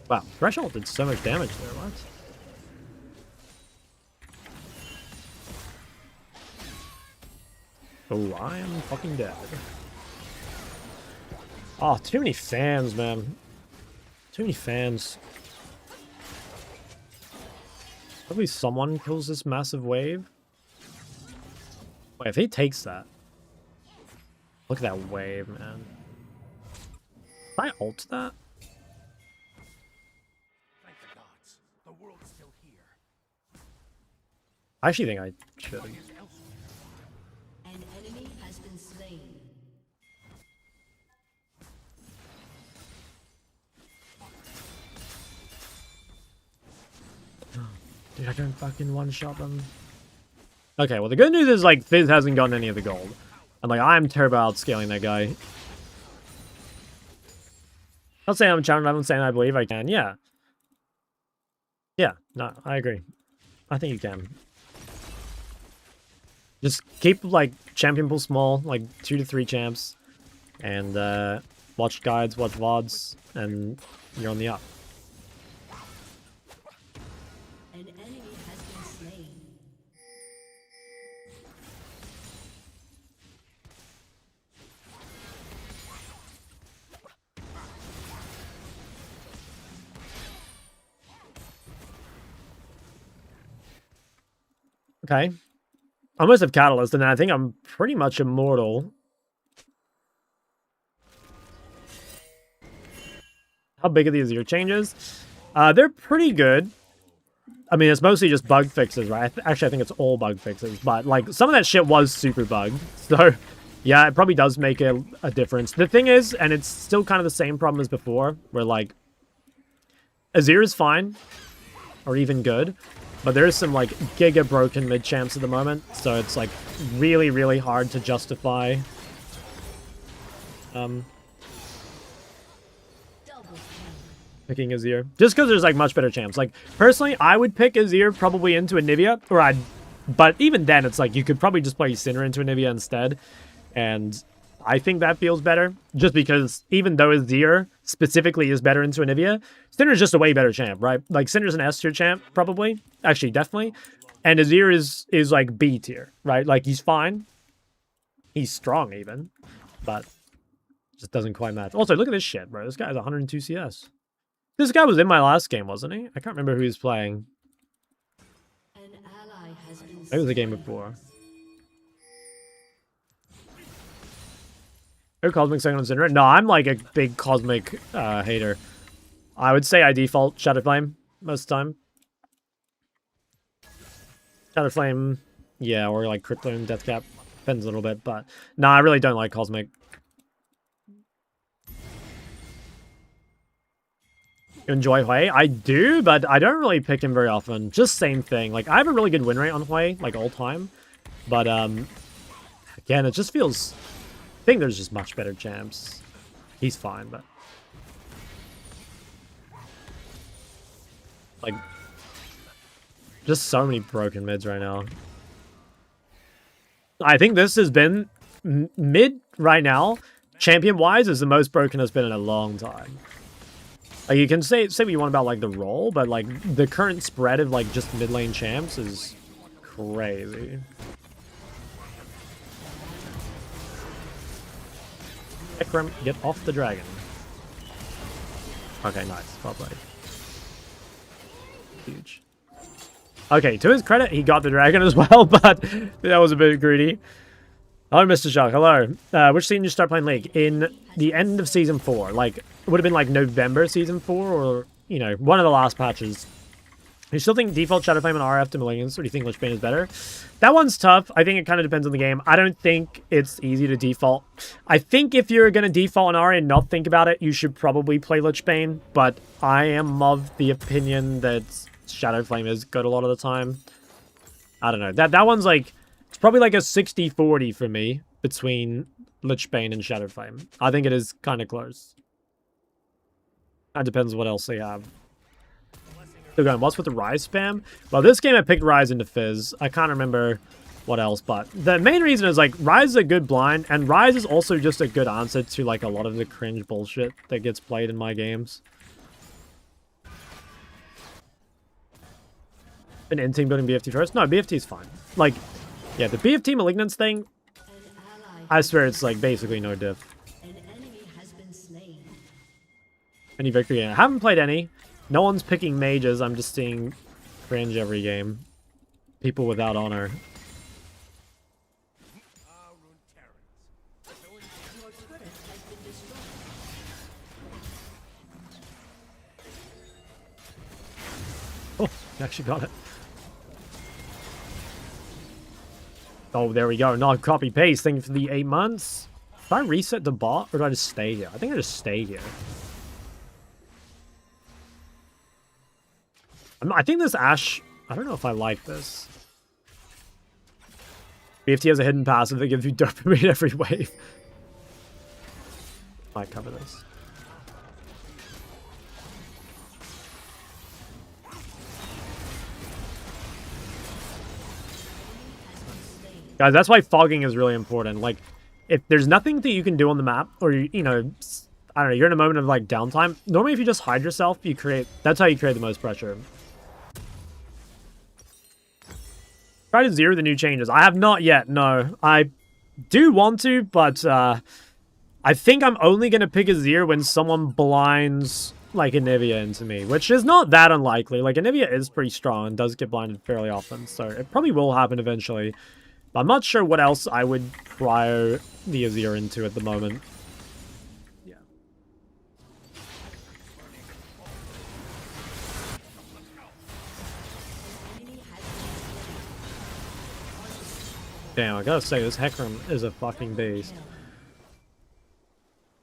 [SPEAKER 1] Wow, Threshold did so much damage there, what? Oh, I am fucking dead. Oh, too many fans, man. Too many fans. Hopefully someone kills this massive wave. Wait, if he takes that. Look at that wave, man. Can I ult that?
[SPEAKER 3] Thank the gods. The world's still here.
[SPEAKER 1] I actually think I should.
[SPEAKER 2] An enemy has been slain.
[SPEAKER 1] Dude, I don't fucking one-shot them. Okay, well the good news is like Fizz hasn't gotten any of the gold. And like I'm terrible outscaling that guy. Not saying I'm challenged, I'm saying I believe I can. Yeah. Yeah, no, I agree. I think you can. Just keep like champion pool small, like 2 to 3 champs. And watch guides, watch VODs, and you're on the up.
[SPEAKER 2] An enemy has been slain.
[SPEAKER 1] Okay. I almost have Catalyst, and I think I'm pretty much immortal. How big are these year changes? They're pretty good. I mean, it's mostly just bug fixes, right? Actually, I think it's all bug fixes. But, like, some of that shit was super bugged. So, yeah, it probably does make a difference. The thing is, and it's still kind of the same problem as before, where, like, Azir is fine. or even good. But there is some, like, giga broken mid champs at the moment, so it's, like, really, really hard to justify picking Azir. Just because there's, like, much better champs. Like, personally, I would pick Azir probably into Anivia, or I'd... But even then, it's like, you could probably just play Syndra into Anivia instead, and I think that feels better, just because even though Azir specifically is better into Anivia, Syndra's just a way better champ, right? Like, Syndra's an S tier champ, probably. Actually, definitely. And Azir is like B tier, right? Like, he's fine. He's strong, even. But just doesn't quite match. Also, look at this shit, bro. This guy has 102 CS. This guy was in my last game, wasn't he? I can't remember who he was playing. Maybe it was the game before. No Cosmic second on Syndra. No, I'm like a big Cosmic hater. I would say I default Shadow Flame most of the time. Shadow Flame, yeah, or like Crit Bloom, Death Cap. Depends a little bit, but no, I really don't like Cosmic. You enjoy Hui? I do, but I don't really pick him very often. Just same thing. Like, I have a really good win rate on Hui, like all time. But again, it just feels... I think there's just much better champs. He's fine, but... Like... Just so many broken mids right now. I think this has been... Mid right now, champion-wise, is the most broken it's been in a long time. Like, you can say what you want about, like, the role, but, like, the current spread of, like, just mid lane champs is crazy. Ekram, get off the dragon. Okay, nice. Well played. Huge. Okay, to his credit, he got the dragon as well, but that was a bit greedy. Hello, Mr. Shark. Hello. Which season did you start playing League? In the end of Season 4. Like, it would have been, like, November Season 4, or, you know, one of the last patches. You still think default Shadow Flame and RF to Malignance, or do you think Lich Bane is better? That one's tough. I think it kind of depends on the game. I don't think it's easy to default. I think if you're going to default on RA and not think about it, you should probably play Lich Bane, but I am of the opinion that Shadow Flame is good a lot of the time. I don't know. That one's, like... It's probably like a 60-40 for me between Lich Bane and Shadow Flame. I think it is kind of close. That depends what else they have. Still going, what's with the Ryze spam? Well, this game I picked Ryze into Fizz. I can't remember what else, but the main reason is, like, Ryze is a good blind, and Ryze is also just a good answer to, like, a lot of the cringe bullshit that gets played in my games. An in-team building BFT first? No, BFT is fine. Like... Yeah, the BFT Malignance thing, I swear it's like basically no diff. Any victory game? I haven't played any. No one's picking mages. I'm just seeing cringe every game. People without honor. Oh, actually got it. Oh, there we go. Not copy paste. Thank you for the 8 months. Do I reset the bot or do I just stay here? I think I just stay here. I think this Ashe... I don't know if I like this. BFT has a hidden passive that gives you dopamine every wave. Might cover this. Guys, that's why fogging is really important. Like, if there's nothing that you can do on the map, or, you know, I don't know, you're in a moment of, like, downtime, normally if you just hide yourself, you create... That's how you create the most pressure. Try to zero the new changes. I have not yet, no. I do want to, but I think I'm only going to pick a Zero when someone blinds, like, Anivia into me, which is not that unlikely. Like, Anivia is pretty strong and does get blinded fairly often, so it probably will happen eventually. I'm not sure what else I would cryo the Azir into at the moment. Yeah. Damn, I gotta say, this Hecarim is a fucking beast.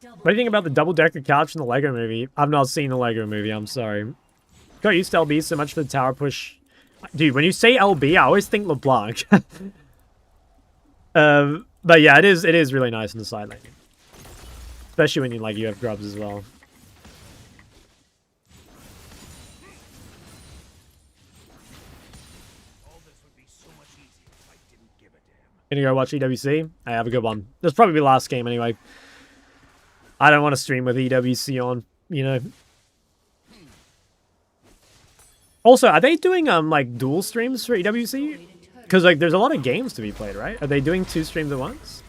[SPEAKER 1] What do you think about the double-decker couch in the Lego movie? I've not seen the Lego movie, I'm sorry. Got used to LB so much for the tower push. Dude, when you say LB, I always think LeBlanc. But yeah, it is really nice in the side lane. Especially when you have grubs as well. Gonna go watch EWC. I have a good one. This will probably be the last game anyway. I don't want to stream with EWC on, you know. Also, are they doing like dual streams for EWC? Because like there's a lot of games to be played, right? Are they doing 2 streams at once?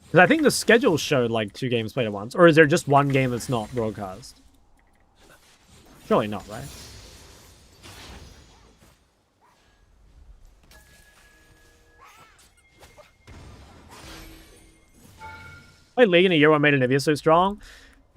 [SPEAKER 1] Because I think the schedule showed like 2 games played at once. Or is there just 1 game that's not broadcast? Surely not, right? Played League in a year, what made Anivia so strong?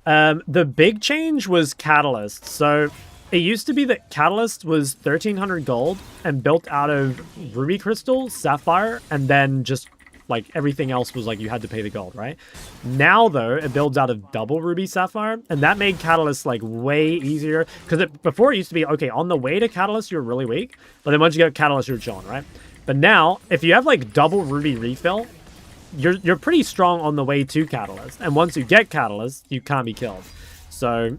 [SPEAKER 1] The big change was Catalyst. So it used to be that Catalyst was 1300 gold and built out of Ruby Crystal, Sapphire, and then just like everything else was like you had to pay the gold, right? Now though, it builds out of double Ruby Sapphire, and that made Catalyst like way easier. Because before it used to be, okay, on the way to Catalyst, you're really weak, but then once you get Catalyst, you're chilling, right? But now, if you have like double Ruby refill, you're pretty strong on the way to Catalyst, and once you get Catalyst, you can't be killed. So,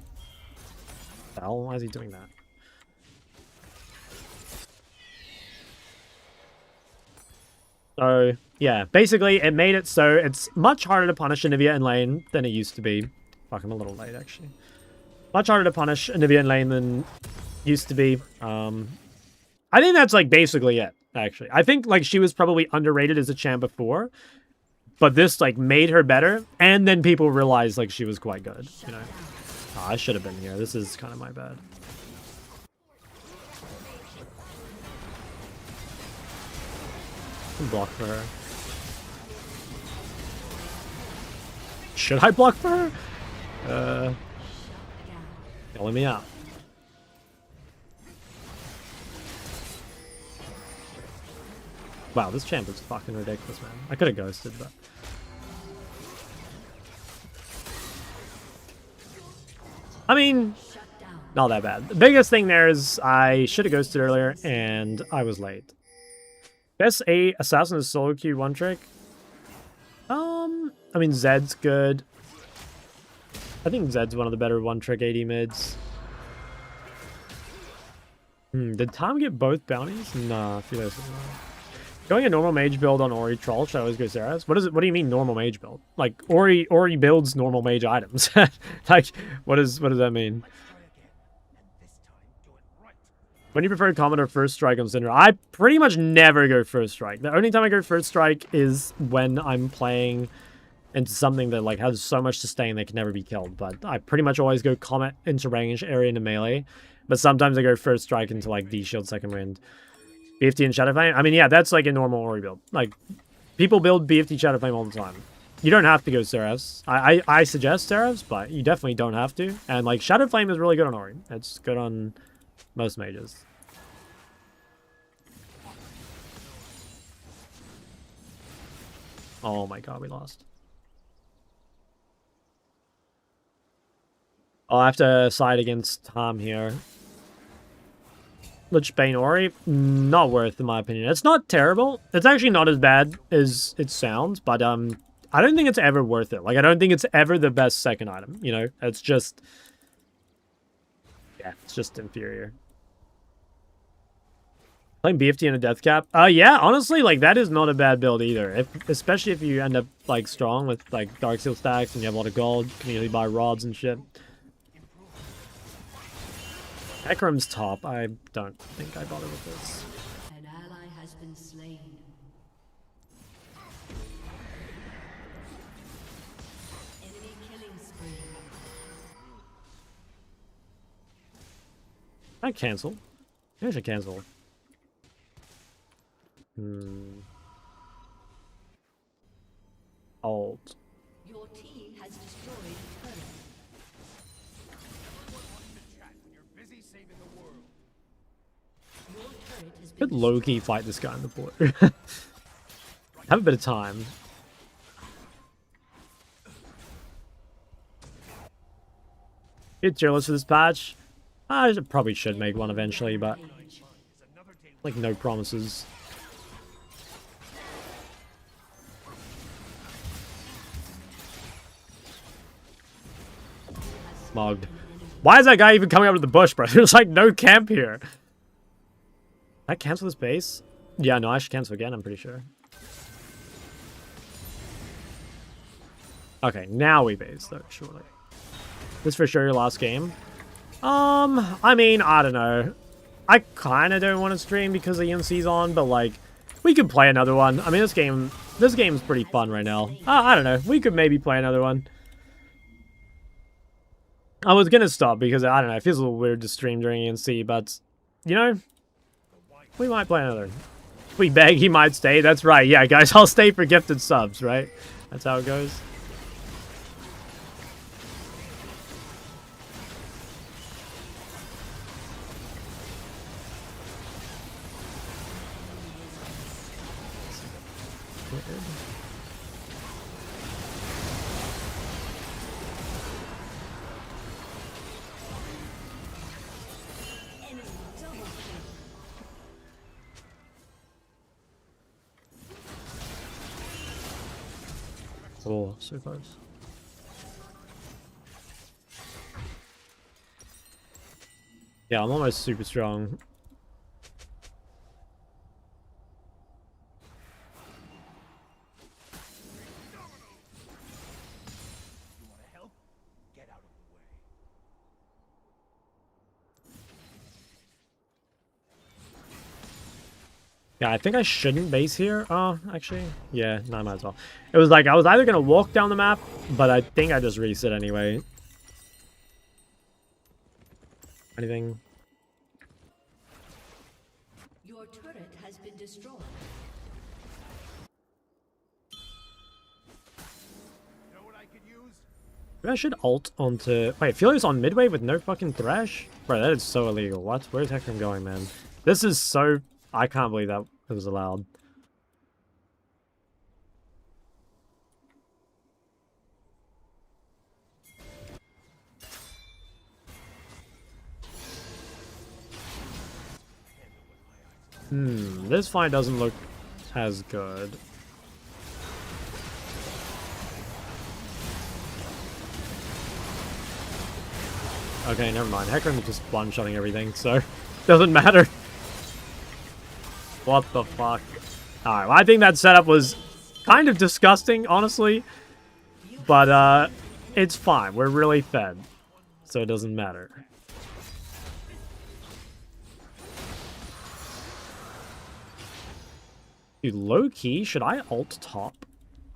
[SPEAKER 1] hell, why is he doing that? So yeah, basically it made it so it's much harder to punish Anivia in lane than it used to be. Fuck, I'm a little late actually. Much harder to punish Anivia in lane than used to be. I think that's like basically it. Actually, I think like she was probably underrated as a champ before. But this, like, made her better, and then people realized, like, she was quite good, you know? Oh, I should have been here. This is kind of my bad. Block for her. Should I block for her? Let me out. Wow, this champ is fucking ridiculous, man. I could have ghosted, but... I mean, not that bad. The biggest thing there is I should have ghosted earlier, and I was late. Best 8 Assassin is solo queue 1 trick. I mean, Zed's good. I think Zed's one of the better 1 trick AD mids. Did Tom get both bounties? Nah, I feel like going a normal mage build on Ori Troll should I always go Seras? What do you mean normal mage build? Like Ori builds normal mage items. Like what does that mean? When you prefer Comet or First Strike on Syndra? I pretty much never go First Strike. The only time I go First Strike is when I'm playing into something that like has so much sustain they can never be killed. But I pretty much always go Comet into range, area into melee. But sometimes I go First Strike into like D-Shield Second Wind. BFT and Shadowflame? I mean, yeah, that's like a normal Ori build. Like, people build BFT Shadowflame all the time. You don't have to go Seras. I suggest Seras, but you definitely don't have to. And, like, Shadowflame is really good on Ori. It's good on most mages. Oh my god, we lost. I'll have to side against Tom here. Lich Bane Ori, not worth in my opinion. It's not terrible. It's actually not as bad as it sounds, but I don't think it's ever worth it. Like, I don't think it's ever the best second item, you know? It's just... yeah, it's just inferior. Playing BFT in a death cap? Yeah, honestly, like, that is not a bad build either. Especially if you end up, like, strong with, like, Dark Seal stacks and you have a lot of gold. You can easily buy rods and shit. Ekram's top. I don't think I bother with this.
[SPEAKER 2] An ally has been slain. Enemy killing spree.
[SPEAKER 1] I cancel. I should cancel. Alt.
[SPEAKER 2] Your team has destroyed a turret. Your turret has been
[SPEAKER 1] Could low-key fight this guy in the port. Have a bit of time. Get tier list for this patch. I probably should make one eventually, but like no promises. Mugged. Why is that guy even coming up to the bush, bro? There's like no camp here. Did I cancel this base? Yeah, no, I should cancel again, I'm pretty sure. Okay, now we base though, surely. This for sure your last game. I mean, I don't know. I kind of don't want to stream because the ENC's on, but like, we could play another one. I mean, this game's pretty fun right now. I don't know. We could maybe play another one. I was gonna stop because, I don't know, it feels a little weird to stream during ENC, but, you know, we might play another. If we beg, he might stay. That's right. Yeah, guys, I'll stay for gifted subs, right? That's how it goes. Oh, so close. Yeah, I'm almost super strong. Yeah, I think I shouldn't base here. Oh, actually, yeah, no, I might as well. It was like I was either gonna walk down the map, but I think I just reset anyway. Anything?
[SPEAKER 2] Your turret has been destroyed.
[SPEAKER 3] You know what I could use?
[SPEAKER 1] Maybe I should ult onto... Wait, Felio's on midway with no fucking thrash? Bro, that is so illegal. What? Where's Hecarim going, man? This is so... I can't believe that it was allowed. This fight doesn't look as good. Okay, never mind. Hecarim is just one-shotting everything, so doesn't matter. What the fuck? Alright, well, I think that setup was kind of disgusting, honestly. But, it's fine. We're really fed. So it doesn't matter. Dude, low-key, should I ult top?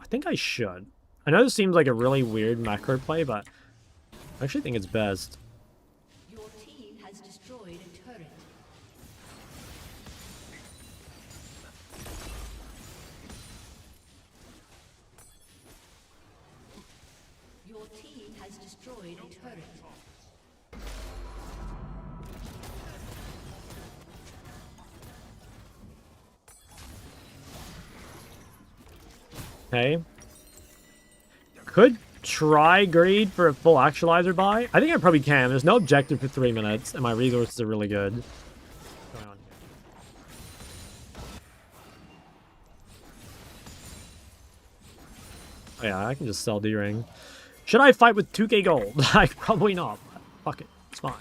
[SPEAKER 1] I think I should. I know this seems like a really weird macro play, but I actually think it's best.
[SPEAKER 2] Your team has destroyed a turret. Your team has destroyed a turret.
[SPEAKER 1] Okay. Could try greed for a full actualizer buy. I think I probably can. There's no objective for 3 minutes, and my resources are really good. What's going on here? Oh yeah, I can just sell D-Ring. Should I fight with 2k gold? Like, probably not. But fuck it. It's fine.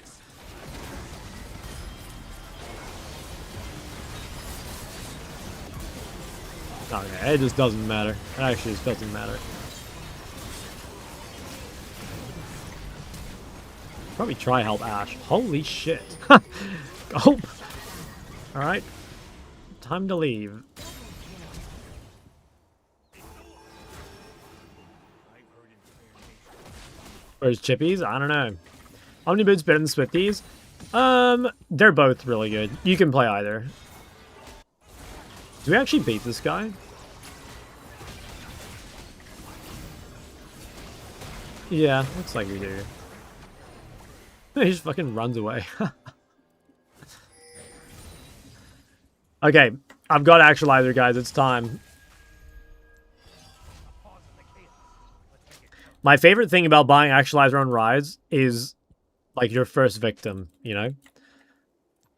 [SPEAKER 1] Okay, it just doesn't matter. It actually just doesn't matter. Probably try help Ash. Holy shit. Gulp. Alright. Time to leave. Where's Chippies? I don't know. Omniboot's better than Swifties? They're both really good. You can play either. Do we actually beat this guy? Yeah, looks like we do. He just fucking runs away. Okay, I've got Actualizer, guys. It's time. My favorite thing about buying Actualizer on Rise is like your first victim, you know?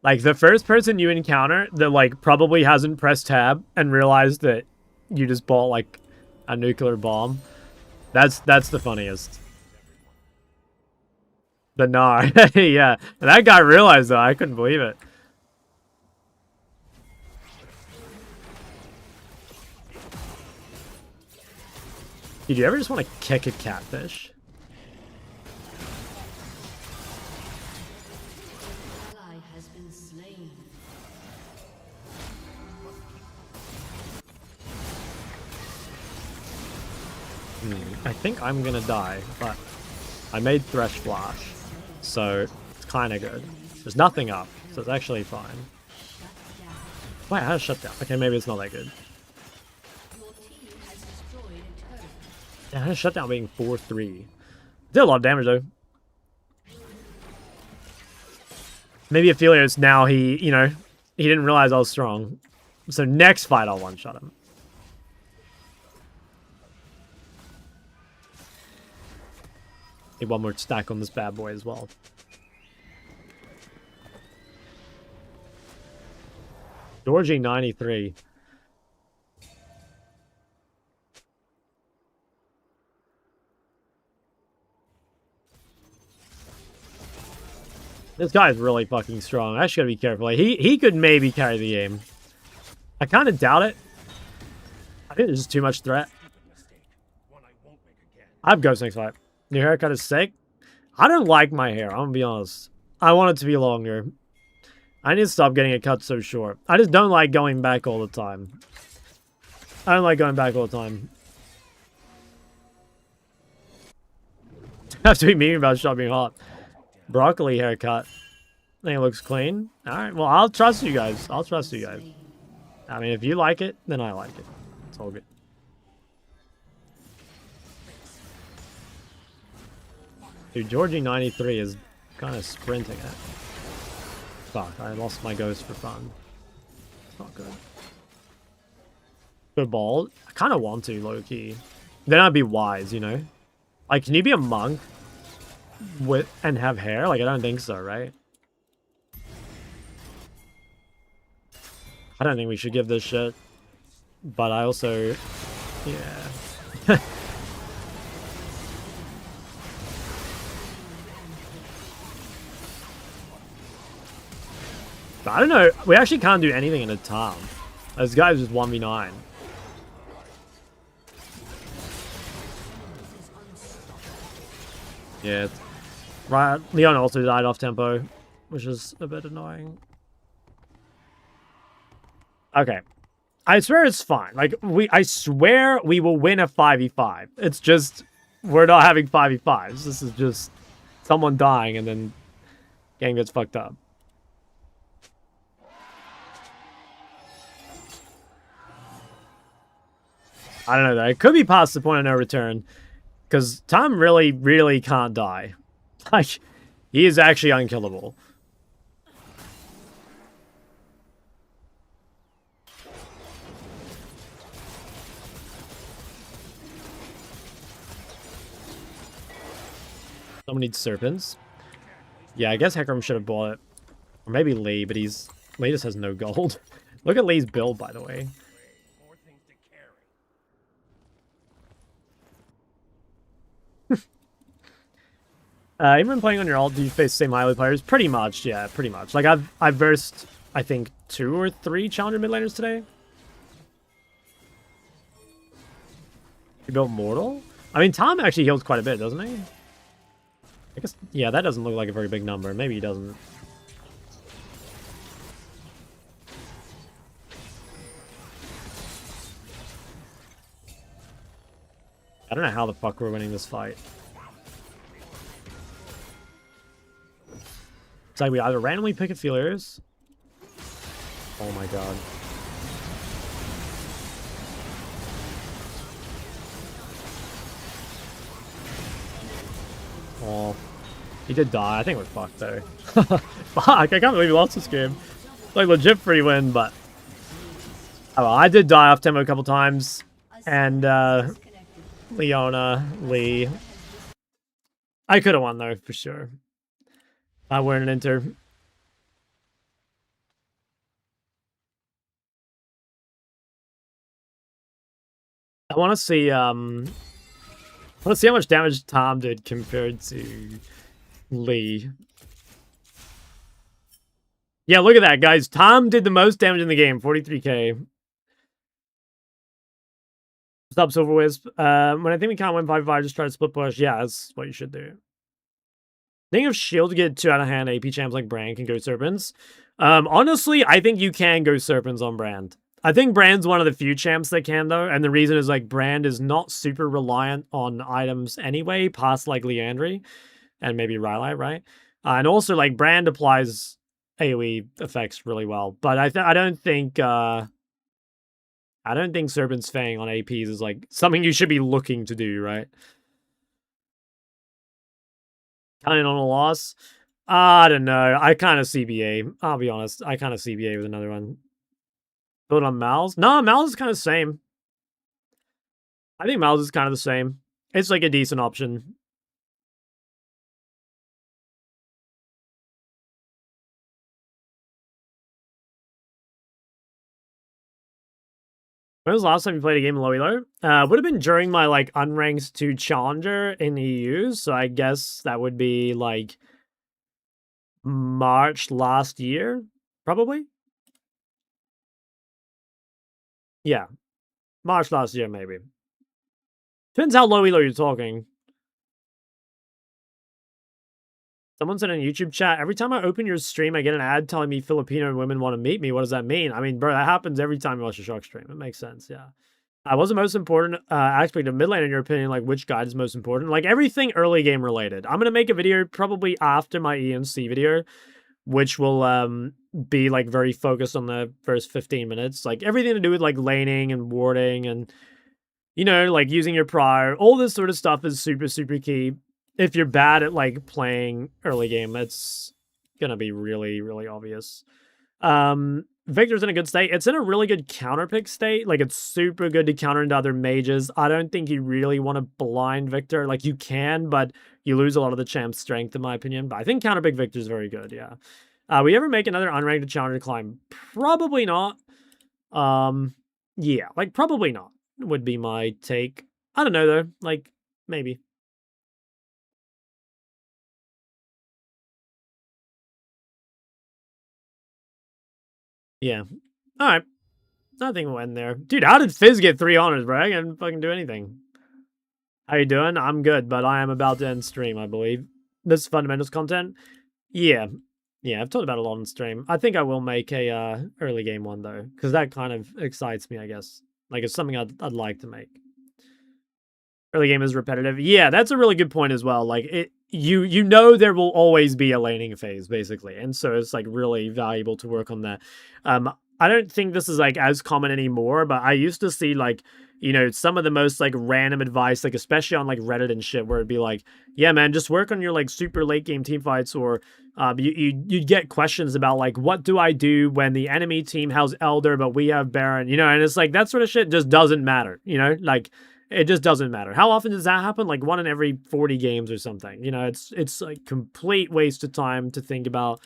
[SPEAKER 1] Like the first person you encounter that like probably hasn't pressed tab and realized that you just bought like a nuclear bomb. That's the funniest. But no, yeah. And that guy realized though, I couldn't believe it. Did you ever just want to kick a catfish?
[SPEAKER 2] Ally has been slain.
[SPEAKER 1] I think I'm gonna die, but I made Thresh Flash, so it's kind of good. There's nothing up, so it's actually fine. Wait, I had a shutdown. Okay, maybe it's not that good.
[SPEAKER 2] Your team has destroyed a turret.
[SPEAKER 1] Yeah, I had a shutdown being 4-3. Did a lot of damage though. Maybe Aphelios now he, you know, he didn't realize I was strong. So next fight I'll one-shot him. Need one more stack on this bad boy as well. Georgie 93. This guy is really fucking strong. I just gotta be careful. Like, he could maybe carry the game. I kind of doubt it. I think there's just too much threat. I have Ghost next fight. New haircut is sick. I don't like my hair. I'm gonna be honest. I want it to be longer. I need to stop getting it cut so short. I just don't like going back all the time. I don't like going back all the time. I have to be mean about shot being hot. Broccoli haircut. I think it looks clean. Alright, well, I'll trust you guys. I'll trust you guys. I mean, if you like it, then I like it. It's all good. Dude, Georgie 93 is kind of sprinting it. Fuck, I lost my ghost for fun. It's not good. Good ball. I kind of want to, low-key. Then I'd be wise, you know? Like, can you be a monk with and have hair? Like, I don't think so, right? I don't think we should give this shit. But I also... Yeah. But I don't know. We actually can't do anything in a town. Those guys just 1v9. Yeah. Right. Leon also died off tempo, which is a bit annoying. Okay. I swear it's fine. Like, I swear we will win a 5v5. It's just, we're not having 5v5s. This is just someone dying and then game gets fucked up. I don't know though. It could be past the point of no return. Because Tom really, really can't die. Like, he is actually unkillable. Someone needs serpents. Yeah, I guess Hecarim should have bought it. Or maybe Lee, but Lee just has no gold. Look at Lee's build, by the way. Even when playing on your alt, do you face the same highly players? Pretty much, yeah, pretty much. Like, I've versed, I think, 2 or 3 challenger mid laners today. You built Mortal? I mean, Tom actually heals quite a bit, doesn't he? I guess, yeah, that doesn't look like a very big number. Maybe he doesn't. I don't know how the fuck we're winning this fight. It's like we either randomly pick Aphelios. Oh my god. Oh. He did die. I think we're fucked though. Fuck, I can't believe we lost this game. Like legit free win, but... Oh, well, I did die off tempo a couple times. And, Leona, Lee. I could have won though, for sure. We're in an enter. I want to see how much damage Tom did compared to Lee. Yeah, look at that, guys. Tom did the most damage in the game, 43k. Stop Silver Wisp. When I think we can't win 5-5, just try to split push. Yeah, that's what you should do. Think if Shield get too out of hand, AP champs like Brand can go Serpents. Honestly, I think you can go Serpents on Brand. I think Brand's one of the few champs that can, though, and the reason is, like, Brand is not super reliant on items anyway, past, like, Leandry and maybe Rylai, right? And also, like, Brand applies AoE effects really well, but I don't think Serpent's Fang on APs is, like, something you should be looking to do, right? Counting on a loss? I don't know. I kind of CBA. I'll be honest. I kind of CBA with another one. Build on Mal's? No, Mal's is kind of the same. I think Mal's is kind of the same. It's like a decent option. When was the last time you played a game in low elo? Would have been during my, like, unranked to challenger in EU, so I guess that would be, like, March last year, probably? Yeah. March last year, maybe. Depends how low elo you're talking. Someone said in YouTube chat, every time I open your stream, I get an ad telling me Filipino women want to meet me. What does that mean? I mean, bro, that happens every time you watch a Shark stream. It makes sense, yeah. What's the most important aspect of mid lane in your opinion? Like, which guide is most important? Like, everything early game related. I'm going to make a video probably after my ENC video, which will be, like, very focused on the first 15 minutes. Like, everything to do with, like, laning and warding and, you know, like, using your prior. All this sort of stuff is super, super key. If you're bad at, like, playing early game, it's going to be really, really obvious. Victor's in a good state. It's in a really good counter pick state. Like, it's super good to counter into other mages. I don't think you really want to blind Victor. Like, you can, but you lose a lot of the champ's strength, in my opinion. But I think counter pick Victor's very good, yeah. We ever make another unranked challenger climb? Probably not. Yeah, like, probably not would be my take. I don't know, though. Like, maybe. Yeah. All right. Nothing will end there. Dude, how did Fizz get 3 honors, bro? I can't fucking do anything. How you doing? I'm good, but I am about to end stream, I believe. This is fundamentals content. Yeah. Yeah, I've talked about it a lot on stream. I think I will make a early game one, though, because that kind of excites me, I guess. Like, it's something I'd like to make. Early game is repetitive. Yeah, that's a really good point as well. Like, you know there will always be a laning phase, basically. And so it's, like, really valuable to work on that. I don't think this is, like, as common anymore, but I used to see, like, you know, some of the most, like, random advice, like, especially on, like, Reddit and shit, where it'd be like, yeah, man, just work on your, like, super late game team fights, or you'd get questions about, like, what do I do when the enemy team has Elder, but we have Baron, you know, and it's like, that sort of shit just doesn't matter, you know, like, it just doesn't matter. How often does that happen? Like, 1 in every 40 games or something. You know, it's like complete waste of time to think about.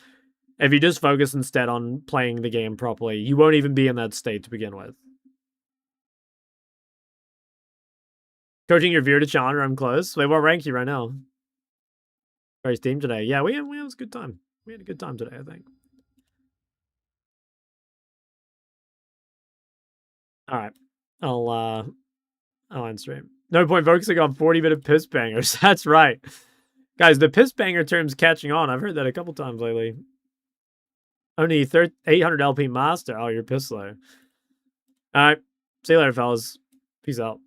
[SPEAKER 1] If you just focus instead on playing the game properly, you won't even be in that state to begin with. Coaching your Veer to Challenger, I'm close. Wait, what rank are you right now? Very Steam today. Yeah, we had a good time. We had a good time today, I think. All right. I'll end stream. No point focusing on 40-minute piss bangers. That's right. Guys, the piss banger term's catching on. I've heard that a couple times lately. Only 800 LP master. Oh, you're piss low. All right. See you later, fellas. Peace out.